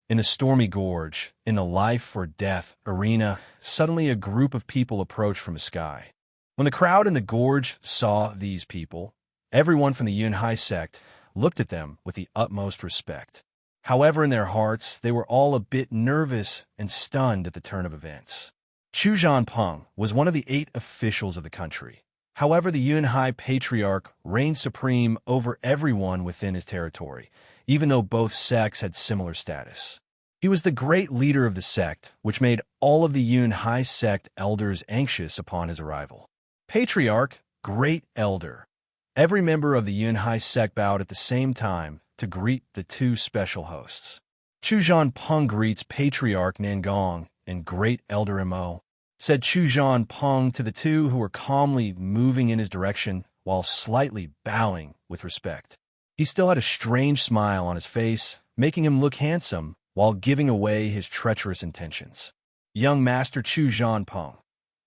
S1: In a stormy gorge, in a life-or-death arena, suddenly a group of people approached from the sky. When the crowd in the gorge saw these people, everyone from the Yinhai sect looked at them with the utmost respect. However, in their hearts, they were all a bit nervous and stunned at the turn of events. Chu Peng was one of the 8 officials of the country. However, the Yinhai patriarch reigned supreme over everyone within his territory, even though both sects had similar status. He was the great leader of the sect, which made all of the Yinhai sect elders anxious upon his arrival. Patriarch, Great Elder. Every member of the Yinhai sect bowed at the same time to greet the 2 special hosts. Chu Peng greets Patriarch Nangong and Great Elder Mo, said Chu Peng to the 2 who were calmly moving in his direction. while slightly bowing with respect. He still had a strange smile on his face, making him look handsome while giving away his treacherous intentions. Young Master Chu Zhanpeng,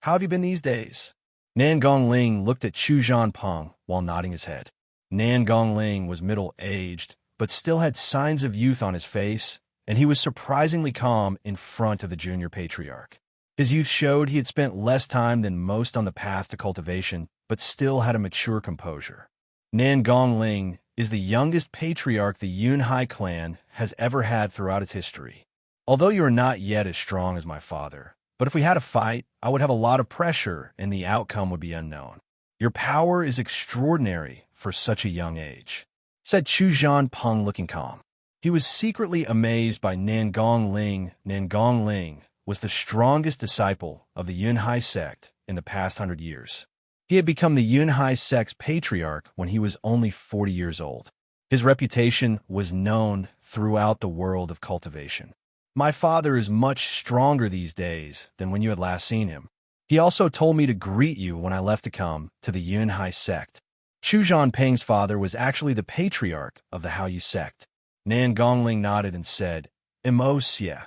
S1: how have you been these days? Nan Gongling looked at Chu Zhanpeng while nodding his head. Nan Gongling was middle-aged, but still had signs of youth on his face, and he was surprisingly calm in front of the junior patriarch. His youth showed he had spent less time than most on the path to cultivation, but still had a mature composure. Nan Gongling is the youngest patriarch the Yinhai clan has ever had throughout its history. Although you are not yet as strong as my father, but if we had a fight, I would have a lot of pressure and the outcome would be unknown. Your power is extraordinary for such a young age, said Chu Zhanpeng looking calm. He was secretly amazed by Nan Gongling. Nan Gongling was the strongest disciple of the Yinhai sect in the past 100 years. He had become the Yinhai sect's patriarch when he was only 40 years old. His reputation was known throughout the world of cultivation. My father is much stronger these days than when you had last seen him. He also told me to greet you when I left to come to the Yinhai sect. Chu Zhanpeng's father was actually the patriarch of the Haoyu sect. Nan Gongling nodded and said, Xie.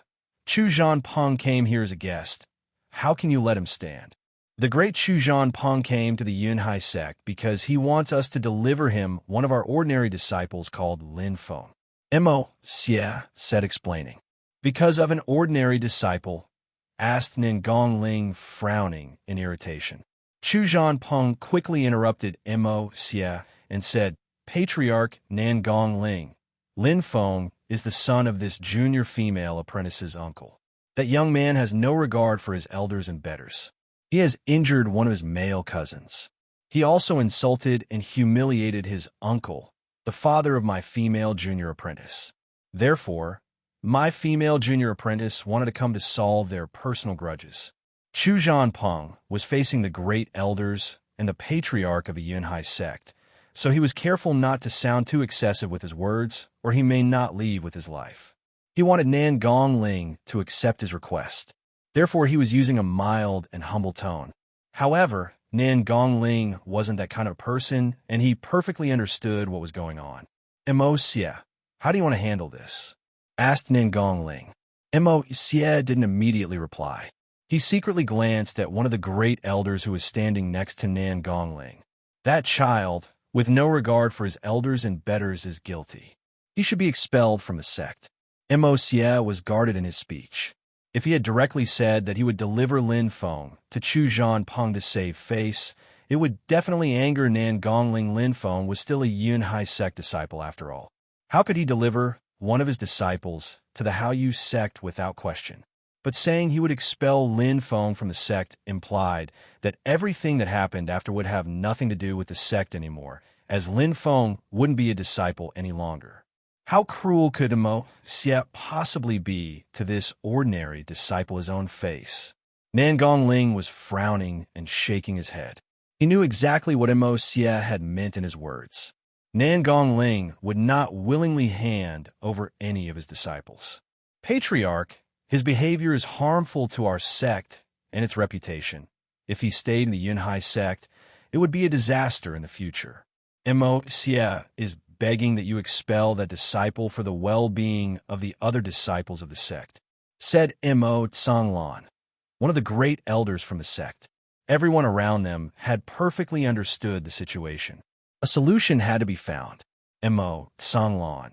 S1: Chu Zhanpeng came here as a guest. How can you let him stand? The great Chu Zhanpeng came to the Yinhai sect because he wants us to deliver him one of our ordinary disciples called Lin Feng. Xie said, explaining. Because of an ordinary disciple? Asked Nan Gongling, frowning in irritation. Chu Zhanpeng quickly interrupted Xie and said, Patriarch Nan Gongling, Lin Feng is the son of this junior female apprentice's uncle. That young man has no regard for his elders and betters. He has injured one of his male cousins. He also insulted and humiliated his uncle, the father of my female junior apprentice. Therefore, my female junior apprentice wanted to come to solve their personal grudges. Chu Zhanpeng was facing the great elders and the patriarch of a Yinhai sect, so he was careful not to sound too excessive with his words, or he may not leave with his life. He wanted Nan Gongling to accept his request. Therefore, he was using a mild and humble tone. However, Nan Gongling wasn't that kind of person, and he perfectly understood what was going on. Xie, how do you want to handle this? Asked Nan Gongling. Xie didn't immediately reply. He secretly glanced at one of the great elders who was standing next to Nan Gongling. That child, with no regard for his elders and betters, is guilty. He should be expelled from the sect. Xie was guarded in his speech. If he had directly said that he would deliver Lin Feng to Chu Zhanpeng to save face, it would definitely anger Nan Gongling. Lin Feng was still a Yinhai sect disciple after all. How could he deliver one of his disciples to the Haoyu sect without question? But saying he would expel Lin Feng from the sect implied that everything that happened after would have nothing to do with the sect anymore, as Lin Feng wouldn't be a disciple any longer. How cruel could Xie possibly be to this ordinary disciple? His own face? Nan Gongling was frowning and shaking his head. He knew exactly what Xie had meant in his words. Nan Gongling would not willingly hand over any of his disciples. Patriarch, his behavior is harmful to our sect and its reputation. If he stayed in the Yinhai sect, it would be a disaster in the future. Xie is begging that you expel that disciple for the well-being of the other disciples of the sect, said Tsanglan, one of the great elders from the sect. Everyone around them had perfectly understood the situation. A solution had to be found. Tsanglan,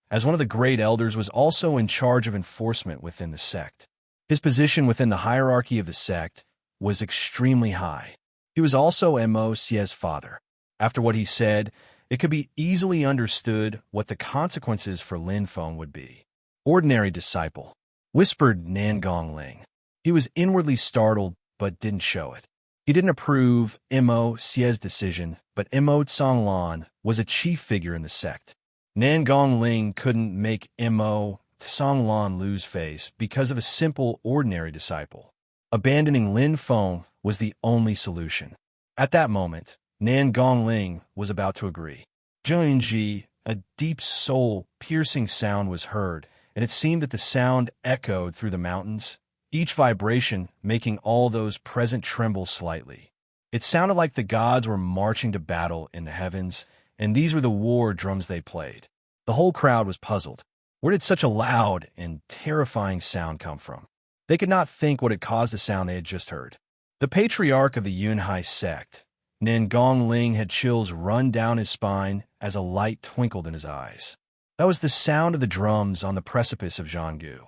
S1: as one of the great elders, was also in charge of enforcement within the sect. His position within the hierarchy of the sect was extremely high. He was also Xie's father. After what he said, it could be easily understood what the consequences for Lin Feng would be. Ordinary disciple, whispered Nan Gongling. He was inwardly startled, but didn't show it. He didn't approve Xie's decision, but Tsanglan was a chief figure in the sect. Nan Gongling couldn't make Tsanglan lose face because of a simple, ordinary disciple. Abandoning Lin Feng was the only solution. At that moment, Nan Gongling was about to agree. Zhengji, a deep soul-piercing sound was heard, and it seemed that the sound echoed through the mountains, each vibration making all those present tremble slightly. It sounded like the gods were marching to battle in the heavens, and these were the war drums they played. The whole crowd was puzzled. Where did such a loud and terrifying sound come from? They could not think what had caused the sound they had just heard. The patriarch of the Yinhai sect, Nen Gongling, had chills run down his spine as a light twinkled in his eyes. That was the sound of the drums on the precipice of Zhanggu.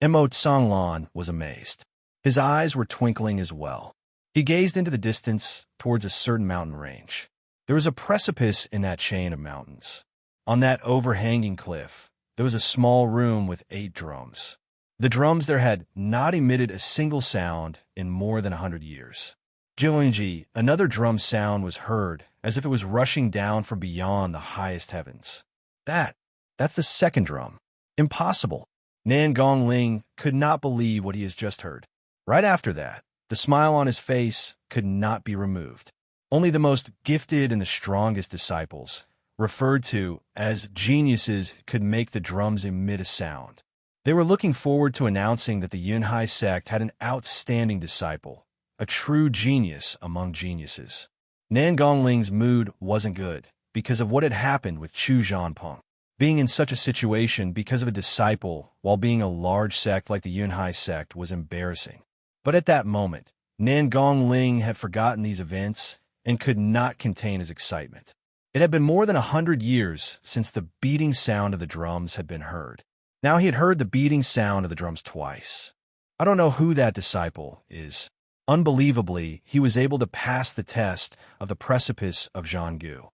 S1: Mo Tsanglan was amazed. His eyes were twinkling as well. He gazed into the distance towards a certain mountain range. There was a precipice in that chain of mountains. On that overhanging cliff, there was a small room with 8 drums. The drums there had not emitted a single sound in more than 100 years. Jilingji, another drum sound was heard, as if it was rushing down from beyond the highest heavens. That's the second drum. Impossible. Nan Gongling could not believe what he has just heard. Right after that, the smile on his face could not be removed. Only the most gifted and the strongest disciples, referred to as geniuses, could make the drums emit a sound. They were looking forward to announcing that the Yinhai sect had an outstanding disciple, a true genius among geniuses. Nan Gongling's mood wasn't good because of what had happened with Chu Zhanpeng. Being in such a situation because of a disciple while being a large sect like the Yinhai sect was embarrassing. But at that moment, Nan Gongling had forgotten these events and could not contain his excitement. It had been more than 100 years since the beating sound of the drums had been heard. Now he had heard the beating sound of the drums twice. I don't know who that disciple is. Unbelievably, he was able to pass the test of the precipice of Zhanggu,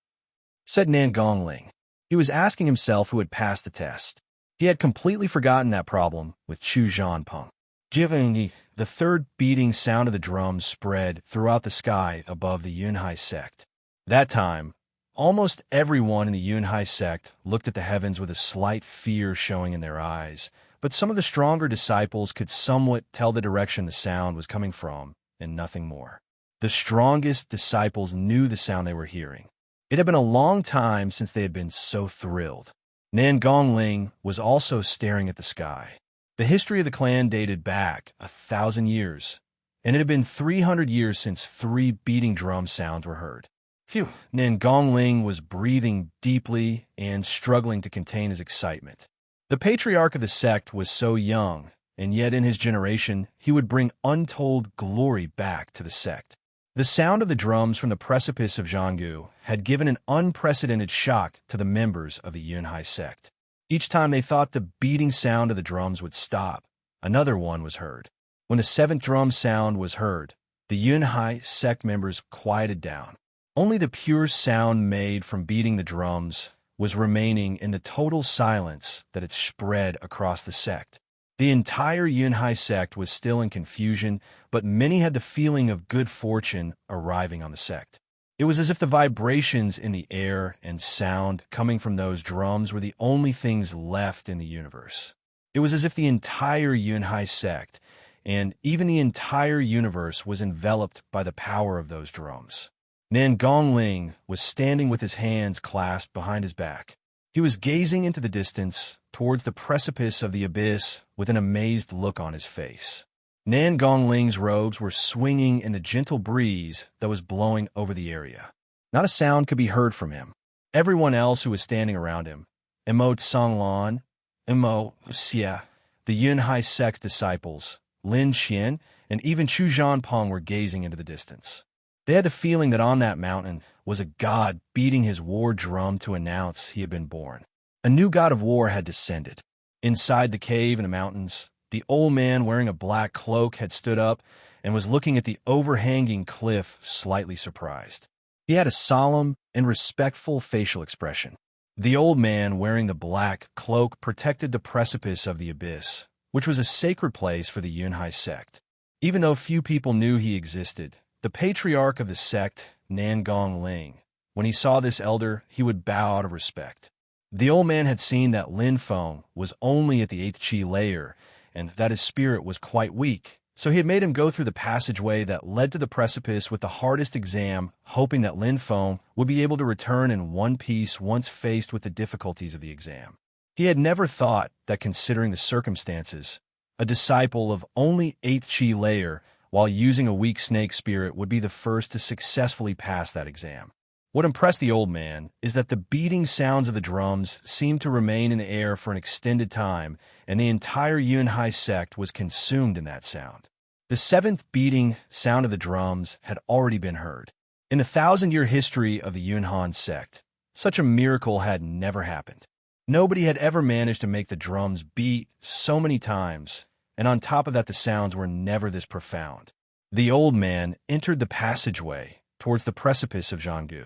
S1: said Nan Gongling. He was asking himself who had passed the test. He had completely forgotten that problem with Chu Zhanpeng. Jilingji, the third beating sound of the drums spread throughout the sky above the Yinhai sect. That time, almost everyone in the Yinhai sect looked at the heavens with a slight fear showing in their eyes, but some of the stronger disciples could somewhat tell the direction the sound was coming from, and nothing more. The strongest disciples knew the sound they were hearing. It had been a long time since they had been so thrilled. Nan Gongling was also staring at the sky. The history of the clan dated back 1,000 years, and it had been 300 years since 3 beating drum sounds were heard. Phew! Nan Gongling was breathing deeply and struggling to contain his excitement. The patriarch of the sect was so young, and yet in his generation he would bring untold glory back to the sect. The sound of the drums from the precipice of Zhanggu had given an unprecedented shock to the members of the Yinhai sect. Each time they thought the beating sound of the drums would stop, another one was heard. When the 7th drum sound was heard, the Yinhai sect members quieted down. Only the pure sound made from beating the drums was remaining in the total silence that had spread across the sect. The entire Yinhai sect was still in confusion, but many had the feeling of good fortune arriving on the sect. It was as if the vibrations in the air and sound coming from those drums were the only things left in the universe. It was as if the entire Yinhai sect and even the entire universe was enveloped by the power of those drums. Nan Gongling was standing with his hands clasped behind his back. He was gazing into the distance towards the precipice of the abyss with an amazed look on his face. Nan Gongling's robes were swinging in the gentle breeze that was blowing over the area. Not a sound could be heard from him. Everyone else who was standing around him, Mo Tsanglan, Mo Xia, the Yinhai sect's disciples, Lin Shan, and even Chu Zhanpeng were gazing into the distance. They had the feeling that on that mountain was a god beating his war drum to announce he had been born. A new god of war had descended. Inside the cave in the mountains, the old man wearing a black cloak had stood up and was looking at the overhanging cliff, slightly surprised. He had a solemn and respectful facial expression. The old man wearing the black cloak protected the precipice of the abyss, which was a sacred place for the Yinhai sect. Even though few people knew he existed, the patriarch of the sect, Nan Gongling, when he saw this elder, he would bow out of respect. The old man had seen that Lin Feng was only at the 8th chi layer, and that his spirit was quite weak, so he had made him go through the passageway that led to the precipice with the hardest exam, hoping that Lin Feng would be able to return in one piece once faced with the difficulties of the exam. He had never thought that, considering the circumstances, a disciple of only 8th chi layer while using a weak snake spirit would be the first to successfully pass that exam. What impressed the old man is that the beating sounds of the drums seemed to remain in the air for an extended time, and the entire Yinhai sect was consumed in that sound. The seventh beating sound of the drums had already been heard. In the 1,000-year history of the Yunhan sect, such a miracle had never happened. Nobody had ever managed to make the drums beat so many times, and on top of that the sounds were never this profound. The old man entered the passageway towards the precipice of Zhanggu.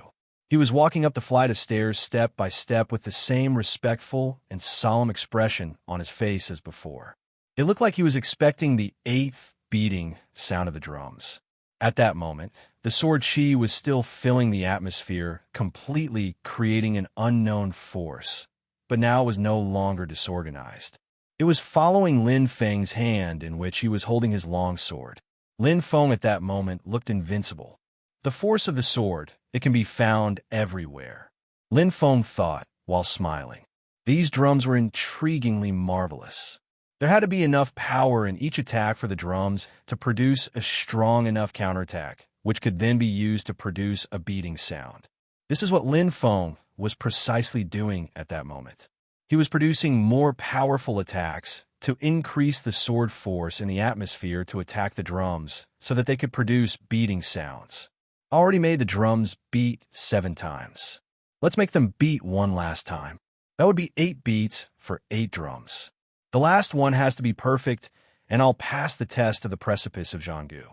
S1: He was walking up the flight of stairs step by step with the same respectful and solemn expression on his face as before. It looked like he was expecting the 8th beating sound of the drums. At that moment, the sword chi was still filling the atmosphere, completely creating an unknown force, but now was no longer disorganized. It was following Lin Feng's hand in which he was holding his long sword. Lin Feng at that moment looked invincible. The force of the sword, it can be found everywhere. Lin Feng thought, while smiling. These drums were intriguingly marvelous. There had to be enough power in each attack for the drums to produce a strong enough counterattack, which could then be used to produce a beating sound. This is what Lin Feng was precisely doing at that moment. He was producing more powerful attacks to increase the sword force in the atmosphere to attack the drums so that they could produce beating sounds. Already made the drums beat 7 times. Let's make them beat one last time. That would be 8 beats for 8 drums. The last one has to be perfect, and I'll pass the test of the precipice of Zhanggu.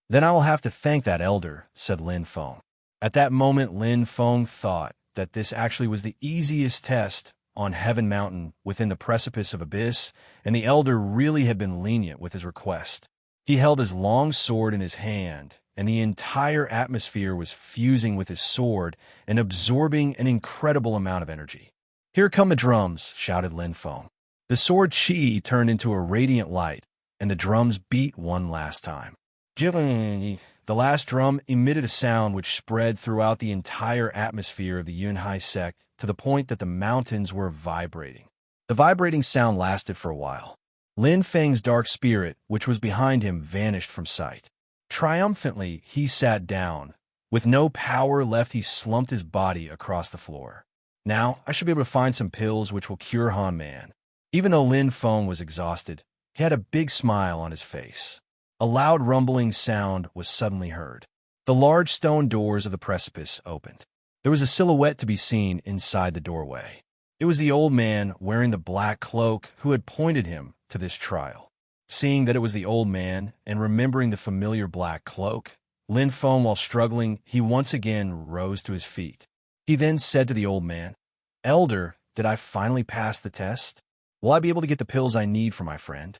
S1: Then I will have to thank that elder, said Lin Feng. At that moment, Lin Feng thought that this actually was the easiest test on Heaven Mountain within the precipice of Abyss, and the elder really had been lenient with his request. He held his long sword in his hand, and the entire atmosphere was fusing with his sword and absorbing an incredible amount of energy. Here come the drums, shouted Lin Feng. The sword chi turned into a radiant light, and the drums beat one last time. The last drum emitted a sound which spread throughout the entire atmosphere of the Yinhai sect to the point that the mountains were vibrating. The vibrating sound lasted for a while. Lin Feng's dark spirit, which was behind him, vanished from sight. Triumphantly, he sat down. With no power left, he slumped his body across the floor. Now, I should be able to find some pills which will cure Han Man. Even though Lin Feng was exhausted, he had a big smile on his face. A loud rumbling sound was suddenly heard. The large stone doors of the precipice opened. There was a silhouette to be seen inside the doorway. It was the old man wearing the black cloak who had pointed him to this trial. Seeing that it was the old man and remembering the familiar black cloak, Lin Feng, while struggling, he once again rose to his feet. He then said to the old man, "Elder, did I finally pass the test? Will I be able to get the pills I need for my friend?"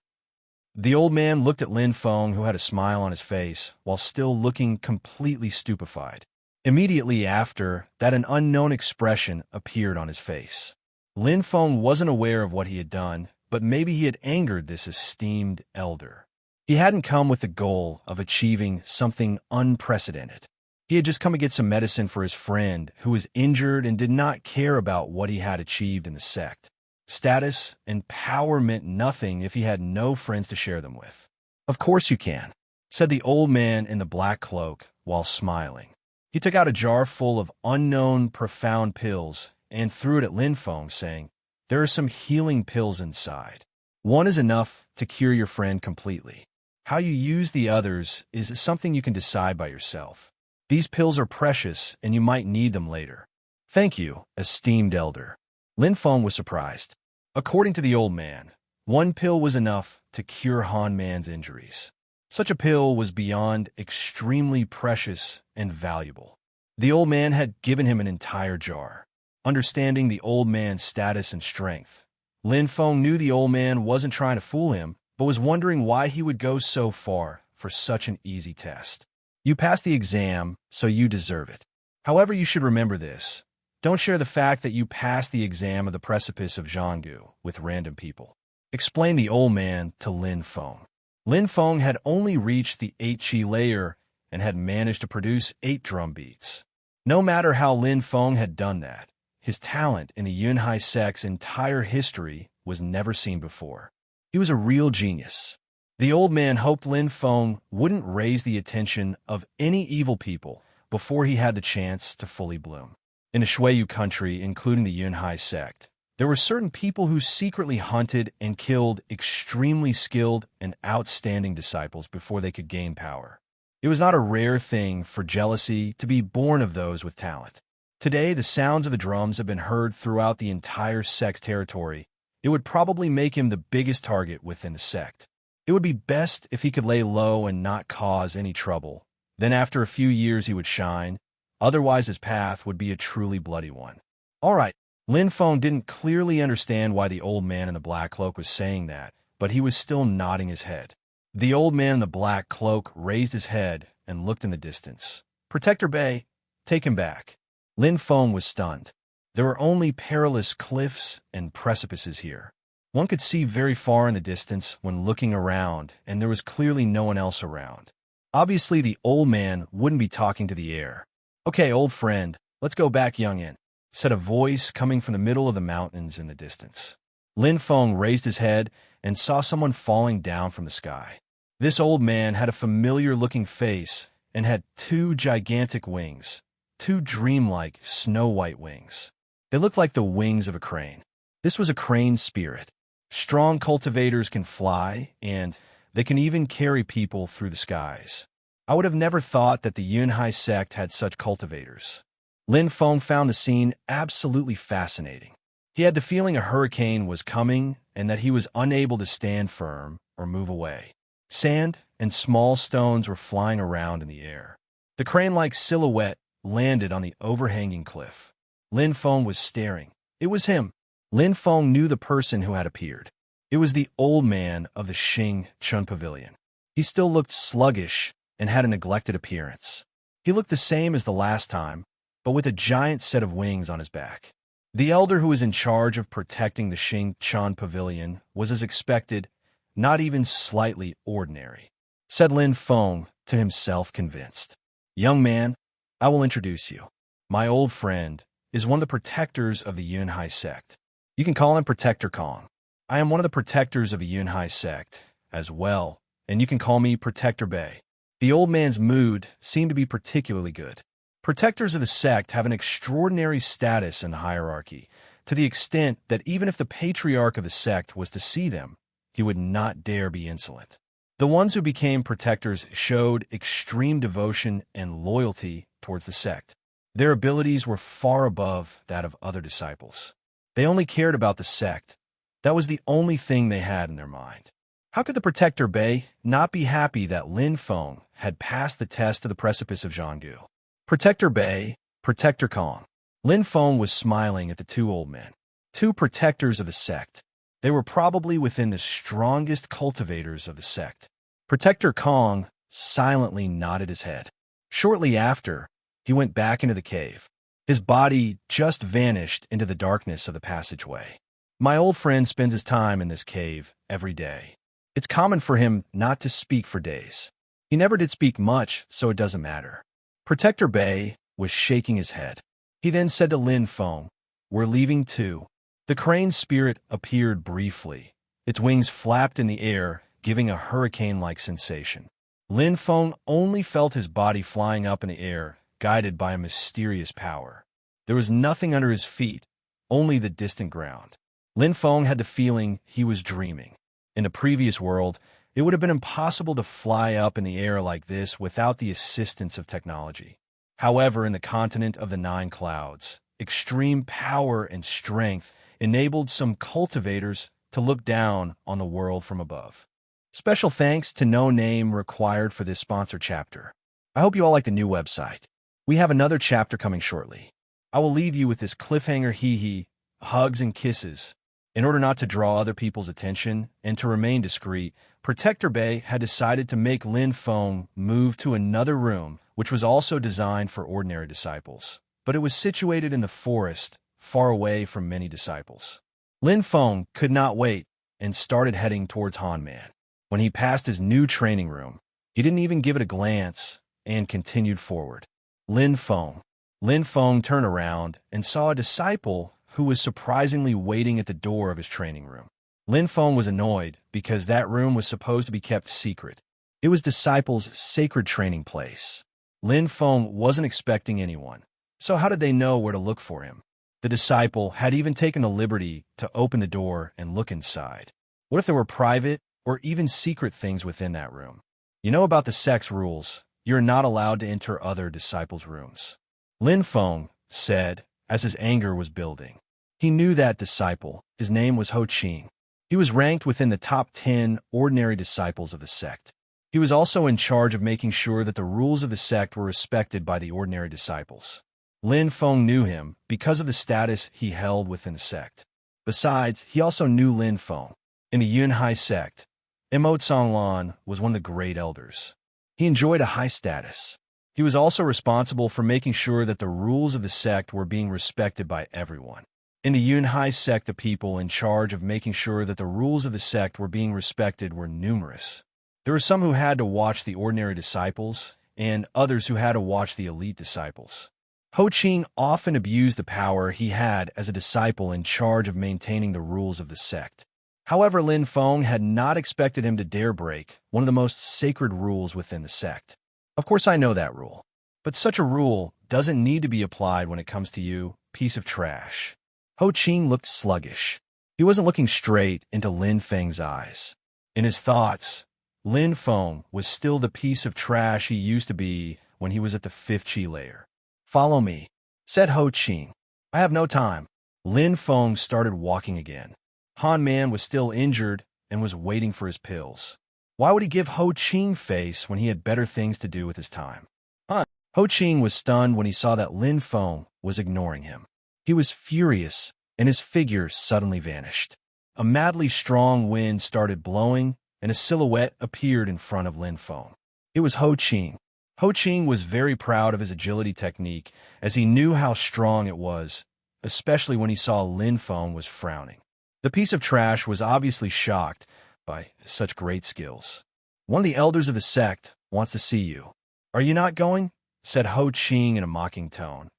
S1: The old man looked at Lin Feng, who had a smile on his face, while still looking completely stupefied. Immediately after that, an unknown expression appeared on his face. Lin Feng wasn't aware of what he had done, but maybe he had angered this esteemed elder. He hadn't come with the goal of achieving something unprecedented. He had just come to get some medicine for his friend who was injured and did not care about what he had achieved in the sect. Status and power meant nothing if he had no friends to share them with. "Of course you can," said the old man in the black cloak while smiling. He took out a jar full of unknown, profound pills and threw it at Lin Feng, saying, "There are some healing pills inside. One is enough to cure your friend completely. How you use the others is something you can decide by yourself. These pills are precious, and you might need them later." "Thank you, esteemed elder." Lin Feng was surprised. According to the old man, one pill was enough to cure Han Man's injuries. Such a pill was beyond extremely precious and valuable. The old man had given him an entire jar. Understanding the old man's status and strength, Lin Feng knew the old man wasn't trying to fool him, but was wondering why he would go so far for such an easy test. "You passed the exam, so you deserve it. However, you should remember this. Don't share the fact that you passed the exam of the precipice of Zhanggu with random people," explained the old man to Lin Feng. Lin Feng had only reached the 8 chi layer and had managed to produce 8 drum beats. No matter how Lin Feng had done that, his talent in the Yinhai sect's entire history was never seen before. He was a real genius. The old man hoped Lin Feng wouldn't raise the attention of any evil people before he had the chance to fully bloom. In the Shuiyu country, including the Yinhai sect, there were certain people who secretly hunted and killed extremely skilled and outstanding disciples before they could gain power. It was not a rare thing for jealousy to be born of those with talent. Today, the sounds of the drums have been heard throughout the entire sect's territory. It would probably make him the biggest target within the sect. It would be best if he could lay low and not cause any trouble. Then after a few years he would shine, otherwise his path would be a truly bloody one. All right, Lin Feng didn't clearly understand why the old man in the black cloak was saying that, but he was still nodding his head. The old man in the black cloak raised his head and looked in the distance. Protector Bay, take him back. Lin Feng was stunned. There were only perilous cliffs and precipices here. One could see very far in the distance when looking around, and there was clearly no one else around. Obviously, the old man wouldn't be talking to the heir. Okay, old friend, let's go back, youngin, said a voice coming from the middle of the mountains in the distance. Lin Feng raised his head and saw someone falling down from the sky. This old man had a familiar-looking face and had two gigantic wings, two dreamlike snow-white wings. They looked like the wings of a crane. This was a crane spirit. Strong cultivators can fly, and they can even carry people through the skies. I would have never thought that the Yinhai sect had such cultivators. Lin Feng found the scene absolutely fascinating. He had the feeling a hurricane was coming and that he was unable to stand firm or move away. Sand and small stones were flying around in the air. The crane-like silhouette landed on the overhanging cliff. Lin Feng was staring. It was him. Lin Feng knew the person who had appeared. It was the old man of the Xing Chun Pavilion. He still looked sluggish and had a neglected appearance. He looked the same as the last time, but with a giant set of wings on his back. The elder who was in charge of protecting the Xing Chun Pavilion was as expected, not even slightly ordinary, said Lin Feng to himself, convinced. Young man, I will introduce you. My old friend is one of the protectors of the Yinhai sect. You can call him Protector Kong. I am one of the protectors of the Yinhai sect as well, and you can call me Protector Bay. The old man's mood seemed to be particularly good. Protectors of the sect have an extraordinary status in the hierarchy, to the extent that even if the patriarch of the sect was to see them, he would not dare be insolent. The ones who became protectors showed extreme devotion and loyalty towards the sect. Their abilities were far above that of other disciples. They only cared about the sect. That was the only thing they had in their mind. How could the Protector Bay not be happy that Lin Feng had passed the test to the precipice of Zhanggu? Protector Bay, Protector Kong. Lin Feng was smiling at the two old men, two protectors of the sect. They were probably within the strongest cultivators of the sect. Protector Kong silently nodded his head. Shortly after, he went back into the cave. His body just vanished into the darkness of the passageway. My old friend spends his time in this cave every day. It's common for him not to speak for days. He never did speak much, so it doesn't matter. Protector Bay was shaking his head. He then said to Lin Feng, "We're leaving too." The crane spirit appeared briefly. Its wings flapped in the air, giving a hurricane-like sensation. Lin Feng only felt his body flying up in the air, guided by a mysterious power. There was nothing under his feet, only the distant ground. Lin Feng had the feeling he was dreaming. In the previous world, it would have been impossible to fly up in the air like this without the assistance of technology. However, in the continent of the Nine Clouds, extreme power and strength enabled some cultivators to look down on the world from above. Special thanks to No Name required for this sponsor chapter. I hope you all like the new website. We have another chapter coming shortly. I will leave you with this cliffhanger hee-hee, hugs and kisses. In order not to draw other people's attention and to remain discreet, Protector Bay had decided to make Lin Feng move to another room, which was also designed for ordinary disciples. But it was situated in the forest, far away from many disciples. Lin Feng could not wait and started heading towards Hanman. When he passed his new training room, he didn't even give it a glance and continued forward. Lin Feng turned around and saw a disciple who was surprisingly waiting at the door of his training room. Lin Feng was annoyed because that room was supposed to be kept secret. It was disciples' sacred training place. Lin Feng wasn't expecting anyone, so how did they know where to look for him? The disciple had even taken the liberty to open the door and look inside. What if there were private or even secret things within that room? You know about the sect's rules. You're not allowed to enter other disciples' rooms. Lin Feng said as his anger was building. He knew that disciple. His name was Ho Qing. He was ranked within the top 10 ordinary disciples of the sect. He was also in charge of making sure that the rules of the sect were respected by the ordinary disciples. Lin Feng knew him because of the status he held within the sect. Besides, he also knew Lin Feng. In the Yinhai sect, Lan was one of the great elders. He enjoyed a high status. He was also responsible for making sure that the rules of the sect were being respected by everyone. In the Yinhai sect, the people in charge of making sure that the rules of the sect were being respected were numerous. There were some who had to watch the ordinary disciples, and others who had to watch the elite disciples. Ho Qing often abused the power he had as a disciple in charge of maintaining the rules of the sect. However, Lin Feng had not expected him to dare break one of the most sacred rules within the sect. Of course, I know that rule. But such a rule doesn't need to be applied when it comes to you, piece of trash. Ho Qing looked sluggish. He wasn't looking straight into Lin Feng's eyes. In his thoughts, Lin Feng was still the piece of trash he used to be when he was at the 5th Chi layer. "Follow me," said Ho Qing. "I have no time." Lin Feng started walking again. Han Man was still injured and was waiting for his pills. Why would he give Ho Qing face when he had better things to do with his time? Ho Qing was stunned when he saw that Lin Feng was ignoring him. He was furious, and his figure suddenly vanished. A madly strong wind started blowing, and a silhouette appeared in front of Lin Feng. It was Ho Qing. Ho Qing was very proud of his agility technique, as he knew how strong it was, especially when he saw Lin Feng was frowning. The piece of trash was obviously shocked by such great skills. "One of the elders of the sect wants to see you. Are you not going?" said Ho Qing in a mocking tone,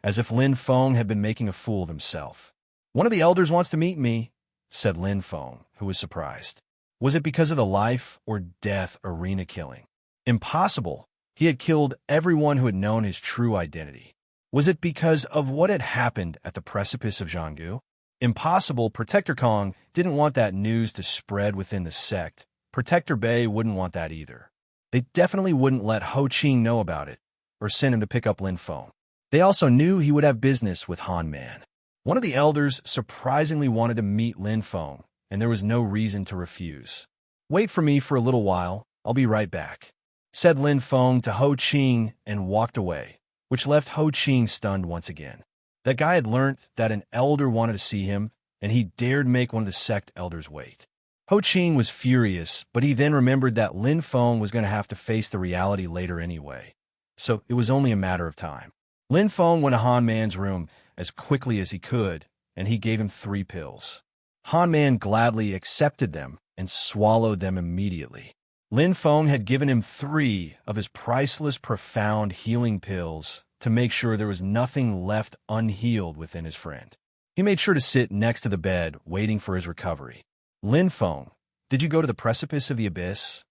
S1: as if Lin Feng had been making a fool of himself. "One of the elders wants to meet me," said Lin Feng, who was surprised. Was it because of the life or death arena killing? Impossible. He had killed everyone who had known his true identity. Was it because of what had happened at the precipice of Zhanggu? Impossible. Protector Kong didn't want that news to spread within the sect. Protector Bei wouldn't want that either. They definitely wouldn't let Ho Qing know about it, or send him to pick up Lin Feng. They also knew he would have business with Han Man. One of the elders surprisingly wanted to meet Lin Feng, and there was no reason to refuse. "Wait for me for a little while. I'll be right back," said Lin Feng to Ho Qing and walked away, which left Ho Qing stunned once again. That guy had learnt that an elder wanted to see him, and he dared make one of the sect elders wait. Ho Qing was furious, but he then remembered that Lin Feng was going to have to face the reality later anyway, so it was only a matter of time. Lin Feng went to Han Man's room as quickly as he could, and he gave him 3 pills. Han Man gladly accepted them and swallowed them immediately. Lin Feng had given him 3 of his priceless profound healing pills to make sure there was nothing left unhealed within his friend. He made sure to sit next to the bed, waiting for his recovery. "Lin Feng, did you go to the precipice of the abyss?"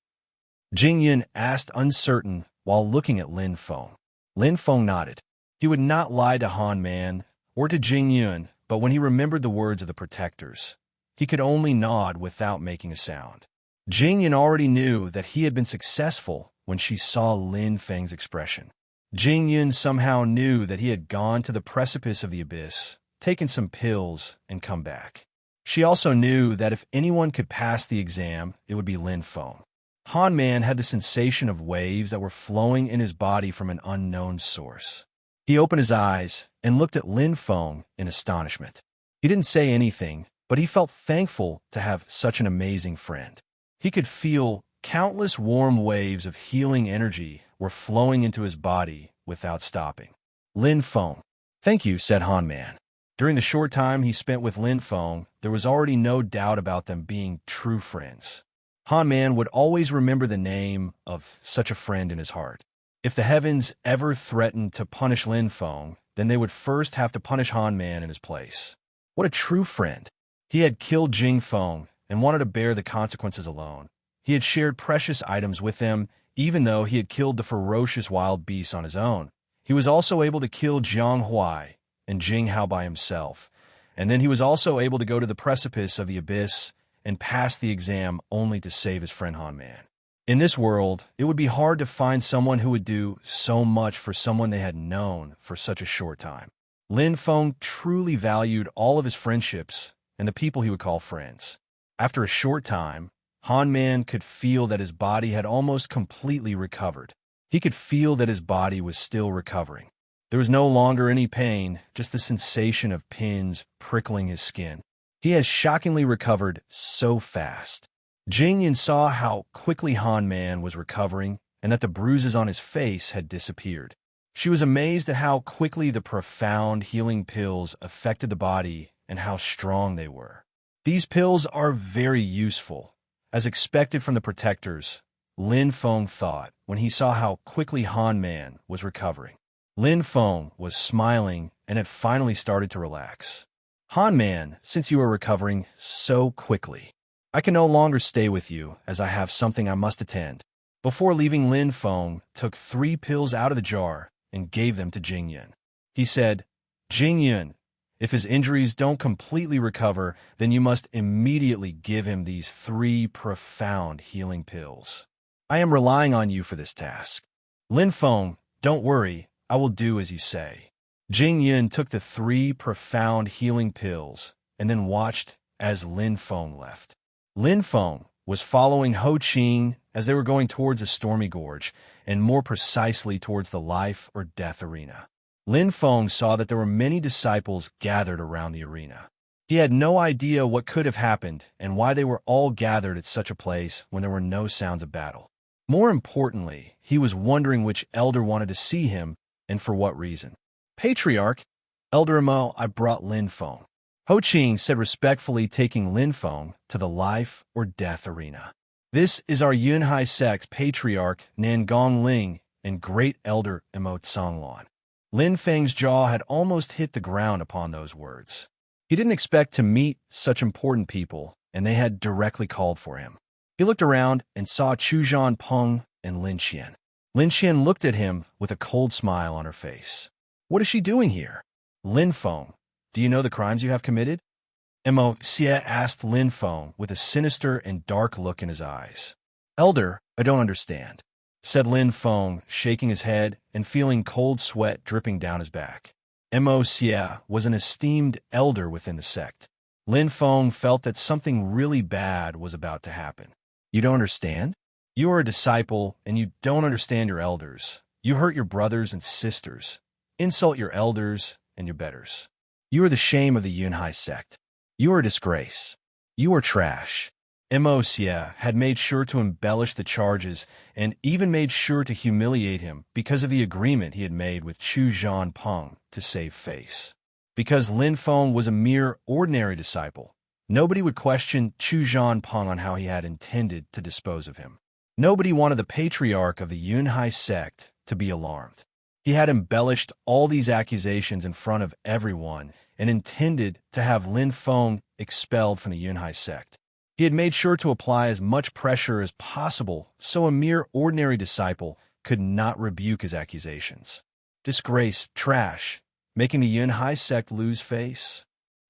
S1: Jing Yun asked, uncertain, while looking at Lin Feng. Lin Feng nodded. He would not lie to Han Man or to Jing Yun, but when he remembered the words of the protectors, he could only nod without making a sound. Jing Yun already knew that he had been successful when she saw Lin Feng's expression. Jing Yun somehow knew that he had gone to the precipice of the abyss, taken some pills, and come back. She also knew that if anyone could pass the exam, it would be Lin Feng. Han Man had the sensation of waves that were flowing in his body from an unknown source. He opened his eyes and looked at Lin Feng in astonishment. He didn't say anything, but he felt thankful to have such an amazing friend. He could feel countless warm waves of healing energy were flowing into his body without stopping. "Lin Feng." "Thank you," said Han Man. During the short time he spent with Lin Feng, there was already no doubt about them being true friends. Han Man would always remember the name of such a friend in his heart. If the heavens ever threatened to punish Lin Feng, then they would first have to punish Han Man in his place. What a true friend. He had killed Jing Feng and wanted to bear the consequences alone. He had shared precious items with them, even though he had killed the ferocious wild beasts on his own. He was also able to kill Jiang Huai and Jing Ha by himself, and then he was also able to go to the precipice of the abyss and pass the exam only to save his friend Han Man. In this world, it would be hard to find someone who would do so much for someone they had known for such a short time. Lin Feng truly valued all of his friendships and the people he would call friends. After a short time, Han Man could feel that his body had almost completely recovered. He could feel that his body was still recovering. There was no longer any pain, just the sensation of pins prickling his skin. He has shockingly recovered so fast. Jing Yan saw how quickly Han Man was recovering and that the bruises on his face had disappeared. She was amazed at how quickly the profound healing pills affected the body and how strong they were. These pills are very useful. As expected from the protectors, Lin Feng thought when he saw how quickly Han Man was recovering. Lin Feng was smiling and had finally started to relax. Han Man, since you are recovering so quickly, I can no longer stay with you as I have something I must attend. Before leaving, Lin Feng took 3 pills out of the jar and gave them to Jing Yan. He said, Jing Yan, if his injuries don't completely recover, then you must immediately give him these 3 profound healing pills. I am relying on you for this task. Lin Feng, don't worry, I will do as you say. Jing Yan took the 3 profound healing pills and then watched as Lin Feng left. Lin Feng was following Ho Qing as they were going towards a stormy gorge, and more precisely towards the life or death arena. Lin Feng saw that there were many disciples gathered around the arena. He had no idea what could have happened and why they were all gathered at such a place when there were no sounds of battle. More importantly, he was wondering which elder wanted to see him and for what reason. Patriarch, Elder Mo, I brought Lin Feng. Ho Qing said respectfully, taking Lin Feng to the life or death arena. This is our Yinhai sect's patriarch Nangong Ling and great elder Mo Tsonglan. Lin Feng's jaw had almost hit the ground upon those words. He didn't expect to meet such important people, and they had directly called for him. He looked around and saw Chu Peng and Lyn Shan. Lyn Shan looked at him with a cold smile on her face. What is she doing here? Lin Feng, do you know the crimes you have committed? Mo Xie asked Lin Feng with a sinister and dark look in his eyes. Elder, I don't understand, said Lin Feng, shaking his head and feeling cold sweat dripping down his back. Mo Xie was an esteemed elder within the sect. Lin Feng felt that something really bad was about to happen. You don't understand? You are a disciple, and you don't understand your elders. You hurt your brothers and sisters, insult your elders and your betters. You are the shame of the Yinhai sect. You are a disgrace. You are trash. Mo Xie had made sure to embellish the charges and even made sure to humiliate him because of the agreement he had made with Chu Peng to save face. Because Lin Feng was a mere ordinary disciple, nobody would question Chu Peng on how he had intended to dispose of him. Nobody wanted the patriarch of the Yinhai sect to be alarmed. He had embellished all these accusations in front of everyone and intended to have Lin Feng expelled from the Yinhai sect. He had made sure to apply as much pressure as possible so a mere ordinary disciple could not rebuke his accusations. Disgrace, trash, making the Yinhai sect lose face.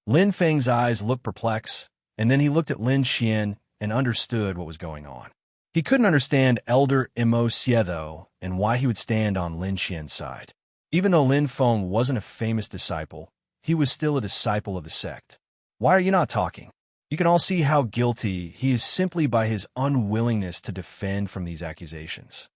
S1: Lin Feng's eyes looked perplexed, and then he looked at Lyn Shan and understood what was going on. He couldn't understand Elder Mo Xie, though, and why he would stand on Lyn Shan's side. Even though Lin Feng wasn't a famous disciple, he was still a disciple of the sect. Why are you not talking? You can all see how guilty he is simply by his unwillingness to defend from these accusations.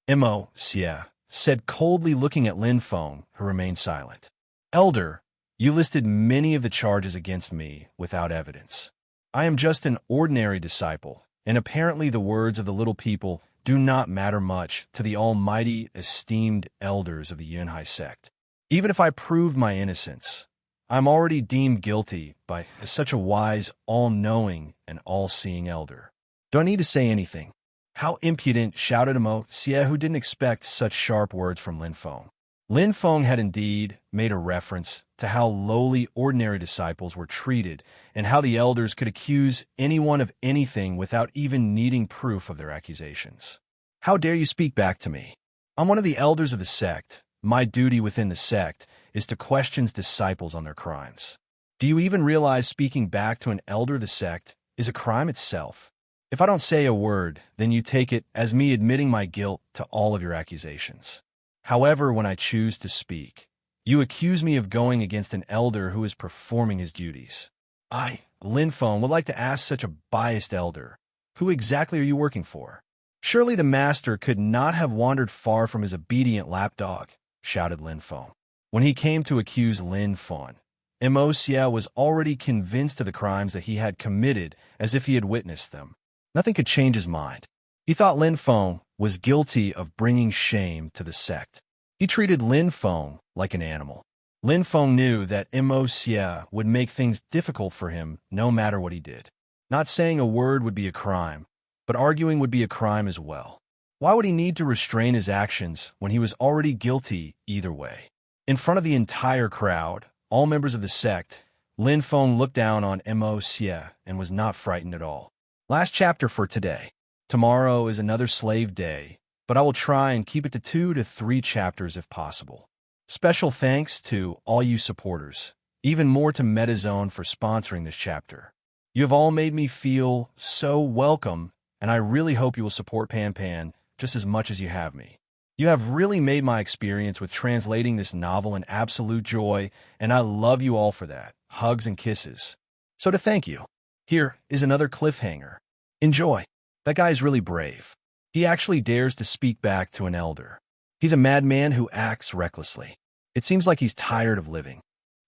S1: Mo Xie said coldly, looking at Lin Feng, who remained silent. Elder, you listed many of the charges against me without evidence. I am just an ordinary disciple, and apparently the words of the little people do not matter much to the almighty esteemed elders of the Yinhai sect. Even if I proved my innocence, I'm already deemed guilty by such a wise, all-knowing, and all-seeing elder. Do I need to say anything? How impudent, shouted Mo Xie, who didn't expect such sharp words from Lin Feng. Lin Feng had indeed made a reference to how lowly ordinary disciples were treated and how the elders could accuse anyone of anything without even needing proof of their accusations. How dare you speak back to me? I'm one of the elders of the sect. My duty within the sect is to question disciples on their crimes. Do you even realize speaking back to an elder of the sect is a crime itself? If I don't say a word, then you take it as me admitting my guilt to all of your accusations. However, when I choose to speak, you accuse me of going against an elder who is performing his duties. I, Lin Feng, would like to ask such a biased elder, who exactly are you working for? Surely the master could not have wandered far from his obedient lapdog, shouted Lin Feng. When he came to accuse Lin Feng, Mo Xie was already convinced of the crimes that he had committed as if he had witnessed them. Nothing could change his mind. He thought Lin Feng was guilty of bringing shame to the sect. He treated Lin Feng like an animal. Lin Feng knew that Mo Xie would make things difficult for him no matter what he did. Not saying a word would be a crime, but arguing would be a crime as well. Why would he need to restrain his actions when he was already guilty either way? In front of the entire crowd, all members of the sect, Lin Feng looked down on Mo Xie and was not frightened at all. Last chapter for today. Tomorrow is another slave day, but I will try and keep it to 2 to 3 chapters if possible. Special thanks to all you supporters, even more to MetaZone for sponsoring this chapter. You have all made me feel so welcome, and I really hope you will support Pan Pan just as much as you have me. You have really made my experience with translating this novel an absolute joy, and I love you all for that. Hugs and kisses. So to thank you, here is another cliffhanger. Enjoy. That guy is really brave. He actually dares to speak back to an elder. He's a madman who acts recklessly. It seems like he's tired of living.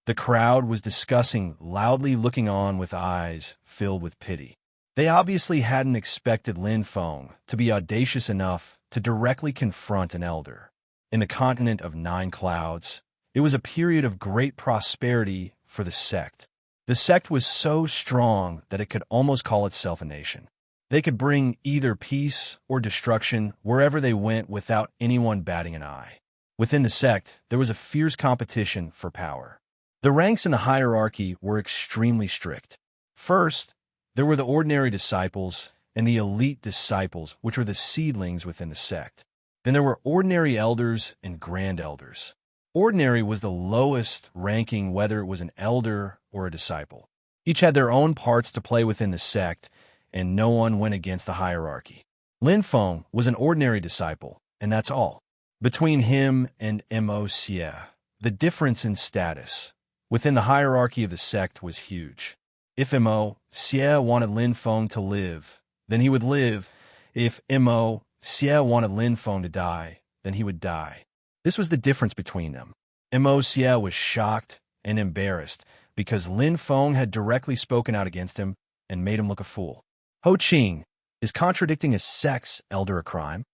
S1: The crowd was discussing, loudly looking on with eyes filled with pity. They obviously hadn't expected Lin Feng to be audacious enough to directly confront an elder. In the continent of 9 clouds, it was a period of great prosperity for the sect. The sect was so strong that it could almost call itself a nation. They could bring either peace or destruction wherever they went without anyone batting an eye. Within the sect, there was a fierce competition for power. The ranks in the hierarchy were extremely strict. First, there were the ordinary disciples and the elite disciples, which were the seedlings within the sect. Then there were ordinary elders and grand elders. Ordinary was the lowest ranking, whether it was an elder or a disciple. Each had their own parts to play within the sect, and no one went against the hierarchy. Lin Feng was an ordinary disciple, and that's all. Between him and Mo Xie, the difference in status within the hierarchy of the sect was huge. If Mo Xie wanted Lin Feng to live, then he would live. If Mo Xie wanted Lin Feng to die, then he would die. This was the difference between them. Mo Xie was shocked and embarrassed because Lin Feng had directly spoken out against him and made him look a fool. Ho Qing, is contradicting a sect's elder a crime?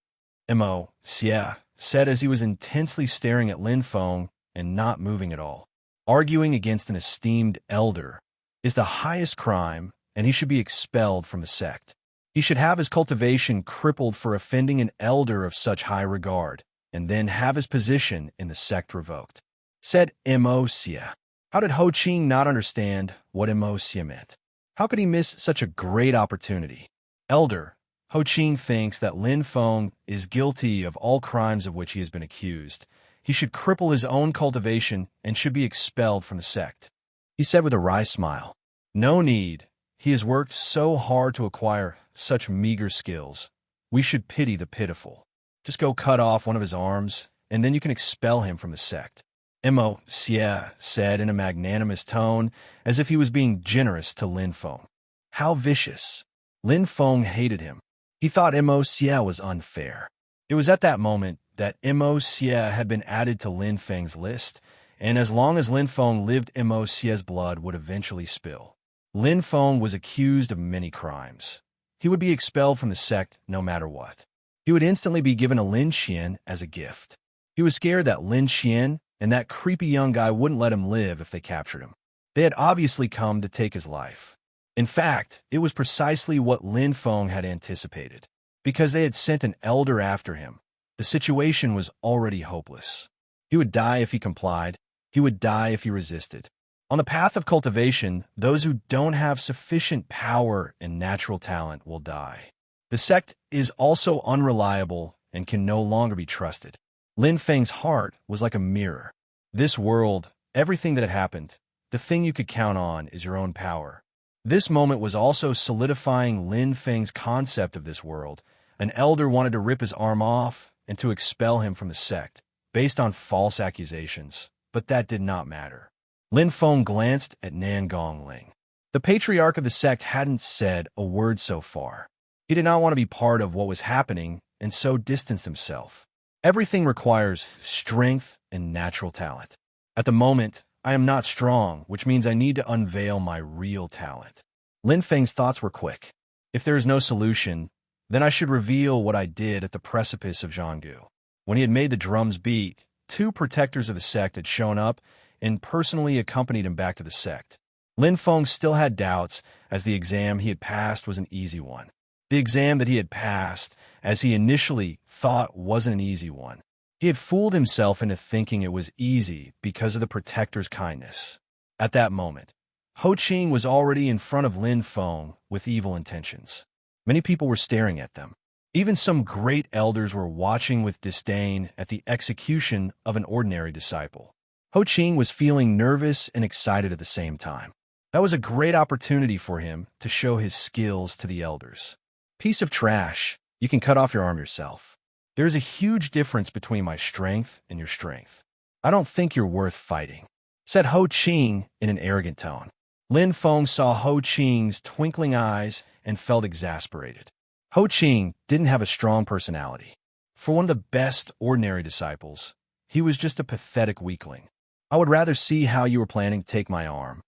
S1: Mo Xie said as he was intensely staring at Lin Feng and not moving at all. Arguing against an esteemed elder is the highest crime, and he should be expelled from the sect. He should have his cultivation crippled for offending an elder of such high regard, and then have his position in the sect revoked. Said Mo Xie. How did Ho Qing not understand what Mo Xie meant? How could he miss such a great opportunity? Elder, Ho Qing thinks that Lin Feng is guilty of all crimes of which he has been accused. He should cripple his own cultivation and should be expelled from the sect. He said with a wry smile. No need. He has worked so hard to acquire such meager skills. We should pity the pitiful. Just go cut off one of his arms, and then you can expel him from the sect. Mo Xie said in a magnanimous tone, as if he was being generous to Lin Feng. How vicious. Lin Feng hated him. He thought Mo Xie was unfair. It was at that moment that Mo Xie had been added to Lin Feng's list, and as long as Lin Feng lived, Mo Xie's blood would eventually spill. Lin Feng was accused of many crimes. He would be expelled from the sect no matter what. He would instantly be given a Lyn Shan as a gift. He was scared that Lyn Shan and that creepy young guy wouldn't let him live if they captured him. They had obviously come to take his life. In fact, it was precisely what Lin Feng had anticipated. Because they had sent an elder after him, the situation was already hopeless. He would die if he complied. He would die if he resisted. On the path of cultivation, those who don't have sufficient power and natural talent will die. The sect is also unreliable and can no longer be trusted. Lin Feng's heart was like a mirror. This world, everything that had happened, the thing you could count on is your own power. This moment was also solidifying Lin Feng's concept of this world. An elder wanted to rip his arm off and to expel him from the sect, based on false accusations, but that did not matter. Lin Feng glanced at Nan Gongling. The patriarch of the sect hadn't said a word so far. He did not want to be part of what was happening and so distanced himself. Everything requires strength and natural talent. At the moment, I am not strong, which means I need to unveil my real talent. Lin Feng's thoughts were quick. If there is no solution, then I should reveal what I did at the precipice of Zhanggu. When he had made the drums beat, 2 protectors of the sect had shown up and personally accompanied him back to the sect. Lin Feng still had doubts, as the exam he had passed was an easy one. The exam that he had passed, as he initially thought, wasn't an easy one. He had fooled himself into thinking it was easy because of the protector's kindness. At that moment, Ho Qing was already in front of Lin Feng with evil intentions. Many people were staring at them. Even some great elders were watching with disdain at the execution of an ordinary disciple. Ho Qing was feeling nervous and excited at the same time. That was a great opportunity for him to show his skills to the elders. Piece of trash, you can cut off your arm yourself. There is a huge difference between my strength and your strength. I don't think you're worth fighting, said Ho Qing in an arrogant tone. Lin Feng saw Ho Qing's twinkling eyes and felt exasperated. Ho Qing didn't have a strong personality. For one of the best ordinary disciples, he was just a pathetic weakling. I would rather see how you were planning to take my arm,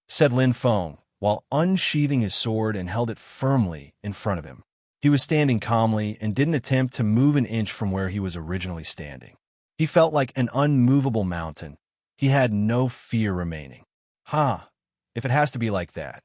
S1: said Lin Feng, while unsheathing his sword and held it firmly in front of him. He was standing calmly and didn't attempt to move an inch from where he was originally standing. He felt like an unmovable mountain. He had no fear remaining. If it has to be like that,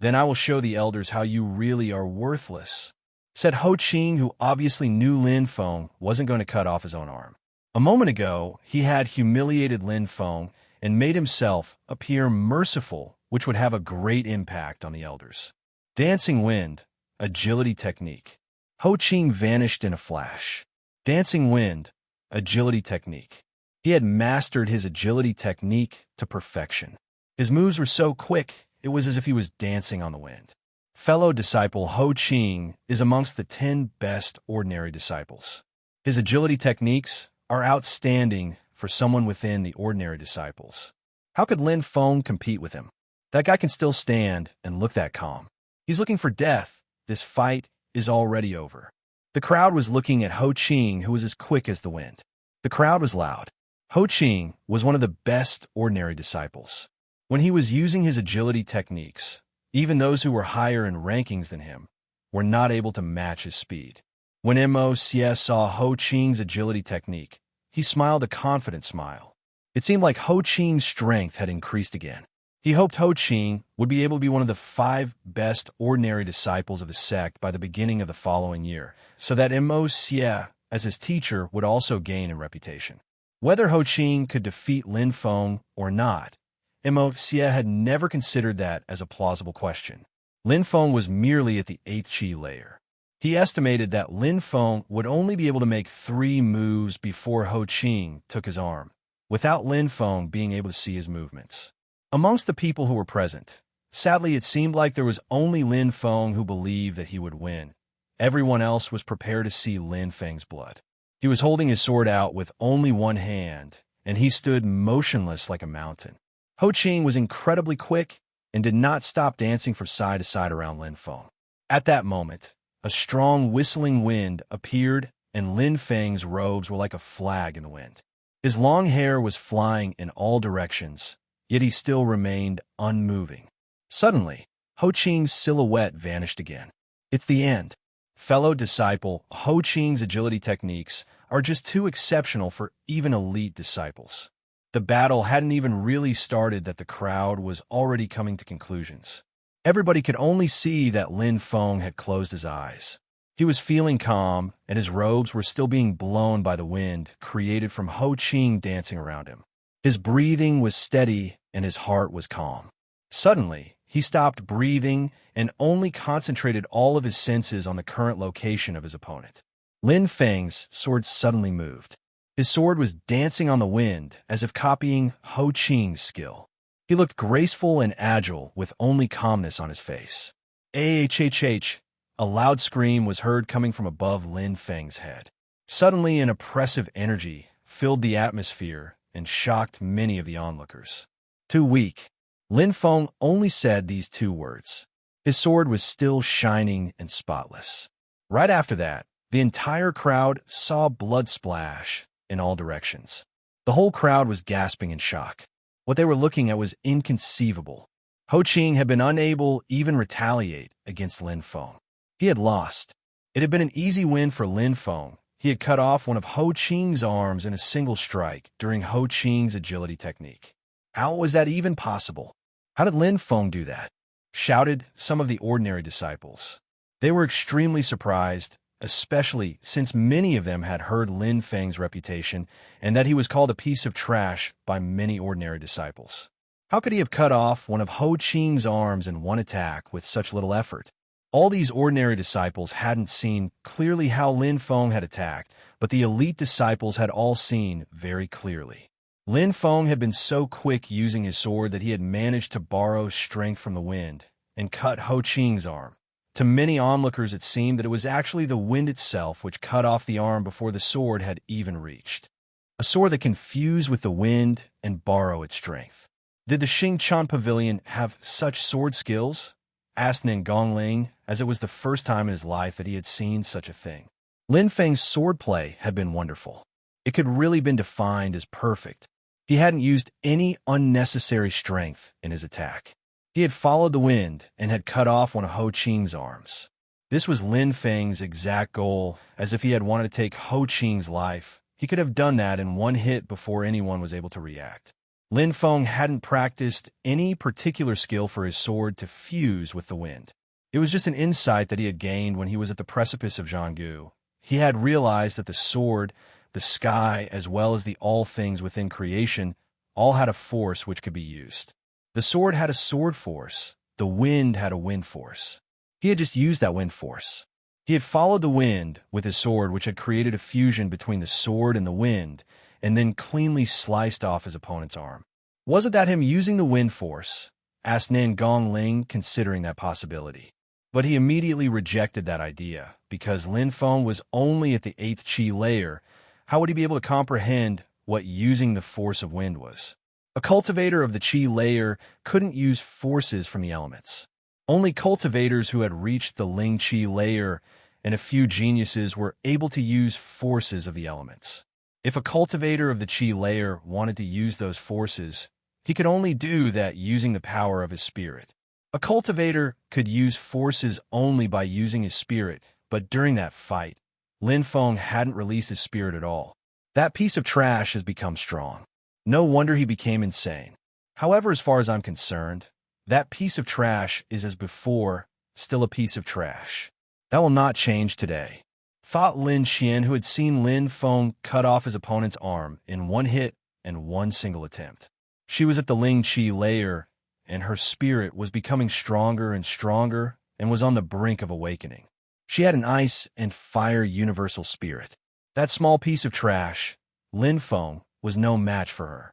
S1: then I will show the elders how you really are worthless, said Ho Qing, who obviously knew Lin Feng wasn't going to cut off his own arm. A moment ago, he had humiliated Lin Feng and made himself appear merciful, which would have a great impact on the elders. Dancing wind, agility technique. Ho Qing vanished in a flash. Dancing wind, agility technique. He had mastered his agility technique to perfection. His moves were so quick, it was as if he was dancing on the wind. Fellow disciple Ho Qing is amongst the 10 best ordinary disciples. His agility techniques are outstanding for someone within the ordinary disciples. How could Lin Feng compete with him? That guy can still stand and look that calm. He's looking for death. This fight is already over. The crowd was looking at Ho Qing, who was as quick as the wind. The crowd was loud. Ho Qing was one of the best ordinary disciples. When he was using his agility techniques, even those who were higher in rankings than him were not able to match his speed. When Mo Xie saw Ho Qing's agility technique, he smiled a confident smile. It seemed like Ho Qing's strength had increased again. He hoped Ho Qing would be able to be one of the 5 best ordinary disciples of the sect by the beginning of the following year, so that Mo Xie, as his teacher, would also gain in reputation. Whether Ho Qing could defeat Lin Feng or not, Mo Xie had never considered that as a plausible question. Lin Feng was merely at the 8th Qi layer. He estimated that Lin Feng would only be able to make 3 moves before Ho Qing took his arm, without Lin Feng being able to see his movements. Amongst the people who were present, sadly it seemed like there was only Lin Feng who believed that he would win. Everyone else was prepared to see Lin Feng's blood. He was holding his sword out with only one hand, and he stood motionless like a mountain. Ho Qing was incredibly quick and did not stop dancing from side to side around Lin Feng. At that moment, a strong whistling wind appeared, and Lin Feng's robes were like a flag in the wind. His long hair was flying in all directions, yet he still remained unmoving. Suddenly, Ho Qing's silhouette vanished again. It's the end. Fellow disciple, Ho Qing's agility techniques are just too exceptional for even elite disciples. The battle hadn't even really started that the crowd was already coming to conclusions. Everybody could only see that Lin Feng had closed his eyes. He was feeling calm, and his robes were still being blown by the wind created from Ho Qing dancing around him. His breathing was steady, and his heart was calm. Suddenly, he stopped breathing and only concentrated all of his senses on the current location of his opponent. Lin Feng's sword suddenly moved. His sword was dancing on the wind, as if copying Ho Qing's skill. He looked graceful and agile, with only calmness on his face. Ahhh! A loud scream was heard coming from above Lin Feng's head. Suddenly, an oppressive energy filled the atmosphere and shocked many of the onlookers. Too weak. Lin Feng only said these two words. His sword was still shining and spotless. Right after that, the entire crowd saw blood splash in all directions. The whole crowd was gasping in shock. What they were looking at was inconceivable. Ho Qing had been unable even retaliate against Lin Feng. He had lost. It had been an easy win for Lin Feng. He had cut off one of Ho Qing's arms in a single strike during Ho Qing's agility technique. How was that even possible? How did Lin Feng do that? Shouted some of the ordinary disciples. They were extremely surprised, especially since many of them had heard Lin Feng's reputation and that he was called a piece of trash by many ordinary disciples. How could he have cut off one of Ho Qing's arms in one attack with such little effort? All these ordinary disciples hadn't seen clearly how Lin Feng had attacked, but the elite disciples had all seen very clearly. Lin Feng had been so quick using his sword that he had managed to borrow strength from the wind and cut Ho Qing's arm. To many onlookers it seemed that it was actually the wind itself which cut off the arm before the sword had even reached. A sword that can fuse with the wind and borrow its strength. Did the Xingqiang Pavilion have such sword skills? Asked Nin Gongling, as it was the first time in his life that he had seen such a thing. Lin Feng's swordplay had been wonderful. It could really been defined as perfect. He hadn't used any unnecessary strength in his attack. He had followed the wind and had cut off one of Ho Qing's arms. This was Lin Feng's exact goal, as if he had wanted to take Ho Qing's life. He could have done that in one hit before anyone was able to react. Lin Feng hadn't practiced any particular skill for his sword to fuse with the wind. It was just an insight that he had gained when he was at the precipice of Zhanggu. He had realized that the sword, the sky, as well as the all things within creation, all had a force which could be used. The sword had a sword force. The wind had a wind force. He had just used that wind force. He had followed the wind with his sword, which had created a fusion between the sword and the wind, and then cleanly sliced off his opponent's arm. Wasn't that him using the wind force? Asked Nin Gongling, considering that possibility. But he immediately rejected that idea, because Lin Feng was only at the 8th Qi layer. How would he be able to comprehend what using the force of wind was? A cultivator of the Qi layer couldn't use forces from the elements. Only cultivators who had reached the Ling Qi layer and a few geniuses were able to use forces of the elements. If a cultivator of the Qi layer wanted to use those forces, he could only do that using the power of his spirit. A cultivator could use forces only by using his spirit, but during that fight, Lin Feng hadn't released his spirit at all. That piece of trash has become strong. No wonder he became insane. However, as far as I'm concerned, that piece of trash is as before, still a piece of trash. That will not change today, thought Lin Shan, who had seen Lin Feng cut off his opponent's arm in one hit and one single attempt. She was at the Ling Qi layer, and her spirit was becoming stronger and stronger and was on the brink of awakening. She had an ice and fire universal spirit. That small piece of trash, Lin Feng, was no match for her.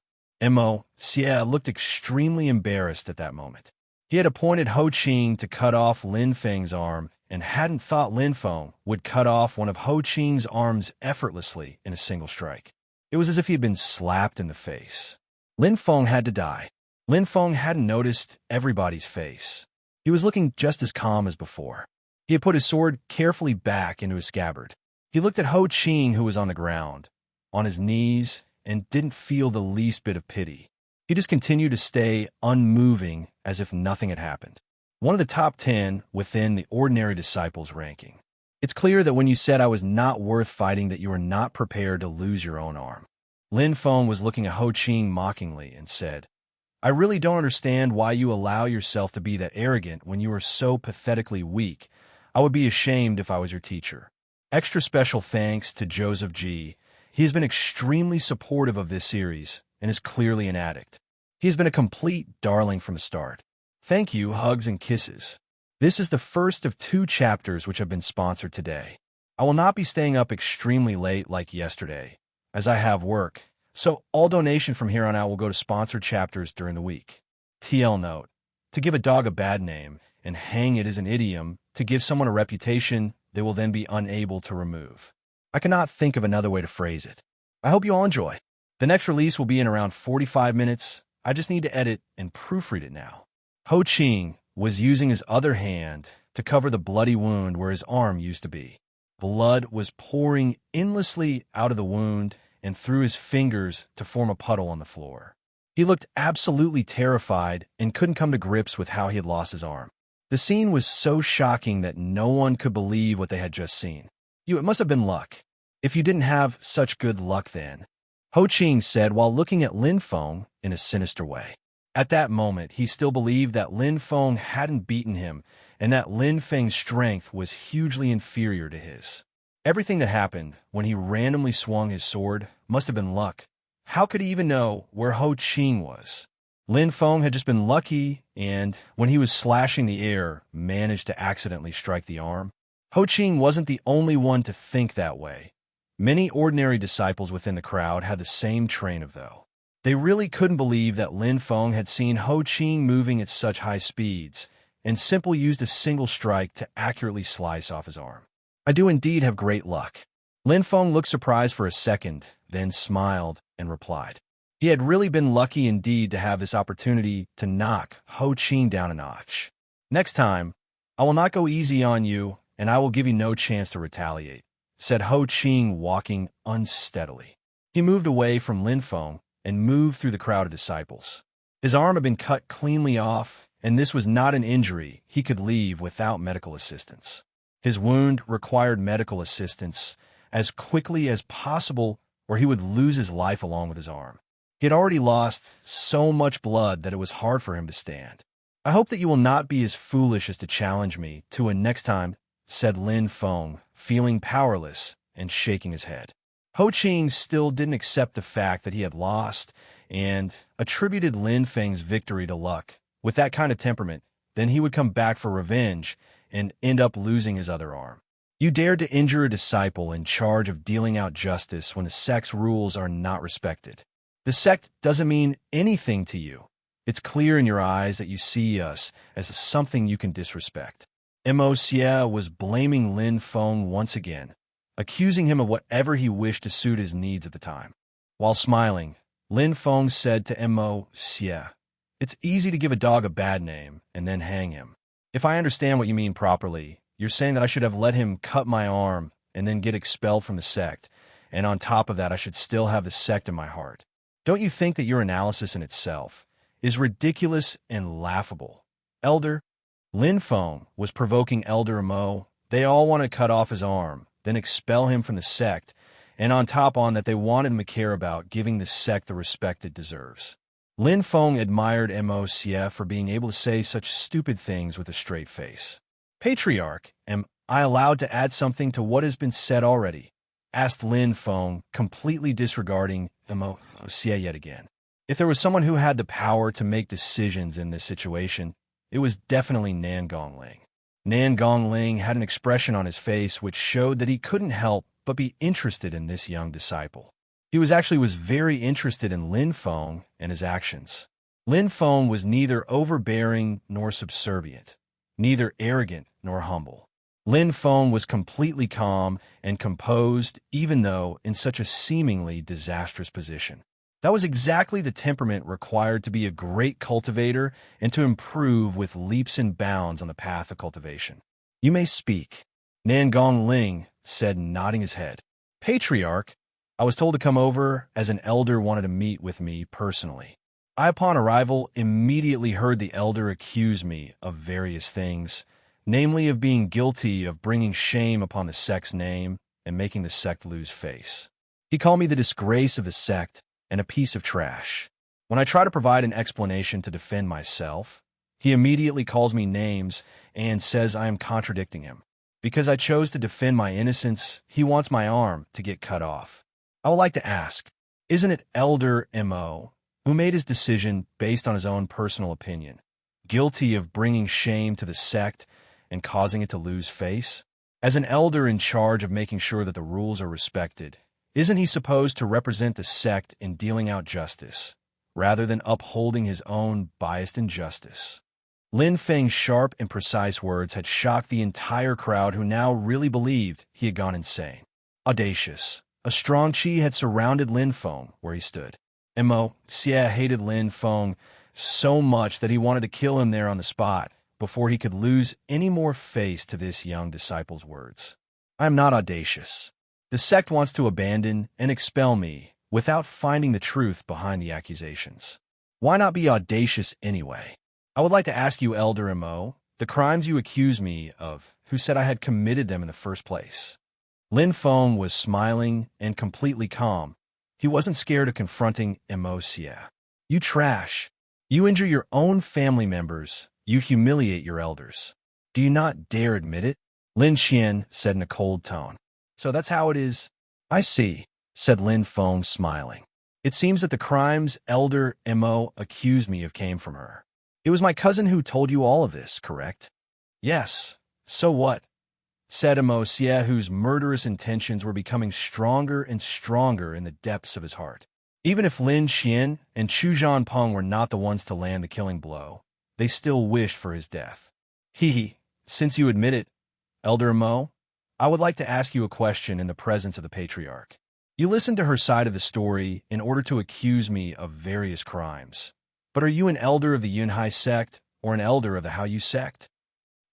S1: Mo. Xie looked extremely embarrassed at that moment. He had appointed Ho Qing to cut off Lin Feng's arm and hadn't thought Lin Feng would cut off one of Ho Qing's arms effortlessly in a single strike. It was as if he had been slapped in the face. Lin Feng had to die. Lin Feng hadn't noticed everybody's face. He was looking just as calm as before. He had put his sword carefully back into his scabbard. He looked at Ho Qing, who was on the ground, on his knees, and didn't feel the least bit of pity. He just continued to stay unmoving as if nothing had happened. One of the top 10 within the ordinary disciples ranking. It's clear that when you said I was not worth fighting that you were not prepared to lose your own arm. Lin Feng was looking at Ho Qing mockingly and said, I really don't understand why you allow yourself to be that arrogant when you are so pathetically weak. I would be ashamed if I was your teacher. Extra special thanks to Joseph G. He has been extremely supportive of this series and is clearly an addict. He has been a complete darling from the start. Thank you, hugs and kisses. This is the first of 2 chapters which have been sponsored today. I will not be staying up extremely late like yesterday, as I have work, so all donation from here on out will go to sponsored chapters during the week. TL note: to give a dog a bad name and hang it is an idiom to give someone a reputation they will then be unable to remove. I cannot think of another way to phrase it. I hope you all enjoy. The next release will be in around 45 minutes. I just need to edit and proofread it now. Ho Qing was using his other hand to cover the bloody wound where his arm used to be. Blood was pouring endlessly out of the wound and through his fingers to form a puddle on the floor. He looked absolutely terrified and couldn't come to grips with how he had lost his arm. The scene was so shocking that no one could believe what they had just seen. It must have been luck. If you didn't have such good luck then, Ho Qing said while looking at Lin Feng in a sinister way. At that moment, he still believed that Lin Feng hadn't beaten him and that Lin Feng's strength was hugely inferior to his. Everything that happened when he randomly swung his sword must have been luck. How could he even know where Ho Qing was? Lin Feng had just been lucky and, when he was slashing the air, managed to accidentally strike the arm. Ho Qing wasn't the only one to think that way. Many ordinary disciples within the crowd had the same train of thought. They really couldn't believe that Lin Feng had seen Ho Qing moving at such high speeds and simply used a single strike to accurately slice off his arm. I do indeed have great luck. Lin Feng looked surprised for a second, then smiled and replied. He had really been lucky indeed to have this opportunity to knock Ho Qing down a notch. Next time, I will not go easy on you and I will give you no chance to retaliate, said Ho Qing, walking unsteadily. He moved away from Lin Feng and moved through the crowd of disciples. His arm had been cut cleanly off, and this was not an injury he could leave without medical assistance. His wound required medical assistance as quickly as possible, or he would lose his life along with his arm. He had already lost so much blood that it was hard for him to stand. I hope that you will not be as foolish as to challenge me to a next time, said Lin Feng, feeling powerless and shaking his head. Ho Qing still didn't accept the fact that he had lost and attributed Lin Feng's victory to luck. With that kind of temperament, then he would come back for revenge and end up losing his other arm. You dared to injure a disciple in charge of dealing out justice when the sect's rules are not respected. The sect doesn't mean anything to you. It's clear in your eyes that you see us as something you can disrespect. Mo Xie was blaming Lin Feng once again, accusing him of whatever he wished to suit his needs at the time. While smiling, Lin Feng said to Mo Xie, "It's easy to give a dog a bad name and then hang him. If I understand what you mean properly, you're saying that I should have let him cut my arm and then get expelled from the sect, and on top of that I should still have the sect in my heart. Don't you think that your analysis in itself is ridiculous and laughable? Elder?" Lin Feng was provoking Elder Mo. They all want to cut off his arm, then expel him from the sect, and on top on that they wanted him to care about giving the sect the respect it deserves. Lin Feng admired Mo Xie for being able to say such stupid things with a straight face. "Patriarch, am I allowed to add something to what has been said already?" asked Lin Feng, completely disregarding Mo Xie yet again. If there was someone who had the power to make decisions in this situation, it was definitely Nan Gongling. Nan Gongling had an expression on his face which showed that he couldn't help but be interested in this young disciple. He was very interested in Lin Feng and his actions. Lin Feng was neither overbearing nor subservient, neither arrogant nor humble. Lin Feng was completely calm and composed, even though in such a seemingly disastrous position. That was exactly the temperament required to be a great cultivator and to improve with leaps and bounds on the path of cultivation. "You may speak," Nan Gongling said, nodding his head. "Patriarch, I was told to come over as an elder wanted to meet with me personally. I, upon arrival, immediately heard the elder accuse me of various things, namely of being guilty of bringing shame upon the sect's name and making the sect lose face. He called me the disgrace of the sect and a piece of trash. When I try to provide an explanation to defend myself, he immediately calls me names and says I am contradicting him. Because I chose to defend my innocence, he wants my arm to get cut off. I would like to ask, isn't it Elder Mo, who made his decision based on his own personal opinion, guilty of bringing shame to the sect and causing it to lose face? As an elder in charge of making sure that the rules are respected, isn't he supposed to represent the sect in dealing out justice, rather than upholding his own biased injustice? Lin Feng's sharp and precise words had shocked the entire crowd, who now really believed he had gone insane. Audacious, a strong chi had surrounded Lin Feng where he stood. Mo Xie hated Lin Feng so much that he wanted to kill him there on the spot before he could lose any more face to this young disciple's words. I am not audacious. The sect wants to abandon and expel me without finding the truth behind the accusations. Why not be audacious anyway? I would like to ask you, Elder Mo, the crimes you accuse me of, who said I had committed them in the first place? Lin Feng was smiling and completely calm. He wasn't scared of confronting Mo Xie. You trash. You injure your own family members. You humiliate your elders. Do you not dare admit it? Lyn Shan said in a cold tone. So that's how it is? I see, said Lin Feng, smiling. It seems that the crimes Elder Mo accused me of came from her. It was my cousin who told you all of this, correct? Yes. So what? Said Mo Xie, whose murderous intentions were becoming stronger and stronger in the depths of his heart. Even if Lin Shan and Chu Zhanpeng were not the ones to land the killing blow, they still wished for his death. Since you admit it, Elder Mo, I would like to ask you a question in the presence of the Patriarch. You listened to her side of the story in order to accuse me of various crimes. But are you an elder of the Yinhai sect or an elder of the Hao Yu sect?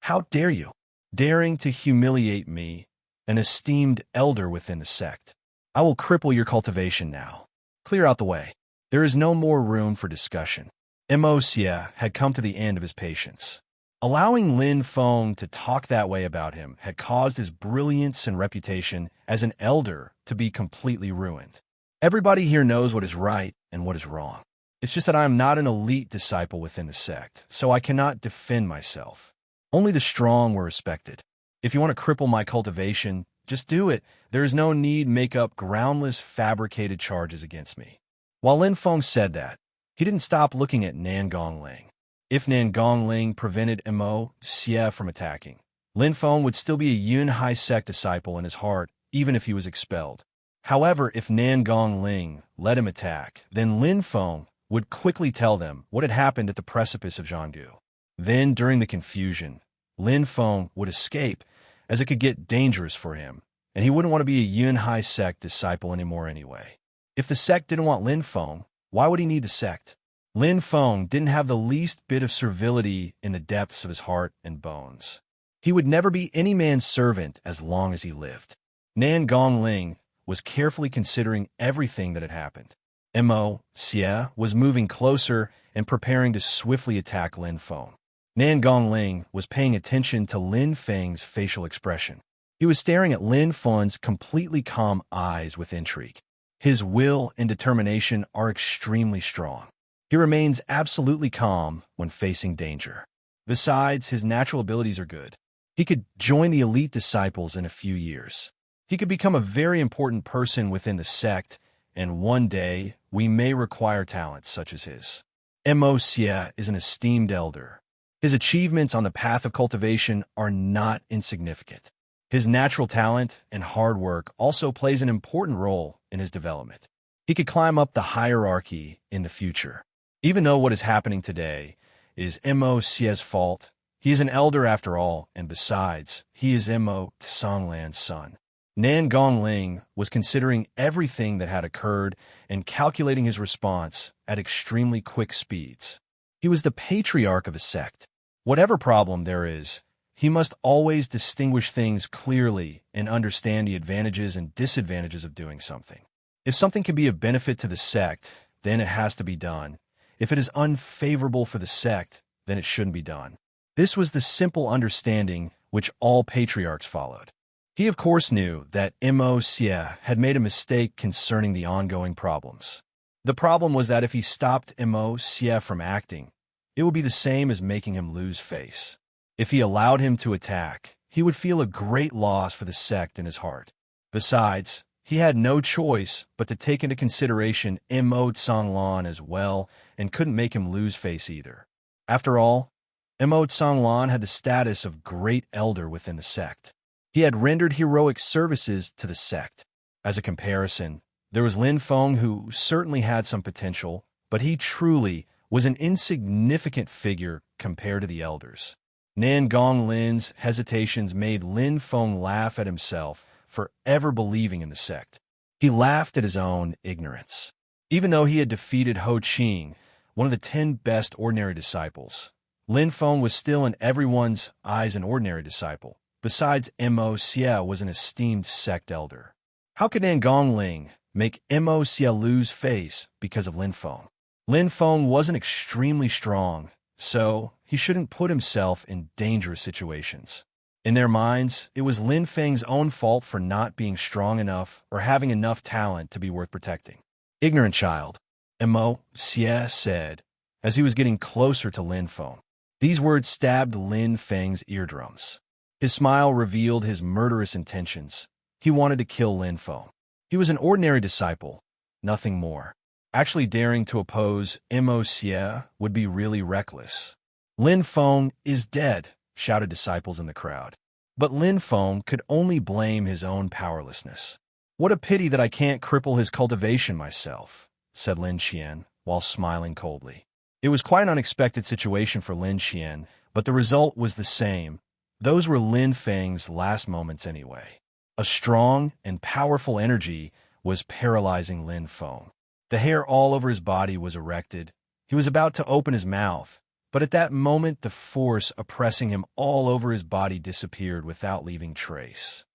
S1: How dare you? Daring to humiliate me, an esteemed elder within the sect. I will cripple your cultivation now. Clear out the way. There is no more room for discussion. Mo Xie had come to the end of his patience. Allowing Lin Feng to talk that way about him had caused his brilliance and reputation as an elder to be completely ruined. Everybody here knows what is right and what is wrong. It's just that I am not an elite disciple within the sect, so I cannot defend myself. Only the strong were respected. If you want to cripple my cultivation, just do it. There is no need make up groundless, fabricated charges against me. While Lin Feng said that, he didn't stop looking at Nan Gongling. If Nan Gongling prevented Mo Xie from attacking, Lin Feng would still be a Yinhai sect disciple in his heart, even if he was expelled. However, if Nan Gongling let him attack, then Lin Feng would quickly tell them what had happened at the precipice of Zhanggu. Then, during the confusion, Lin Feng would escape, as it could get dangerous for him, and he wouldn't want to be a Yinhai sect disciple anymore anyway. If the sect didn't want Lin Feng, why would he need the sect? Lin Feng didn't have the least bit of servility in the depths of his heart and bones. He would never be any man's servant as long as he lived. Nan Gongling was carefully considering everything that had happened. Mo Xie was moving closer and preparing to swiftly attack Lin Feng. Nan Gongling was paying attention to Lin Feng's facial expression. He was staring at Lin Feng's completely calm eyes with intrigue. His will and determination are extremely strong. He remains absolutely calm when facing danger. Besides, his natural abilities are good. He could join the elite disciples in a few years. He could become a very important person within the sect, and one day we may require talents such as his. Mo Xie is an esteemed elder. His achievements on the path of cultivation are not insignificant. His natural talent and hard work also plays an important role in his development. He could climb up the hierarchy in the future. Even though what is happening today is Mo Xie's fault, he is an elder after all, and besides, he is Mo Tsonglan's son. Nan Gongling was considering everything that had occurred and calculating his response at extremely quick speeds. He was the patriarch of the sect. Whatever problem there is, he must always distinguish things clearly and understand the advantages and disadvantages of doing something. If something can be of benefit to the sect, then it has to be done. If it is unfavorable for the sect, then it shouldn't be done. This was the simple understanding which all patriarchs followed. He, of course, knew that Mo Xie had made a mistake concerning the ongoing problems. The problem was that if he stopped Mo Xie from acting, it would be the same as making him lose face. If he allowed him to attack, he would feel a great loss for the sect in his heart. Besides, he had no choice but to take into consideration Mo Tsonglan as well and couldn't make him lose face either. After all, Mo Tsonglan had the status of great elder within the sect. He had rendered heroic services to the sect. As a comparison, there was Lin Feng, who certainly had some potential, but he truly was an insignificant figure compared to the elders. Nan Gonglin's hesitations made Lin Feng laugh at himself for ever believing in the sect. He laughed at his own ignorance. Even though he had defeated Ho Qing, one of the 10 best ordinary disciples, Lin Feng was still in everyone's eyes an ordinary disciple. Besides, Mo Xie was an esteemed sect elder. How could Nan Gongling make Mo Xie lose face because of Lin Feng? Lin Feng wasn't extremely strong, so he shouldn't put himself in dangerous situations. In their minds, it was Lin Feng's own fault for not being strong enough or having enough talent to be worth protecting. Ignorant child, Mo Xie said, as he was getting closer to Lin Feng. These words stabbed Lin Feng's eardrums. His smile revealed his murderous intentions. He wanted to kill Lin Feng. He was an ordinary disciple, nothing more. Actually daring to oppose Mo Xie would be really reckless. Lin Feng is dead, shouted disciples in the crowd. But Lin Feng could only blame his own powerlessness. What a pity that I can't cripple his cultivation myself, said Lyn Shan, while smiling coldly. It was quite an unexpected situation for Lyn Shan, but the result was the same. Those were Lin Feng's last moments anyway. A strong and powerful energy was paralyzing Lin Feng. The hair all over his body was erected. He was about to open his mouth, but at that moment the force oppressing him all over his body disappeared without leaving trace.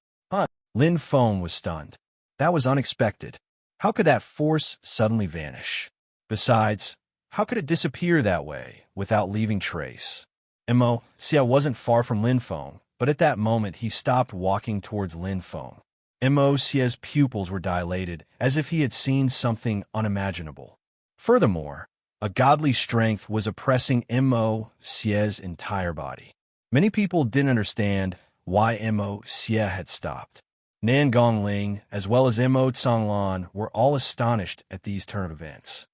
S1: Lin Feng was stunned. That was unexpected. How could that force suddenly vanish? Besides, how could it disappear that way, without leaving trace? Mo Xie wasn't far from Lin Feng, but at that moment he stopped walking towards Lin Feng. Mo Xie's pupils were dilated, as if he had seen something unimaginable. Furthermore, a godly strength was oppressing Mo Xie's entire body. Many people didn't understand why Mo Xie had stopped. Nan Gongling, as well as Mo Tsonglan, were all astonished at these turn of events.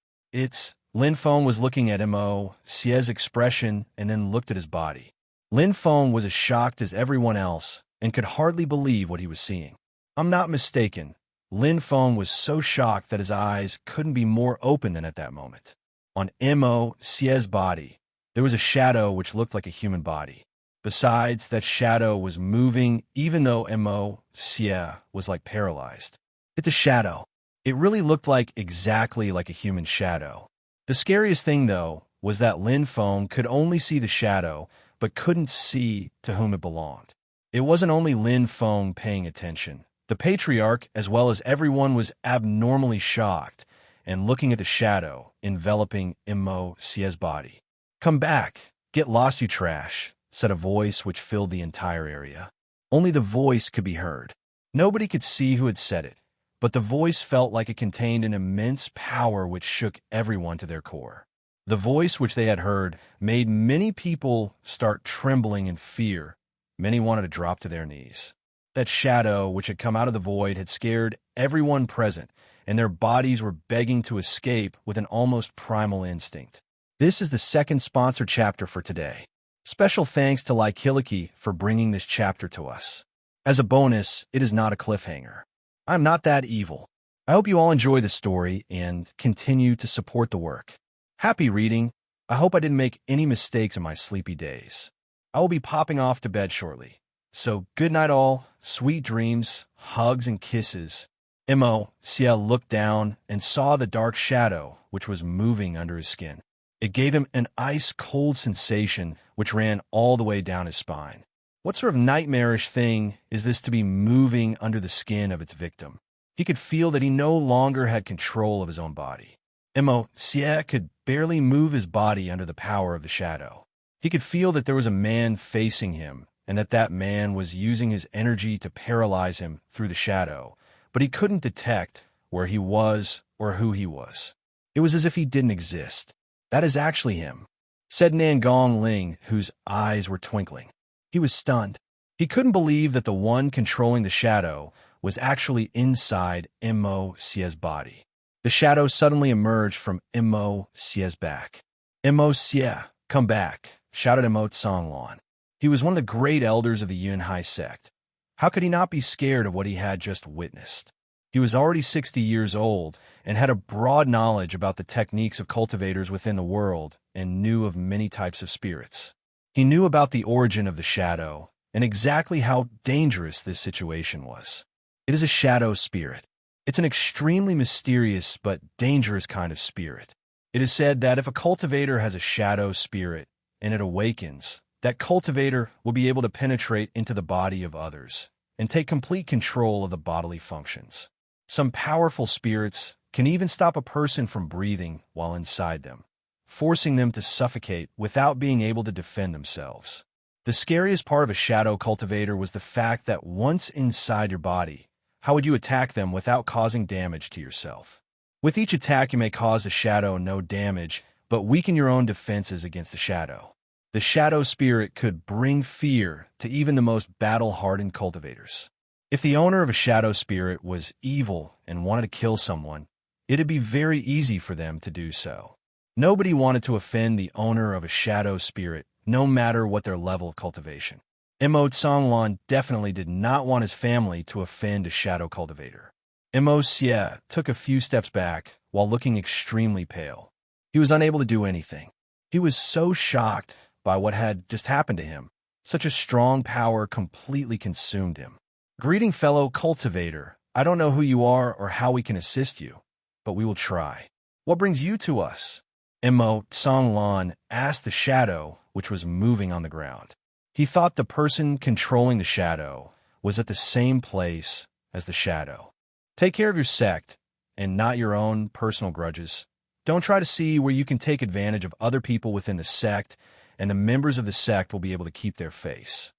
S1: Lin Feng was looking at Mo Xie's expression and then looked at his body. Lin Feng was as shocked as everyone else and could hardly believe what he was seeing. I'm not mistaken. Lin Feng was so shocked that his eyes couldn't be more open than at that moment. On Mo Xie's body, there was a shadow which looked like a human body. Besides, that shadow was moving even though Mo Xie was like paralyzed. It's a shadow. It really looked exactly like a human shadow. The scariest thing, though, was that Lin Feng could only see the shadow, but couldn't see to whom it belonged. It wasn't only Lin Feng paying attention. The patriarch, as well as everyone, was abnormally shocked and looking at the shadow enveloping Mo Xie's body. "Come back! Get lost, you trash!" said a voice which filled the entire area. Only the voice could be heard. Nobody could see who had said it, but the voice felt like it contained an immense power which shook everyone to their core. The voice which they had heard made many people start trembling in fear. Many wanted to drop to their knees. That shadow which had come out of the void had scared everyone present, and their bodies were begging to escape with an almost primal instinct. This is the second sponsored chapter for today. Special thanks to Likiliki for bringing this chapter to us. As a bonus, it is not a cliffhanger. I'm not that evil. I hope you all enjoy the story and continue to support the work. Happy reading. I hope I didn't make any mistakes in my sleepy days. I will be popping off to bed shortly. So good night all, sweet dreams, hugs and kisses. Mo Xie looked down and saw the dark shadow which was moving under his skin. It gave him an ice-cold sensation which ran all the way down his spine. What sort of nightmarish thing is this to be moving under the skin of its victim? He could feel that he no longer had control of his own body. Mo Xie could barely move his body under the power of the shadow. He could feel that there was a man facing him, and that man was using his energy to paralyze him through the shadow, but he couldn't detect where he was or who he was. It was as if he didn't exist. "That is actually him," said Nan Gongling, whose eyes were twinkling. He was stunned. He couldn't believe that the one controlling the shadow was actually inside Mo Xie's body. The shadow suddenly emerged from Mo Xie's back. Mo Xie, come back, shouted Mo Tsonglan. He was one of the great elders of the Yinhai sect. How could he not be scared of what he had just witnessed? He was already 60 years old and had a broad knowledge about the techniques of cultivators within the world and knew of many types of spirits. He knew about the origin of the shadow and exactly how dangerous this situation was. It is a shadow spirit. It's an extremely mysterious but dangerous kind of spirit. It is said that if a cultivator has a shadow spirit and it awakens, that cultivator will be able to penetrate into the body of others and take complete control of the bodily functions. Some powerful spirits can even stop a person from breathing while inside them, forcing them to suffocate without being able to defend themselves. The scariest part of a shadow cultivator was the fact that once inside your body, how would you attack them without causing damage to yourself? With each attack, you may cause the shadow no damage, but weaken your own defenses against the shadow. The shadow spirit could bring fear to even the most battle-hardened cultivators. If the owner of a shadow spirit was evil and wanted to kill someone, it'd be very easy for them to do so. Nobody wanted to offend the owner of a shadow spirit, no matter what their level of cultivation. Mo Tsonglan definitely did not want his family to offend a shadow cultivator. Mo Xie took a few steps back while looking extremely pale. He was unable to do anything. He was so shocked by what had just happened to him. Such a strong power completely consumed him. Greeting, fellow cultivator. I don't know who you are or how we can assist you, but we will try. What brings you to us? Mo Tsonglan asked the shadow, which was moving on the ground. He thought the person controlling the shadow was at the same place as the shadow. Take care of your sect and not your own personal grudges. Don't try to see where you can take advantage of other people within the sect, and the members of the sect will be able to keep their face.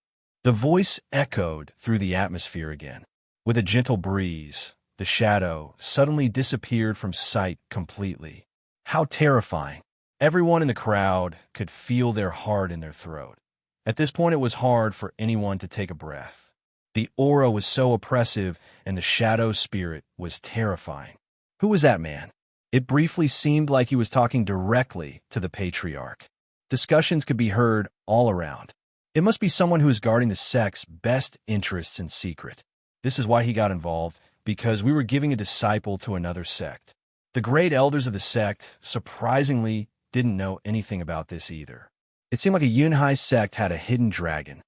S1: The voice echoed through the atmosphere again. With a gentle breeze, the shadow suddenly disappeared from sight completely. How terrifying. Everyone in the crowd could feel their heart in their throat. At this point, it was hard for anyone to take a breath. The aura was so oppressive, and the shadow spirit was terrifying. Who was that man? It briefly seemed like he was talking directly to the patriarch. Discussions could be heard all around. It must be someone who is guarding the sect's best interests in secret. This is why he got involved, because we were giving a disciple to another sect. The great elders of the sect, surprisingly, didn't know anything about this either. It seemed like a Yinhai sect had a hidden dragon.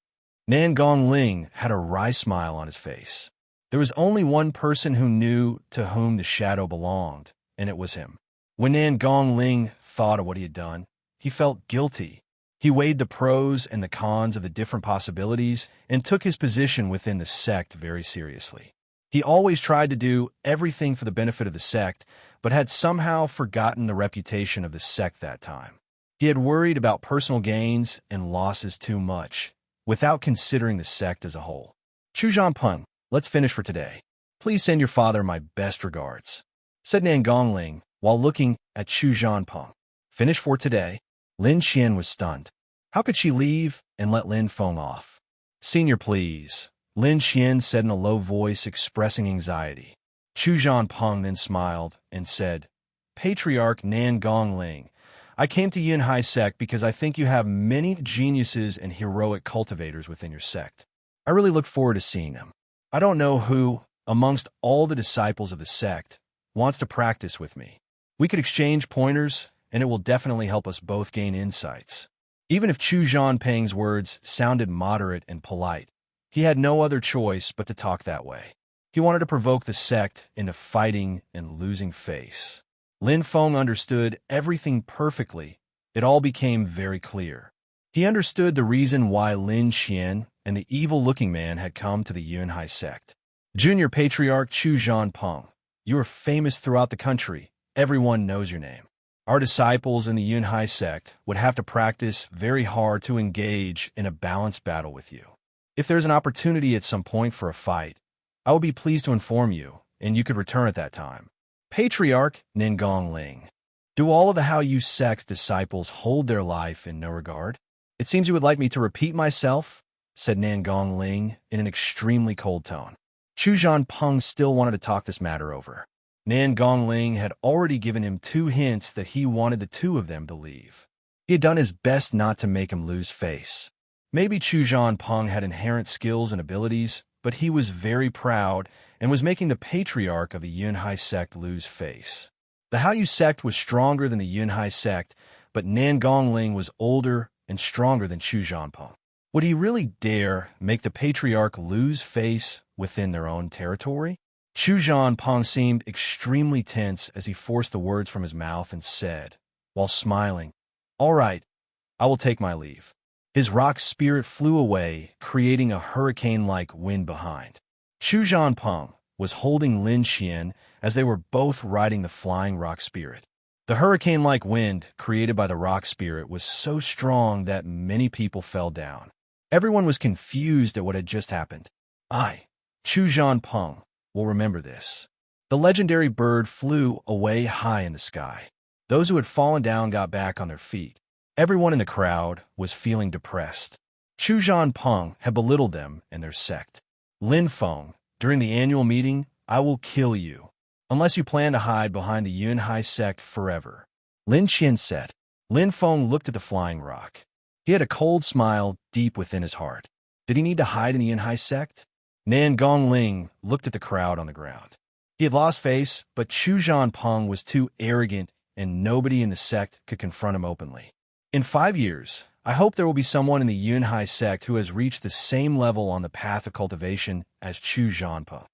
S1: Nan Gongling had a wry smile on his face. There was only one person who knew to whom the shadow belonged, and it was him. When Nan Gongling thought of what he had done, he felt guilty. He weighed the pros and the cons of the different possibilities and took his position within the sect very seriously. He always tried to do everything for the benefit of the sect, but had somehow forgotten the reputation of the sect that time. He had worried about personal gains and losses too much, without considering the sect as a whole. Chu Zhanpeng, let's finish for today. Please send your father my best regards, said Nan Gongling while looking at Chu Zhanpeng. Finish for today? Lyn Shan was stunned. How could she leave and let Lin Feng off? Senior, please, Lyn Shan said in a low voice expressing anxiety. Chu Zhanpeng then smiled and said, Patriarch Nan Gongling, I came to Yinhai sect because I think you have many geniuses and heroic cultivators within your sect. I really look forward to seeing them. I don't know who, amongst all the disciples of the sect, wants to practice with me. We could exchange pointers, and it will definitely help us both gain insights. Even if Chu Zhanpeng's words sounded moderate and polite, he had no other choice but to talk that way. He wanted to provoke the sect into fighting and losing face. Lin Feng understood everything perfectly. It all became very clear. He understood the reason why Lyn Shan and the evil-looking man had come to the Yinhai sect. Junior Patriarch Chu Zhanpeng, you are famous throughout the country. Everyone knows your name. Our disciples in the Yinhai sect would have to practice very hard to engage in a balanced battle with you. If there's an opportunity at some point for a fight, I will be pleased to inform you, and you could return at that time. Patriarch Nan Gongling, do all of the How You sect's disciples hold their life in no regard? It seems you would like me to repeat myself. said Nan Gongling in an extremely cold tone. Chu Peng still wanted to talk this matter over. Nan Gongling had already given him 2 hints that he wanted the 2 of them to leave. He had done his best not to make him lose face. Maybe Chu Peng had inherent skills and abilities, but he was very proud and was making the patriarch of the Yinhai sect lose face. The Hallyu sect was stronger than the Yinhai sect, but Nan Gongling was older and stronger than Chu Peng. Would he really dare make the patriarch lose face within their own territory? Chu Peng seemed extremely tense as he forced the words from his mouth and said, while smiling, "All right, I will take my leave." His rock spirit flew away, creating a hurricane-like wind behind. Chu Peng was holding Lyn Shan as they were both riding the flying rock spirit. The hurricane-like wind created by the rock spirit was so strong that many people fell down. Everyone was confused at what had just happened. Chu Peng, will remember this. The legendary bird flew away high in the sky. Those who had fallen down got back on their feet. Everyone in the crowd was feeling depressed. Chu Peng had belittled them and their sect. Lin Feng, during the annual meeting, "I will kill you, unless you plan to hide behind the Yinhai sect forever," Lyn Shan said. Lin Feng looked at the flying rock. He had a cold smile deep within his heart. Did he need to hide in the Yinhai sect? Nan Gongling looked at the crowd on the ground. He had lost face, but Chu Peng was too arrogant and nobody in the sect could confront him openly. In 5 years, I hope there will be someone in the Yinhai sect who has reached the same level on the path of cultivation as Chu Peng,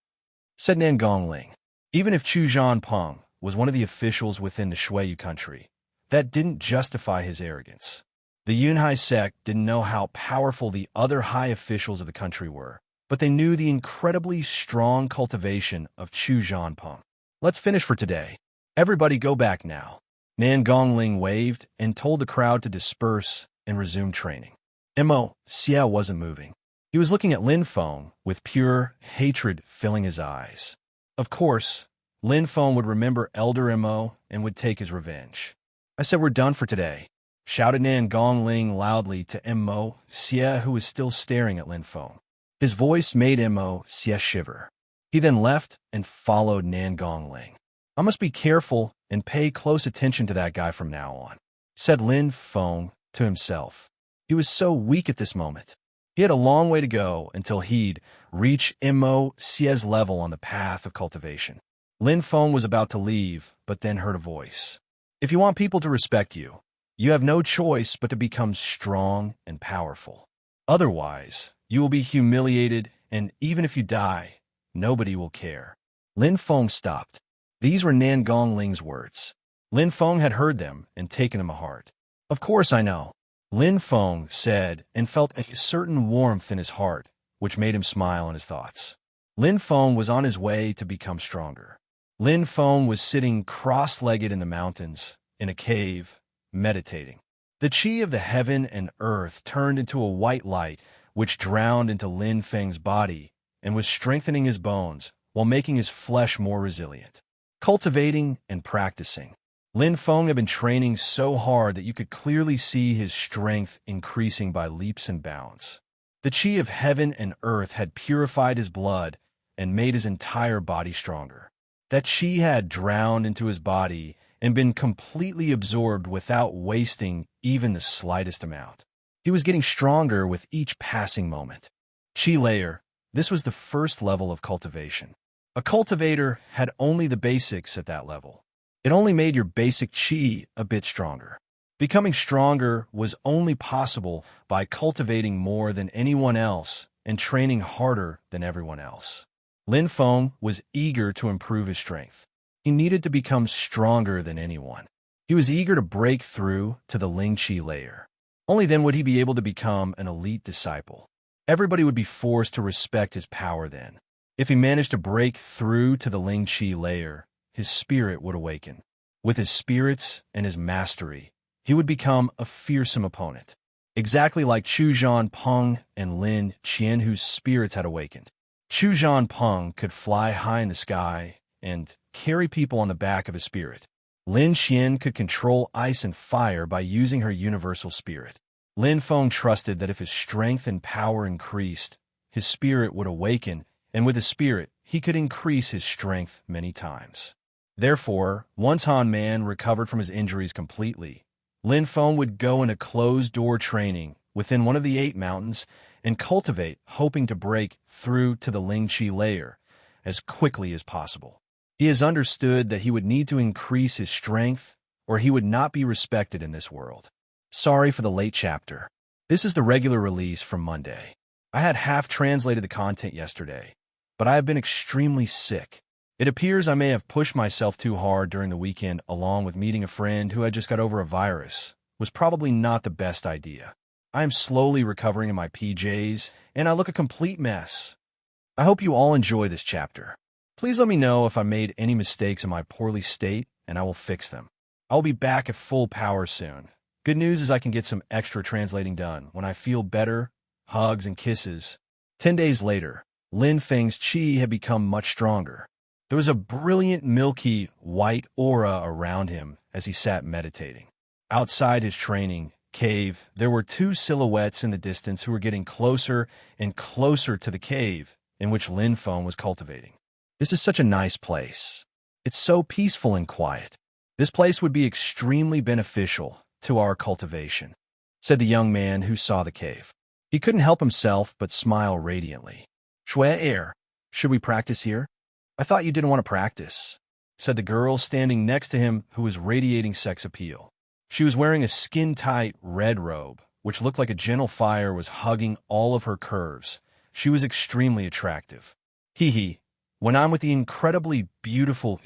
S1: said Nan Gongling. Even if Chu Peng was one of the officials within the Shuiyu country, that didn't justify his arrogance. The Yinhai sect didn't know how powerful the other high officials of the country were, but they knew the incredibly strong cultivation of Chu Peng. Let's finish for today. Everybody go back now. Nan Gongling waved and told the crowd to disperse and resume training. Mo Xia wasn't moving. He was looking at Lin Feng with pure hatred filling his eyes. Of course, Lin Feng would remember Elder Mo and would take his revenge. "I said we're done for today," shouted Nan Gongling loudly to Mo Xia, who was still staring at Lin Feng. His voice made Mo Xia shiver. He then left and followed Nan Gongling. "I must be careful and pay close attention to that guy from now on," said Lin Feng to himself. He was so weak at this moment. He had a long way to go until he'd reach Mo Xia's level on the path of cultivation. Lin Feng was about to leave, but then heard a voice. "If you want people to respect you, you have no choice but to become strong and powerful. Otherwise, you will be humiliated, and even if you die, nobody will care." Lin Feng stopped. These were Nan Gongling's words. Lin Feng had heard them and taken them to heart. "Of course I know," Lin Feng said, and felt a certain warmth in his heart, which made him smile in his thoughts. Lin Feng was on his way to become stronger. Lin Feng was sitting cross-legged in the mountains, in a cave, meditating. The chi of the heaven and earth turned into a white light, which drowned into Lin Feng's body and was strengthening his bones while making his flesh more resilient. Cultivating and practicing. Lin Feng had been training so hard that you could clearly see his strength increasing by leaps and bounds. The chi of heaven and earth had purified his blood and made his entire body stronger. That chi had drowned into his body and been completely absorbed without wasting even the slightest amount. He was getting stronger with each passing moment. Chi layer. This was the first level of cultivation. A cultivator had only the basics at that level. It only made your basic chi a bit stronger. Becoming stronger was only possible by cultivating more than anyone else and training harder than everyone else. Lin Feng was eager to improve his strength. He needed to become stronger than anyone. He was eager to break through to the Ling Chi layer. Only then would he be able to become an elite disciple. Everybody would be forced to respect his power then. If he managed to break through to the Ling Chi layer, his spirit would awaken. With his spirits and his mastery, he would become a fearsome opponent. Exactly like Chu Peng and Lin Qian, whose spirits had awakened. Chu Peng could fly high in the sky and carry people on the back of his spirit. Lin Shan could control ice and fire by using her universal spirit. Lin Feng trusted that if his strength and power increased, his spirit would awaken, and with his spirit, he could increase his strength many times. Therefore, once Han Man recovered from his injuries completely, Lin Feng would go into closed-door training within one of the 8 mountains and cultivate, hoping to break through to the Lingqi layer as quickly as possible. He has understood that he would need to increase his strength or he would not be respected in this world. Sorry for the late chapter. This is the regular release from Monday. I had half-translated the content yesterday, but I have been extremely sick. It appears I may have pushed myself too hard during the weekend along with meeting a friend who had just got over a virus. Was probably not the best idea. I am slowly recovering in my PJs, and I look a complete mess. I hope you all enjoy this chapter. Please let me know if I made any mistakes in my poorly state, and I will fix them. I will be back at full power soon. Good news is I can get some extra translating done when I feel better. Hugs and kisses. 10 days later, Lin Feng's chi had become much stronger. There was a brilliant milky white aura around him as he sat meditating. Outside his training cave, there were 2 silhouettes in the distance who were getting closer and closer to the cave in which Lin Feng was cultivating. This is such a nice place. It's so peaceful and quiet. This place would be extremely beneficial to our cultivation, said the young man who saw the cave. He couldn't help himself but smile radiantly. Heir, should we practice here? I thought you didn't want to practice, said the girl standing next to him who was radiating sex appeal. She was wearing a skin-tight red robe, which looked like a gentle fire was hugging all of her curves. She was extremely attractive. Hee, when I'm with the incredibly beautiful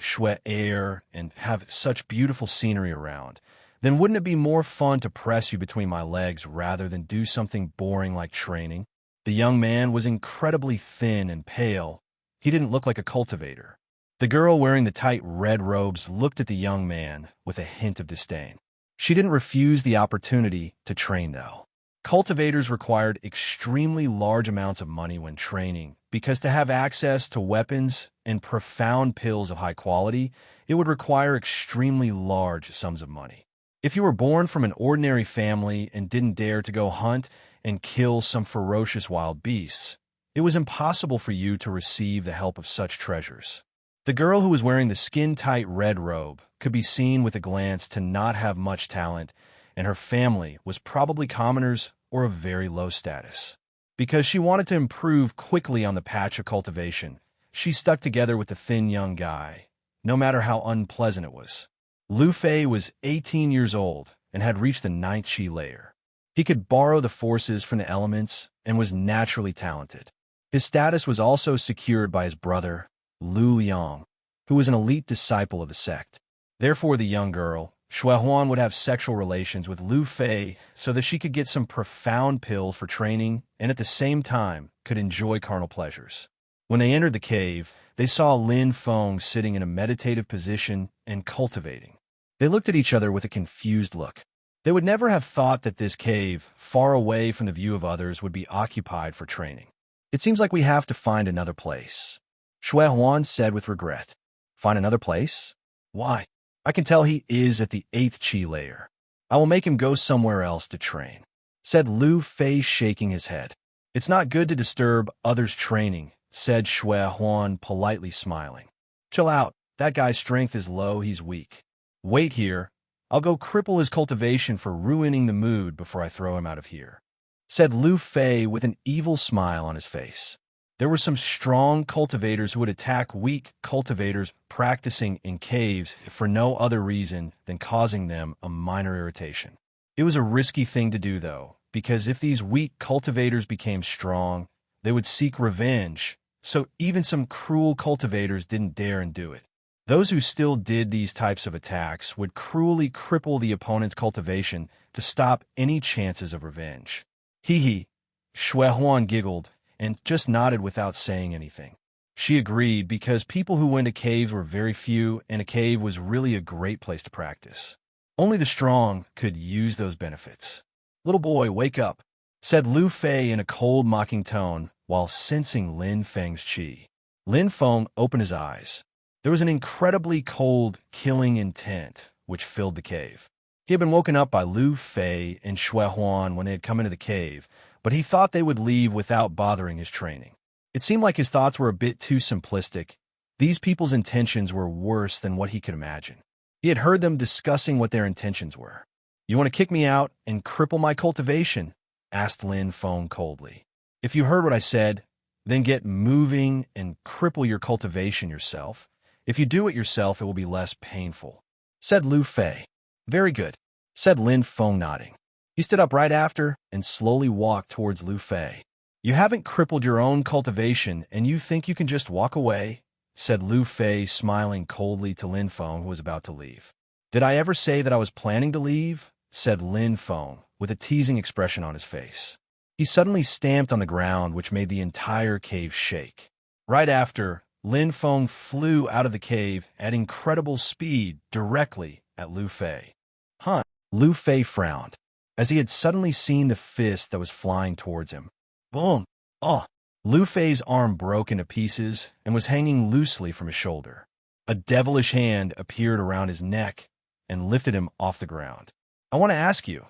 S1: heir and have such beautiful scenery around, then wouldn't it be more fun to press you between my legs rather than do something boring like training? The young man was incredibly thin and pale. He didn't look like a cultivator. The girl wearing the tight red robes looked at the young man with a hint of disdain. She didn't refuse the opportunity to train, though. Cultivators required extremely large amounts of money when training, because to have access to weapons and profound pills of high quality, it would require extremely large sums of money. If you were born from an ordinary family and didn't dare to go hunt and kill some ferocious wild beasts, it was impossible for you to receive the help of such treasures. The girl who was wearing the skin-tight red robe could be seen with a glance to not have much talent, and her family was probably commoners or of very low status. Because she wanted to improve quickly on the patch of cultivation, she stuck together with the thin young guy, no matter how unpleasant it was. Lu Fay was 18 years old and had reached the 9th chi layer. He could borrow the forces from the elements and was naturally talented. His status was also secured by his brother, Lu Yang, who was an elite disciple of the sect. Therefore, the young girl, Xuehuan, would have sexual relations with Lu Fay so that she could get some profound pills for training and at the same time could enjoy carnal pleasures. When they entered the cave, they saw Lin Feng sitting in a meditative position and cultivating. They looked at each other with a confused look. They would never have thought that this cave, far away from the view of others, would be occupied for training. It seems like we have to find another place, Xuehuan said with regret. Find another place? Why? I can tell he is at the 8th chi layer. I will make him go somewhere else to train, said Lu Fay, shaking his head. It's not good to disturb others' training, said Xuehuan, politely smiling. Chill out. That guy's strength is low, he's weak. Wait here. I'll go cripple his cultivation for ruining the mood before I throw him out of here, said Lu Fay with an evil smile on his face. There were some strong cultivators who would attack weak cultivators practicing in caves for no other reason than causing them a minor irritation. It was a risky thing to do, though, because if these weak cultivators became strong, they would seek revenge, so even some cruel cultivators didn't dare and do it. Those who still did these types of attacks would cruelly cripple the opponent's cultivation to stop any chances of revenge. Hee, Xuehuan giggled and just nodded without saying anything. She agreed because people who went to caves were very few, and a cave was really a great place to practice. Only the strong could use those benefits. Little boy, wake up, said Lu Fay in a cold, mocking tone while sensing Lin Feng's chi. Lin Feng opened his eyes. There was an incredibly cold, killing intent which filled the cave. He He had been woken up by Lu Fay and Shui Huan when they had come into the cave, but he thought they would leave without bothering his training. It seemed like his thoughts were a bit too simplistic. These people's intentions were worse than what he could imagine. He had heard them discussing what their intentions were. "You want to kick me out and cripple my cultivation?" asked Lin Feng coldly. "If you heard what I said, then get moving and cripple your cultivation yourself. If you do it yourself, it will be less painful," said Lu Fay. "Very good," said Lin Feng, nodding. He stood up right after and slowly walked towards Lu Fay. "You haven't crippled your own cultivation, and you think you can just walk away?" said Lu Fay, smiling coldly to Lin Feng, who was about to leave. "Did I ever say that I was planning to leave?" said Lin Feng, with a teasing expression on his face. He suddenly stamped on the ground, which made the entire cave shake. Right after, Lin Feng flew out of the cave at incredible speed directly at Lu Fay. "Huh?" Lu Fay frowned, as he had suddenly seen the fist that was flying towards him. Boom! Oh! Lu Fay's arm broke into pieces and was hanging loosely from his shoulder. A devilish hand appeared around his neck and lifted him off the ground. "I want to ask you,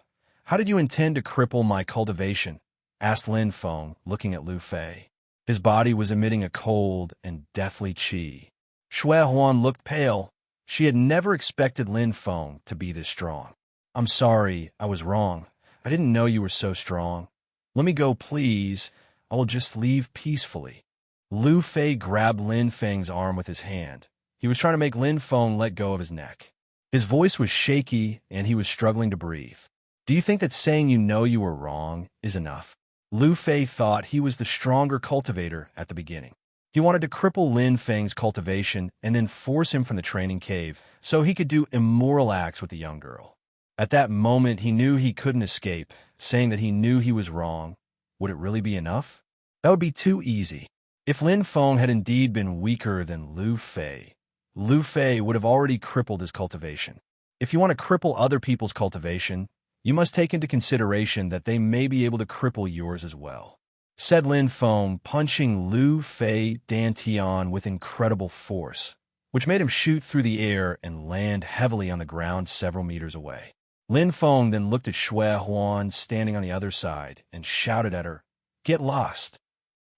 S1: how did you intend to cripple my cultivation?" asked Lin Feng, looking at Lu Fay. His body was emitting a cold and deathly qi. Shui Huan looked pale. She had never expected Lin Feng to be this strong. "I'm sorry, I was wrong. I didn't know you were so strong. Let me go, please. I will just leave peacefully." Lu Fay grabbed Lin Feng's arm with his hand. He was trying to make Lin Feng let go of his neck. His voice was shaky, and he was struggling to breathe. "Do you think that saying you know you were wrong is enough?" Lu Fay thought he was the stronger cultivator at the beginning. He wanted to cripple Lin Feng's cultivation and then force him from the training cave so he could do immoral acts with the young girl. At that moment, he knew he couldn't escape, saying that he knew he was wrong. Would it really be enough? That would be too easy. If Lin Feng had indeed been weaker than Lu Fay would have already crippled his cultivation. If you want to cripple other people's cultivation, you must take into consideration that they may be able to cripple yours as well, said Lin Feng, punching Lu Fay Dantian with incredible force, which made him shoot through the air and land heavily on the ground several meters away. Lin Feng then looked at Shui Huan standing on the other side and shouted at her, "Get lost."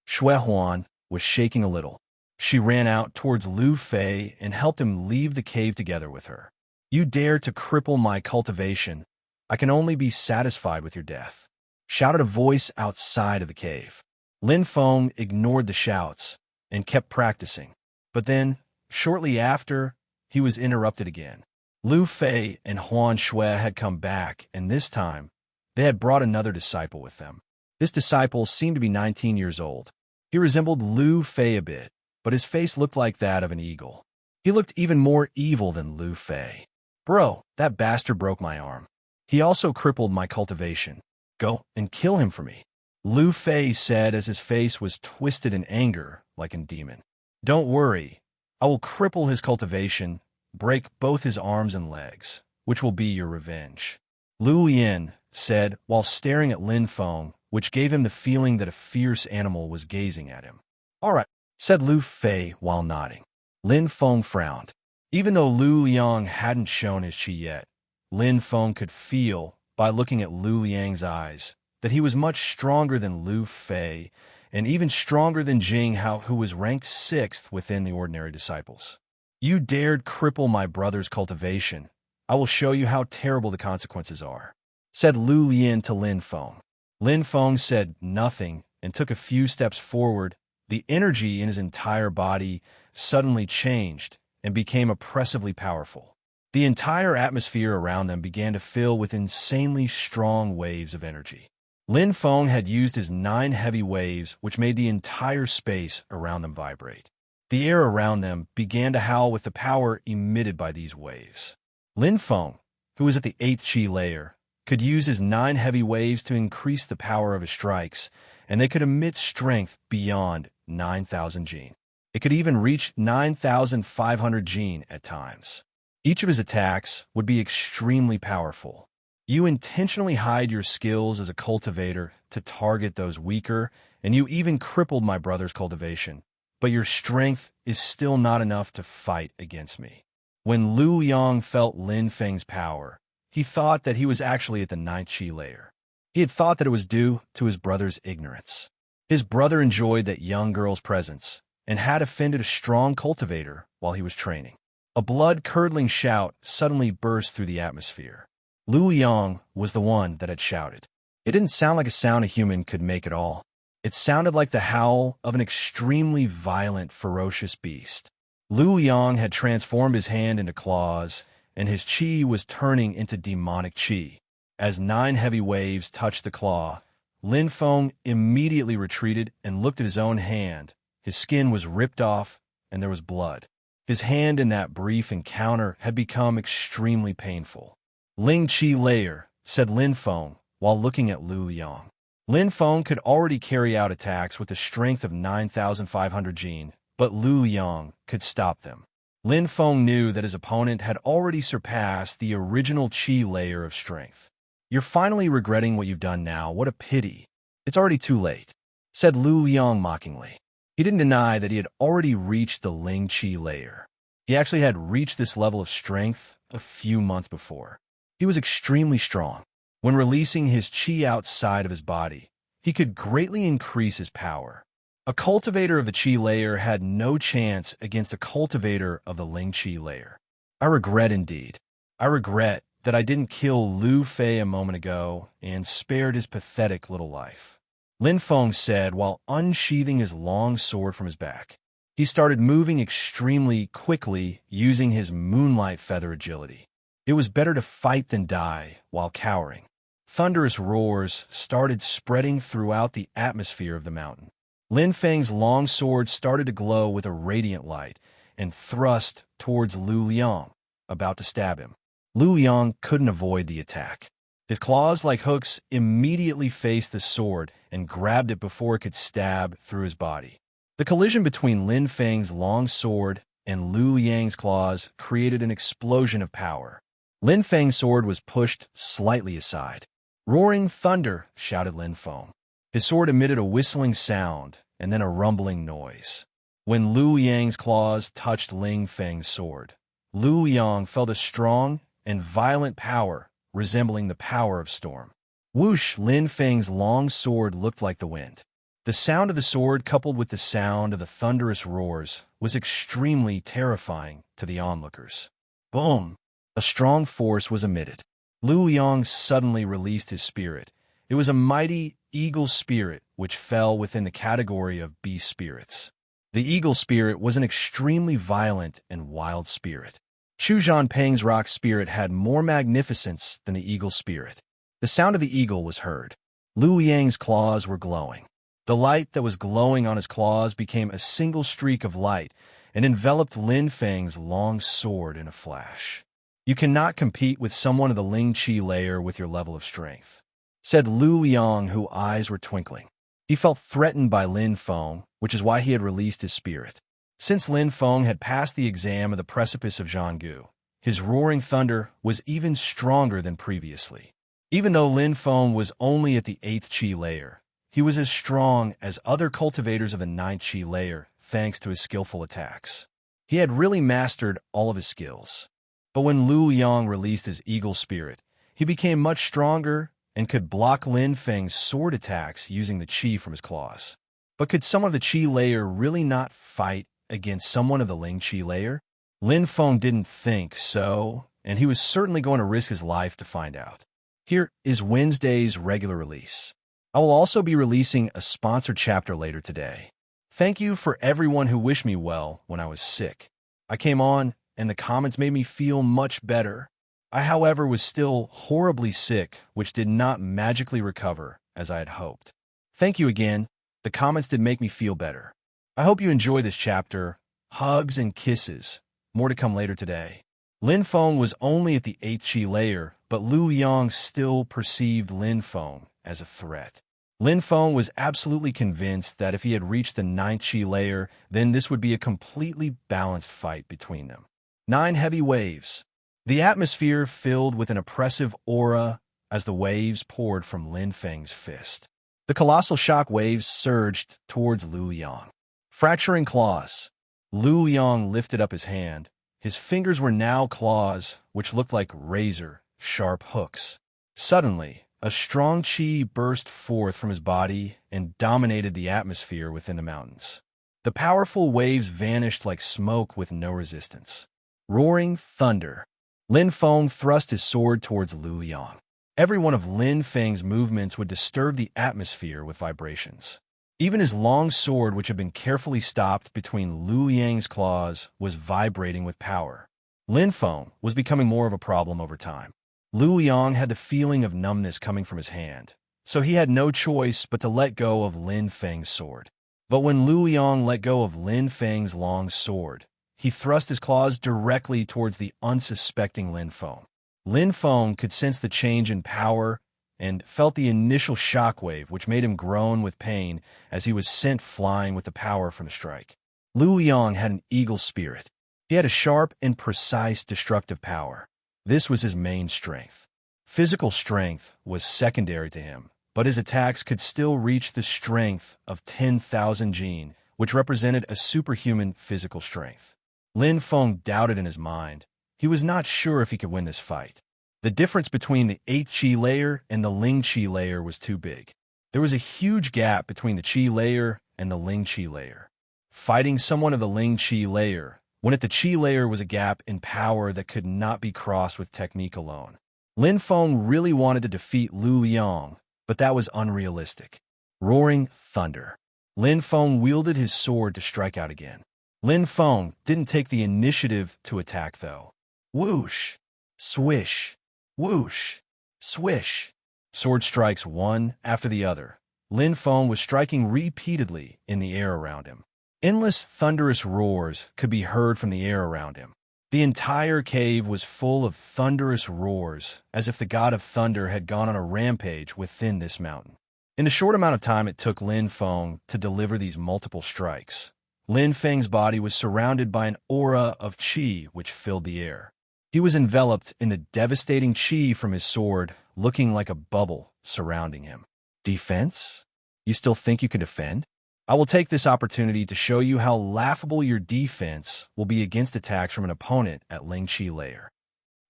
S1: Shui Huan was shaking a little. She ran out towards Lu Fay and helped him leave the cave together with her. "You dare to cripple my cultivation? I can only be satisfied with your death," shouted a voice outside of the cave. Lin Feng ignored the shouts and kept practicing. But then, shortly after, he was interrupted again. Lu Fay and Huan Shui had come back, and this time, they had brought another disciple with them. This disciple seemed to be 19 years old. He resembled Lu Fay a bit, but his face looked like that of an eagle. He looked even more evil than Lu Fay. "Bro, that bastard broke my arm. He also crippled my cultivation. Go and kill him for me," Lu Fay said as his face was twisted in anger like a demon. "Don't worry. I will cripple his cultivation, break both his arms and legs, which will be your revenge," Lu Yin said while staring at Lin Feng, which gave him the feeling that a fierce animal was gazing at him. "All right," said Lu Fay while nodding. Lin Feng frowned. Even though Lu Liang hadn't shown his qi yet, Lin Feng could feel, by looking at Lu Liang's eyes, that he was much stronger than Lu Fay, and even stronger than Jing Ha, who was ranked 6th within the ordinary disciples. "You dared cripple my brother's cultivation. I will show you how terrible the consequences are," said Lu Yin to Lin Feng. Lin Feng said nothing and took a few steps forward. The energy in his entire body suddenly changed and became oppressively powerful. The entire atmosphere around them began to fill with insanely strong waves of energy. Lin Feng had used his 9 heavy waves, which made the entire space around them vibrate. The air around them began to howl with the power emitted by these waves. Lin Feng, who was at the 8th qi layer, could use his 9 heavy waves to increase the power of his strikes, and they could emit strength beyond 9,000 jin. It could even reach 9,500 jin at times. Each of his attacks would be extremely powerful. You intentionally hide your skills as a cultivator to target those weaker, and you even crippled my brother's cultivation, but your strength is still not enough to fight against me. When Lu Yang felt Lin Feng's power, he thought that he was actually at the ninth chi layer. He had thought that it was due to his brother's ignorance. His brother enjoyed that young girl's presence and had offended a strong cultivator while he was training. A blood-curdling shout suddenly burst through the atmosphere. Lu Yang was the one that had shouted. It didn't sound like a sound a human could make at all. It sounded like the howl of an extremely violent, ferocious beast. Lu Yang had transformed his hand into claws, and his chi was turning into demonic chi. As 9 heavy waves touched the claw, Lin Feng immediately retreated and looked at his own hand. His skin was ripped off, and there was blood. His hand in that brief encounter had become extremely painful. Ling Chi layer, said Lin Feng, while looking at Lu Yang. Lin Feng could already carry out attacks with a strength of 9,500 Jin, but Lu Yang could stop them. Lin Feng knew that his opponent had already surpassed the original Chi layer of strength. "You're finally regretting what you've done now. What a pity. It's already too late," said Lu Yang mockingly. He didn't deny that he had already reached the Ling Chi layer. He actually had reached this level of strength a few months before. He was extremely strong. When releasing his chi outside of his body, he could greatly increase his power. A cultivator of the chi layer had no chance against a cultivator of the Ling Chi layer. "I regret indeed. I regret that I didn't kill Lu Fay a moment ago and spared his pathetic little life," Lin Feng said while unsheathing his long sword from his back. He started moving extremely quickly using his moonlight feather agility. It was better to fight than die while cowering. Thunderous roars started spreading throughout the atmosphere of the mountain. Lin Feng's long sword started to glow with a radiant light and thrust towards Lu Yang, about to stab him. Lu Yang couldn't avoid the attack. His claws, like hooks, immediately faced the sword and grabbed it before it could stab through his body. The collision between Lin Feng's long sword and Lu Yang's claws created an explosion of power. Lin Feng's sword was pushed slightly aside. "Roaring thunder!" shouted Lin Feng. His sword emitted a whistling sound and then a rumbling noise. When Lu Yang's claws touched Lin Feng's sword, Lu Yang felt a strong and violent power resembling the power of storm. Whoosh! Lin Feng's long sword looked like the wind. The sound of the sword coupled with the sound of the thunderous roars was extremely terrifying to the onlookers. Boom! A strong force was emitted. Lu Yang suddenly released his spirit. It was a mighty eagle spirit which fell within the category of beast spirits. The eagle spirit was an extremely violent and wild spirit. Chu Zhanpeng's rock spirit had more magnificence than the eagle spirit. The sound of the eagle was heard. Lu Yang's claws were glowing. The light that was glowing on his claws became a single streak of light and enveloped Lin Feng's long sword in a flash. "You cannot compete with someone of the Ling Chi layer with your level of strength," said Lu Yang, whose eyes were twinkling. He felt threatened by Lin Feng, which is why he had released his spirit. Since Lin Feng had passed the exam of the precipice of Zhanggu, his roaring thunder was even stronger than previously. Even though Lin Feng was only at the 8th Chi layer, he was as strong as other cultivators of the 9th Chi layer thanks to his skillful attacks. He had really mastered all of his skills. But when Lu Yang released his eagle spirit, he became much stronger and could block Lin Feng's sword attacks using the chi from his claws. But could someone of the chi layer really not fight against someone of the Ling Chi layer? Lin Feng didn't think so, and he was certainly going to risk his life to find out. Here is Wednesday's regular release. I will also be releasing a sponsored chapter later today. Thank you for everyone who wished me well when I was sick. I came on, and the comments made me feel much better. I, however, was still horribly sick, which did not magically recover as I had hoped. Thank you again. The comments did make me feel better. I hope you enjoy this chapter. Hugs and kisses. More to come later today. Lin Feng was only at the 8th Chi layer, but Lu Yang still perceived Lin Feng as a threat. Lin Feng was absolutely convinced that if he had reached the 9th Chi layer, then this would be a completely balanced fight between them. 9 heavy waves. The atmosphere filled with an oppressive aura as the waves poured from Lin Feng's fist. The colossal shock waves surged towards Lu Yang. Fracturing claws. Lu Yang lifted up his hand. His fingers were now claws, which looked like razor, sharp hooks. Suddenly, a strong qi burst forth from his body and dominated the atmosphere within the mountains. The powerful waves vanished like smoke with no resistance. Roaring thunder. Lin Feng thrust his sword towards Lu Yang. Every one of Lin Feng's movements would disturb the atmosphere with vibrations. Even his long sword, which had been carefully stopped between Lu Yang's claws, was vibrating with power. Lin Feng was becoming more of a problem over time. Lu Yang had the feeling of numbness coming from his hand, so he had no choice but to let go of Lin Feng's sword. But when Lu Yang let go of Lin Feng's long sword, he thrust his claws directly towards the unsuspecting Lin Feng. Lin Feng could sense the change in power and felt the initial shockwave, which made him groan with pain as he was sent flying with the power from the strike. Lu Yang had an eagle spirit. He had a sharp and precise destructive power. This was his main strength. Physical strength was secondary to him, but his attacks could still reach the strength of 10,000 Jin, which represented a superhuman physical strength. Lin Feng doubted in his mind. He was not sure if he could win this fight. The difference between the 8th Qi layer and the Ling Qi layer was too big. There was a huge gap between the Qi layer and the Ling Qi layer. Fighting someone of the Ling Qi layer, when at the Qi layer was a gap in power that could not be crossed with technique alone. Lin Feng really wanted to defeat Lu Yang, but that was unrealistic. Roaring thunder. Lin Feng wielded his sword to strike out again. Lin Feng didn't take the initiative to attack, though. Whoosh! Swish! Whoosh! Swish! Sword strikes one after the other. Lin Feng was striking repeatedly in the air around him. Endless thunderous roars could be heard from the air around him. The entire cave was full of thunderous roars, as if the god of thunder had gone on a rampage within this mountain. In a short amount of time it took Lin Feng to deliver these multiple strikes. Lin Feng's body was surrounded by an aura of qi which filled the air. He was enveloped in the devastating qi from his sword, looking like a bubble surrounding him. Defense? You still think you can defend? I will take this opportunity to show you how laughable your defense will be against attacks from an opponent at Ling Qi layer,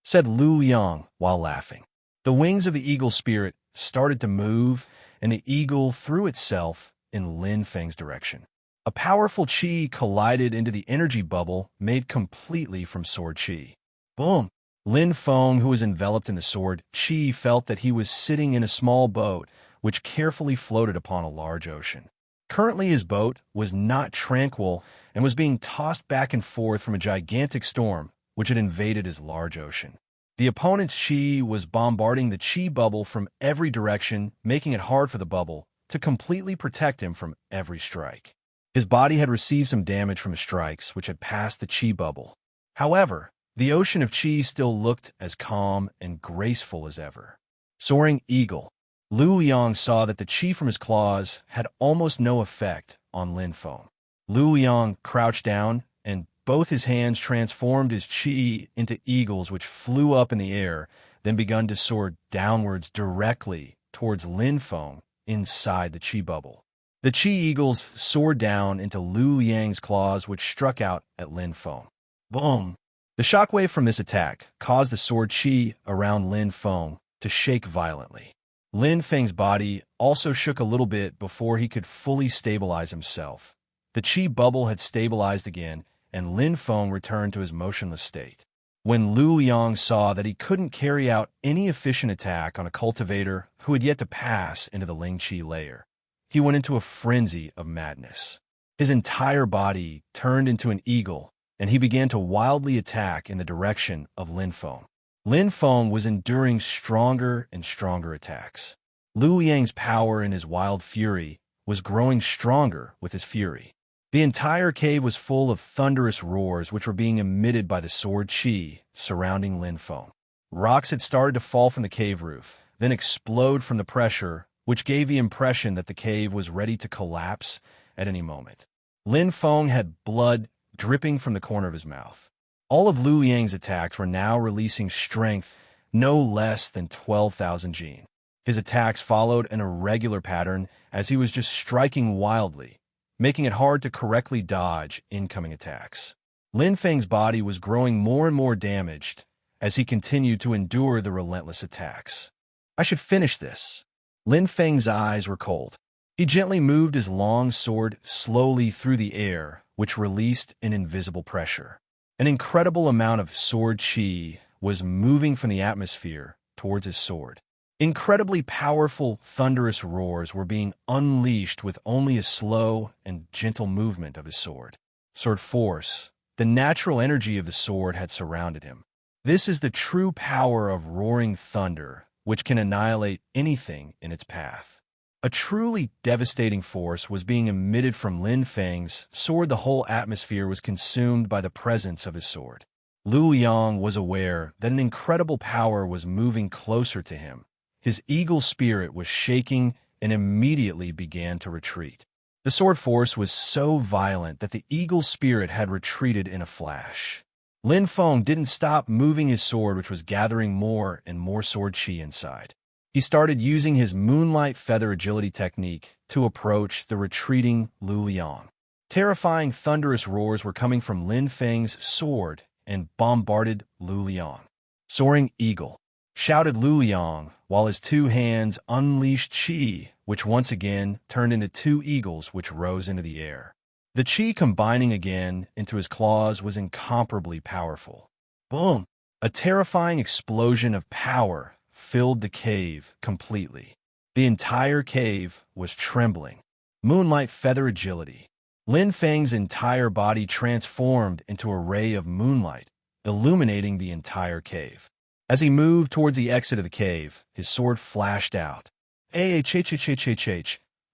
S1: said Lu Yang while laughing. The wings of the eagle spirit started to move, and the eagle threw itself in Lin Feng's direction. A powerful qi collided into the energy bubble made completely from sword qi. Boom! Lin Feng, who was enveloped in the sword qi, felt that he was sitting in a small boat which carefully floated upon a large ocean. Currently his boat was not tranquil and was being tossed back and forth from a gigantic storm which had invaded his large ocean. The opponent's qi was bombarding the qi bubble from every direction, making it hard for the bubble to completely protect him from every strike. His body had received some damage from his strikes, which had passed the qi bubble. However, the ocean of qi still looked as calm and graceful as ever. Soaring eagle. Lu Yang saw that the qi from his claws had almost no effect on Lin Feng. Lu Yang crouched down, and both his hands transformed his qi into eagles which flew up in the air, then begun to soar downwards directly towards Lin Feng inside the qi bubble. The qi eagles soared down into Lu Yang's claws, which struck out at Lin Feng. Boom! The shockwave from this attack caused the sword qi around Lin Feng to shake violently. Lin Feng's body also shook a little bit before he could fully stabilize himself. The qi bubble had stabilized again, and Lin Feng returned to his motionless state. When Lu Yang saw that he couldn't carry out any efficient attack on a cultivator who had yet to pass into the Ling Qi layer, he went into a frenzy of madness. His entire body turned into an eagle, and he began to wildly attack in the direction of Lin Feng. Lin Feng was enduring stronger and stronger attacks. Lu Yang's power in his wild fury was growing stronger with his fury. The entire cave was full of thunderous roars which were being emitted by the sword qi surrounding Lin Feng. Rocks had started to fall from the cave roof, then explode from the pressure, which gave the impression that the cave was ready to collapse at any moment. Lin Feng had blood dripping from the corner of his mouth. All of Lu Yang's attacks were now releasing strength no less than 12,000 Jin. His attacks followed an irregular pattern as he was just striking wildly, making it hard to correctly dodge incoming attacks. Lin Feng's body was growing more and more damaged as he continued to endure the relentless attacks. I should finish this. Lin Feng's eyes were cold. He gently moved his long sword slowly through the air, which released an invisible pressure. An incredible amount of sword chi was moving from the atmosphere towards his sword. Incredibly powerful, thunderous roars were being unleashed with only a slow and gentle movement of his sword. Sword force, the natural energy of the sword had surrounded him. This is the true power of roaring thunder, which can annihilate anything in its path. A truly devastating force was being emitted from Lin Feng's sword. The whole atmosphere was consumed by the presence of his sword. Lu Yang was aware that an incredible power was moving closer to him. His eagle spirit was shaking and immediately began to retreat. The sword force was so violent that the eagle spirit had retreated in a flash. Lin Feng didn't stop moving his sword, which was gathering more and more sword chi inside. He started using his moonlight feather agility technique to approach the retreating Lu Yang. Terrifying thunderous roars were coming from Lin Feng's sword and bombarded Lu Yang. Soaring eagle, shouted Lu Yang, while his two hands unleashed chi, which once again turned into two eagles which rose into the air. The chi combining again into his claws was incomparably powerful. Boom! A terrifying explosion of power filled the cave completely. The entire cave was trembling. Moonlight feather agility. Lin Feng's entire body transformed into a ray of moonlight, illuminating the entire cave. As he moved towards the exit of the cave, his sword flashed out.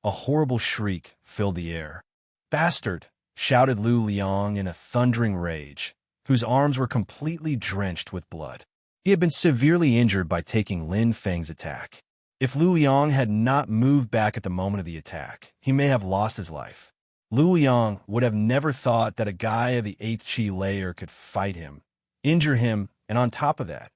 S1: A horrible shriek filled the air. Bastard! Shouted Lu Liang in a thundering rage, whose arms were completely drenched with blood. He had been severely injured by taking Lin Feng's attack. If Lu Liang had not moved back at the moment of the attack, he may have lost his life. Lu Liang would have never thought that a guy of the 8th Chi layer could fight him, injure him, and on top of that,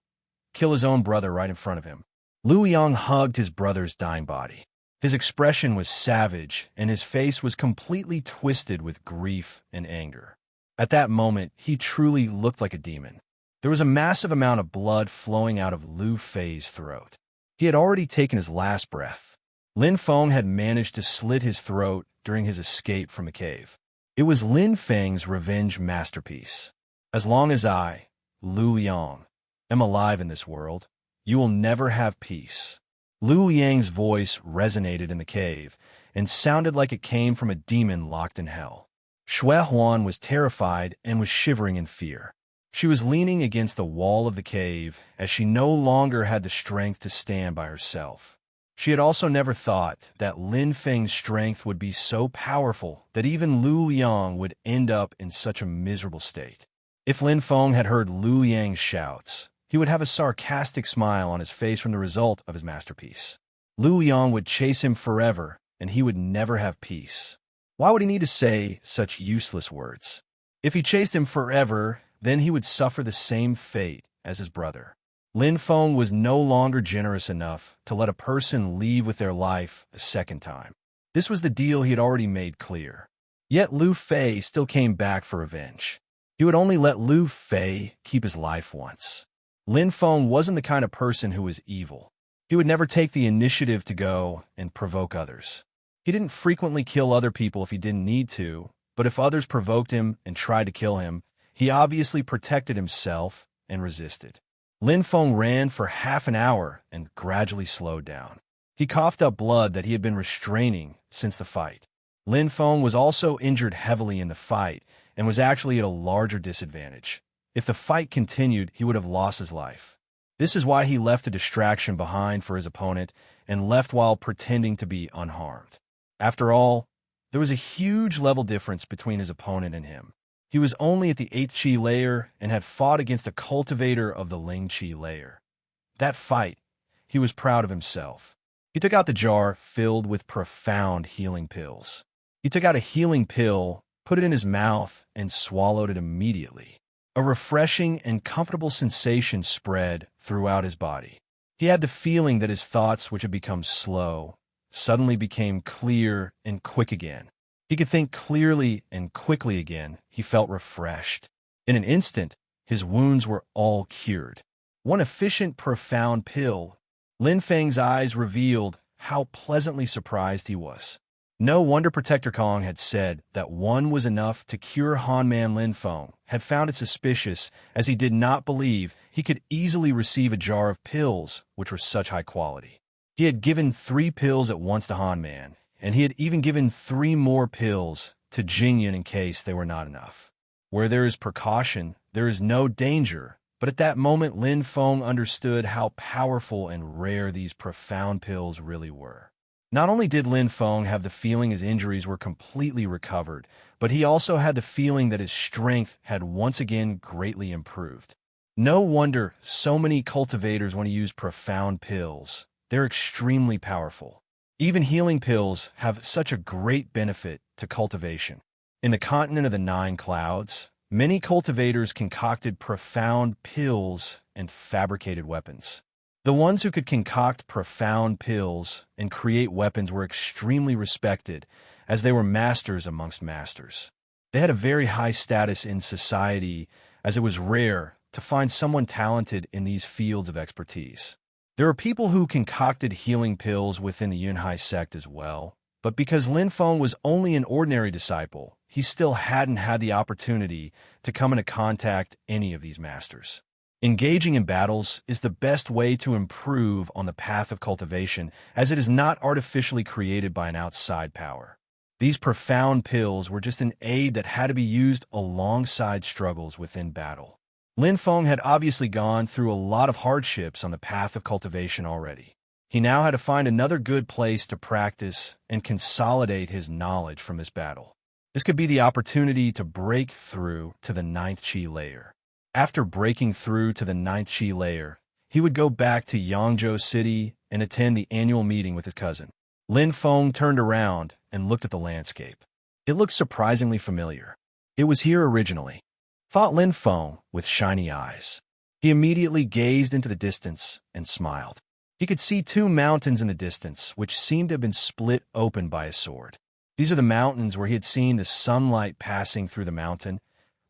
S1: kill his own brother right in front of him. Lu Yang hugged his brother's dying body. His expression was savage, and his face was completely twisted with grief and anger. At that moment, he truly looked like a demon. There was a massive amount of blood flowing out of Lu Fay's throat. He had already taken his last breath. Lin Feng had managed to slit his throat during his escape from the cave. It was Lin Feng's revenge masterpiece. As long as I, Lu Yang, am alive in this world, you will never have peace. Lu Yang's voice resonated in the cave and sounded like it came from a demon locked in hell. Xue Huan was terrified and was shivering in fear. She was leaning against the wall of the cave as she no longer had the strength to stand by herself. She had also never thought that Lin Feng's strength would be so powerful that even Lu Yang would end up in such a miserable state. If Lin Feng had heard Lu Yang's shouts, he would have a sarcastic smile on his face from the result of his masterpiece. Lu Yang would chase him forever, and he would never have peace. Why would he need to say such useless words? If he chased him forever, then he would suffer the same fate as his brother. Lin Feng was no longer generous enough to let a person leave with their life a second time. This was the deal he had already made clear. Yet Lu Fay still came back for revenge. He would only let Lu Fay keep his life once. Lin Feng wasn't the kind of person who was evil. He would never take the initiative to go and provoke others. He didn't frequently kill other people if he didn't need to, but if others provoked him and tried to kill him, he obviously protected himself and resisted. Lin Feng ran for half an hour and gradually slowed down. He coughed up blood that he had been restraining since the fight. Lin Feng was also injured heavily in the fight and was actually at a larger disadvantage. If the fight continued, he would have lost his life. This is why he left a distraction behind for his opponent and left while pretending to be unharmed. After all, there was a huge level difference between his opponent and him. He was only at the 8th Chi layer and had fought against a cultivator of the Ling Chi layer. That fight, he was proud of himself. He took out the jar filled with profound healing pills. He took out a healing pill, put it in his mouth, and swallowed it immediately. A refreshing and comfortable sensation spread throughout his body. He had the feeling that his thoughts, which had become slow, suddenly became clear and quick again. He could think clearly and quickly again. He felt refreshed. In an instant, his wounds were all cured. One efficient, profound pill. Lin Feng's eyes revealed how pleasantly surprised he was. No wonder Protector Kong had said that one was enough to cure Han Lin Feng had found it suspicious, as he did not believe he could easily receive a jar of pills which were such high quality. He had given 3 pills at once to Han Man, and he had even given 3 more pills to Jingyan in case they were not enough. Where there is precaution, there is no danger, but at that moment Lin Feng understood how powerful and rare these profound pills really were. Not only did Lin Feng have the feeling his injuries were completely recovered, but he also had the feeling that his strength had once again greatly improved. No wonder so many cultivators want to use profound pills. They're extremely powerful. Even healing pills have such a great benefit to cultivation. In the continent of the 9 clouds, many cultivators concocted profound pills and fabricated weapons. The ones who could concoct profound pills and create weapons were extremely respected, as they were masters amongst masters. They had a very high status in society, as it was rare to find someone talented in these fields of expertise. There were people who concocted healing pills within the Yinhai sect as well, but because Lin Feng was only an ordinary disciple, he still hadn't had the opportunity to come into contact any of these masters. Engaging in battles is the best way to improve on the path of cultivation, as it is not artificially created by an outside power. These profound pills were just an aid that had to be used alongside struggles within battle. Lin Feng had obviously gone through a lot of hardships on the path of cultivation already. He now had to find another good place to practice and consolidate his knowledge from this battle. This could be the opportunity to break through to the 9th Qi layer. After breaking through to the 9th Qi layer, he would go back to Yangzhou City and attend the annual meeting with his cousin. Lin Feng turned around and looked at the landscape. It looked surprisingly familiar. It was here originally, thought Lin Feng with shiny eyes. He immediately gazed into the distance and smiled. He could see 2 mountains in the distance, which seemed to have been split open by a sword. These are the mountains where he had seen the sunlight passing through the mountain,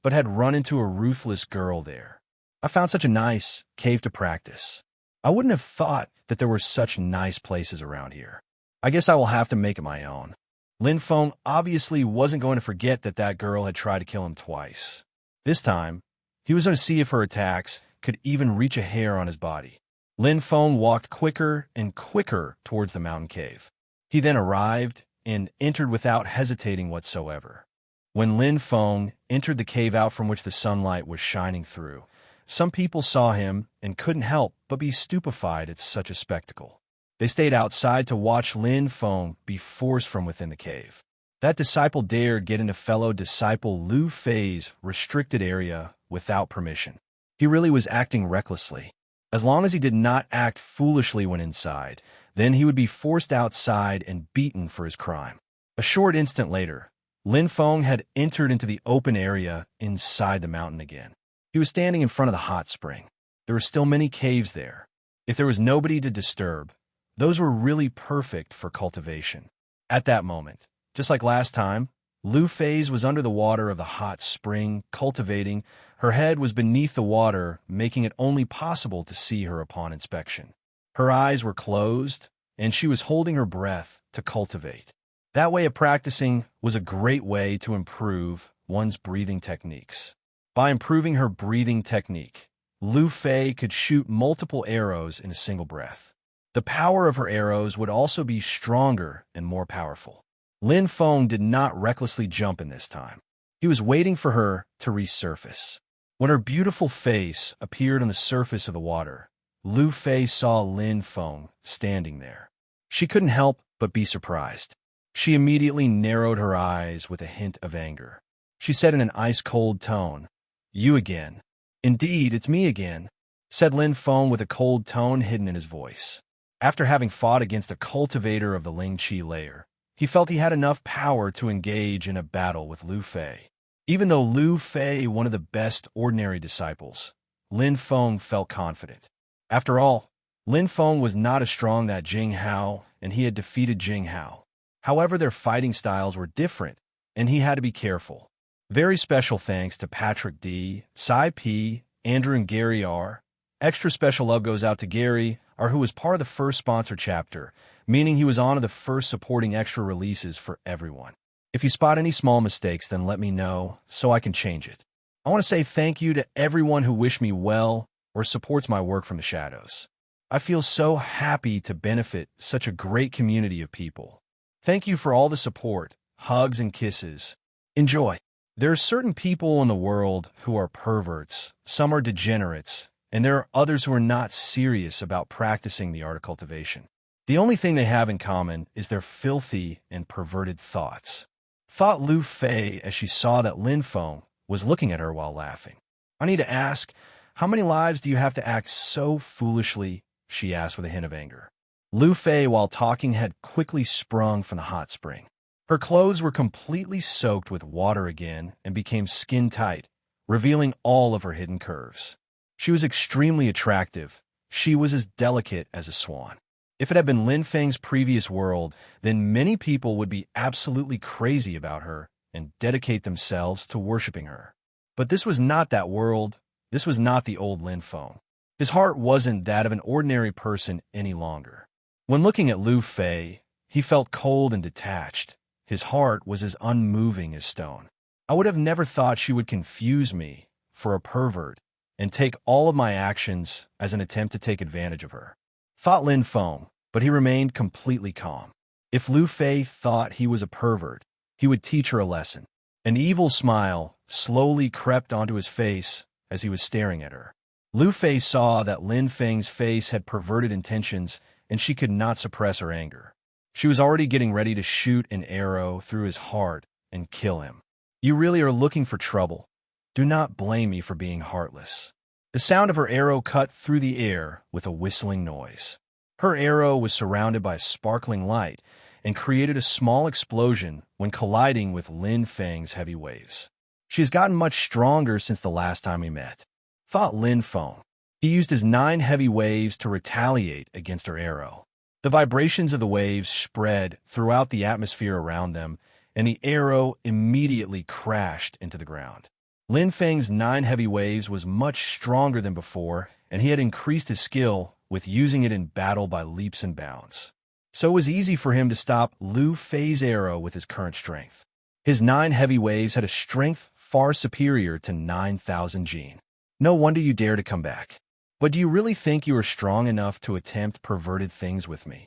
S1: but had run into a ruthless girl there. I found such a nice cave to practice. I wouldn't have thought that there were such nice places around here. I guess I will have to make it my own. Lin Feng obviously wasn't going to forget that that girl had tried to kill him twice. This time, he was going to see if her attacks could even reach a hair on his body. Lin Feng walked quicker and quicker towards the mountain cave. He then arrived and entered without hesitating whatsoever. When Lin Feng entered the cave out from which the sunlight was shining through, some people saw him and couldn't help but be stupefied at such a spectacle. They stayed outside to watch Lin Feng be forced from within the cave. That disciple dared get into fellow disciple Lu Fay's restricted area without permission. He really was acting recklessly. As long as he did not act foolishly when inside, then he would be forced outside and beaten for his crime. A short instant later, Lin Feng had entered into the open area inside the mountain again. He was standing in front of the hot spring. There were still many caves there. If there was nobody to disturb, those were really perfect for cultivation. At that moment, just like last time, Lu Fay was under the water of the hot spring, cultivating. Her head was beneath the water, making it only possible to see her upon inspection. Her eyes were closed, and she was holding her breath to cultivate. That way of practicing was a great way to improve one's breathing techniques. By improving her breathing technique, Lu Fay could shoot multiple arrows in a single breath. The power of her arrows would also be stronger and more powerful. Lin Feng did not recklessly jump in this time. He was waiting for her to resurface. When her beautiful face appeared on the surface of the water, Lu Fay saw Lin Feng standing there. She couldn't help but be surprised. She immediately narrowed her eyes with a hint of anger. She said in an ice-cold tone, "You again." "Indeed, it's me again," said Lin Feng with a cold tone hidden in his voice. After having fought against a cultivator of the Ling Qi layer, he felt he had enough power to engage in a battle with Lu Fay. Even though Lu Fay, one of the best ordinary disciples, Lin Feng felt confident. After all, Lin Feng was not as strong as Jing Ha, and he had defeated Jing Ha. However, their fighting styles were different, and he had to be careful. Very special thanks to Patrick D., Cy P., Andrew and Gary R., Extra special love goes out to Gary, who was part of the first sponsor chapter, meaning he was on to the first supporting extra releases for everyone. If you spot any small mistakes, then let me know so I can change it. I want to say thank you to everyone who wished me well or supports my work from the shadows. I feel so happy to benefit such a great community of people. Thank you for all the support, hugs, and kisses. Enjoy. There are certain people in the world who are perverts, some are degenerates, and there are others who are not serious about practicing the art of cultivation. The only thing they have in common is their filthy and perverted thoughts. Thought Lu Fay as she saw that Lin Feng was looking at her while laughing. I need to ask, how many lives do you have to act so foolishly? She asked with a hint of anger. Lu Fay, while talking, had quickly sprung from the hot spring. Her clothes were completely soaked with water again and became skin-tight, revealing all of her hidden curves. She was extremely attractive. She was as delicate as a swan. If it had been Lin Feng's previous world, then many people would be absolutely crazy about her and dedicate themselves to worshipping her. But this was not that world. This was not the old Lin Feng. His heart wasn't that of an ordinary person any longer. When looking at Lu Fay, he felt cold and detached. His heart was as unmoving as stone. I would have never thought she would confuse me for a pervert and take all of my actions as an attempt to take advantage of her. Thought Lin Feng, but he remained completely calm. If Lu Fay thought he was a pervert, he would teach her a lesson. An evil smile slowly crept onto his face as he was staring at her. Lu Fay saw that Lin Feng's face had perverted intentions, and she could not suppress her anger. She was already getting ready to shoot an arrow through his heart and kill him. You really are looking for trouble. Do not blame me for being heartless. The sound of her arrow cut through the air with a whistling noise. Her arrow was surrounded by sparkling light and created a small explosion when colliding with Lin Feng's heavy waves. She has gotten much stronger since the last time we met, thought Lin Feng. He used his 9 heavy waves to retaliate against her arrow. The vibrations of the waves spread throughout the atmosphere around them, and the arrow immediately crashed into the ground. Lin Feng's 9 heavy waves was much stronger than before, and he had increased his skill with using it in battle by leaps and bounds. So it was easy for him to stop Lu Fay's arrow with his current strength. His 9 heavy waves had a strength far superior to 9,000 Jin. No wonder you dare to come back. But do you really think you are strong enough to attempt perverted things with me?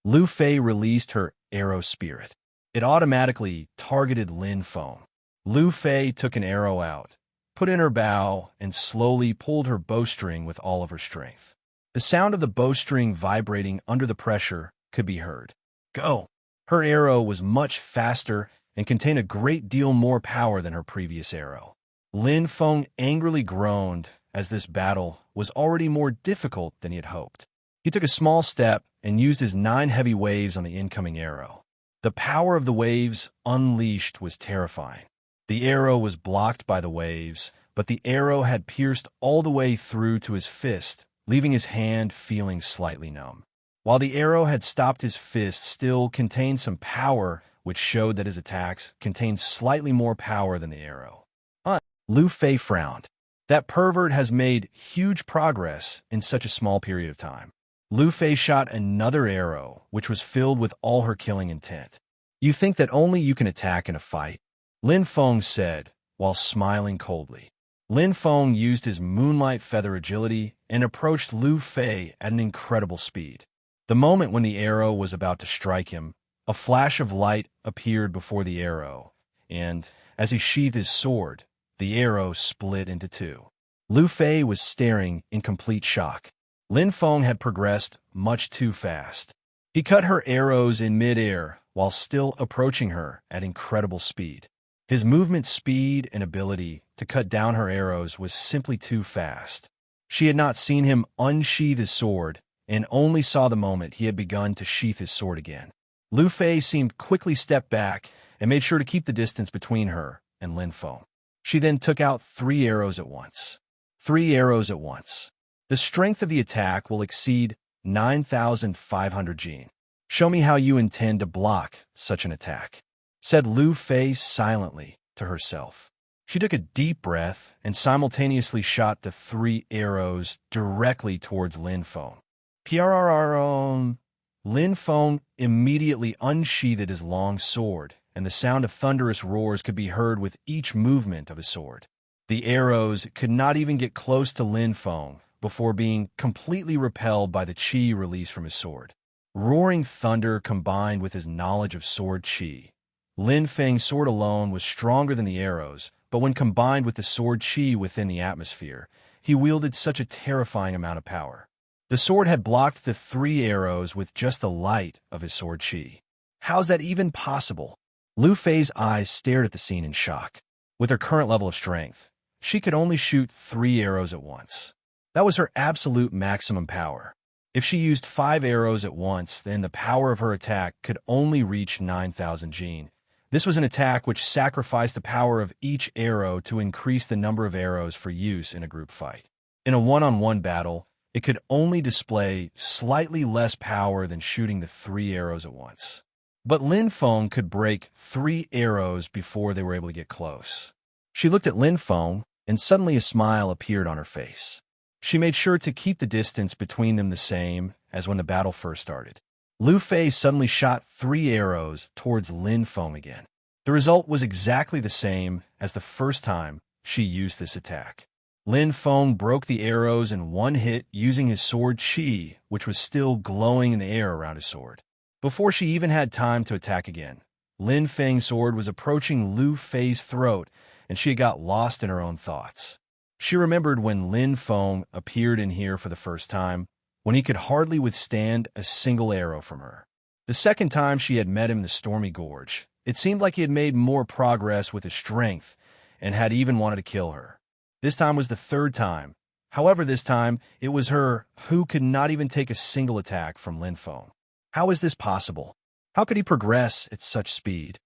S1: Lu Fay released her arrow spirit. It automatically targeted Lin Feng. Lu Fay took an arrow out, put in her bow, and slowly pulled her bowstring with all of her strength. The sound of the bowstring vibrating under the pressure could be heard. Go! Her arrow was much faster and contained a great deal more power than her previous arrow. Lin Feng angrily groaned as this battle was already more difficult than he had hoped. He took a small step and used his 9 heavy waves on the incoming arrow. The power of the waves unleashed was terrifying. The arrow was blocked by the waves, but the arrow had pierced all the way through to his fist, leaving his hand feeling slightly numb. While the arrow had stopped his fist, still contained some power, which showed that his attacks contained slightly more power than the arrow. Lu Fay frowned. That pervert has made huge progress in such a small period of time. Lu Fay shot another arrow, which was filled with all her killing intent. You think that only you can attack in a fight? Lin Feng said, while smiling coldly. Lin Feng used his moonlight feather agility and approached Lu Fay at an incredible speed. The moment when the arrow was about to strike him, a flash of light appeared before the arrow, and, as he sheathed his sword, the arrow split into 2. Lu Fay was staring in complete shock. Lin Feng had progressed much too fast. He cut her arrows in mid-air while still approaching her at incredible speed. His movement speed and ability to cut down her arrows was simply too fast. She had not seen him unsheath his sword and only saw the moment he had begun to sheath his sword again. Lu Fay seemed quickly stepped back and made sure to keep the distance between her and Lin Feng. She then took out 3 arrows at once. 3 arrows at once. The strength of the attack will exceed 9,500 Jin. Show me how you intend to block such an attack, said Lu Fay silently to herself. She took a deep breath and simultaneously shot the 3 arrows directly towards Lin Feng. PRRR. Lin Feng immediately unsheathed his long sword, and the sound of thunderous roars could be heard with each movement of his sword. The arrows could not even get close to Lin Feng before being completely repelled by the qi released from his sword. Roaring thunder combined with his knowledge of sword qi. Lin Feng's sword alone was stronger than the arrows, but when combined with the sword qi within the atmosphere, he wielded such a terrifying amount of power. The sword had blocked the 3 arrows with just the light of his sword qi. How's that even possible? Lu Fay's eyes stared at the scene in shock. With her current level of strength, she could only shoot 3 arrows at once. That was her absolute maximum power. If she used 5 arrows at once, then the power of her attack could only reach 9,000 Jing. This was an attack which sacrificed the power of each arrow to increase the number of arrows for use in a group fight. In a one-on-one battle, it could only display slightly less power than shooting the 3 arrows at once. But Lin Feng could break 3 arrows before they were able to get close. She looked at Lin Feng, and suddenly a smile appeared on her face. She made sure to keep the distance between them the same as when the battle first started. Lu Fay suddenly shot 3 arrows towards Lin Feng again. The result was exactly the same as the first time she used this attack. Lin Feng broke the arrows in one hit using his sword qi, which was still glowing in the air around his sword. Before she even had time to attack again, Lin Feng's sword was approaching Lu Fay's throat, and she had got lost in her own thoughts. She remembered when Lin Feng appeared in here for the first time, when he could hardly withstand a single arrow from her. The second time she had met him in the stormy gorge, it seemed like he had made more progress with his strength and had even wanted to kill her. This time was the third time. However, this time, it was her who could not even take a single attack from Lin Feng. How is this possible? How could he progress at such speed?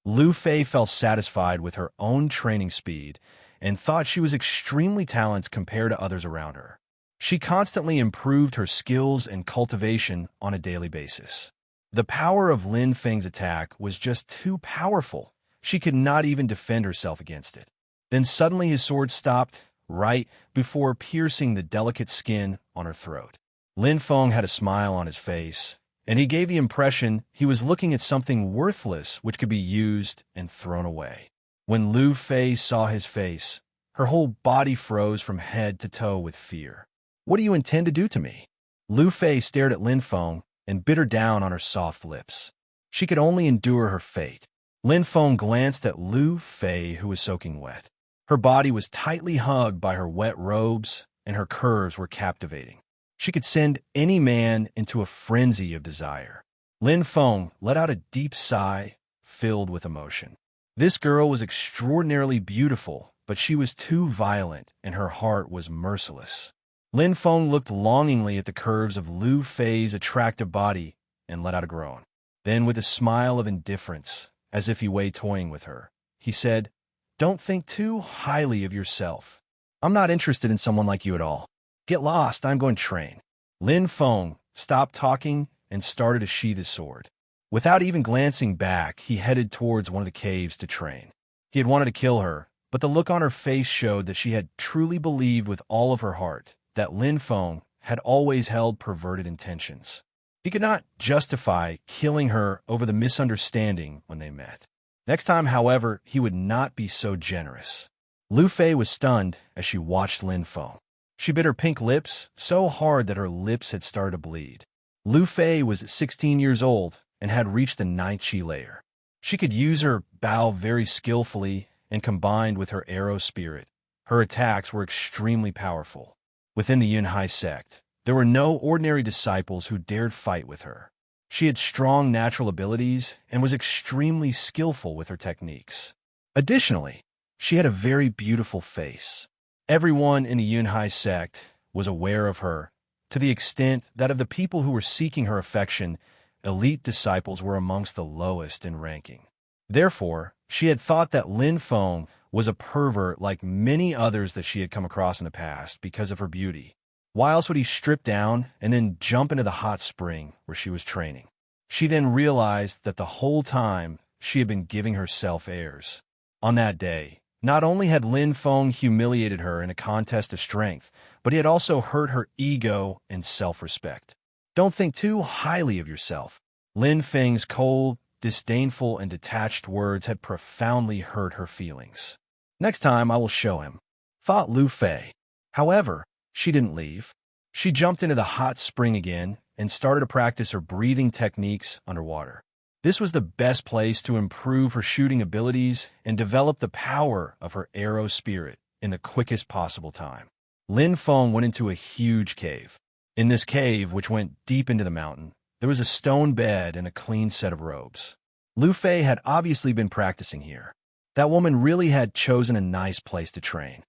S1: Lu Fay felt satisfied with her own training speed and thought she was extremely talented compared to others around her. She constantly improved her skills and cultivation on a daily basis. The power of Lin Feng's attack was just too powerful. She could not even defend herself against it. Then suddenly his sword stopped right before piercing the delicate skin on her throat. Lin Feng had a smile on his face, and he gave the impression he was looking at something worthless which could be used and thrown away. When Lu Fay saw his face, her whole body froze from head to toe with fear. What do you intend to do to me? Lu Fay stared at Lin Feng and bit her down on her soft lips. She could only endure her fate. Lin Feng glanced at Lu Fay, who was soaking wet. Her body was tightly hugged by her wet robes, and her curves were captivating. She could send any man into a frenzy of desire. Lin Feng let out a deep sigh, filled with emotion. This girl was extraordinarily beautiful, but she was too violent, and her heart was merciless. Lin Feng looked longingly at the curves of Lu Fay's attractive body and let out a groan. Then, with a smile of indifference, as if he were toying with her, he said, "Don't think too highly of yourself. I'm not interested in someone like you at all. Get lost, I'm going to train." Lin Feng stopped talking and started to sheath his sword. Without even glancing back, he headed towards one of the caves to train. He had wanted to kill her, but the look on her face showed that she had truly believed with all of her heart that Lin Feng had always held perverted intentions. He could not justify killing her over the misunderstanding when they met. Next time, however, he would not be so generous. Lu Fay was stunned as she watched Lin Feng. She bit her pink lips so hard that her lips had started to bleed. Lu Fay was 16 years old and had reached the 9th Qi layer. She could use her bow very skillfully, and combined with her arrow spirit, her attacks were extremely powerful. Within the Yinhai sect, there were no ordinary disciples who dared fight with her. She had strong natural abilities and was extremely skillful with her techniques. Additionally, she had a very beautiful face. Everyone in the Yinhai sect was aware of her, to the extent that of the people who were seeking her affection, elite disciples were amongst the lowest in ranking. Therefore, she had thought that Lin Feng was a pervert like many others that she had come across in the past because of her beauty. Why else would he strip down and then jump into the hot spring where she was training? She then realized that the whole time she had been giving herself airs. On that day, Not only had Lin Feng humiliated her in a contest of strength, but he had also hurt her ego and self-respect. Don't think too highly of yourself. Lin Feng's cold, disdainful, and detached words had profoundly hurt her feelings. Next time I will show him, thought Lu Fay. However, she didn't leave. She jumped into the hot spring again and started to practice her breathing techniques underwater. This was the best place to improve her shooting abilities and develop the power of her arrow spirit in the quickest possible time. Lin Feng went into a huge cave. In this cave, which went deep into the mountain, there was a stone bed and a clean set of robes. Lu Fay had obviously been practicing here. That woman really had chosen a nice place to train.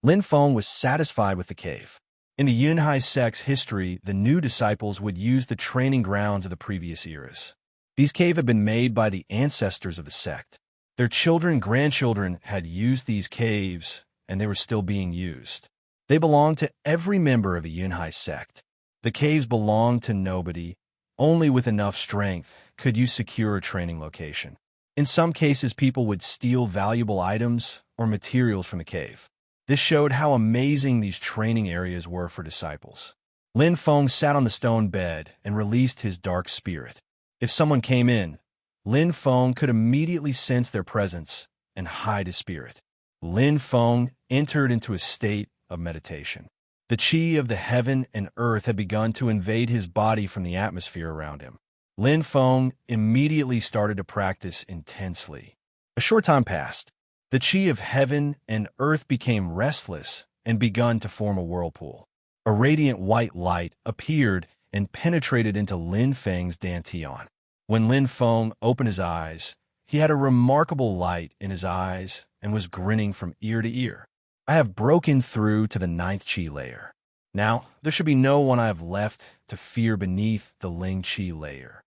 S1: Lin Feng was satisfied with the cave. In the Yinhai sect's history, the new disciples would use the training grounds of the previous eras. These caves had been made by the ancestors of the sect. Their children and grandchildren had used these caves, and they were still being used. They belonged to every member of the Yinhai sect. The caves belonged to nobody. Only with enough strength could you secure a training location. In some cases, people would steal valuable items or materials from the cave. This showed how amazing these training areas were for disciples. Lin Feng sat on the stone bed and released his dark spirit. If someone came in, Lin Feng could immediately sense their presence and hide his spirit. Lin Feng entered into a state of meditation. The chi of the heaven and earth had begun to invade his body from the atmosphere around him. Lin Feng immediately started to practice intensely. A short time passed. The chi of heaven and earth became restless and begun to form a whirlpool. A radiant white light appeared and penetrated into Lin Feng's dantian. When Lin Feng opened his eyes, he had a remarkable light in his eyes and was grinning from ear to ear. I have broken through to the 9th chi layer. Now, there should be no one I have left to fear beneath the Ling chi layer.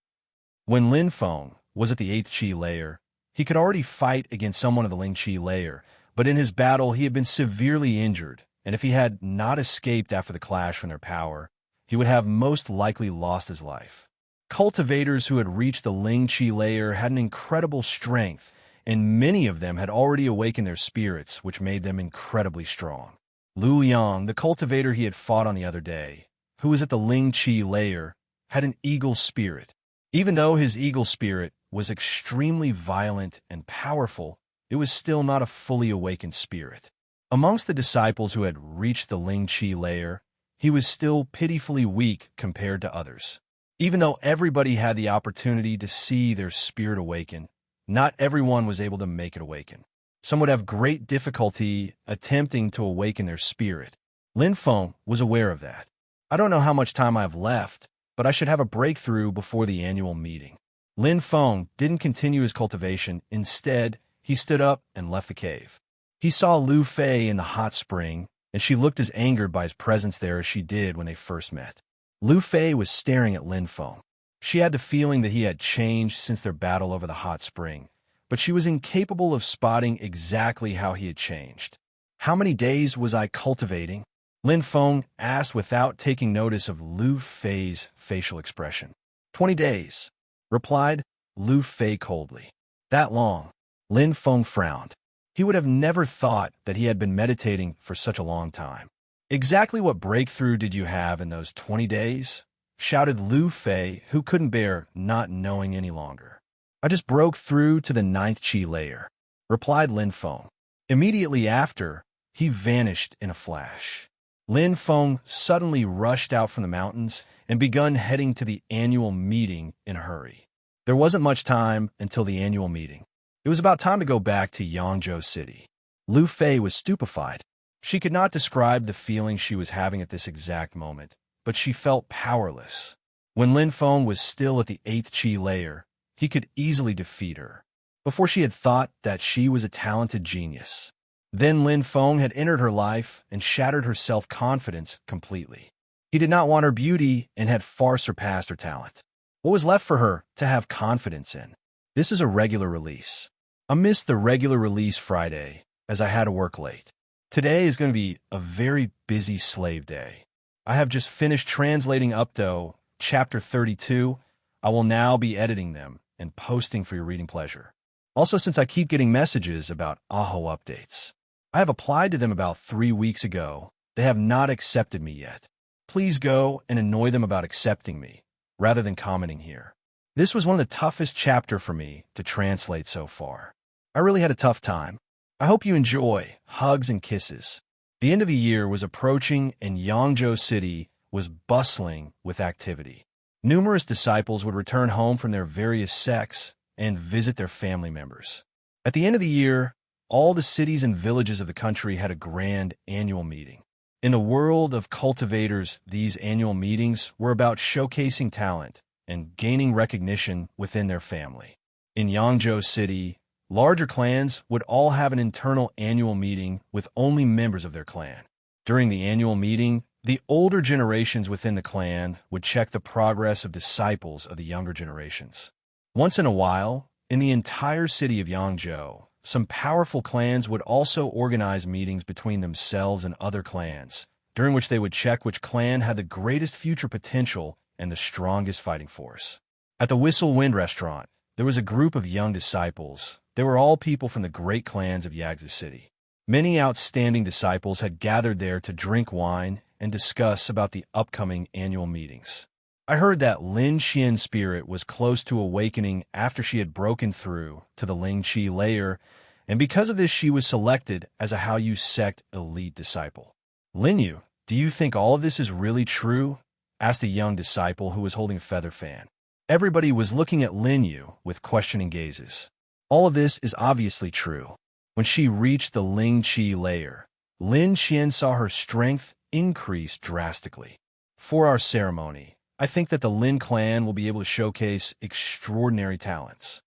S1: When Lin Feng was at the 8th chi layer, he could already fight against someone of the Ling chi layer, but in his battle he had been severely injured, and if he had not escaped after the clash from their power, he would have most likely lost his life. Cultivators who had reached the Ling chi layer had an incredible strength, and many of them had already awakened their spirits, which made them incredibly strong. Lu Yang, the cultivator he had fought on the other day, who was at the Ling chi layer, had an eagle spirit. Even though his eagle spirit was extremely violent and powerful, it was still not a fully awakened spirit. Amongst the disciples who had reached the Ling chi layer, he was still pitifully weak compared to others. Even though everybody had the opportunity to see their spirit awaken, not everyone was able to make it awaken. Some would have great difficulty attempting to awaken their spirit. Lin Feng was aware of that. I don't know how much time I have left, but I should have a breakthrough before the annual meeting. Lin Feng didn't continue his cultivation. Instead, he stood up and left the cave. He saw Lu Fay in the hot spring, and she looked as angered by his presence there as she did when they first met. Lu Fay was staring at Lin Feng. She had the feeling that he had changed since their battle over the hot spring, but she was incapable of spotting exactly how he had changed. How many days was I cultivating? Lin Feng asked without taking notice of Lu Fay's facial expression. 20 days, replied Lu Fay coldly. That long? Lin Feng frowned. He would have never thought that he had been meditating for such a long time. Exactly what breakthrough did you have in those 20 days? Shouted Lu Fay, who couldn't bear not knowing any longer. I just broke through to the 9th chi layer, replied Lin Feng. Immediately after, he vanished in a flash. Lin Feng suddenly rushed out from the mountains and begun heading to the annual meeting in a hurry. There wasn't much time until the annual meeting. It was about time to go back to Yangzhou City. Lu Fay was stupefied. She could not describe the feeling she was having at this exact moment, but she felt powerless. When Lin Feng was still at the 8th chi layer, he could easily defeat her. Before she had thought that she was a talented genius. Then Lin Feng had entered her life and shattered her self-confidence completely. He did not want her beauty and had far surpassed her talent. What was left for her to have confidence in? This is a regular release. I missed the regular release Friday, as I had to work late. Today is going to be a very busy slave day. I have just finished translating up to Chapter 32. I will now be editing them and posting for your reading pleasure. Also, since I keep getting messages about AHO updates, I have applied to them about 3 weeks ago. They have not accepted me yet. Please go and annoy them about accepting me, rather than commenting here. This was one of the toughest chapters for me to translate so far. I really had a tough time. I hope you enjoy. Hugs and kisses. The end of the year was approaching and Yangzhou City was bustling with activity. Numerous disciples would return home from their various sects and visit their family members. At the end of the year, all the cities and villages of the country had a grand annual meeting. In the world of cultivators, these annual meetings were about showcasing talent and gaining recognition within their family. In Yangzhou City, larger clans would all have an internal annual meeting with only members of their clan. During the annual meeting, the older generations within the clan would check the progress of disciples of the younger generations. Once in a while, in the entire city of Yangzhou, some powerful clans would also organize meetings between themselves and other clans, during which they would check which clan had the greatest future potential and the strongest fighting force. At the Whistle Wind restaurant, there was a group of young disciples. They were all people from the great clans of Yangzhou City. Many outstanding disciples had gathered there to drink wine and discuss about the upcoming annual meetings. I heard that Lyn Shan's spirit was close to awakening after she had broken through to the Ling Chi layer, and because of this she was selected as a Hao sect elite disciple. Linyu, do you think all of this is really true? Asked a young disciple who was holding a feather fan. Everybody was looking at Linyu with questioning gazes. All of this is obviously true. When she reached the Ling Chi layer, Lyn Shan saw her strength increase drastically. For our ceremony, I think that the Lin clan will be able to showcase extraordinary talents.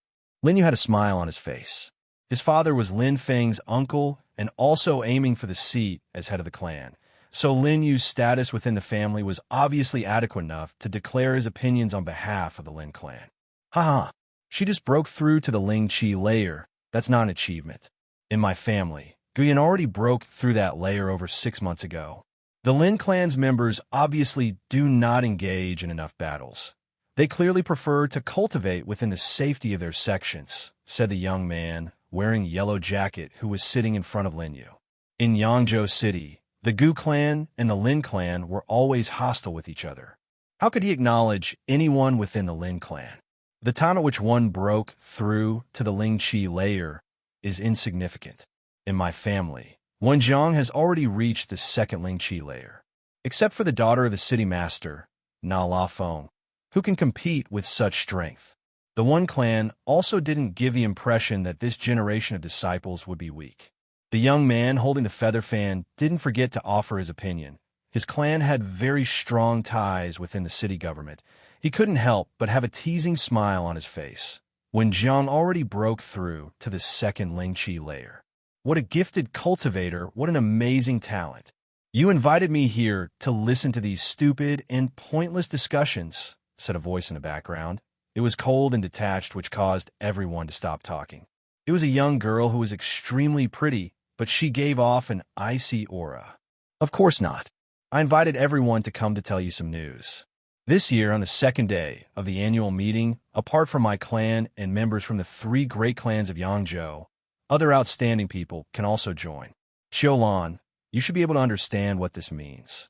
S1: Linyu had a smile on his face. His father was Lin Feng's uncle and also aiming for the seat as head of the clan, so Linyu's status within the family was obviously adequate enough to declare his opinions on behalf of the Lin clan. Haha, she just broke through to the Ling Chi layer. That's not an achievement. In my family, Guyan already broke through that layer over 6 months ago. The Lin clan's members obviously do not engage in enough battles. They clearly prefer to cultivate within the safety of their sections, said the young man wearing yellow jacket who was sitting in front of Linyu. In Yangzhou City, the Gu clan and the Lin clan were always hostile with each other. How could he acknowledge anyone within the Lin clan? The time at which one broke through to the Ling Chi layer is insignificant. In my family, Wen Zhang has already reached the second Ling Chi layer, except for the daughter of the city master, Na La Feng, who can compete with such strength. The One clan also didn't give the impression that this generation of disciples would be weak. The young man holding the feather fan didn't forget to offer his opinion. His clan had very strong ties within the city government. He couldn't help but have a teasing smile on his face. When Zhang already broke through to the second Ling Chi layer. What a gifted cultivator, what an amazing talent. You invited me here to listen to these stupid and pointless discussions, said a voice in the background. It was cold and detached, which caused everyone to stop talking. It was a young girl who was extremely pretty, but she gave off an icy aura. Of course not. I invited everyone to come to tell you some news. This year, on the second day of the annual meeting, apart from my clan and members from the 3 great clans of Yangzhou, other outstanding people can also join. Xiulan, you should be able to understand what this means.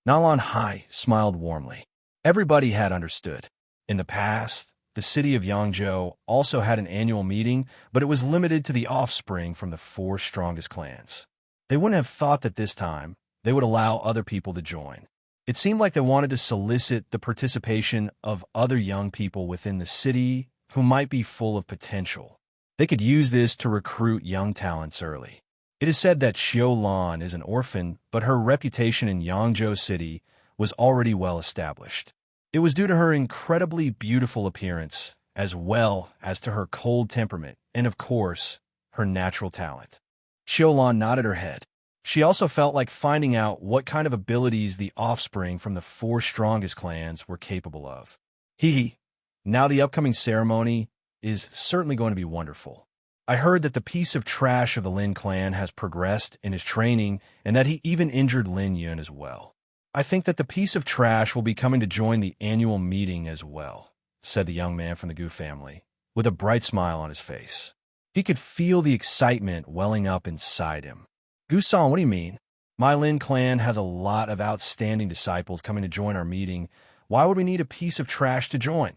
S1: Nalan Hai smiled warmly. Everybody had understood. In the past, the city of Yangzhou also had an annual meeting, but it was limited to the offspring from the 4 strongest clans. They wouldn't have thought that this time they would allow other people to join. It seemed like they wanted to solicit the participation of other young people within the city who might be full of potential. They could use this to recruit young talents early. It is said that Xiulan is an orphan, but her reputation in Yangzhou City was already well established. It was due to her incredibly beautiful appearance, as well as to her cold temperament, and of course, her natural talent. Xiulan nodded her head. She also felt like finding out what kind of abilities the offspring from the 4 strongest clans were capable of. Hee. Now the upcoming ceremony is certainly going to be wonderful. I heard that the piece of trash of the Lin clan has progressed in his training and that he even injured Lin Yun as well. I think that the piece of trash will be coming to join the annual meeting as well, said the young man from the Gu family, with a bright smile on his face. He could feel the excitement welling up inside him. Gusong, what do you mean? My Lin clan has a lot of outstanding disciples coming to join our meeting. Why would we need a piece of trash to join?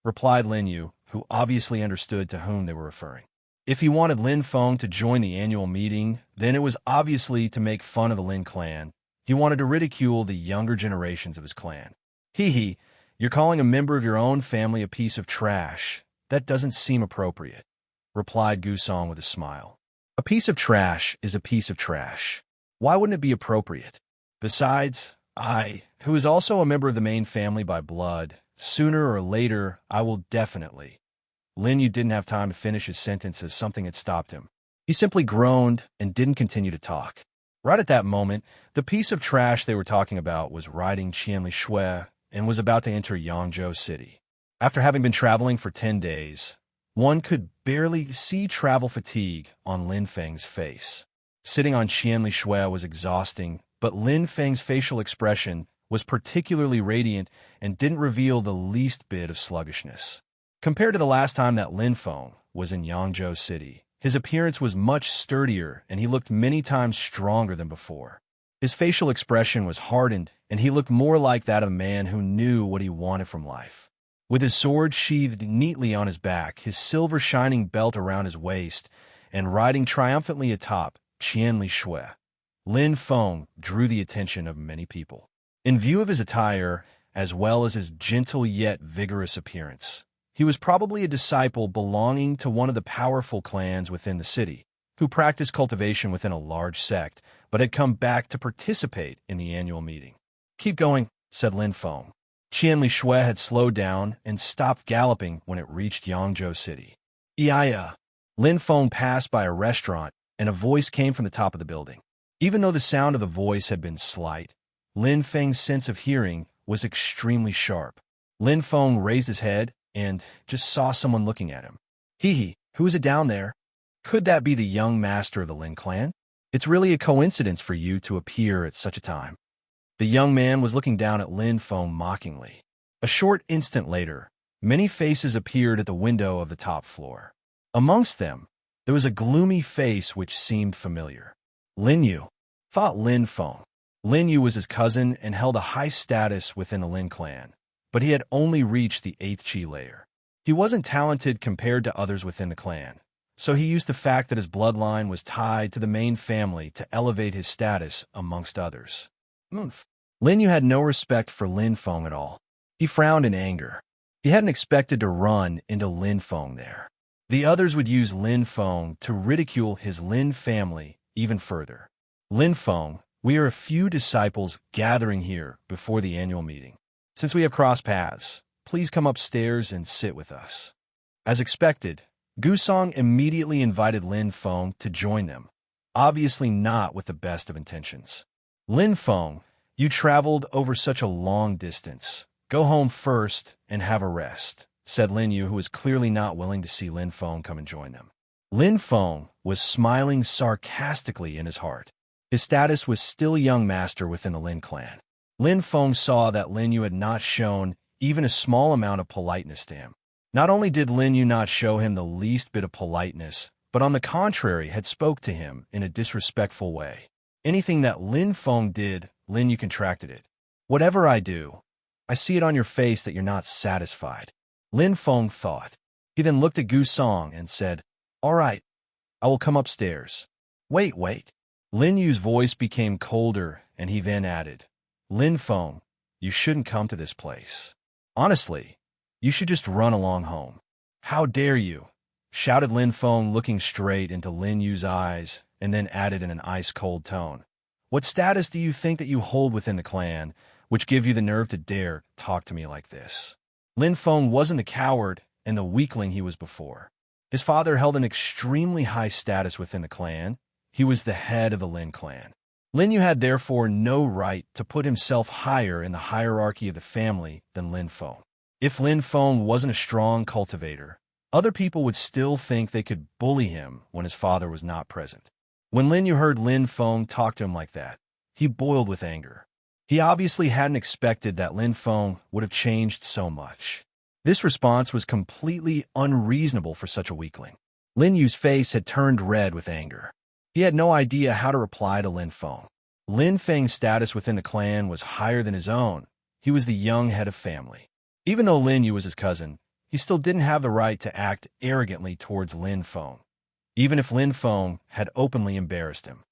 S1: Replied Lin Yu, who obviously understood to whom they were referring. If he wanted Lin Feng to join the annual meeting, then it was obviously to make fun of the Lin clan. He wanted to ridicule the younger generations of his clan. Hee, you're calling a member of your own family a piece of trash. That doesn't seem appropriate, replied Gusong with a smile. A piece of trash is a piece of trash. Why wouldn't it be appropriate? Besides, I, who is also a member of the main family by blood, sooner or later, I will definitely. Lin Yu didn't have time to finish his sentence as something had stopped him. He simply groaned and didn't continue to talk. Right at that moment, the piece of trash they were talking about was riding Qianli Shui and was about to enter Yangzhou City. After having been traveling for 10 days, one could barely see travel fatigue on Lin Feng's face. Sitting on Qianli Shui was exhausting, but Lin Feng's facial expression was particularly radiant and didn't reveal the least bit of sluggishness. Compared to the last time that Lin Feng was in Yangzhou City, his appearance was much sturdier and he looked many times stronger than before. His facial expression was hardened and he looked more like that of a man who knew what he wanted from life. With his sword sheathed neatly on his back, his silver shining belt around his waist, and riding triumphantly atop Qianli Shui, Lin Feng drew the attention of many people. In view of his attire, as well as his gentle yet vigorous appearance, he was probably a disciple belonging to one of the powerful clans within the city, who practiced cultivation within a large sect, but had come back to participate in the annual meeting. Keep going, said Lin Feng. Qianli Shui had slowed down and stopped galloping when it reached Yangzhou City. Iya. Lin Feng passed by a restaurant, and a voice came from the top of the building. Even though the sound of the voice had been slight, Lin Feng's sense of hearing was extremely sharp. Lin Feng raised his head and just saw someone looking at him. Who is it down there? Could that be the young master of the Lin clan? It's really a coincidence for you to appear at such a time. The young man was looking down at Lin Feng mockingly. A short instant later, many faces appeared at the window of the top floor. Amongst them, there was a gloomy face which seemed familiar. Lin Yu, thought Lin Feng. Lin Yu was his cousin and held a high status within the Lin clan, but he had only reached the 8th Qi layer. He wasn't talented compared to others within the clan, so he used the fact that his bloodline was tied to the main family to elevate his status amongst others. Lin Yu had no respect for Lin Feng at all. He frowned in anger. He hadn't expected to run into Lin Feng there. The others would use Lin Feng to ridicule his Lin family even further. Lin Feng, we are a few disciples gathering here before the annual meeting. Since we have crossed paths, please come upstairs and sit with us. As expected, Gusong immediately invited Lin Feng to join them, obviously not with the best of intentions. Lin Feng, you traveled over such a long distance. Go home first and have a rest, said Lin Yu, who was clearly not willing to see Lin Feng come and join them. Lin Feng was smiling sarcastically in his heart. His status was still a young master within the Lin clan. Lin Feng saw that Lin Yu had not shown even a small amount of politeness to him. Not only did Lin Yu not show him the least bit of politeness, but on the contrary had spoke to him in a disrespectful way. Anything that Lin Feng did, Lin Yu contracted it. Whatever I do, I see it on your face that you're not satisfied. Lin Feng thought. He then looked at Gusong and said, All right, I will come upstairs. Wait. Lin Yu's voice became colder, and he then added, Lin Feng, you shouldn't come to this place. Honestly, you should just run along home. How dare you? Shouted Lin Feng, looking straight into Lin Yu's eyes, and then added in an ice-cold tone. What status do you think that you hold within the clan, which give you the nerve to dare talk to me like this? Lin Feng wasn't the coward and the weakling he was before. His father held an extremely high status within the clan. He was the head of the Lin clan. Lin Yu had therefore no right to put himself higher in the hierarchy of the family than Lin Feng. If Lin Feng wasn't a strong cultivator, other people would still think they could bully him when his father was not present. When Lin Yu heard Lin Feng talk to him like that, he boiled with anger. He obviously hadn't expected that Lin Feng would have changed so much. This response was completely unreasonable for such a weakling. Lin Yu's face had turned red with anger. He had no idea how to reply to Lin Feng. Lin Feng's status within the clan was higher than his own. He was the young head of family. Even though Lin Yu was his cousin, he still didn't have the right to act arrogantly towards Lin Feng, even if Lin Feng had openly embarrassed him.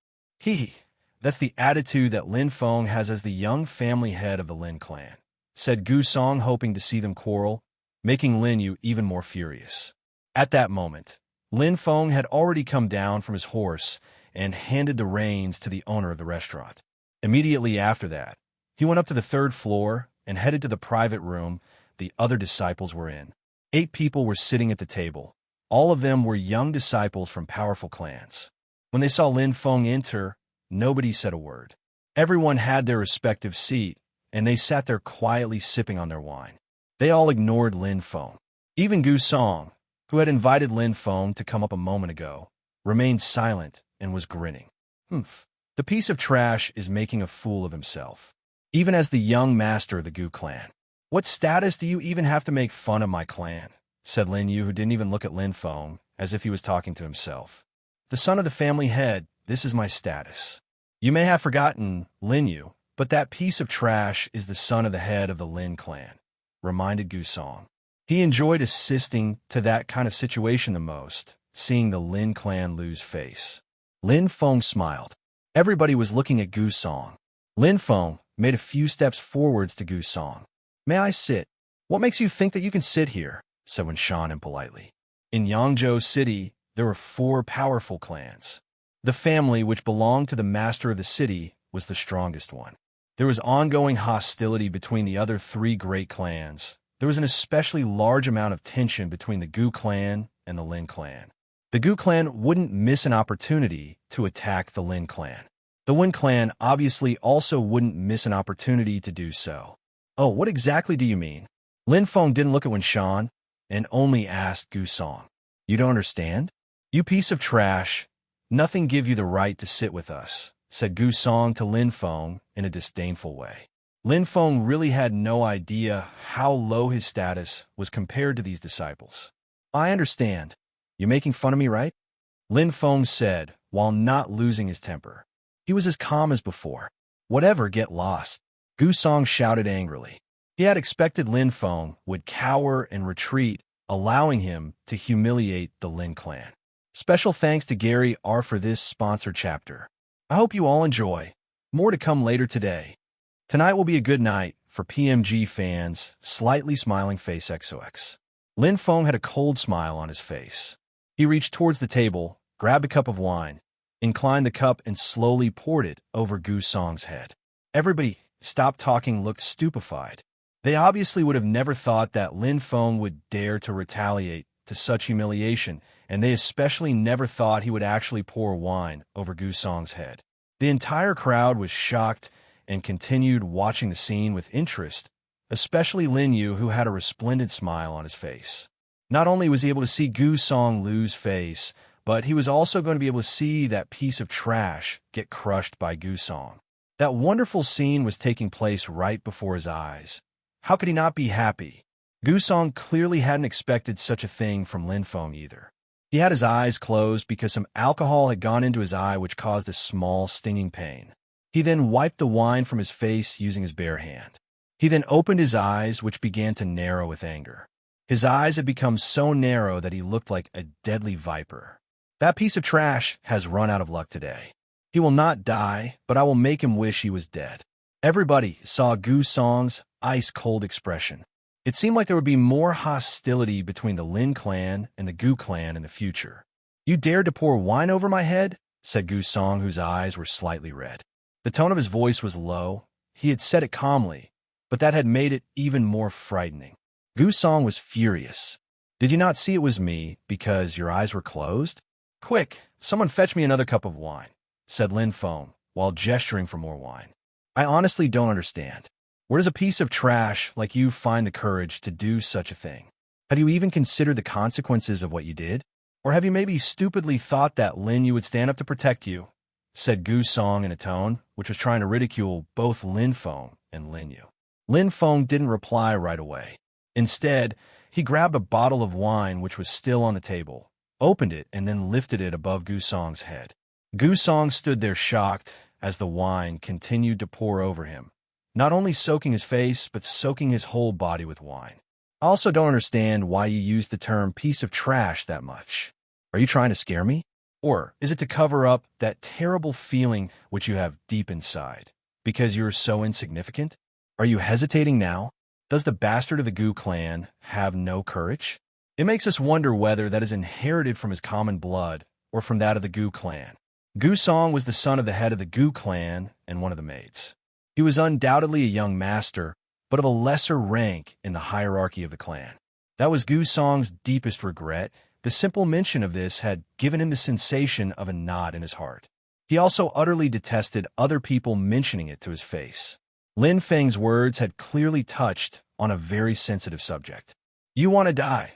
S1: That's the attitude that Lin Feng has as the young family head of the Lin clan, said Gu Song, hoping to see them quarrel, making Lin Yu even more furious. At that moment, Lin Feng had already come down from his horse and handed the reins to the owner of the restaurant. Immediately after that, he went up to the third floor and headed to the private room the other disciples were in. 8 people were sitting at the table. All of them were young disciples from powerful clans. When they saw Lin Feng enter, nobody said a word. Everyone had their respective seat, and they sat there quietly sipping on their wine. They all ignored Lin Feng. Even Gu Song, who had invited Lin Feng to come up a moment ago, remained silent and was grinning. The piece of trash is making a fool of himself, even as the young master of the Gu clan. What status do you even have to make fun of my clan? Said Lin Yu, who didn't even look at Lin Feng, as if he was talking to himself. The son of the family head, this is my status. You may have forgotten, Lin Yu, but that piece of trash is the son of the head of the Lin clan, reminded Gu Song. He enjoyed assisting to that kind of situation the most, seeing the Lin clan lose face. Lin Feng smiled. Everybody was looking at Gu Song. Lin Feng made a few steps forwards to Gu Song. May I sit? What makes you think that you can sit here? Said Lyn Shan impolitely. In Yangzhou City, there were 4 powerful clans. The family which belonged to the master of the city was the strongest one. There was ongoing hostility between the other 3 great clans. There was an especially large amount of tension between the Gu clan and the Lin clan. The Gu clan wouldn't miss an opportunity to attack the Lin clan. The Lin clan obviously also wouldn't miss an opportunity to do so. Oh, what exactly do you mean? Lin Feng didn't look at Lyn Shan and only asked Gu Song. You don't understand? You piece of trash. Nothing give you the right to sit with us, said Gu Song to Lin Feng in a disdainful way. Lin Feng really had no idea how low his status was compared to these disciples. I understand. You're making fun of me, right? Lin Feng said, while not losing his temper. He was as calm as before. Whatever, get lost. Gu Song shouted angrily. He had expected Lin Feng would cower and retreat, allowing him to humiliate the Lin clan. Special thanks to Gary R for this sponsored chapter. I hope you all enjoy. More to come later today. Tonight will be a good night for PMG fans. Slightly smiling face XOX. Lin Feng had a cold smile on his face. He reached towards the table, grabbed a cup of wine, inclined the cup and slowly poured it over Gu Song's head. Everybody stopped talking, looked stupefied. They obviously would have never thought that Lin Feng would dare to retaliate to such humiliation, and they especially never thought he would actually pour wine over Gu Song's head. The entire crowd was shocked and continued watching the scene with interest, especially Lin Yu, who had a resplendent smile on his face. Not only was he able to see Gu Song lose face, but he was also going to be able to see that piece of trash get crushed by Gu Song. That wonderful scene was taking place right before his eyes. How could he not be happy? Gu Song clearly hadn't expected such a thing from Lin Feng either. He had his eyes closed because some alcohol had gone into his eye, which caused a small stinging pain. He then wiped the wine from his face using his bare hand. He then opened his eyes, which began to narrow with anger. His eyes had become so narrow that he looked like a deadly viper. That piece of trash has run out of luck today. He will not die, but I will make him wish he was dead. Everybody saw Gu Song's ice-cold expression. It seemed like there would be more hostility between the Lin clan and the Gu clan in the future. You dared to pour wine over my head? Said Gu Song, whose eyes were slightly red. The tone of his voice was low. He had said it calmly, but that had made it even more frightening. Gu Song was furious. Did you not see it was me because your eyes were closed? Quick, someone fetch me another cup of wine, said Lin Feng, while gesturing for more wine. I honestly don't understand. Where does a piece of trash like you find the courage to do such a thing? Have you even considered the consequences of what you did? Or have you maybe stupidly thought that Lin Yu would stand up to protect you? Said Gu Song in a tone which was trying to ridicule both Lin Feng and Lin Yu. Lin Feng didn't reply right away. Instead, he grabbed a bottle of wine which was still on the table, opened it, and then lifted it above Gu Song's head. Gu Song stood there shocked as the wine continued to pour over him, not only soaking his face, but soaking his whole body with wine. I also don't understand why you use the term piece of trash that much. Are you trying to scare me? Or is it to cover up that terrible feeling which you have deep inside, because you're so insignificant? Are you hesitating now? Does the bastard of the Gu clan have no courage? It makes us wonder whether that is inherited from his common blood or from that of the Gu clan. Gu Song was the son of the head of the Gu clan and one of the maids. He was undoubtedly a young master, but of a lesser rank in the hierarchy of the clan. That was Gu Song's deepest regret. The simple mention of this had given him the sensation of a knot in his heart. He also utterly detested other people mentioning it to his face. Lin Feng's words had clearly touched on a very sensitive subject. You want to die?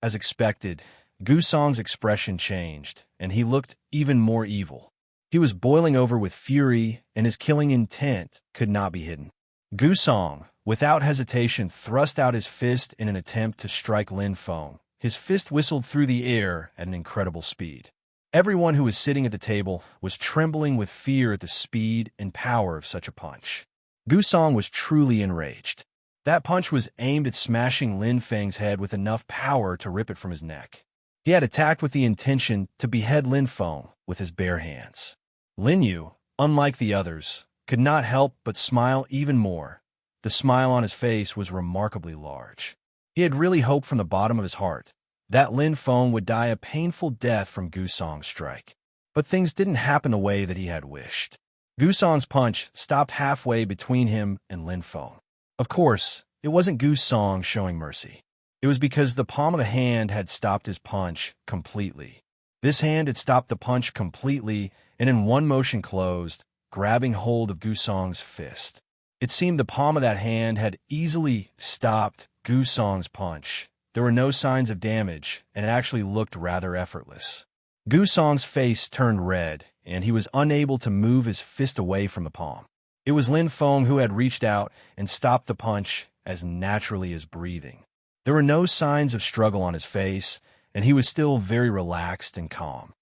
S1: As expected, Gu Song's expression changed, and he looked even more evil. He was boiling over with fury, and his killing intent could not be hidden. Gu Song, without hesitation, thrust out his fist in an attempt to strike Lin Feng. His fist whistled through the air at an incredible speed. Everyone who was sitting at the table was trembling with fear at the speed and power of such a punch. Gu Song was truly enraged. That punch was aimed at smashing Lin Feng's head with enough power to rip it from his neck. He had attacked with the intention to behead Lin Feng with his bare hands. Lin Yu, unlike the others, could not help but smile even more. The smile on his face was remarkably large. He had really hoped from the bottom of his heart that Lin Feng would die a painful death from Gu Song's strike. But things didn't happen the way that he had wished. Gu Song's punch stopped halfway between him and Lin Feng. Of course, it wasn't Gu Song showing mercy. It was because the palm of the hand had stopped his punch completely. This hand had stopped the punch completely and in one motion closed, grabbing hold of Gu Song's fist. It seemed the palm of that hand had easily stopped Gu Song's punch. There were no signs of damage, and it actually looked rather effortless. Gu Song's face turned red, and he was unable to move his fist away from the palm. It was Lin Feng who had reached out and stopped the punch as naturally as breathing. There were no signs of struggle on his face, and he was still very relaxed and calm.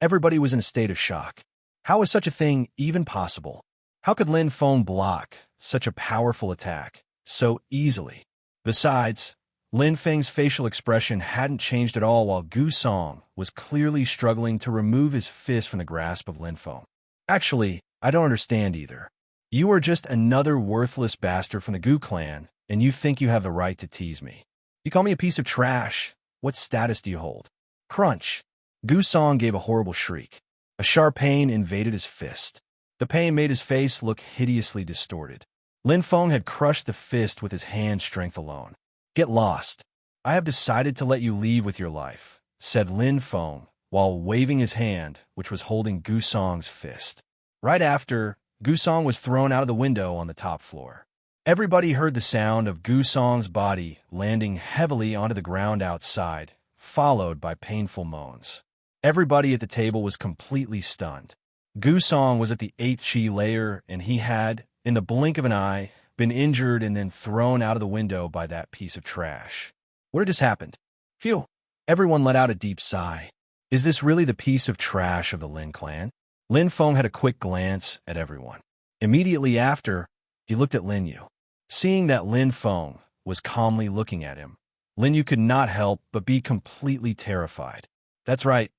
S1: Everybody was in a state of shock. How was such a thing even possible? How could Lin Feng block such a powerful attack so easily? Besides, Lin Feng's facial expression hadn't changed at all while Gu Song was clearly struggling to remove his fist from the grasp of Lin Feng. Actually, I don't understand either. You are just another worthless bastard from the Gu clan, and you think you have the right to tease me. You call me a piece of trash. What status do you hold? Crunch. Gu Song gave a horrible shriek. A sharp pain invaded his fist. The pain made his face look hideously distorted. Lin Feng had crushed the fist with his hand strength alone. Get lost. I have decided to let you leave with your life, said Lin Feng, while waving his hand, which was holding Gu Song's fist. Right after, Gu Song was thrown out of the window on the top floor. Everybody heard the sound of Gu Song's body landing heavily onto the ground outside, followed by painful moans. Everybody at the table was completely stunned. Gu Song was at the 8th chi layer, and he had, in the blink of an eye, been injured and then thrown out of the window by that piece of trash. What had just happened? Phew! Everyone let out a deep sigh. Is this really the piece of trash of the Lin clan? Lin Feng had a quick glance at everyone. Immediately after, he looked at Lin Yu. Seeing that Lin Feng was calmly looking at him, Lin Yu could not help but be completely terrified. That's right.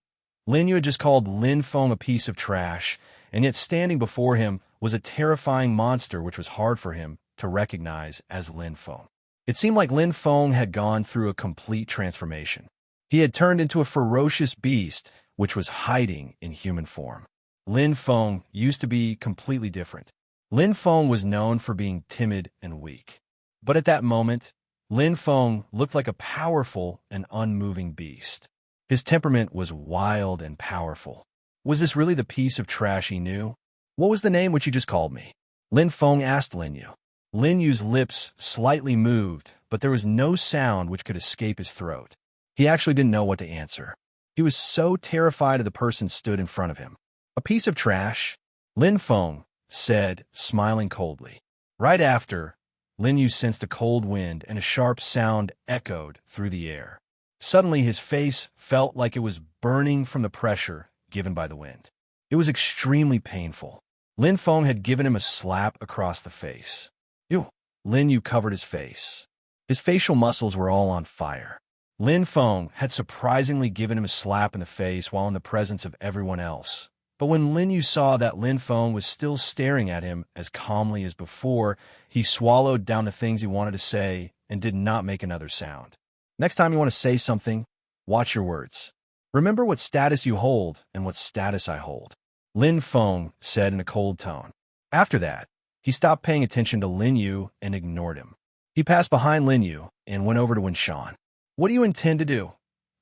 S1: Lin Yu had just called Lin Feng a piece of trash, and yet standing before him was a terrifying monster which was hard for him to recognize as Lin Feng. It seemed like Lin Feng had gone through a complete transformation. He had turned into a ferocious beast which was hiding in human form. Lin Feng used to be completely different. Lin Feng was known for being timid and weak. But at that moment, Lin Feng looked like a powerful and unmoving beast. His temperament was wild and powerful. Was this really the piece of trash he knew? What was the name which you just called me? Lin Feng asked Lin Yu. Lin Yu's lips slightly moved, but there was no sound which could escape his throat. He actually didn't know what to answer. He was so terrified of the person stood in front of him. A piece of trash? Lin Feng said, smiling coldly. Right after, Lin Yu sensed a cold wind and a sharp sound echoed through the air. Suddenly, his face felt like it was burning from the pressure given by the wind. It was extremely painful. Lin Feng had given him a slap across the face. Ew. Lin Yu covered his face. His facial muscles were all on fire. Lin Feng had surprisingly given him a slap in the face while in the presence of everyone else. But when Lin Yu saw that Lin Feng was still staring at him as calmly as before, he swallowed down the things he wanted to say and did not make another sound. Next time you want to say something, watch your words. Remember what status you hold and what status I hold, Lin Feng said in a cold tone. After that, he stopped paying attention to Lin Yu and ignored him. He passed behind Lin Yu and went over to Lyn Shan. What do you intend to do?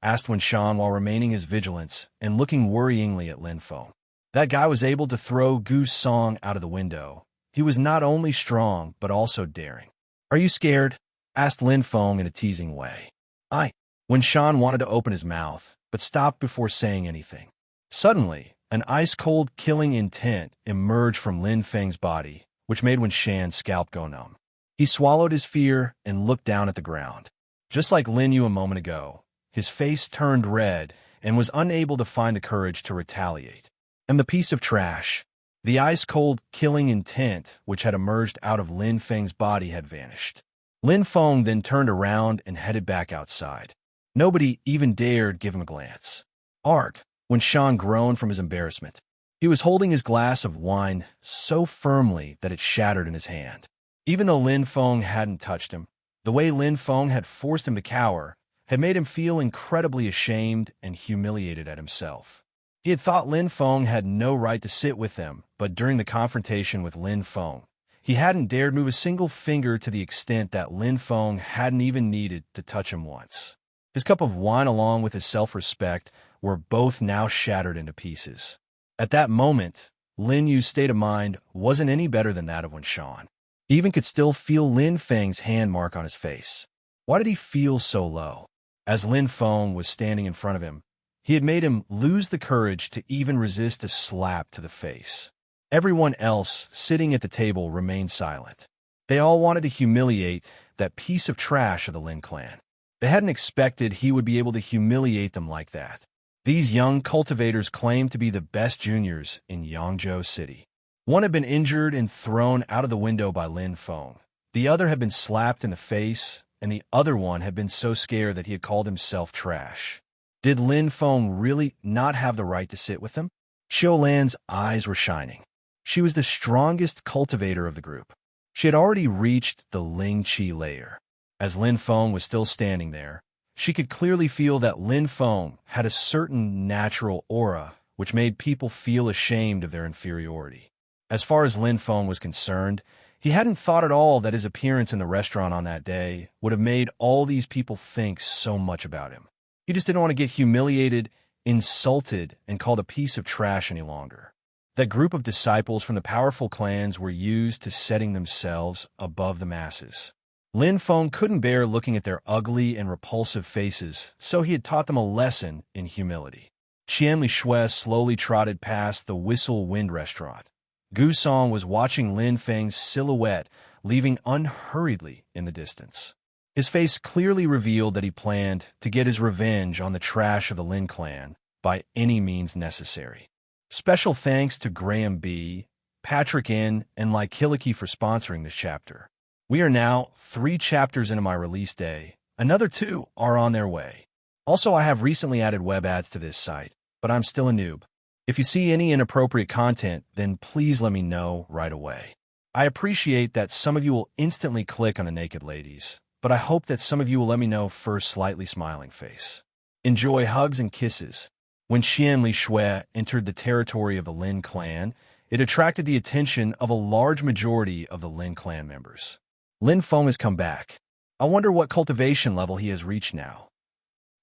S1: Asked Lyn Shan while remaining his vigilance and looking worryingly at Lin Feng. That guy was able to throw Goose Song out of the window. He was not only strong, but also daring. Are you scared? Asked Lin Feng in a teasing way. Lyn Shan wanted to open his mouth, but stopped before saying anything. Suddenly, an ice-cold killing intent emerged from Lin Feng's body, which made Lyn Shan's scalp go numb. He swallowed his fear and looked down at the ground. Just like Lin Yu a moment ago, his face turned red and was unable to find the courage to retaliate. And the piece of trash, the ice-cold killing intent which had emerged out of Lin Feng's body had vanished. Lin Feng then turned around and headed back outside. Nobody even dared give him a glance. Arg, Lyn Shan groaned from his embarrassment. He was holding his glass of wine so firmly that it shattered in his hand. Even though Lin Feng hadn't touched him, the way Lin Feng had forced him to cower had made him feel incredibly ashamed and humiliated at himself. He had thought Lin Feng had no right to sit with them, but during the confrontation with Lin Feng, he hadn't dared move a single finger to the extent that Lin Feng hadn't even needed to touch him once. His cup of wine along with his self-respect were both now shattered into pieces. At that moment, Lin Yu's state of mind wasn't any better than that of Lyn Shan. He even could still feel Lin Feng's hand mark on his face. Why did he feel so low? As Lin Feng was standing in front of him, he had made him lose the courage to even resist a slap to the face. Everyone else sitting at the table remained silent. They all wanted to humiliate that piece of trash of the Lin clan. They hadn't expected he would be able to humiliate them like that. These young cultivators claimed to be the best juniors in Yangzhou City. One had been injured and thrown out of the window by Lin Feng. The other had been slapped in the face, and the other one had been so scared that he had called himself trash. Did Lin Feng really not have the right to sit with them? Xiulan's eyes were shining. She was the strongest cultivator of the group. She had already reached the Ling Qi layer. As Lin Feng was still standing there, she could clearly feel that Lin Feng had a certain natural aura which made people feel ashamed of their inferiority. As far as Lin Feng was concerned, he hadn't thought at all that his appearance in the restaurant on that day would have made all these people think so much about him. He just didn't want to get humiliated, insulted, and called a piece of trash any longer. That group of disciples from the powerful clans were used to setting themselves above the masses. Lin Feng couldn't bear looking at their ugly and repulsive faces, so he had taught them a lesson in humility. Qian Lishui slowly trotted past the Whistle Wind restaurant. Gu Song was watching Lin Feng's silhouette leaving unhurriedly in the distance. His face clearly revealed that he planned to get his revenge on the trash of the Lin clan by any means necessary. Special thanks to Graham B., Patrick N., and Lyciliki for sponsoring this chapter. We are now 3 chapters into my release day. Another 2 are on their way. Also, I have recently added web ads to this site, but I'm still a noob. If you see any inappropriate content, then please let me know right away. I appreciate that some of you will instantly click on the naked ladies, but I hope that some of you will let me know first slightly smiling face. Enjoy hugs and kisses. When Qian Lishui entered the territory of the Lin clan, it attracted the attention of a large majority of the Lin clan members. Lin Feng has come back. I wonder what cultivation level he has reached now.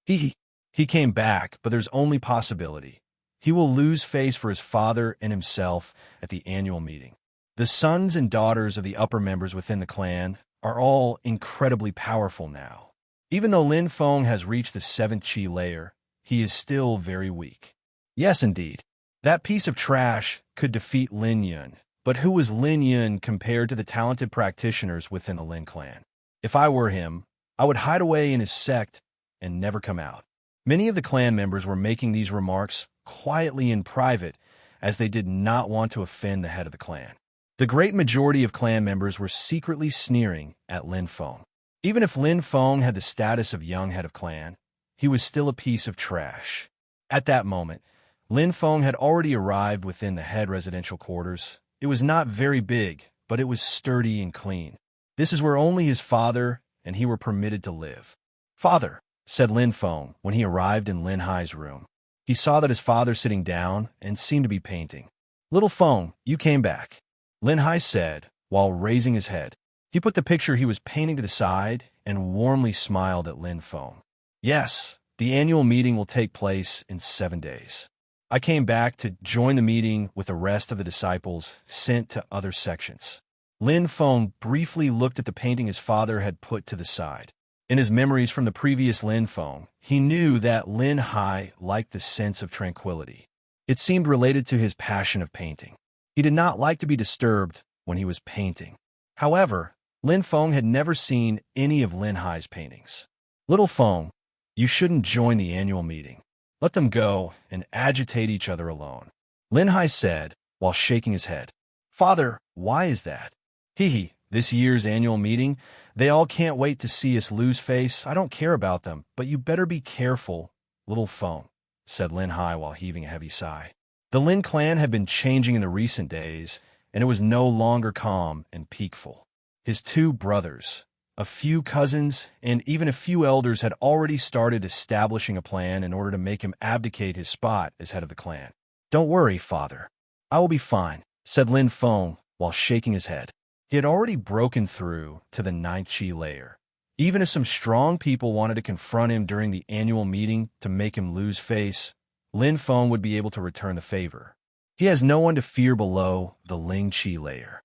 S1: He came back, but there's only possibility. He will lose face for his father and himself at the annual meeting. The sons and daughters of the upper members within the clan are all incredibly powerful now. Even though Lin Feng has reached the 7th Qi layer, he is still very weak. Yes, indeed. That piece of trash could defeat Lin Yun, but who was Lin Yun compared to the talented practitioners within the Lin clan? If I were him, I would hide away in his sect and never come out. Many of the clan members were making these remarks quietly in private, as they did not want to offend the head of the clan. The great majority of clan members were secretly sneering at Lin Feng. Even if Lin Feng had the status of young head of clan, he was still a piece of trash. At that moment, Lin Feng had already arrived within the head residential quarters. It was not very big, but it was sturdy and clean. This is where only his father and he were permitted to live. "Father," said Lin Feng when he arrived in Linhai's room. He saw that his father sitting down and seemed to be painting. "Little Feng, you came back," Linhai said while raising his head. He put the picture he was painting to the side and warmly smiled at Lin Feng. "Yes, the annual meeting will take place in 7 days. I came back to join the meeting with the rest of the disciples sent to other sections." Lin Feng briefly looked at the painting his father had put to the side. In his memories from the previous Lin Feng, he knew that Linhai liked the sense of tranquility. It seemed related to his passion of painting. He did not like to be disturbed when he was painting. However, Lin Feng had never seen any of Linhai's paintings. "Little Feng, you shouldn't join the annual meeting. Let them go and agitate each other alone," Linhai said while shaking his head. "Father, why is that?" "Hee, this year's annual meeting, they all can't wait to see us lose face. I don't care about them, but you better be careful, Little Feng," said Linhai while heaving a heavy sigh. The Lin clan had been changing in the recent days, and it was no longer calm and peaceful. His two brothers, a few cousins, and even a few elders had already started establishing a plan in order to make him abdicate his spot as head of the clan. "Don't worry, father. I will be fine," said Lin Feng while shaking his head. He had already broken through to the 9th Chi layer. Even if some strong people wanted to confront him during the annual meeting to make him lose face, Lin Feng would be able to return the favor. He has no one to fear below the Ling Chi layer.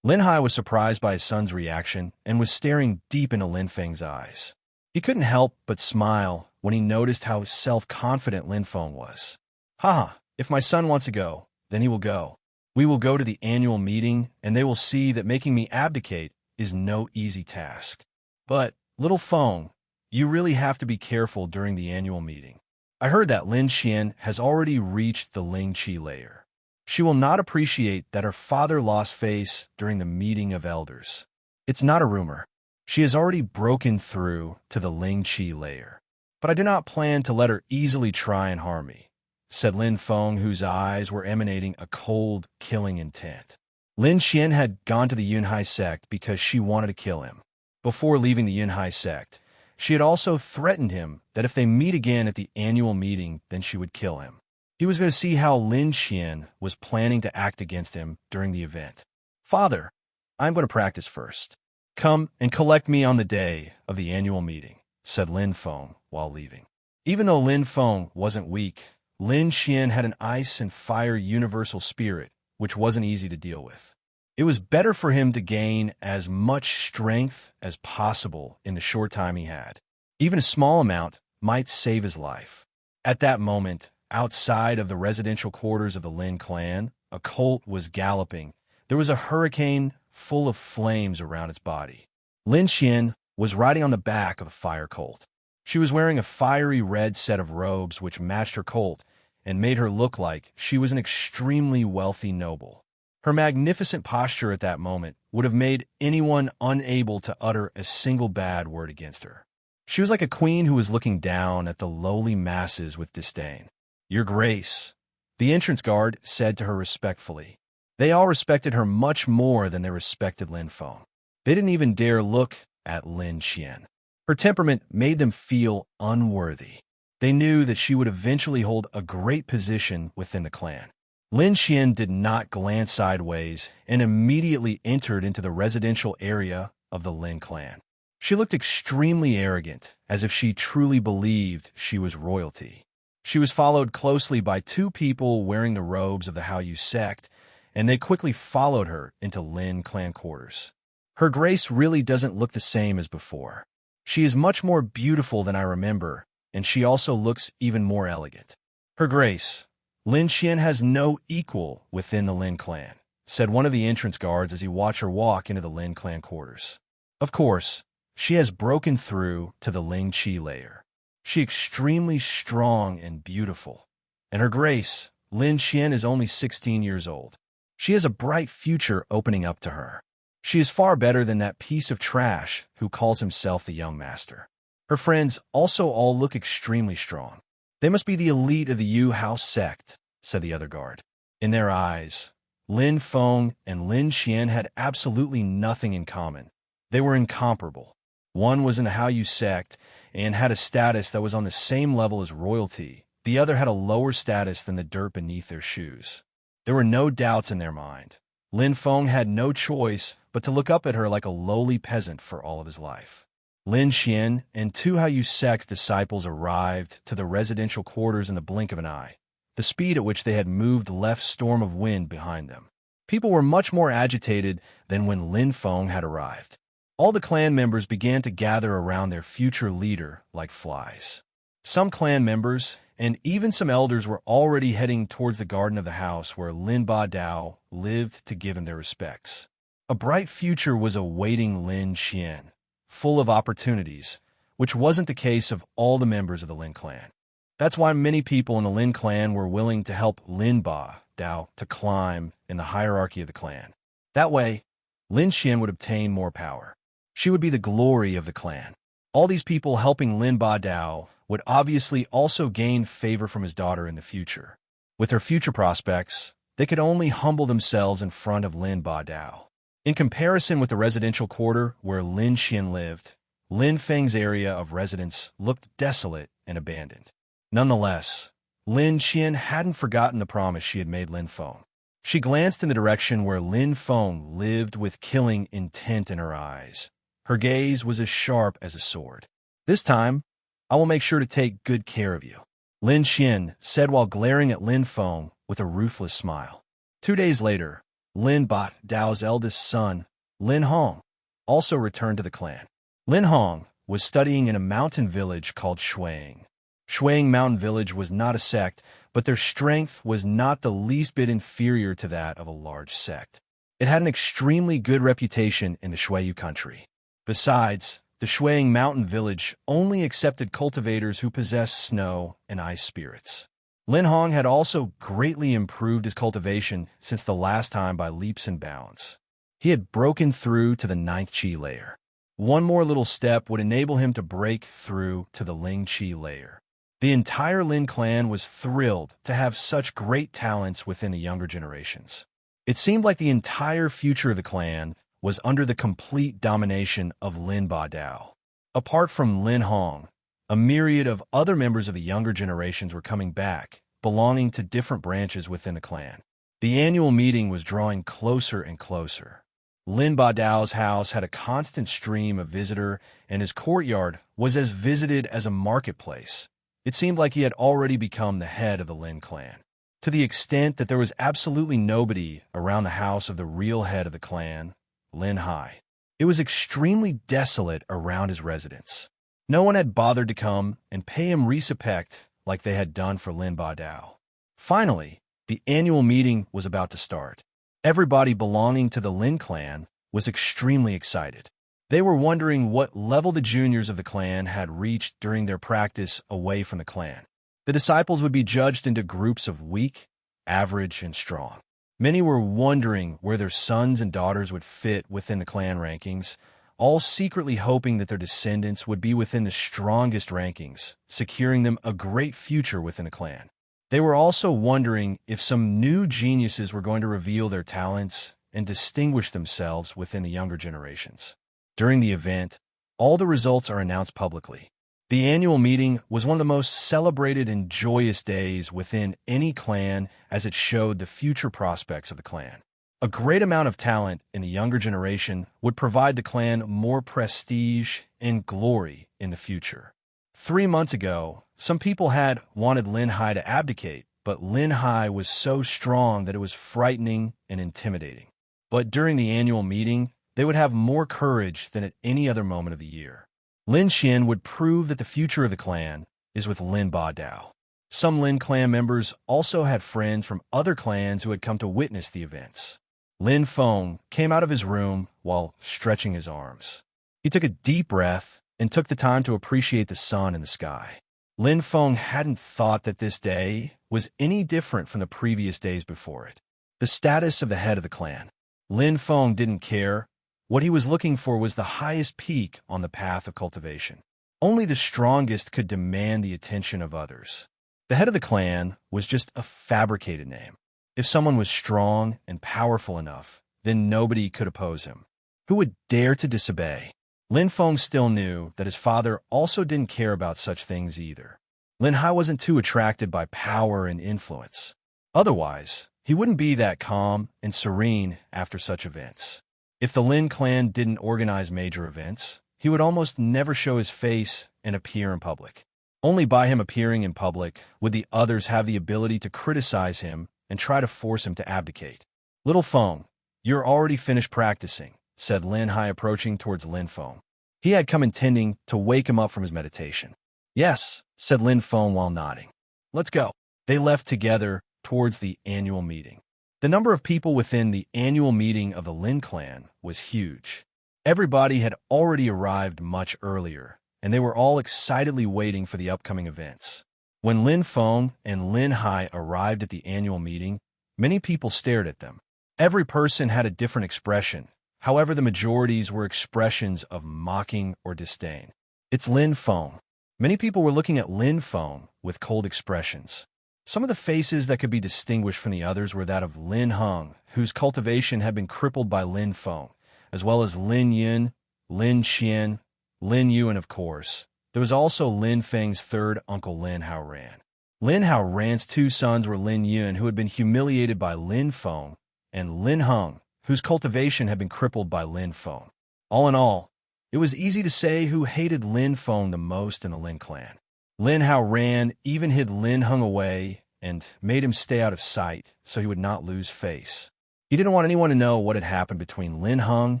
S1: Linhai was surprised by his son's reaction and was staring deep into Lin Feng's eyes. He couldn't help but smile when he noticed how self-confident Lin Feng was. "Haha, if my son wants to go, then he will go. We will go to the annual meeting, and they will see that making me abdicate is no easy task. But, Little Feng, you really have to be careful during the annual meeting. I heard that Lyn Shan has already reached the Ling Chi layer. She will not appreciate that her father lost face during the meeting of elders. It's not a rumor. She has already broken through to the Ling Chi layer. But I do not plan to let her easily try and harm me," said Lin Feng, whose eyes were emanating a cold, killing intent. Lyn Shan had gone to the Yinhai sect because she wanted to kill him. Before leaving the Yinhai sect, she had also threatened him that if they meet again at the annual meeting, then she would kill him. He was going to see how Lyn Shan was planning to act against him during the event. "Father, I'm going to practice first. Come and collect me on the day of the annual meeting," said Lin Feng while leaving. Even though Lin Feng wasn't weak, Lyn Shan had an ice and fire universal spirit, which wasn't easy to deal with. It was better for him to gain as much strength as possible in the short time he had. Even a small amount might save his life. At that moment, outside of the residential quarters of the Lin clan, a colt was galloping. There was a hurricane full of flames around its body. Lyn Shan was riding on the back of a fire colt. She was wearing a fiery red set of robes which matched her colt and made her look like she was an extremely wealthy noble. Her magnificent posture at that moment would have made anyone unable to utter a single bad word against her. She was like a queen who was looking down at the lowly masses with disdain. "Your Grace," the entrance guard said to her respectfully. They all respected her much more than they respected Lin Feng. They didn't even dare look at Lyn Shan. Her temperament made them feel unworthy. They knew that she would eventually hold a great position within the clan. Lyn Shan did not glance sideways and immediately entered into the residential area of the Lin clan. She looked extremely arrogant, as if she truly believed she was royalty. She was followed closely by two people wearing the robes of the Hao sect, and they quickly followed her into Lin clan quarters. Her Grace really doesn't look the same as before. She is much more beautiful than I remember, and she also looks even more elegant. Her Grace, Lyn Shan has no equal within the Lin clan, said one of the entrance guards as he watched her walk into the Lin clan quarters. Of course, she has broken through to the Ling Chi layer. She extremely strong and beautiful. And her grace, Lyn Shan, is only 16 years old. She has a bright future opening up to her. She is far better than that piece of trash who calls himself the young master. Her friends also all look extremely strong. They must be the elite of the Yu House sect, said the other guard. In their eyes, Lin Feng and Lyn Shan had absolutely nothing in common. They were incomparable. One was in the Hao Yu sect and had a status that was on the same level as royalty. The other had a lower status than the dirt beneath their shoes. There were no doubts in their mind. Lin Feng had no choice but to look up at her like a lowly peasant for all of his life. Lyn Shan and two Hao Yu sect's disciples arrived to the residential quarters in the blink of an eye. The speed at which they had moved left storm of wind behind them. People were much more agitated than when Lin Feng had arrived. All the clan members began to gather around their future leader like flies. Some clan members and even some elders were already heading towards the garden of the house where Lin Ba Dao lived to give him their respects. A bright future was awaiting Lyn Shan, full of opportunities, which wasn't the case of all the members of the Lin clan. That's why many people in the Lin clan were willing to help Lin Ba Dao to climb in the hierarchy of the clan. That way, Lyn Shan would obtain more power. She would be the glory of the clan. All these people helping Lin Ba Dao would obviously also gain favor from his daughter in the future. With her future prospects, they could only humble themselves in front of Lin Ba Dao. In comparison with the residential quarter where Lyn Shan lived, Lin Feng's area of residence looked desolate and abandoned. Nonetheless, Lyn Shan hadn't forgotten the promise she had made Lin Feng. She glanced in the direction where Lin Feng lived with killing intent in her eyes. Her gaze was as sharp as a sword. This time, I will make sure to take good care of you, Lyn Shan said while glaring at Lin Feng with a ruthless smile. 2 days later, Lin Ba Dao's eldest son, Lin Hung, also returned to the clan. Lin Hung was studying in a mountain village called Shuang. Shuang Mountain Village was not a sect, but their strength was not the least bit inferior to that of a large sect. It had an extremely good reputation in the Shuayu country. Besides, the Shuang Mountain Village only accepted cultivators who possessed snow and ice spirits. Lin Hung had also greatly improved his cultivation since the last time by leaps and bounds. He had broken through to the 9th Qi layer. One more little step would enable him to break through to the Ling Qi layer. The entire Lin clan was thrilled to have such great talents within the younger generations. It seemed like the entire future of the clan was under the complete domination of Lin Ba Dao. Apart from Lin Hung, a myriad of other members of the younger generations were coming back, belonging to different branches within the clan. The annual meeting was drawing closer and closer. Lin Ba Dao's house had a constant stream of visitor, and his courtyard was as visited as a marketplace. It seemed like he had already become the head of the Lin clan, to the extent that there was absolutely nobody around the house of the real head of the clan, Linhai. It was extremely desolate around his residence. No one had bothered to come and pay him respect like they had done for Lin Ba Dao. Finally, the annual meeting was about to start. Everybody belonging to the Lin clan was extremely excited. They were wondering what level the juniors of the clan had reached during their practice away from the clan. The disciples would be judged into groups of weak, average, and strong. Many were wondering where their sons and daughters would fit within the clan rankings, all secretly hoping that their descendants would be within the strongest rankings, securing them a great future within the clan. They were also wondering if some new geniuses were going to reveal their talents and distinguish themselves within the younger generations. During the event, all the results are announced publicly. The annual meeting was one of the most celebrated and joyous days within any clan as it showed the future prospects of the clan. A great amount of talent in the younger generation would provide the clan more prestige and glory in the future. 3 months ago, some people had wanted Linhai to abdicate, but Linhai was so strong that it was frightening and intimidating. But during the annual meeting, they would have more courage than at any other moment of the year. Lyn Shan would prove that the future of the clan is with Lin Ba Dao. Some Lin clan members also had friends from other clans who had come to witness the events. Lin Feng came out of his room while stretching his arms. He took a deep breath and took the time to appreciate the sun in the sky. Lin Feng hadn't thought that this day was any different from the previous days before it. The status of the head of the clan. Lin Feng didn't care. What he was looking for was the highest peak on the path of cultivation. Only the strongest could demand the attention of others. The head of the clan was just a fabricated name. If someone was strong and powerful enough, then nobody could oppose him. Who would dare to disobey? Lin Feng still knew that his father also didn't care about such things either. Linhai wasn't too attracted by power and influence. Otherwise, he wouldn't be that calm and serene after such events. If the Lin clan didn't organize major events, he would almost never show his face and appear in public. Only by him appearing in public would the others have the ability to criticize him and try to force him to abdicate. "Little Feng, you're already finished practicing," said Linhai, approaching towards Lin Feng. He had come intending to wake him up from his meditation. "Yes," said Lin Feng while nodding. "Let's go." They left together towards the annual meeting. The number of people within the annual meeting of the Lin clan was huge. Everybody had already arrived much earlier, and they were all excitedly waiting for the upcoming events. When Lin Feng and Linhai arrived at the annual meeting, many people stared at them. Every person had a different expression. However, the majorities were expressions of mocking or disdain. "It's Lin Feng." Many people were looking at Lin Feng with cold expressions. Some of the faces that could be distinguished from the others were that of Lin Hung, whose cultivation had been crippled by Lin Feng, as well as Lin Yin, Lyn Shan, Lin Yu, and of course, there was also Lin Feng's third uncle Lin Ran. Lin Ran's two sons were Lin Yun, who had been humiliated by Lin Feng, and Lin Hung, whose cultivation had been crippled by Lin Feng. All in all, it was easy to say who hated Lin Feng the most in the Lin clan. Lin Ran even hid Lin Hung away and made him stay out of sight so he would not lose face. He didn't want anyone to know what had happened between Lin Hung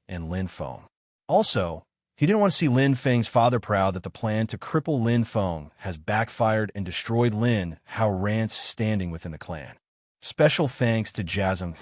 S1: and Lin Feng. Also, he didn't want to see Lin Feng's father proud that the plan to cripple Lin Feng has backfired and destroyed Lin Ran's standing within the clan. Special thanks to Jasm.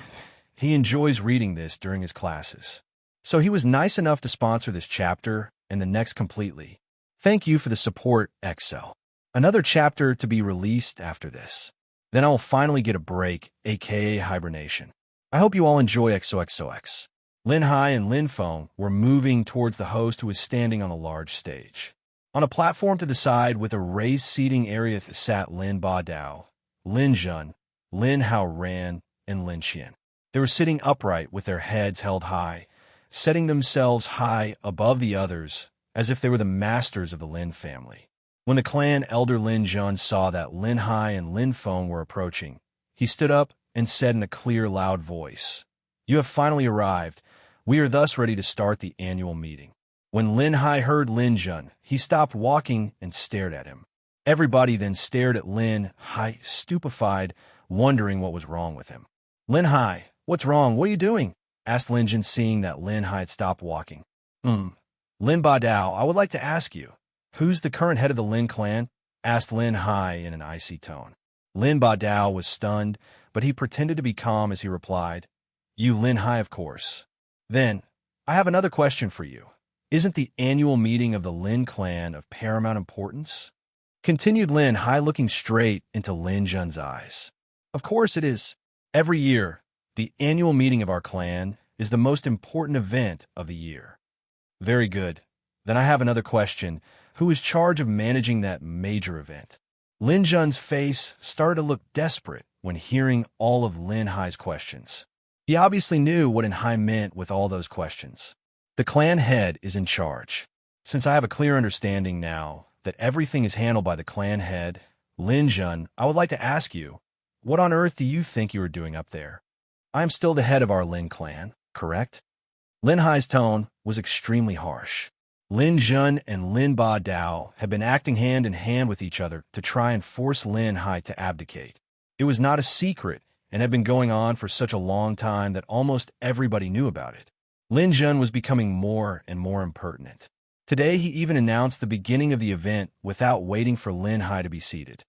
S1: He enjoys reading this during his classes. So he was nice enough to sponsor this chapter and the next completely. Thank you for the support, XO. Another chapter to be released after this. Then I will finally get a break, aka hibernation. I hope you all enjoy XOXOX. Linhai and Lin Feng were moving towards the host, who was standing on a large stage. On a platform to the side with a raised seating area sat Lin Ba Dao, Lin Shan, Lin Ran, and Lin Shan. They were sitting upright with their heads held high, setting themselves high above the others, as if they were the masters of the Lin family. When the clan elder Lin Shan saw that Linhai and Lin Feng were approaching, he stood up and said in a clear, loud voice, "You have finally arrived. We are thus ready to start the annual meeting." When Linhai heard Lin Shan, he stopped walking and stared at him. Everybody then stared at Linhai, stupefied, wondering what was wrong with him. "Linhai, what's wrong? What are you doing?" asked Lin Shan, seeing that Linhai had stopped walking. Lin Ba Dao, I would like to ask you, who's the current head of the Lin clan?" asked Linhai in an icy tone. Lin Ba Dao was stunned, but he pretended to be calm as he replied, "You Linhai, of course." "Then, I have another question for you. Isn't the annual meeting of the Lin clan of paramount importance?" Continued Linhai, looking straight into Lin Shan's eyes. "Of course it is. Every year, the annual meeting of our clan is the most important event of the year." "Very good. Then I have another question. Who is charged of managing that major event?" Lin Shan's face started to look desperate when hearing all of Linhai's questions. He obviously knew what Yinhai meant with all those questions. "The clan head is in charge. Since I have a clear understanding now that everything is handled by the clan head, Lin Shan, I would like to ask you, what on earth do you think you are doing up there? I am still the head of our Lin clan, correct?" Linhai's tone was extremely harsh. Lin Shan and Lin Ba Dao had been acting hand in hand with each other to try and force Linhai to abdicate. It was not a secret and had been going on for such a long time that almost everybody knew about it. Lin Shan was becoming more and more impertinent. Today he even announced the beginning of the event without waiting for Linhai to be seated.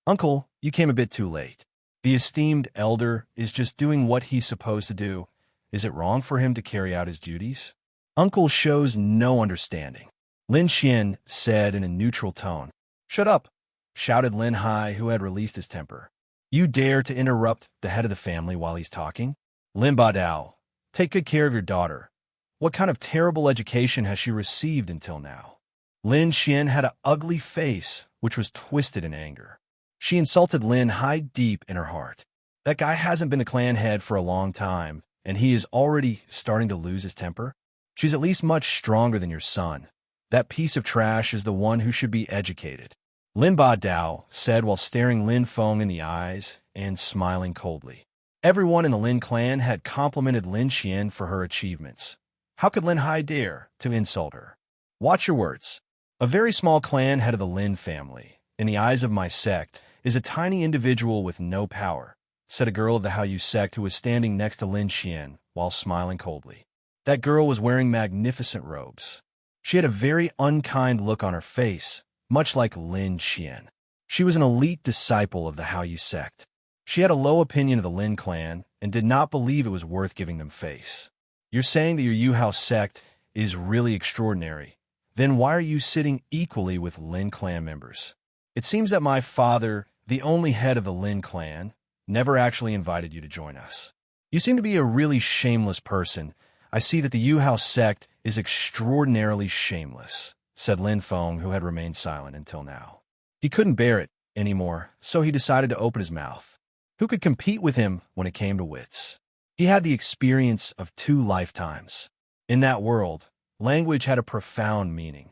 S1: Uncle, you came a bit too late. The esteemed elder is just doing what he's supposed to do. Is it wrong for him to carry out his duties?" Uncle shows no understanding. Lyn Shan said in a neutral tone. "Shut up!" shouted Linhai, who had released his temper. "You dare to interrupt the head of the family while he's talking? Lin Dao, take good care of your daughter. What kind of terrible education has she received until now?" Lyn Shan had an ugly face, which was twisted in anger. She insulted Linhai deep in her heart. That guy hasn't been the clan head for a long time, and he is already starting to lose his temper. She's at least much stronger than your son. That piece of trash is the one who should be educated. Lin Dao said while staring Lin Feng in the eyes and smiling coldly. Everyone in the Lin clan had complimented Lin Shan for her achievements. How could Linhai dare to insult her? Watch your words. A very small clan head of the Lin family, in the eyes of my sect, is a tiny individual with no power, said a girl of the Hao sect who was standing next to Lin Shan while smiling coldly. That girl was wearing magnificent robes. She had a very unkind look on her face, much like Lin Shan. She was an elite disciple of the Hao sect. She had a low opinion of the Lin clan and did not believe it was worth giving them face. You're saying that your Yinhai sect is really extraordinary. Then why are you sitting equally with Lin clan members? It seems that my father, the only head of the Lin clan, never actually invited you to join us. You seem to be a really shameless person. I see that the Yinhai sect is extraordinarily shameless, said Lin Feng, who had remained silent until now. He couldn't bear it anymore, so he decided to open his mouth. Who could compete with him when it came to wits? He had the experience of 2 lifetimes. In that world, language had a profound meaning.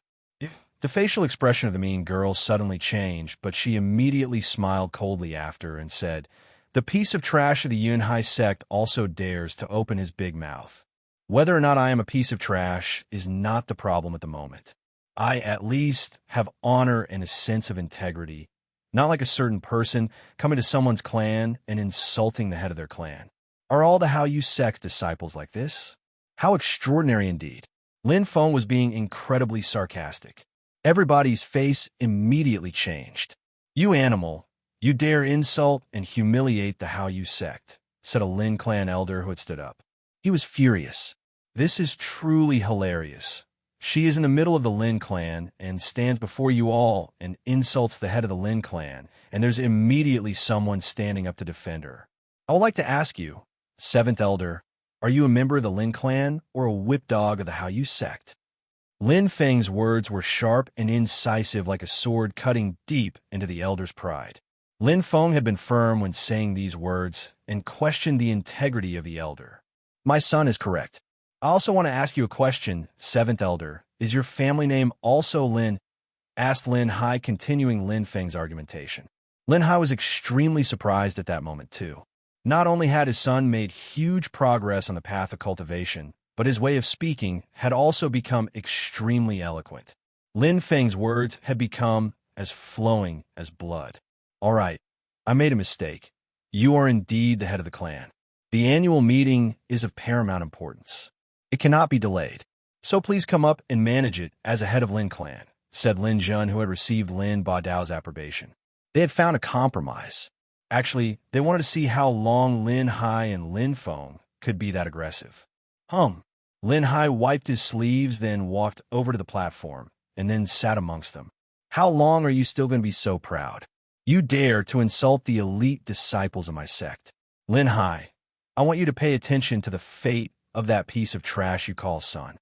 S1: The facial expression of the mean girl suddenly changed, but she immediately smiled coldly after and said, "The piece of trash of the Yinhai sect also dares to open his big mouth. Whether or not I am a piece of trash is not the problem at the moment. I at least have honor and a sense of integrity, not like a certain person coming to someone's clan and insulting the head of their clan. Are all the Hao sect disciples like this? How extraordinary indeed." Lin Feng was being incredibly sarcastic. Everybody's face immediately changed. "You animal, you dare insult and humiliate the Hao sect," said a Lin clan elder who had stood up. He was furious. "This is truly hilarious. She is in the middle of the Lin clan and stands before you all and insults the head of the Lin clan, and there's immediately someone standing up to defend her. I would like to ask you, 7th elder, are you a member of the Lin clan or a whipdog of the Hao sect?" Lin Feng's words were sharp and incisive like a sword cutting deep into the elder's pride. Lin Feng had been firm when saying these words and questioned the integrity of the elder. "My son is correct. I also want to ask you a question, 7th elder. Is your family name also Lin?" asked Linhai, continuing Lin Feng's argumentation. Linhai was extremely surprised at that moment too. Not only had his son made huge progress on the path of cultivation, but his way of speaking had also become extremely eloquent. Lin Feng's words had become as flowing as blood. "All right, I made a mistake. You are indeed the head of the clan. The annual meeting is of paramount importance. It cannot be delayed. So please come up and manage it as a head of Lin clan," said Lin Shan, who had received Lin Dao's approbation. They had found a compromise. Actually, they wanted to see how long Linhai and Lin Feng could be that aggressive. Linhai wiped his sleeves, then walked over to the platform, and then sat amongst them. "How long are you still going to be so proud? You dare to insult the elite disciples of my sect. Linhai, I want you to pay attention to the fate of that piece of trash you call son."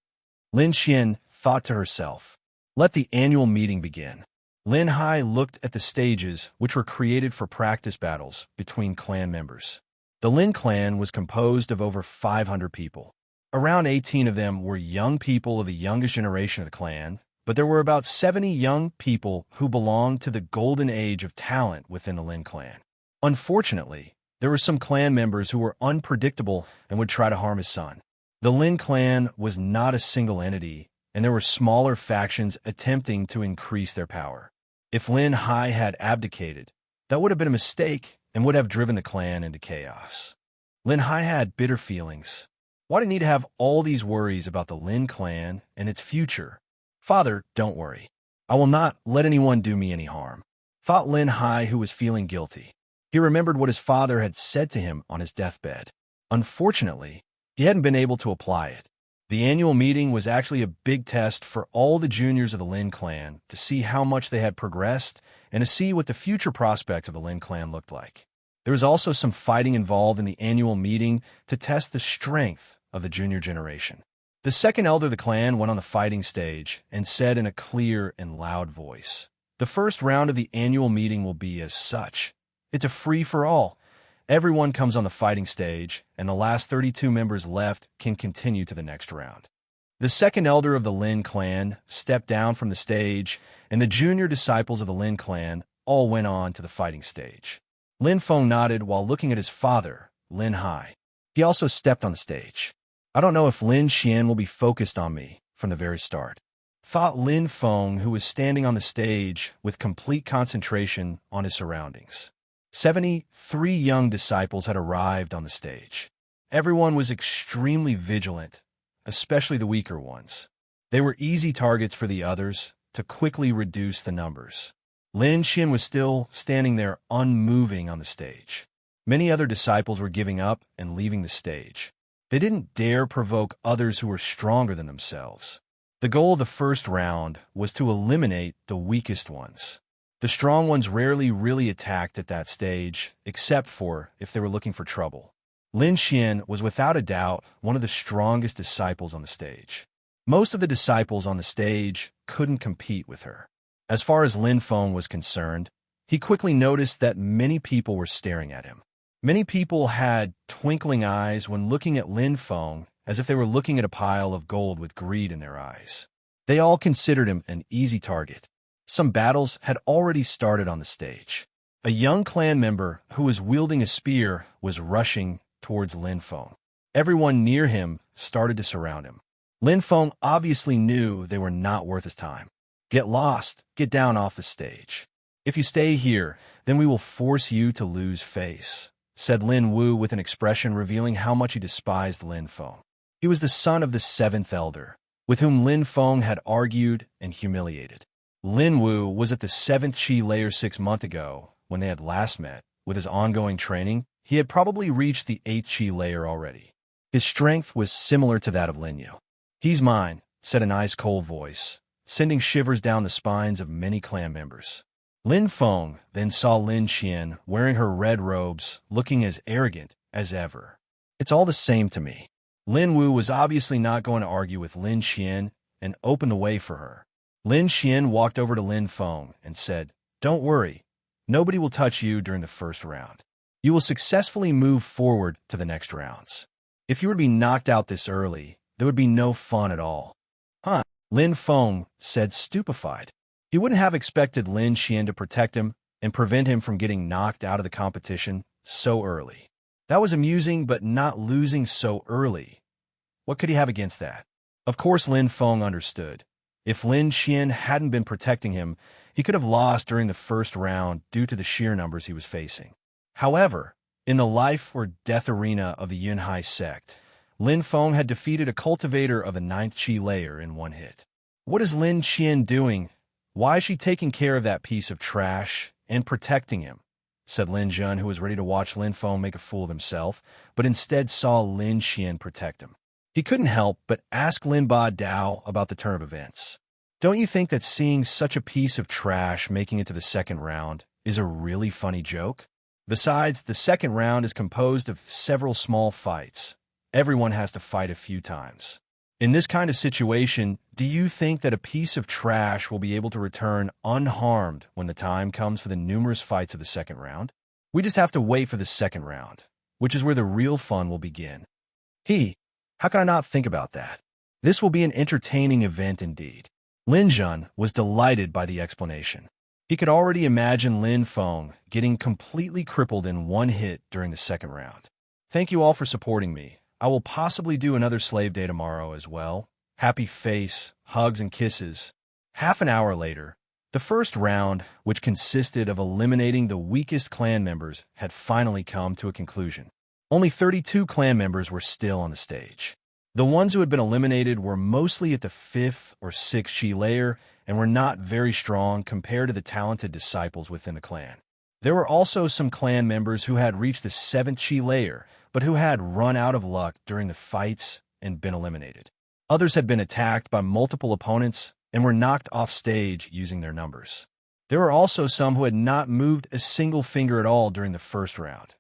S1: Lin Shan thought to herself, "Let the annual meeting begin." Linhai looked at the stages which were created for practice battles between clan members. The Lin clan was composed of over 500 people. Around 18 of them were young people of the youngest generation of the clan, but there were about 70 young people who belonged to the golden age of talent within the Lin clan. Unfortunately, there were some clan members who were unpredictable and would try to harm his son. The Lin clan was not a single entity, and there were smaller factions attempting to increase their power. If Linhai had abdicated, that would have been a mistake and would have driven the clan into chaos. Linhai had bitter feelings. Why did he need to have all these worries about the Lin clan and its future? "Father, don't worry. I will not let anyone do me any harm," thought Linhai, who was feeling guilty. He remembered what his father had said to him on his deathbed. Unfortunately, he hadn't been able to apply it. The annual meeting was actually a big test for all the juniors of the Lin clan to see how much they had progressed and to see what the future prospects of the Lin clan looked like. There was also some fighting involved in the annual meeting to test the strength of the junior generation. The second elder of the clan went on the fighting stage and said in a clear and loud voice, "The first round of the annual meeting will be as such. It's a free-for-all. Everyone comes on the fighting stage, and the last 32 members left can continue to the next round." The second elder of the Lin clan stepped down from the stage, and the junior disciples of the Lin clan all went on to the fighting stage. Lin Feng nodded while looking at his father, Linhai. He also stepped on the stage. "I don't know if Lyn Shan will be focused on me from the very start," thought Lin Feng, who was standing on the stage with complete concentration on his surroundings. 73 young disciples had arrived on the stage. Everyone was extremely vigilant, especially the weaker ones. They were easy targets for the others to quickly reduce the numbers. Lyn Shan was still standing there unmoving on the stage. Many other disciples were giving up and leaving the stage. They didn't dare provoke others who were stronger than themselves. The goal of the first round was to eliminate the weakest ones. The strong ones rarely really attacked at that stage, except for if they were looking for trouble. Lyn Shan was without a doubt one of the strongest disciples on the stage. Most of the disciples on the stage couldn't compete with her. As far as Lin Feng was concerned, he quickly noticed that many people were staring at him. Many people had twinkling eyes when looking at Lin Feng, as if they were looking at a pile of gold with greed in their eyes. They all considered him an easy target. Some battles had already started on the stage. A young clan member who was wielding a spear was rushing towards Lin Feng. Everyone near him started to surround him. Lin Feng obviously knew they were not worth his time. "Get lost, get down off the stage. If you stay here, then we will force you to lose face," said Lin Wu with an expression revealing how much he despised Lin Feng. He was the son of the seventh elder, with whom Lin Feng had argued and humiliated. Lin Wu was at the 7th Chi layer 6 months ago when they had last met. With his ongoing training, he had probably reached the 8th Chi layer already. His strength was similar to that of Lin Yu. "He's mine," said an ice-cold voice, sending shivers down the spines of many clan members. Lin Feng then saw Lyn Shan wearing her red robes, looking as arrogant as ever. "It's all the same to me." Lin Wu was obviously not going to argue with Lyn Shan and opened the way for her. Lyn Shan walked over to Lin Feng and said, "Don't worry, nobody will touch you during the first round. You will successfully move forward to the next rounds. If you were to be knocked out this early, there would be no fun at all." "Huh?" Lin Feng said, stupefied. He wouldn't have expected Lyn Shan to protect him and prevent him from getting knocked out of the competition so early. That was amusing, but not losing so early. What could he have against that? Of course, Lin Feng understood. If Lyn Shan hadn't been protecting him, he could have lost during the first round due to the sheer numbers he was facing. However, in the life or death arena of the Yinhai sect, Lin Feng had defeated a cultivator of the 9th Chi layer in one hit. "What is Lyn Shan doing? Why is she taking care of that piece of trash and protecting him?" said Lin Jun, who was ready to watch Lin Feng make a fool of himself, but instead saw Lyn Shan protect him. He couldn't help but ask Lin Ba Dao about the turn of events. "Don't you think that seeing such a piece of trash making it to the second round is a really funny joke? Besides, the second round is composed of several small fights. Everyone has to fight a few times. In this kind of situation, do you think that a piece of trash will be able to return unharmed when the time comes for the numerous fights of the second round? We just have to wait for the second round, which is where the real fun will begin." How can I not think about that? This will be an entertaining event indeed. Lin Jun was delighted by the explanation. He could already imagine Lin Feng getting completely crippled in one hit during the second round. "Thank you all for supporting me. I will possibly do another slave day tomorrow as well. Happy face, hugs, and kisses." Half an hour later, the first round, which consisted of eliminating the weakest clan members, had finally come to a conclusion. Only 32 clan members were still on the stage. The ones who had been eliminated were mostly at the 5th or 6th Chi layer and were not very strong compared to the talented disciples within the clan. There were also some clan members who had reached the 7th Chi layer, but who had run out of luck during the fights and been eliminated. Others had been attacked by multiple opponents and were knocked off stage using their numbers. There were also some who had not moved a single finger at all during the first round.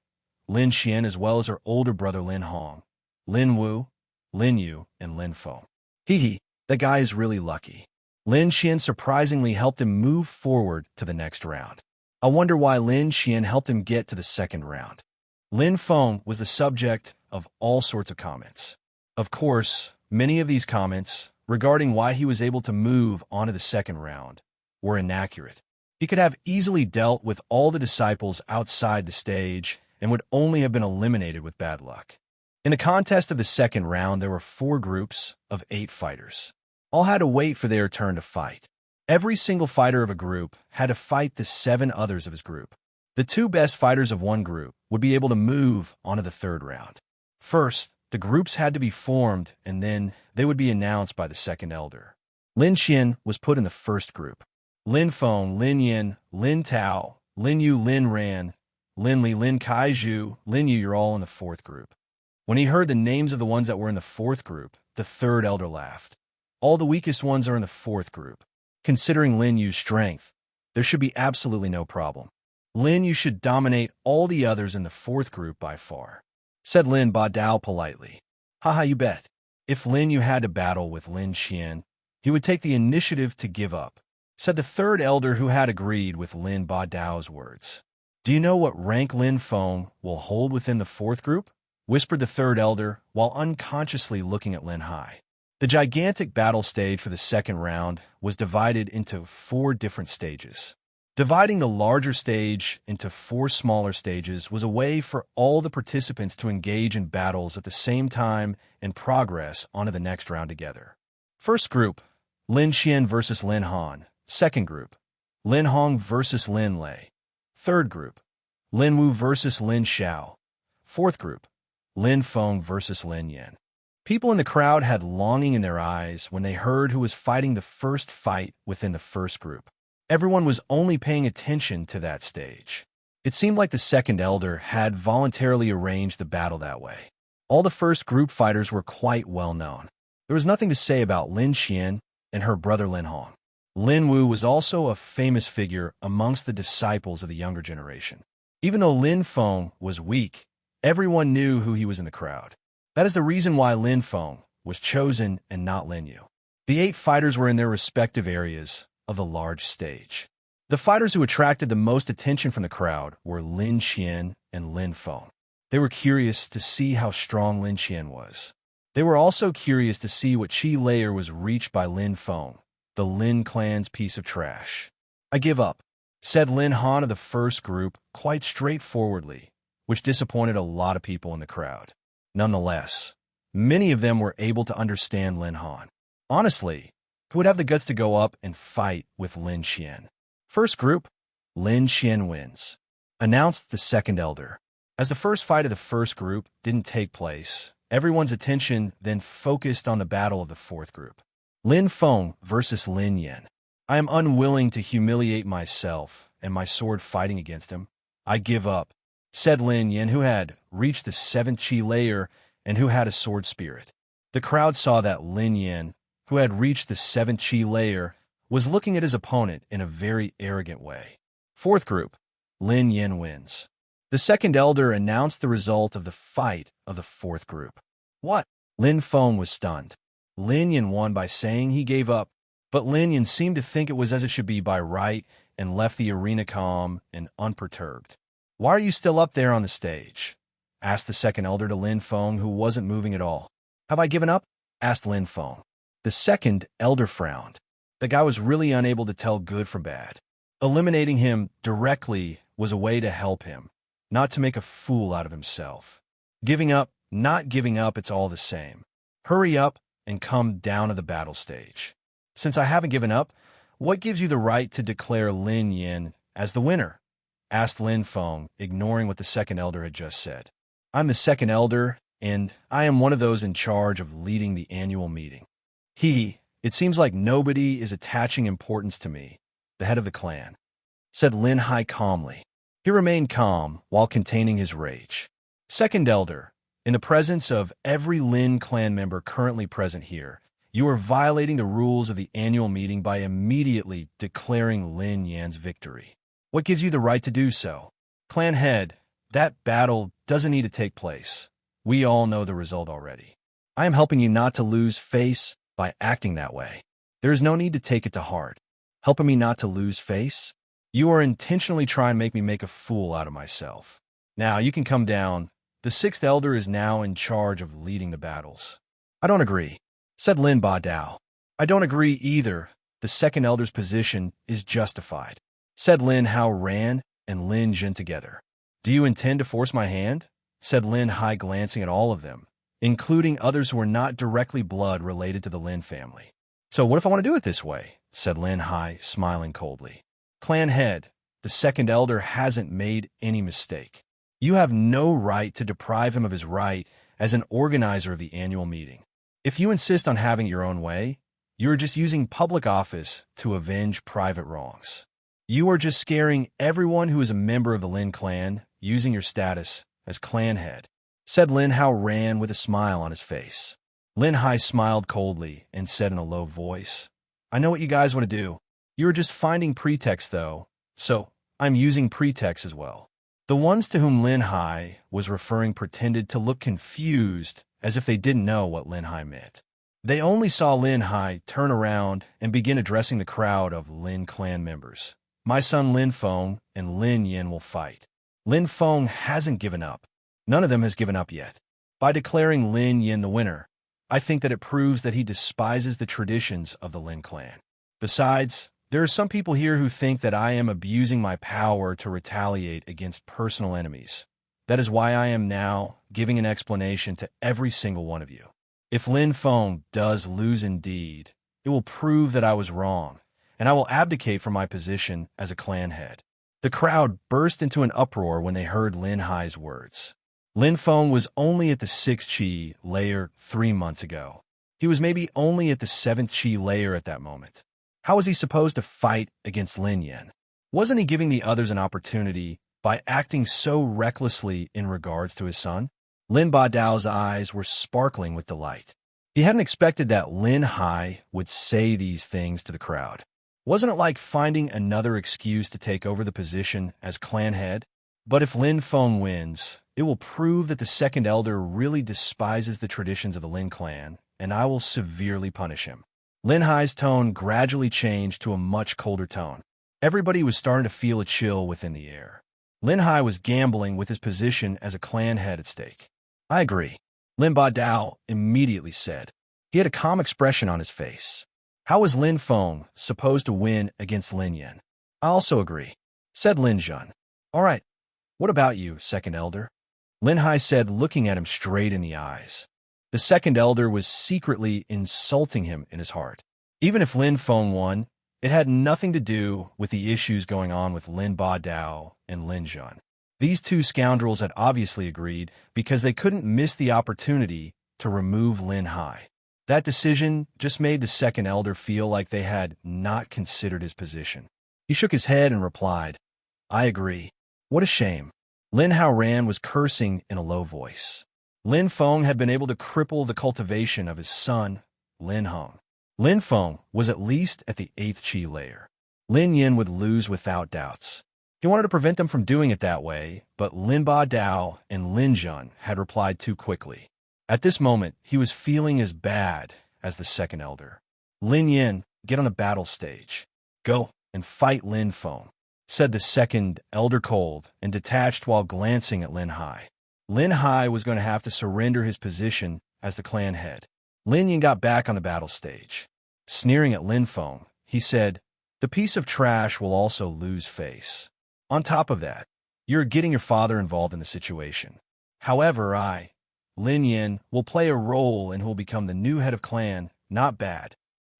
S1: Lin Shan, as well as her older brother Lin Hung, Lin Wu, Lin Yu, and Lin Feng. That guy is really lucky. Lin Shan surprisingly helped him move forward to the next round. I wonder why Lin Shan helped him get to the second round. Lin Feng was the subject of all sorts of comments. Of course, many of these comments regarding why he was able to move on to the second round were inaccurate. He could have easily dealt with all the disciples outside the stage and would only have been eliminated with bad luck. In the contest of the second round, there were 4 groups of 8 fighters. All had to wait for their turn to fight. Every single fighter of a group had to fight the 7 others of his group. The 2 best fighters of one group would be able to move on to the third round. First, the groups had to be formed, and then they would be announced by the second elder. Lin Shan was put in the first group. Lin Feng, Lin Yin, Lin Tao, Lin Yu, Lin Ran, Lin Li, Lin Kaiju, Lin Yu, you're all in the fourth group. When he heard the names of the ones that were in the fourth group, the third elder laughed. All the weakest ones are in the fourth group. Considering Lin Yu's strength, there should be absolutely no problem. Lin Yu should dominate all the others in the fourth group by far, said Lin Ba Dao politely. Haha, you bet. If Lin Yu had to battle with Lin Shan, he would take the initiative to give up, said the third elder who had agreed with Lin Ba Dao's words. Do you know what rank Lin Feng will hold within the fourth group? Whispered the third elder while unconsciously looking at Linhai. The gigantic battle stage for the second round was divided into 4 different stages. Dividing the larger stage into 4 smaller stages was a way for all the participants to engage in battles at the same time and progress onto the next round together. First group, Lin Shan versus Lin Hung. Second group, Lin Hung versus Lin Lei. Third group, Lin Wu versus Lin Shao. Fourth group, Lin Feng versus Lin Yan. People in the crowd had longing in their eyes when they heard who was fighting the first fight within the first group. Everyone was only paying attention to that stage. It seemed like the second elder had voluntarily arranged the battle that way. All the first group fighters were quite well known. There was nothing to say about Lin Shan and her brother Lin Hung. Lin Wu was also a famous figure amongst the disciples of the younger generation. Even though Lin Feng was weak, everyone knew who he was in the crowd. That is the reason why Lin Feng was chosen and not Lin Yu. The 8 fighters were in their respective areas of the large stage. The fighters who attracted the most attention from the crowd were Lin Shan and Lin Feng. They were curious to see how strong Lin Shan was. They were also curious to see what chi layer was reached by Lin Feng, the Lin clan's piece of trash. I give up, said Lin Han of the first group quite straightforwardly, which disappointed a lot of people in the crowd. Nonetheless, many of them were able to understand Lin Han. Honestly, who would have the guts to go up and fight with Lin Shan? First group, Lin Shan wins, announced the second elder. As the first fight of the first group didn't take place, everyone's attention then focused on the battle of the fourth group. Lin Feng versus Lin Yan. I am unwilling to humiliate myself and my sword fighting against him. I give up, said Lin Yan, who had reached the 7th chi layer and who had a sword spirit. The crowd saw that Lin Yan, who had reached the 7th chi layer, was looking at his opponent in a very arrogant way. Fourth group, Lin Yan wins. The second elder announced the result of the fight of the fourth group. What? Lin Feng was stunned. Lin Yan won by saying he gave up, but Lin Yan seemed to think it was as it should be by right and left the arena calm and unperturbed. Why are you still up there on the stage? Asked the second elder to Lin Feng, who wasn't moving at all. Have I given up? Asked Lin Feng. The second elder frowned. The guy was really unable to tell good from bad. Eliminating him directly was a way to help him, not to make a fool out of himself. Giving up, not giving up, it's all the same. Hurry up and come down to the battle stage. Since I haven't given up, what gives you the right to declare Lin Yan as the winner? Asked Lin Feng, ignoring what the second elder had just said. I'm the second elder, and I am one of those in charge of leading the annual meeting. It seems like nobody is attaching importance to me, the head of the clan, said Linhai calmly. He remained calm while containing his rage. Second elder, in the presence of every Lin clan member currently present here, You are violating the rules of the annual meeting by immediately declaring Lin Yan's victory. What gives you the right to do so? Clan head, that battle doesn't need to take place. We all know the result already. I am helping you not to lose face by acting that way. There is no need to take it to heart. Helping me not to lose face? You are intentionally trying to make me make a fool out of myself. Now, you can come down. The sixth elder is now in charge of leading the battles. I don't agree, said Lin Ba Dao. I don't agree either. The second elder's position is justified, said Lin Hung and Lin Shan together. Do you intend to force my hand? Said Linhai, glancing at all of them, including others who were not directly blood related to the Lin family. So what if I want to do it this way? Said Linhai, smiling coldly. Clan head, the second elder hasn't made any mistake. You have no right to deprive him of his right as an organizer of the annual meeting. If you insist on having your own way, you are just using public office to avenge private wrongs. You are just scaring everyone who is a member of the Lin clan using your status as clan head, said Lin Hung with a smile on his face. Linhai smiled coldly and said in a low voice, I know what you guys want to do. You are just finding pretext, though, so I'm using pretext as well. The ones to whom Linhai was referring pretended to look confused as if they didn't know what Linhai meant. They only saw Linhai turn around and begin addressing the crowd of Lin clan members. My son Lin Feng and Lin Yin will fight. Lin Feng hasn't given up. None of them has given up yet. By declaring Lin Yin the winner, I think that it proves that he despises the traditions of the Lin clan. Besides, there are some people here who think that I am abusing my power to retaliate against personal enemies. That is why I am now giving an explanation to every single one of you. If Lin Feng does lose indeed, it will prove that I was wrong, and I will abdicate from my position as a clan head. The crowd burst into an uproar when they heard Linhai's words. Lin Feng was only at the 6th Chi layer 3 months ago. He was maybe only at the 7th Chi layer at that moment. How was he supposed to fight against Lin Yan? Wasn't he giving the others an opportunity by acting so recklessly in regards to his son? Lin Ba Dao's eyes were sparkling with delight. He hadn't expected that Linhai would say these things to the crowd. Wasn't it like finding another excuse to take over the position as clan head? But if Lin Feng wins, it will prove that the second elder really despises the traditions of the Lin clan, and I will severely punish him. Linhai's tone gradually changed to a much colder tone. Everybody was starting to feel a chill within the air. Linhai was gambling with his position as a clan head at stake. I agree, Lin Ba Dao immediately said. He had a calm expression on his face. How was Lin Feng supposed to win against Lin Yan? I also agree, said Lin Shan. All right, what about you, second elder? Linhai said, looking at him straight in the eyes. The second elder was secretly insulting him in his heart. Even if Lin Feng won, it had nothing to do with the issues going on with Lin Ba Dao and Lin Shan. These two scoundrels had obviously agreed because they couldn't miss the opportunity to remove Linhai. That decision just made the second elder feel like they had not considered his position. He shook his head and replied, I agree. What a shame. Lin Hung was cursing in a low voice. Lin Feng had been able to cripple the cultivation of his son, Lin Hung. Lin Feng was at least at the 8th Chi layer. Lin Yin would lose without doubts. He wanted to prevent them from doing it that way, but Lin Ba Dao and Lin Shan had replied too quickly. At this moment, he was feeling as bad as the second elder. Lin Yin, get on the battle stage. Go and fight Lin Feng, said the second elder cold and detached while glancing at Linhai. Linhai was going to have to surrender his position as the clan head. Lin Yin got back on the battle stage. Sneering at Lin Feng, he said, the piece of trash will also lose face. On top of that, you're getting your father involved in the situation. However, Lin Yin, will play a role and will become the new head of clan. Not bad.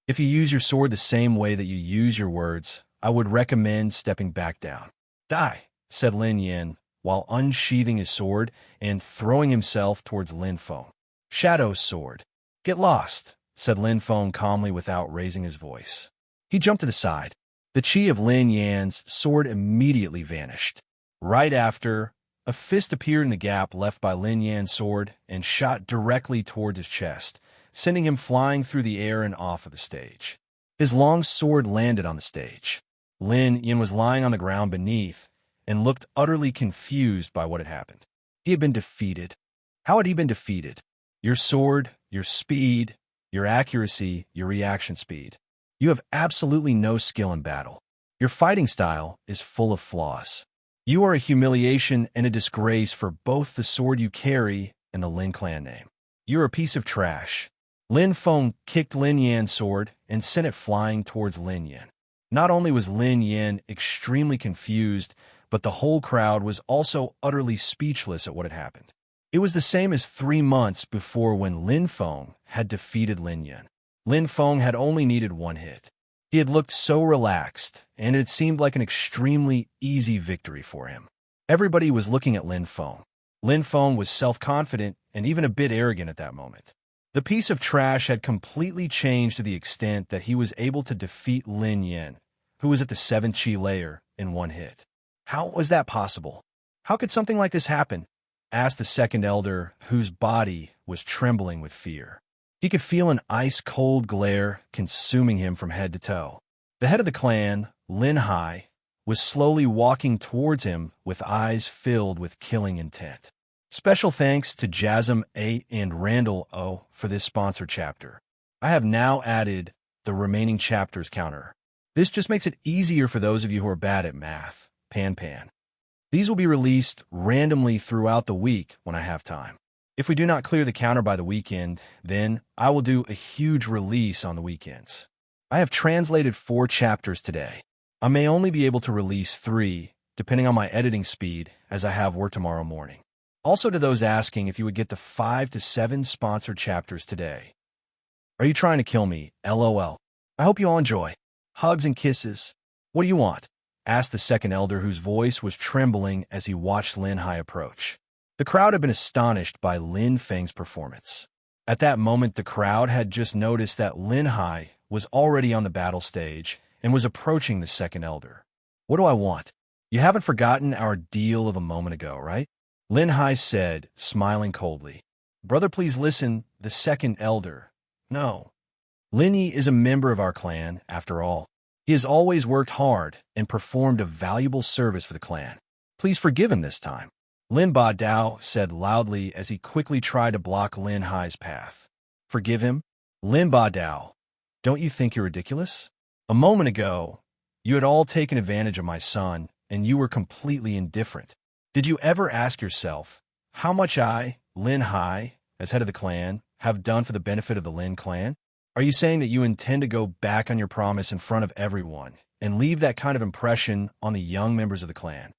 S1: If you use your sword the same way that you use your words, I would recommend stepping back down. Die, said Lin Yin, while unsheathing his sword and throwing himself towards Lin Feng. Shadow's sword. Get lost, said Lin Feng calmly without raising his voice. He jumped to the side. The chi of Lin Yan's sword immediately vanished. Right after, a fist appeared in the gap left by Lin Yan's sword and shot directly towards his chest, sending him flying through the air and off of the stage. His long sword landed on the stage. Lin Yin was lying on the ground beneath and looked utterly confused by what had happened. He had been defeated. How had he been defeated? Your sword, your speed, your accuracy, your reaction speed. You have absolutely no skill in battle. Your fighting style is full of flaws. You are a humiliation and a disgrace for both the sword you carry and the Lin clan name. You're a piece of trash. Lin Feng kicked Lin Yan's sword and sent it flying towards Lin Yan. Not only was Lin Yan extremely confused, but the whole crowd was also utterly speechless at what had happened. It was the same as 3 months before when Lin Feng had defeated Lin Yan. Lin Feng had only needed 1 hit. He had looked so relaxed, and it seemed like an extremely easy victory for him. Everybody was looking at Lin Feng. Lin Feng was self-confident and even a bit arrogant at that moment. The piece of trash had completely changed to the extent that he was able to defeat Lin Yan, who was at the 7th Chi layer, in 1 hit. How was that possible? How could something like this happen? Asked the second elder, whose body was trembling with fear. He could feel an ice-cold glare consuming him from head to toe. The head of the clan, Linhai, was slowly walking towards him with eyes filled with killing intent. Special thanks to Jasm A and Randall O for this sponsored chapter. I have now added the remaining chapters counter. This just makes it easier for those of you who are bad at math. Pan. These will be released randomly throughout the week when I have time. If we do not clear the counter by the weekend, then I will do a huge release on the weekends. I have translated 4 chapters today. I may only be able to release 3, depending on my editing speed, as I have work tomorrow morning. Also, to those asking if you would get the 5 to 7 sponsored chapters today. Are you trying to kill me? LOL. I hope you all enjoy. Hugs and kisses. What do you want? Asked the second elder, whose voice was trembling as he watched Linhai approach. The crowd had been astonished by Lin Feng's performance. At that moment, the crowd had just noticed that Linhai was already on the battle stage and was approaching the second elder. What do I want? You haven't forgotten our deal of a moment ago, right? Linhai said, smiling coldly. Brother, please listen, the second elder. No. Linhai is a member of our clan, after all. He has always worked hard and performed a valuable service for the clan. Please forgive him this time. Lin Ba Dao said loudly as he quickly tried to block Lin Hai's path. Forgive him? Lin Ba Dao, don't you think you're ridiculous? A moment ago, you had all taken advantage of my son, and you were completely indifferent. Did you ever ask yourself how much I, Linhai, as head of the clan, have done for the benefit of the Lin clan? Are you saying that you intend to go back on your promise in front of everyone and leave that kind of impression on the young members of the clan?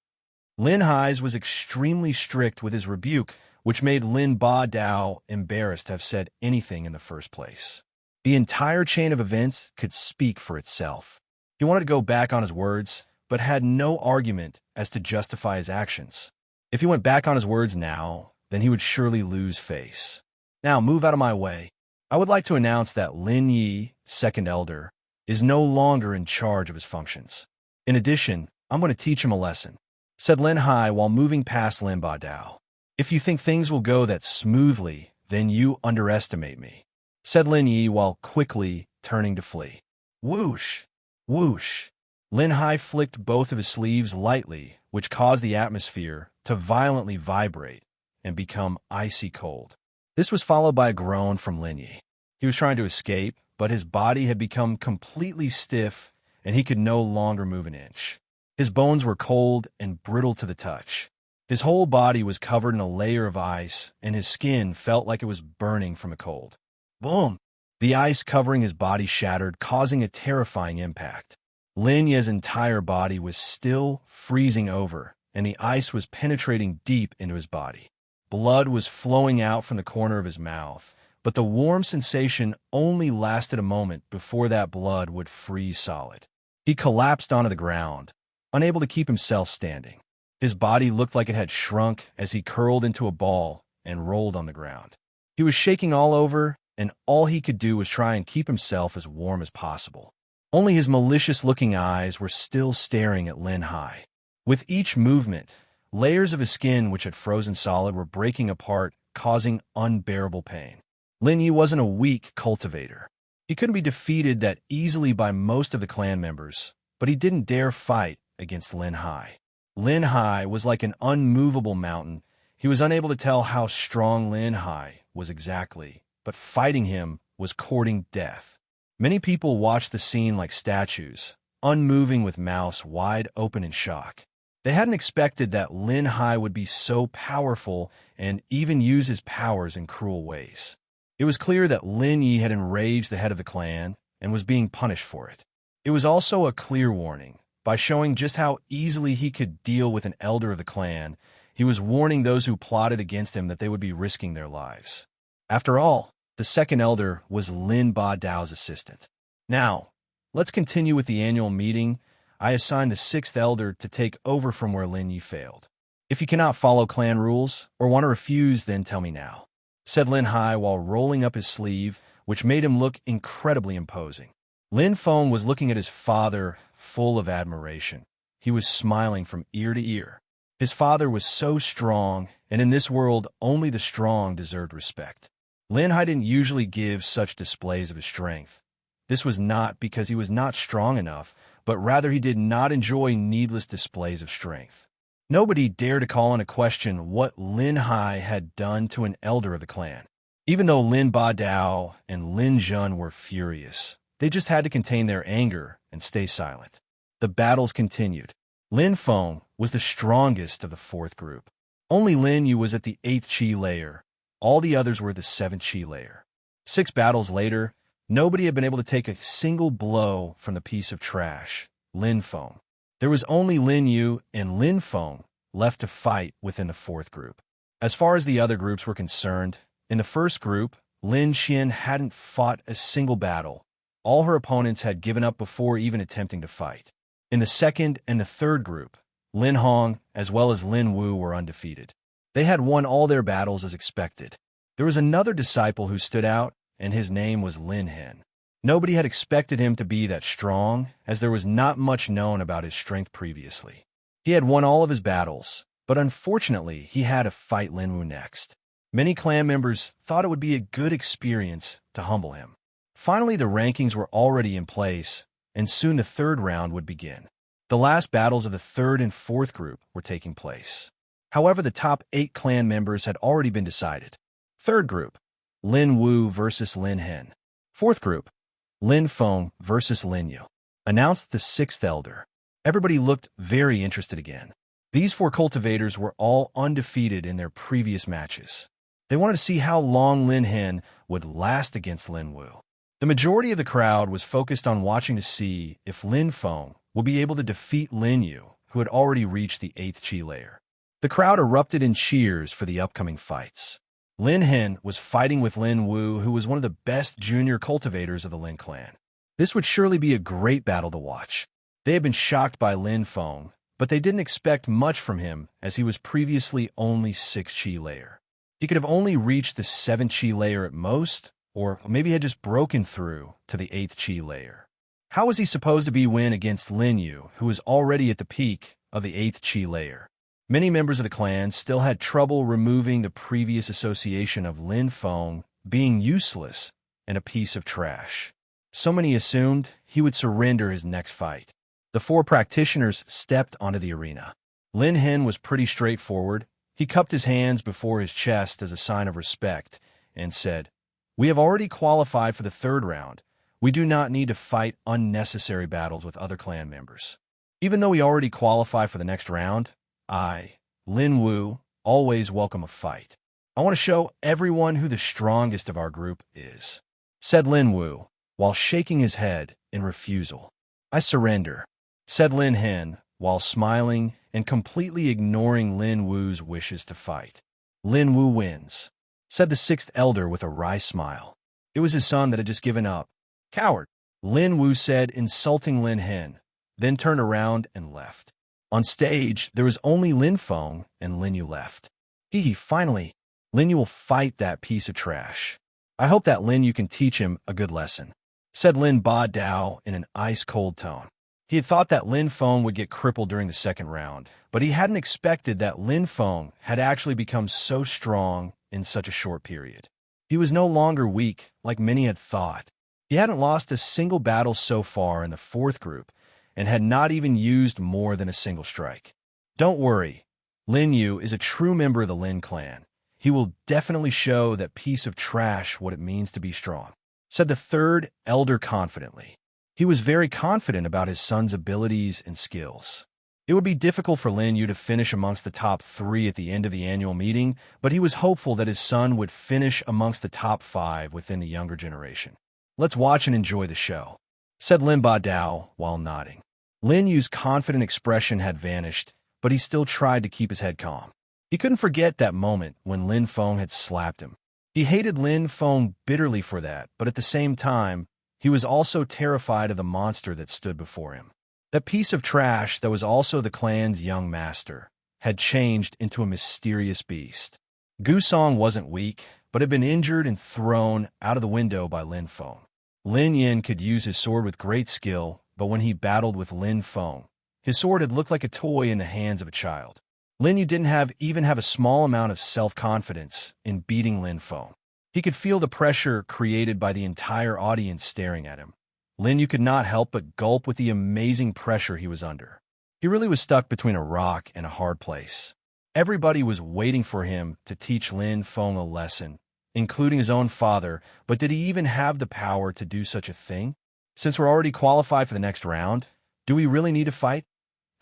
S1: Linhai was extremely strict with his rebuke, which made Lin Ba Dao embarrassed to have said anything in the first place. The entire chain of events could speak for itself. He wanted to go back on his words, but had no argument as to justify his actions. If he went back on his words now, then he would surely lose face. Now, move out of my way. I would like to announce that Lin Yi, second elder, is no longer in charge of his functions. In addition, I'm going to teach him a lesson, said Linhai while moving past Lin Ba Dao. If you think things will go that smoothly, then you underestimate me, said Lin Yi while quickly turning to flee. Whoosh! Whoosh! Linhai flicked both of his sleeves lightly, which caused the atmosphere to violently vibrate and become icy cold. This was followed by a groan from Lin Yi. He was trying to escape, but his body had become completely stiff and he could no longer move an inch. His bones were cold and brittle to the touch. His whole body was covered in a layer of ice, and his skin felt like it was burning from a cold. Boom! The ice covering his body shattered, causing a terrifying impact. Lin Yi's entire body was still freezing over, and the ice was penetrating deep into his body. Blood was flowing out from the corner of his mouth, but the warm sensation only lasted a moment before that blood would freeze solid. He collapsed onto the ground, unable to keep himself standing. His body looked like it had shrunk as he curled into a ball and rolled on the ground. He was shaking all over, and all he could do was try and keep himself as warm as possible. Only his malicious-looking eyes were still staring at Linhai. With each movement, layers of his skin which had frozen solid were breaking apart, causing unbearable pain. Lin Yi wasn't a weak cultivator. He couldn't be defeated that easily by most of the clan members, but he didn't dare fight against Linhai. Linhai was like an unmovable mountain. He was unable to tell how strong Linhai was exactly, but fighting him was courting death. Many people watched the scene like statues, unmoving with mouths wide open in shock. They hadn't expected that Linhai would be so powerful and even use his powers in cruel ways. It was clear that Lin Yi had enraged the head of the clan and was being punished for it. It was also a clear warning. By showing just how easily he could deal with an elder of the clan, he was warning those who plotted against him that they would be risking their lives. After all, the second elder was Lin Ba Dao's assistant. Now, let's continue with the annual meeting. I assigned the sixth elder to take over from where Lin Yi failed. If you cannot follow clan rules or want to refuse, then tell me now, said Linhai while rolling up his sleeve, which made him look incredibly imposing. Lin Feng was looking at his father, full of admiration. He was smiling from ear to ear. His father was so strong, and in this world, only the strong deserved respect. Linhai didn't usually give such displays of his strength. This was not because he was not strong enough, but rather he did not enjoy needless displays of strength. Nobody dared to call into question what Linhai had done to an elder of the clan. Even though Lin Ba Dao and Lin Shan were furious, they just had to contain their anger and stay silent. The battles continued. Lin Feng was the strongest of the fourth group. Only Lin Yu was at the 8th chi layer. All the others were the 7th chi layer. 6 battles later, nobody had been able to take a single blow from the piece of trash, Lin Feng. There was only Lin Yu and Lin Feng left to fight within the fourth group. As far as the other groups were concerned, in the first group, Lyn Shan hadn't fought a single battle. All her opponents had given up before even attempting to fight. In the second and the third group, Lin Hung as well as Lin Wu were undefeated. They had won all their battles as expected. There was another disciple who stood out, and his name was Lin Hung. Nobody had expected him to be that strong, as there was not much known about his strength previously. He had won all of his battles, but unfortunately he had to fight Lin Wu next. Many clan members thought it would be a good experience to humble him. Finally, the rankings were already in place, and soon the third round would begin. The last battles of the third and fourth group were taking place. However, the top 8 clan members had already been decided. Third group, Lin Wu versus Lin Hung. Fourth group, Lin Feng versus Lin Yu. Announced the 6th elder. Everybody looked very interested again. These 4 cultivators were all undefeated in their previous matches. They wanted to see how long Lin Hung would last against Lin Wu. The majority of the crowd was focused on watching to see if Lin Feng would be able to defeat Lin Yu, who had already reached the 8th chi layer. The crowd erupted in cheers for the upcoming fights. Lin Hung was fighting with Lin Wu, who was one of the best junior cultivators of the Lin clan. This would surely be a great battle to watch. They had been shocked by Lin Feng, but they didn't expect much from him as he was previously only 6th chi layer. He could have only reached the 7th chi layer at most, or maybe had just broken through to the 8th chi layer. How was he supposed to win against Lin Yu, who was already at the peak of the 8th chi layer? Many members of the clan still had trouble removing the previous association of Lin Feng being useless and a piece of trash. So many assumed he would surrender his next fight. The 4 practitioners stepped onto the arena. Lin Hung was pretty straightforward. He cupped his hands before his chest as a sign of respect and said, "We have already qualified for the third round. We do not need to fight unnecessary battles with other clan members. Even though we already qualify for the next round, I, Lin Wu, always welcome a fight. I want to show everyone who the strongest of our group is," said Lin Wu, while shaking his head in refusal. "I surrender," said Lin Hung, while smiling and completely ignoring Lin Wu's wishes to fight. "Lin Wu wins," said the 6th elder with a wry smile. It was his son that had just given up. "Coward," Lin Wu said, insulting Lin Hung, then turned around and left. On stage, there was only Lin Feng and Lin Yu left. Finally, Lin Yu will fight that piece of trash. I hope that Lin Yu can teach him a good lesson," said Lin Ba Dao in an ice-cold tone. He had thought that Lin Feng would get crippled during the second round, but he hadn't expected that Lin Feng had actually become so strong in such a short period. He was no longer weak, like many had thought. He hadn't lost a single battle so far in the fourth group, and had not even used more than a single strike. Don't worry, Lin Yu is a true member of the Lin clan. He will definitely show that piece of trash what it means to be strong, said the third elder confidently. He was very confident about his son's abilities and skills. It would be difficult for Lin Yu to finish amongst the top 3 at the end of the annual meeting, but he was hopeful that his son would finish amongst the top 5 within the younger generation. Let's watch and enjoy the show, said Lin Ba Dao while nodding. Lin Yu's confident expression had vanished, but he still tried to keep his head calm. He couldn't forget that moment when Lin Feng had slapped him. He hated Lin Feng bitterly for that, but at the same time, he was also terrified of the monster that stood before him. That piece of trash that was also the clan's young master had changed into a mysterious beast. Gu Song wasn't weak, but had been injured and thrown out of the window by Lin Feng. Lin Yin could use his sword with great skill, but when he battled with Lin Feng, his sword had looked like a toy in the hands of a child. Lin Yu didn't even have a small amount of self-confidence in beating Lin Feng. He could feel the pressure created by the entire audience staring at him. Lin Yu could not help but gulp with the amazing pressure he was under. He really was stuck between a rock and a hard place. Everybody was waiting for him to teach Lin Feng a lesson, including his own father, but did he even have the power to do such a thing? Since we're already qualified for the next round, do we really need to fight?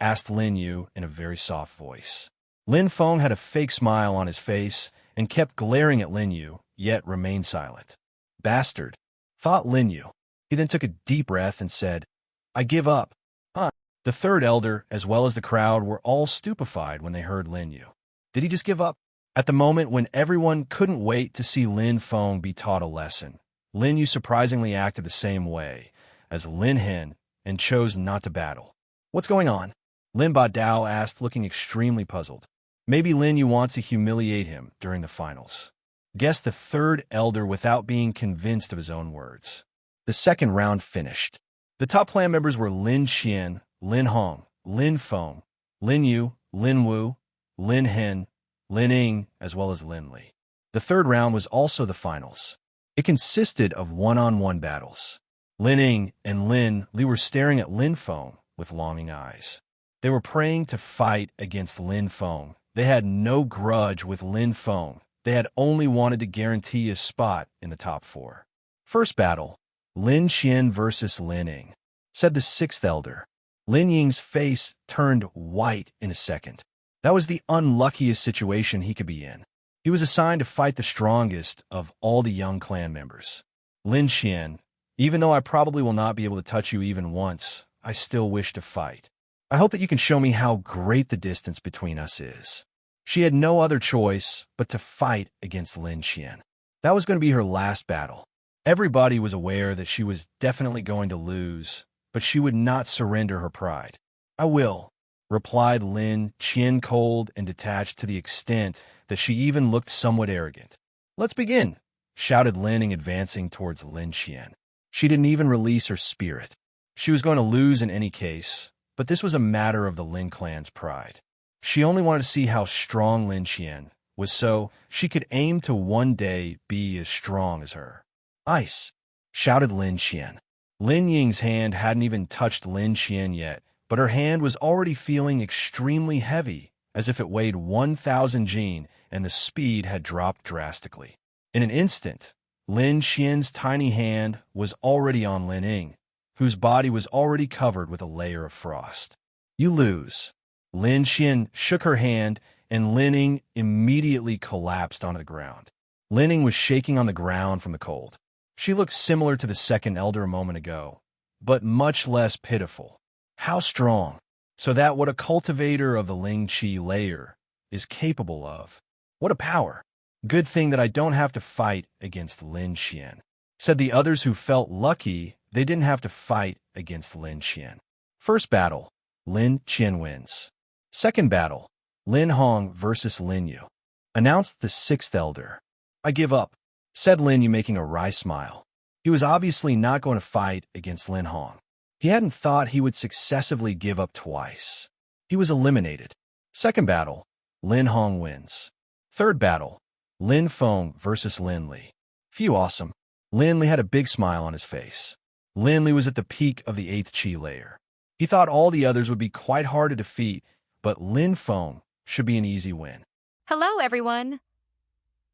S1: Asked Lin Yu in a very soft voice. Lin Feng had a fake smile on his face and kept glaring at Lin Yu, yet remained silent. Bastard, thought Lin Yu. He then took a deep breath and said, I give up. The third elder, as well as the crowd, were all stupefied when they heard Lin Yu. Did he just give up? At the moment when everyone couldn't wait to see Lin Feng be taught a lesson, Lin Yu surprisingly acted the same way as Lin Hung and chose not to battle. What's going on? Lin Ba Dao asked, looking extremely puzzled. Maybe Lin Yu wants to humiliate him during the finals, guessed the third elder without being convinced of his own words. The second round finished. The top clan members were Lin Shan, Lin Hung, Lin Feng, Lin Yu, Lin Wu, Lin Hung, Lin Ying, as well as Lin Li. The third round was also the finals. It consisted of one-on-one battles. Lin Ying and Lin Li were staring at Lin Feng with longing eyes. They were praying to fight against Lin Feng. They had no grudge with Lin Feng. They had only wanted to guarantee a spot in the top 4. First battle, Lin Shan versus Lin Ying, said the sixth elder. Lin Ying's face turned white in a second. That was the unluckiest situation he could be in. He was assigned to fight the strongest of all the young clan members. Lin Shan, even though I probably will not be able to touch you even once, I still wish to fight. I hope that you can show me how great the distance between us is. She had no other choice but to fight against Lin Shan. That was going to be her last battle. Everybody was aware that she was definitely going to lose, but she would not surrender her pride. I will, replied Lin Shan, cold and detached to the extent that she even looked somewhat arrogant. Let's begin, shouted Lin Ying, advancing towards Lin Shan. She didn't even release her spirit. She was going to lose in any case, but this was a matter of the Lin clan's pride. She only wanted to see how strong Lin Shan was so she could aim to one day be as strong as her. Ice, shouted Lin Shan. Lin Ying's hand hadn't even touched Lin Shan yet, but her hand was already feeling extremely heavy, as if it weighed 1,000 jin, and the speed had dropped drastically. In an instant, Lin Shan's tiny hand was already on Lin Ying, whose body was already covered with a layer of frost. You lose. Lin Shan shook her hand, and Lin Ying immediately collapsed onto the ground. Lin Ying was shaking on the ground from the cold. She looked similar to the second elder a moment ago, but much less pitiful. How strong! So that what a cultivator of the Ling Qi layer is capable of. What a power! Good thing that I don't have to fight against Lin Shan, said the others, who felt lucky they didn't have to fight against Lin Shan. First battle, Lin Shan wins. Second battle, Lin Hung versus Lin Yu, announced the sixth elder. I give up, said Lin Yu, making a wry smile. He was obviously not going to fight against Lin Hung. He hadn't thought he would successively give up twice. He was eliminated. Second battle, Lin Hung wins. Third battle, Lin Feng versus Lin Li. Phew, awesome. Linley had a big smile on his face. Linley was at the peak of the 8th chi layer. He thought all the others would be quite hard to defeat, but Lin Feng should be an easy win.
S3: Hello, everyone.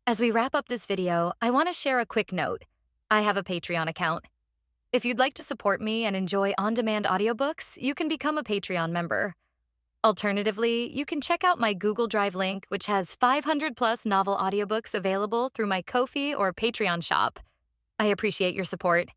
S3: As we wrap up this video, I want to share a quick note. I have a Patreon account. If you'd like to support me and enjoy on-demand audiobooks, you can become a Patreon member. Alternatively, you can check out my Google Drive link, which has 500-plus novel audiobooks available through my Ko-fi or Patreon shop. I appreciate your support.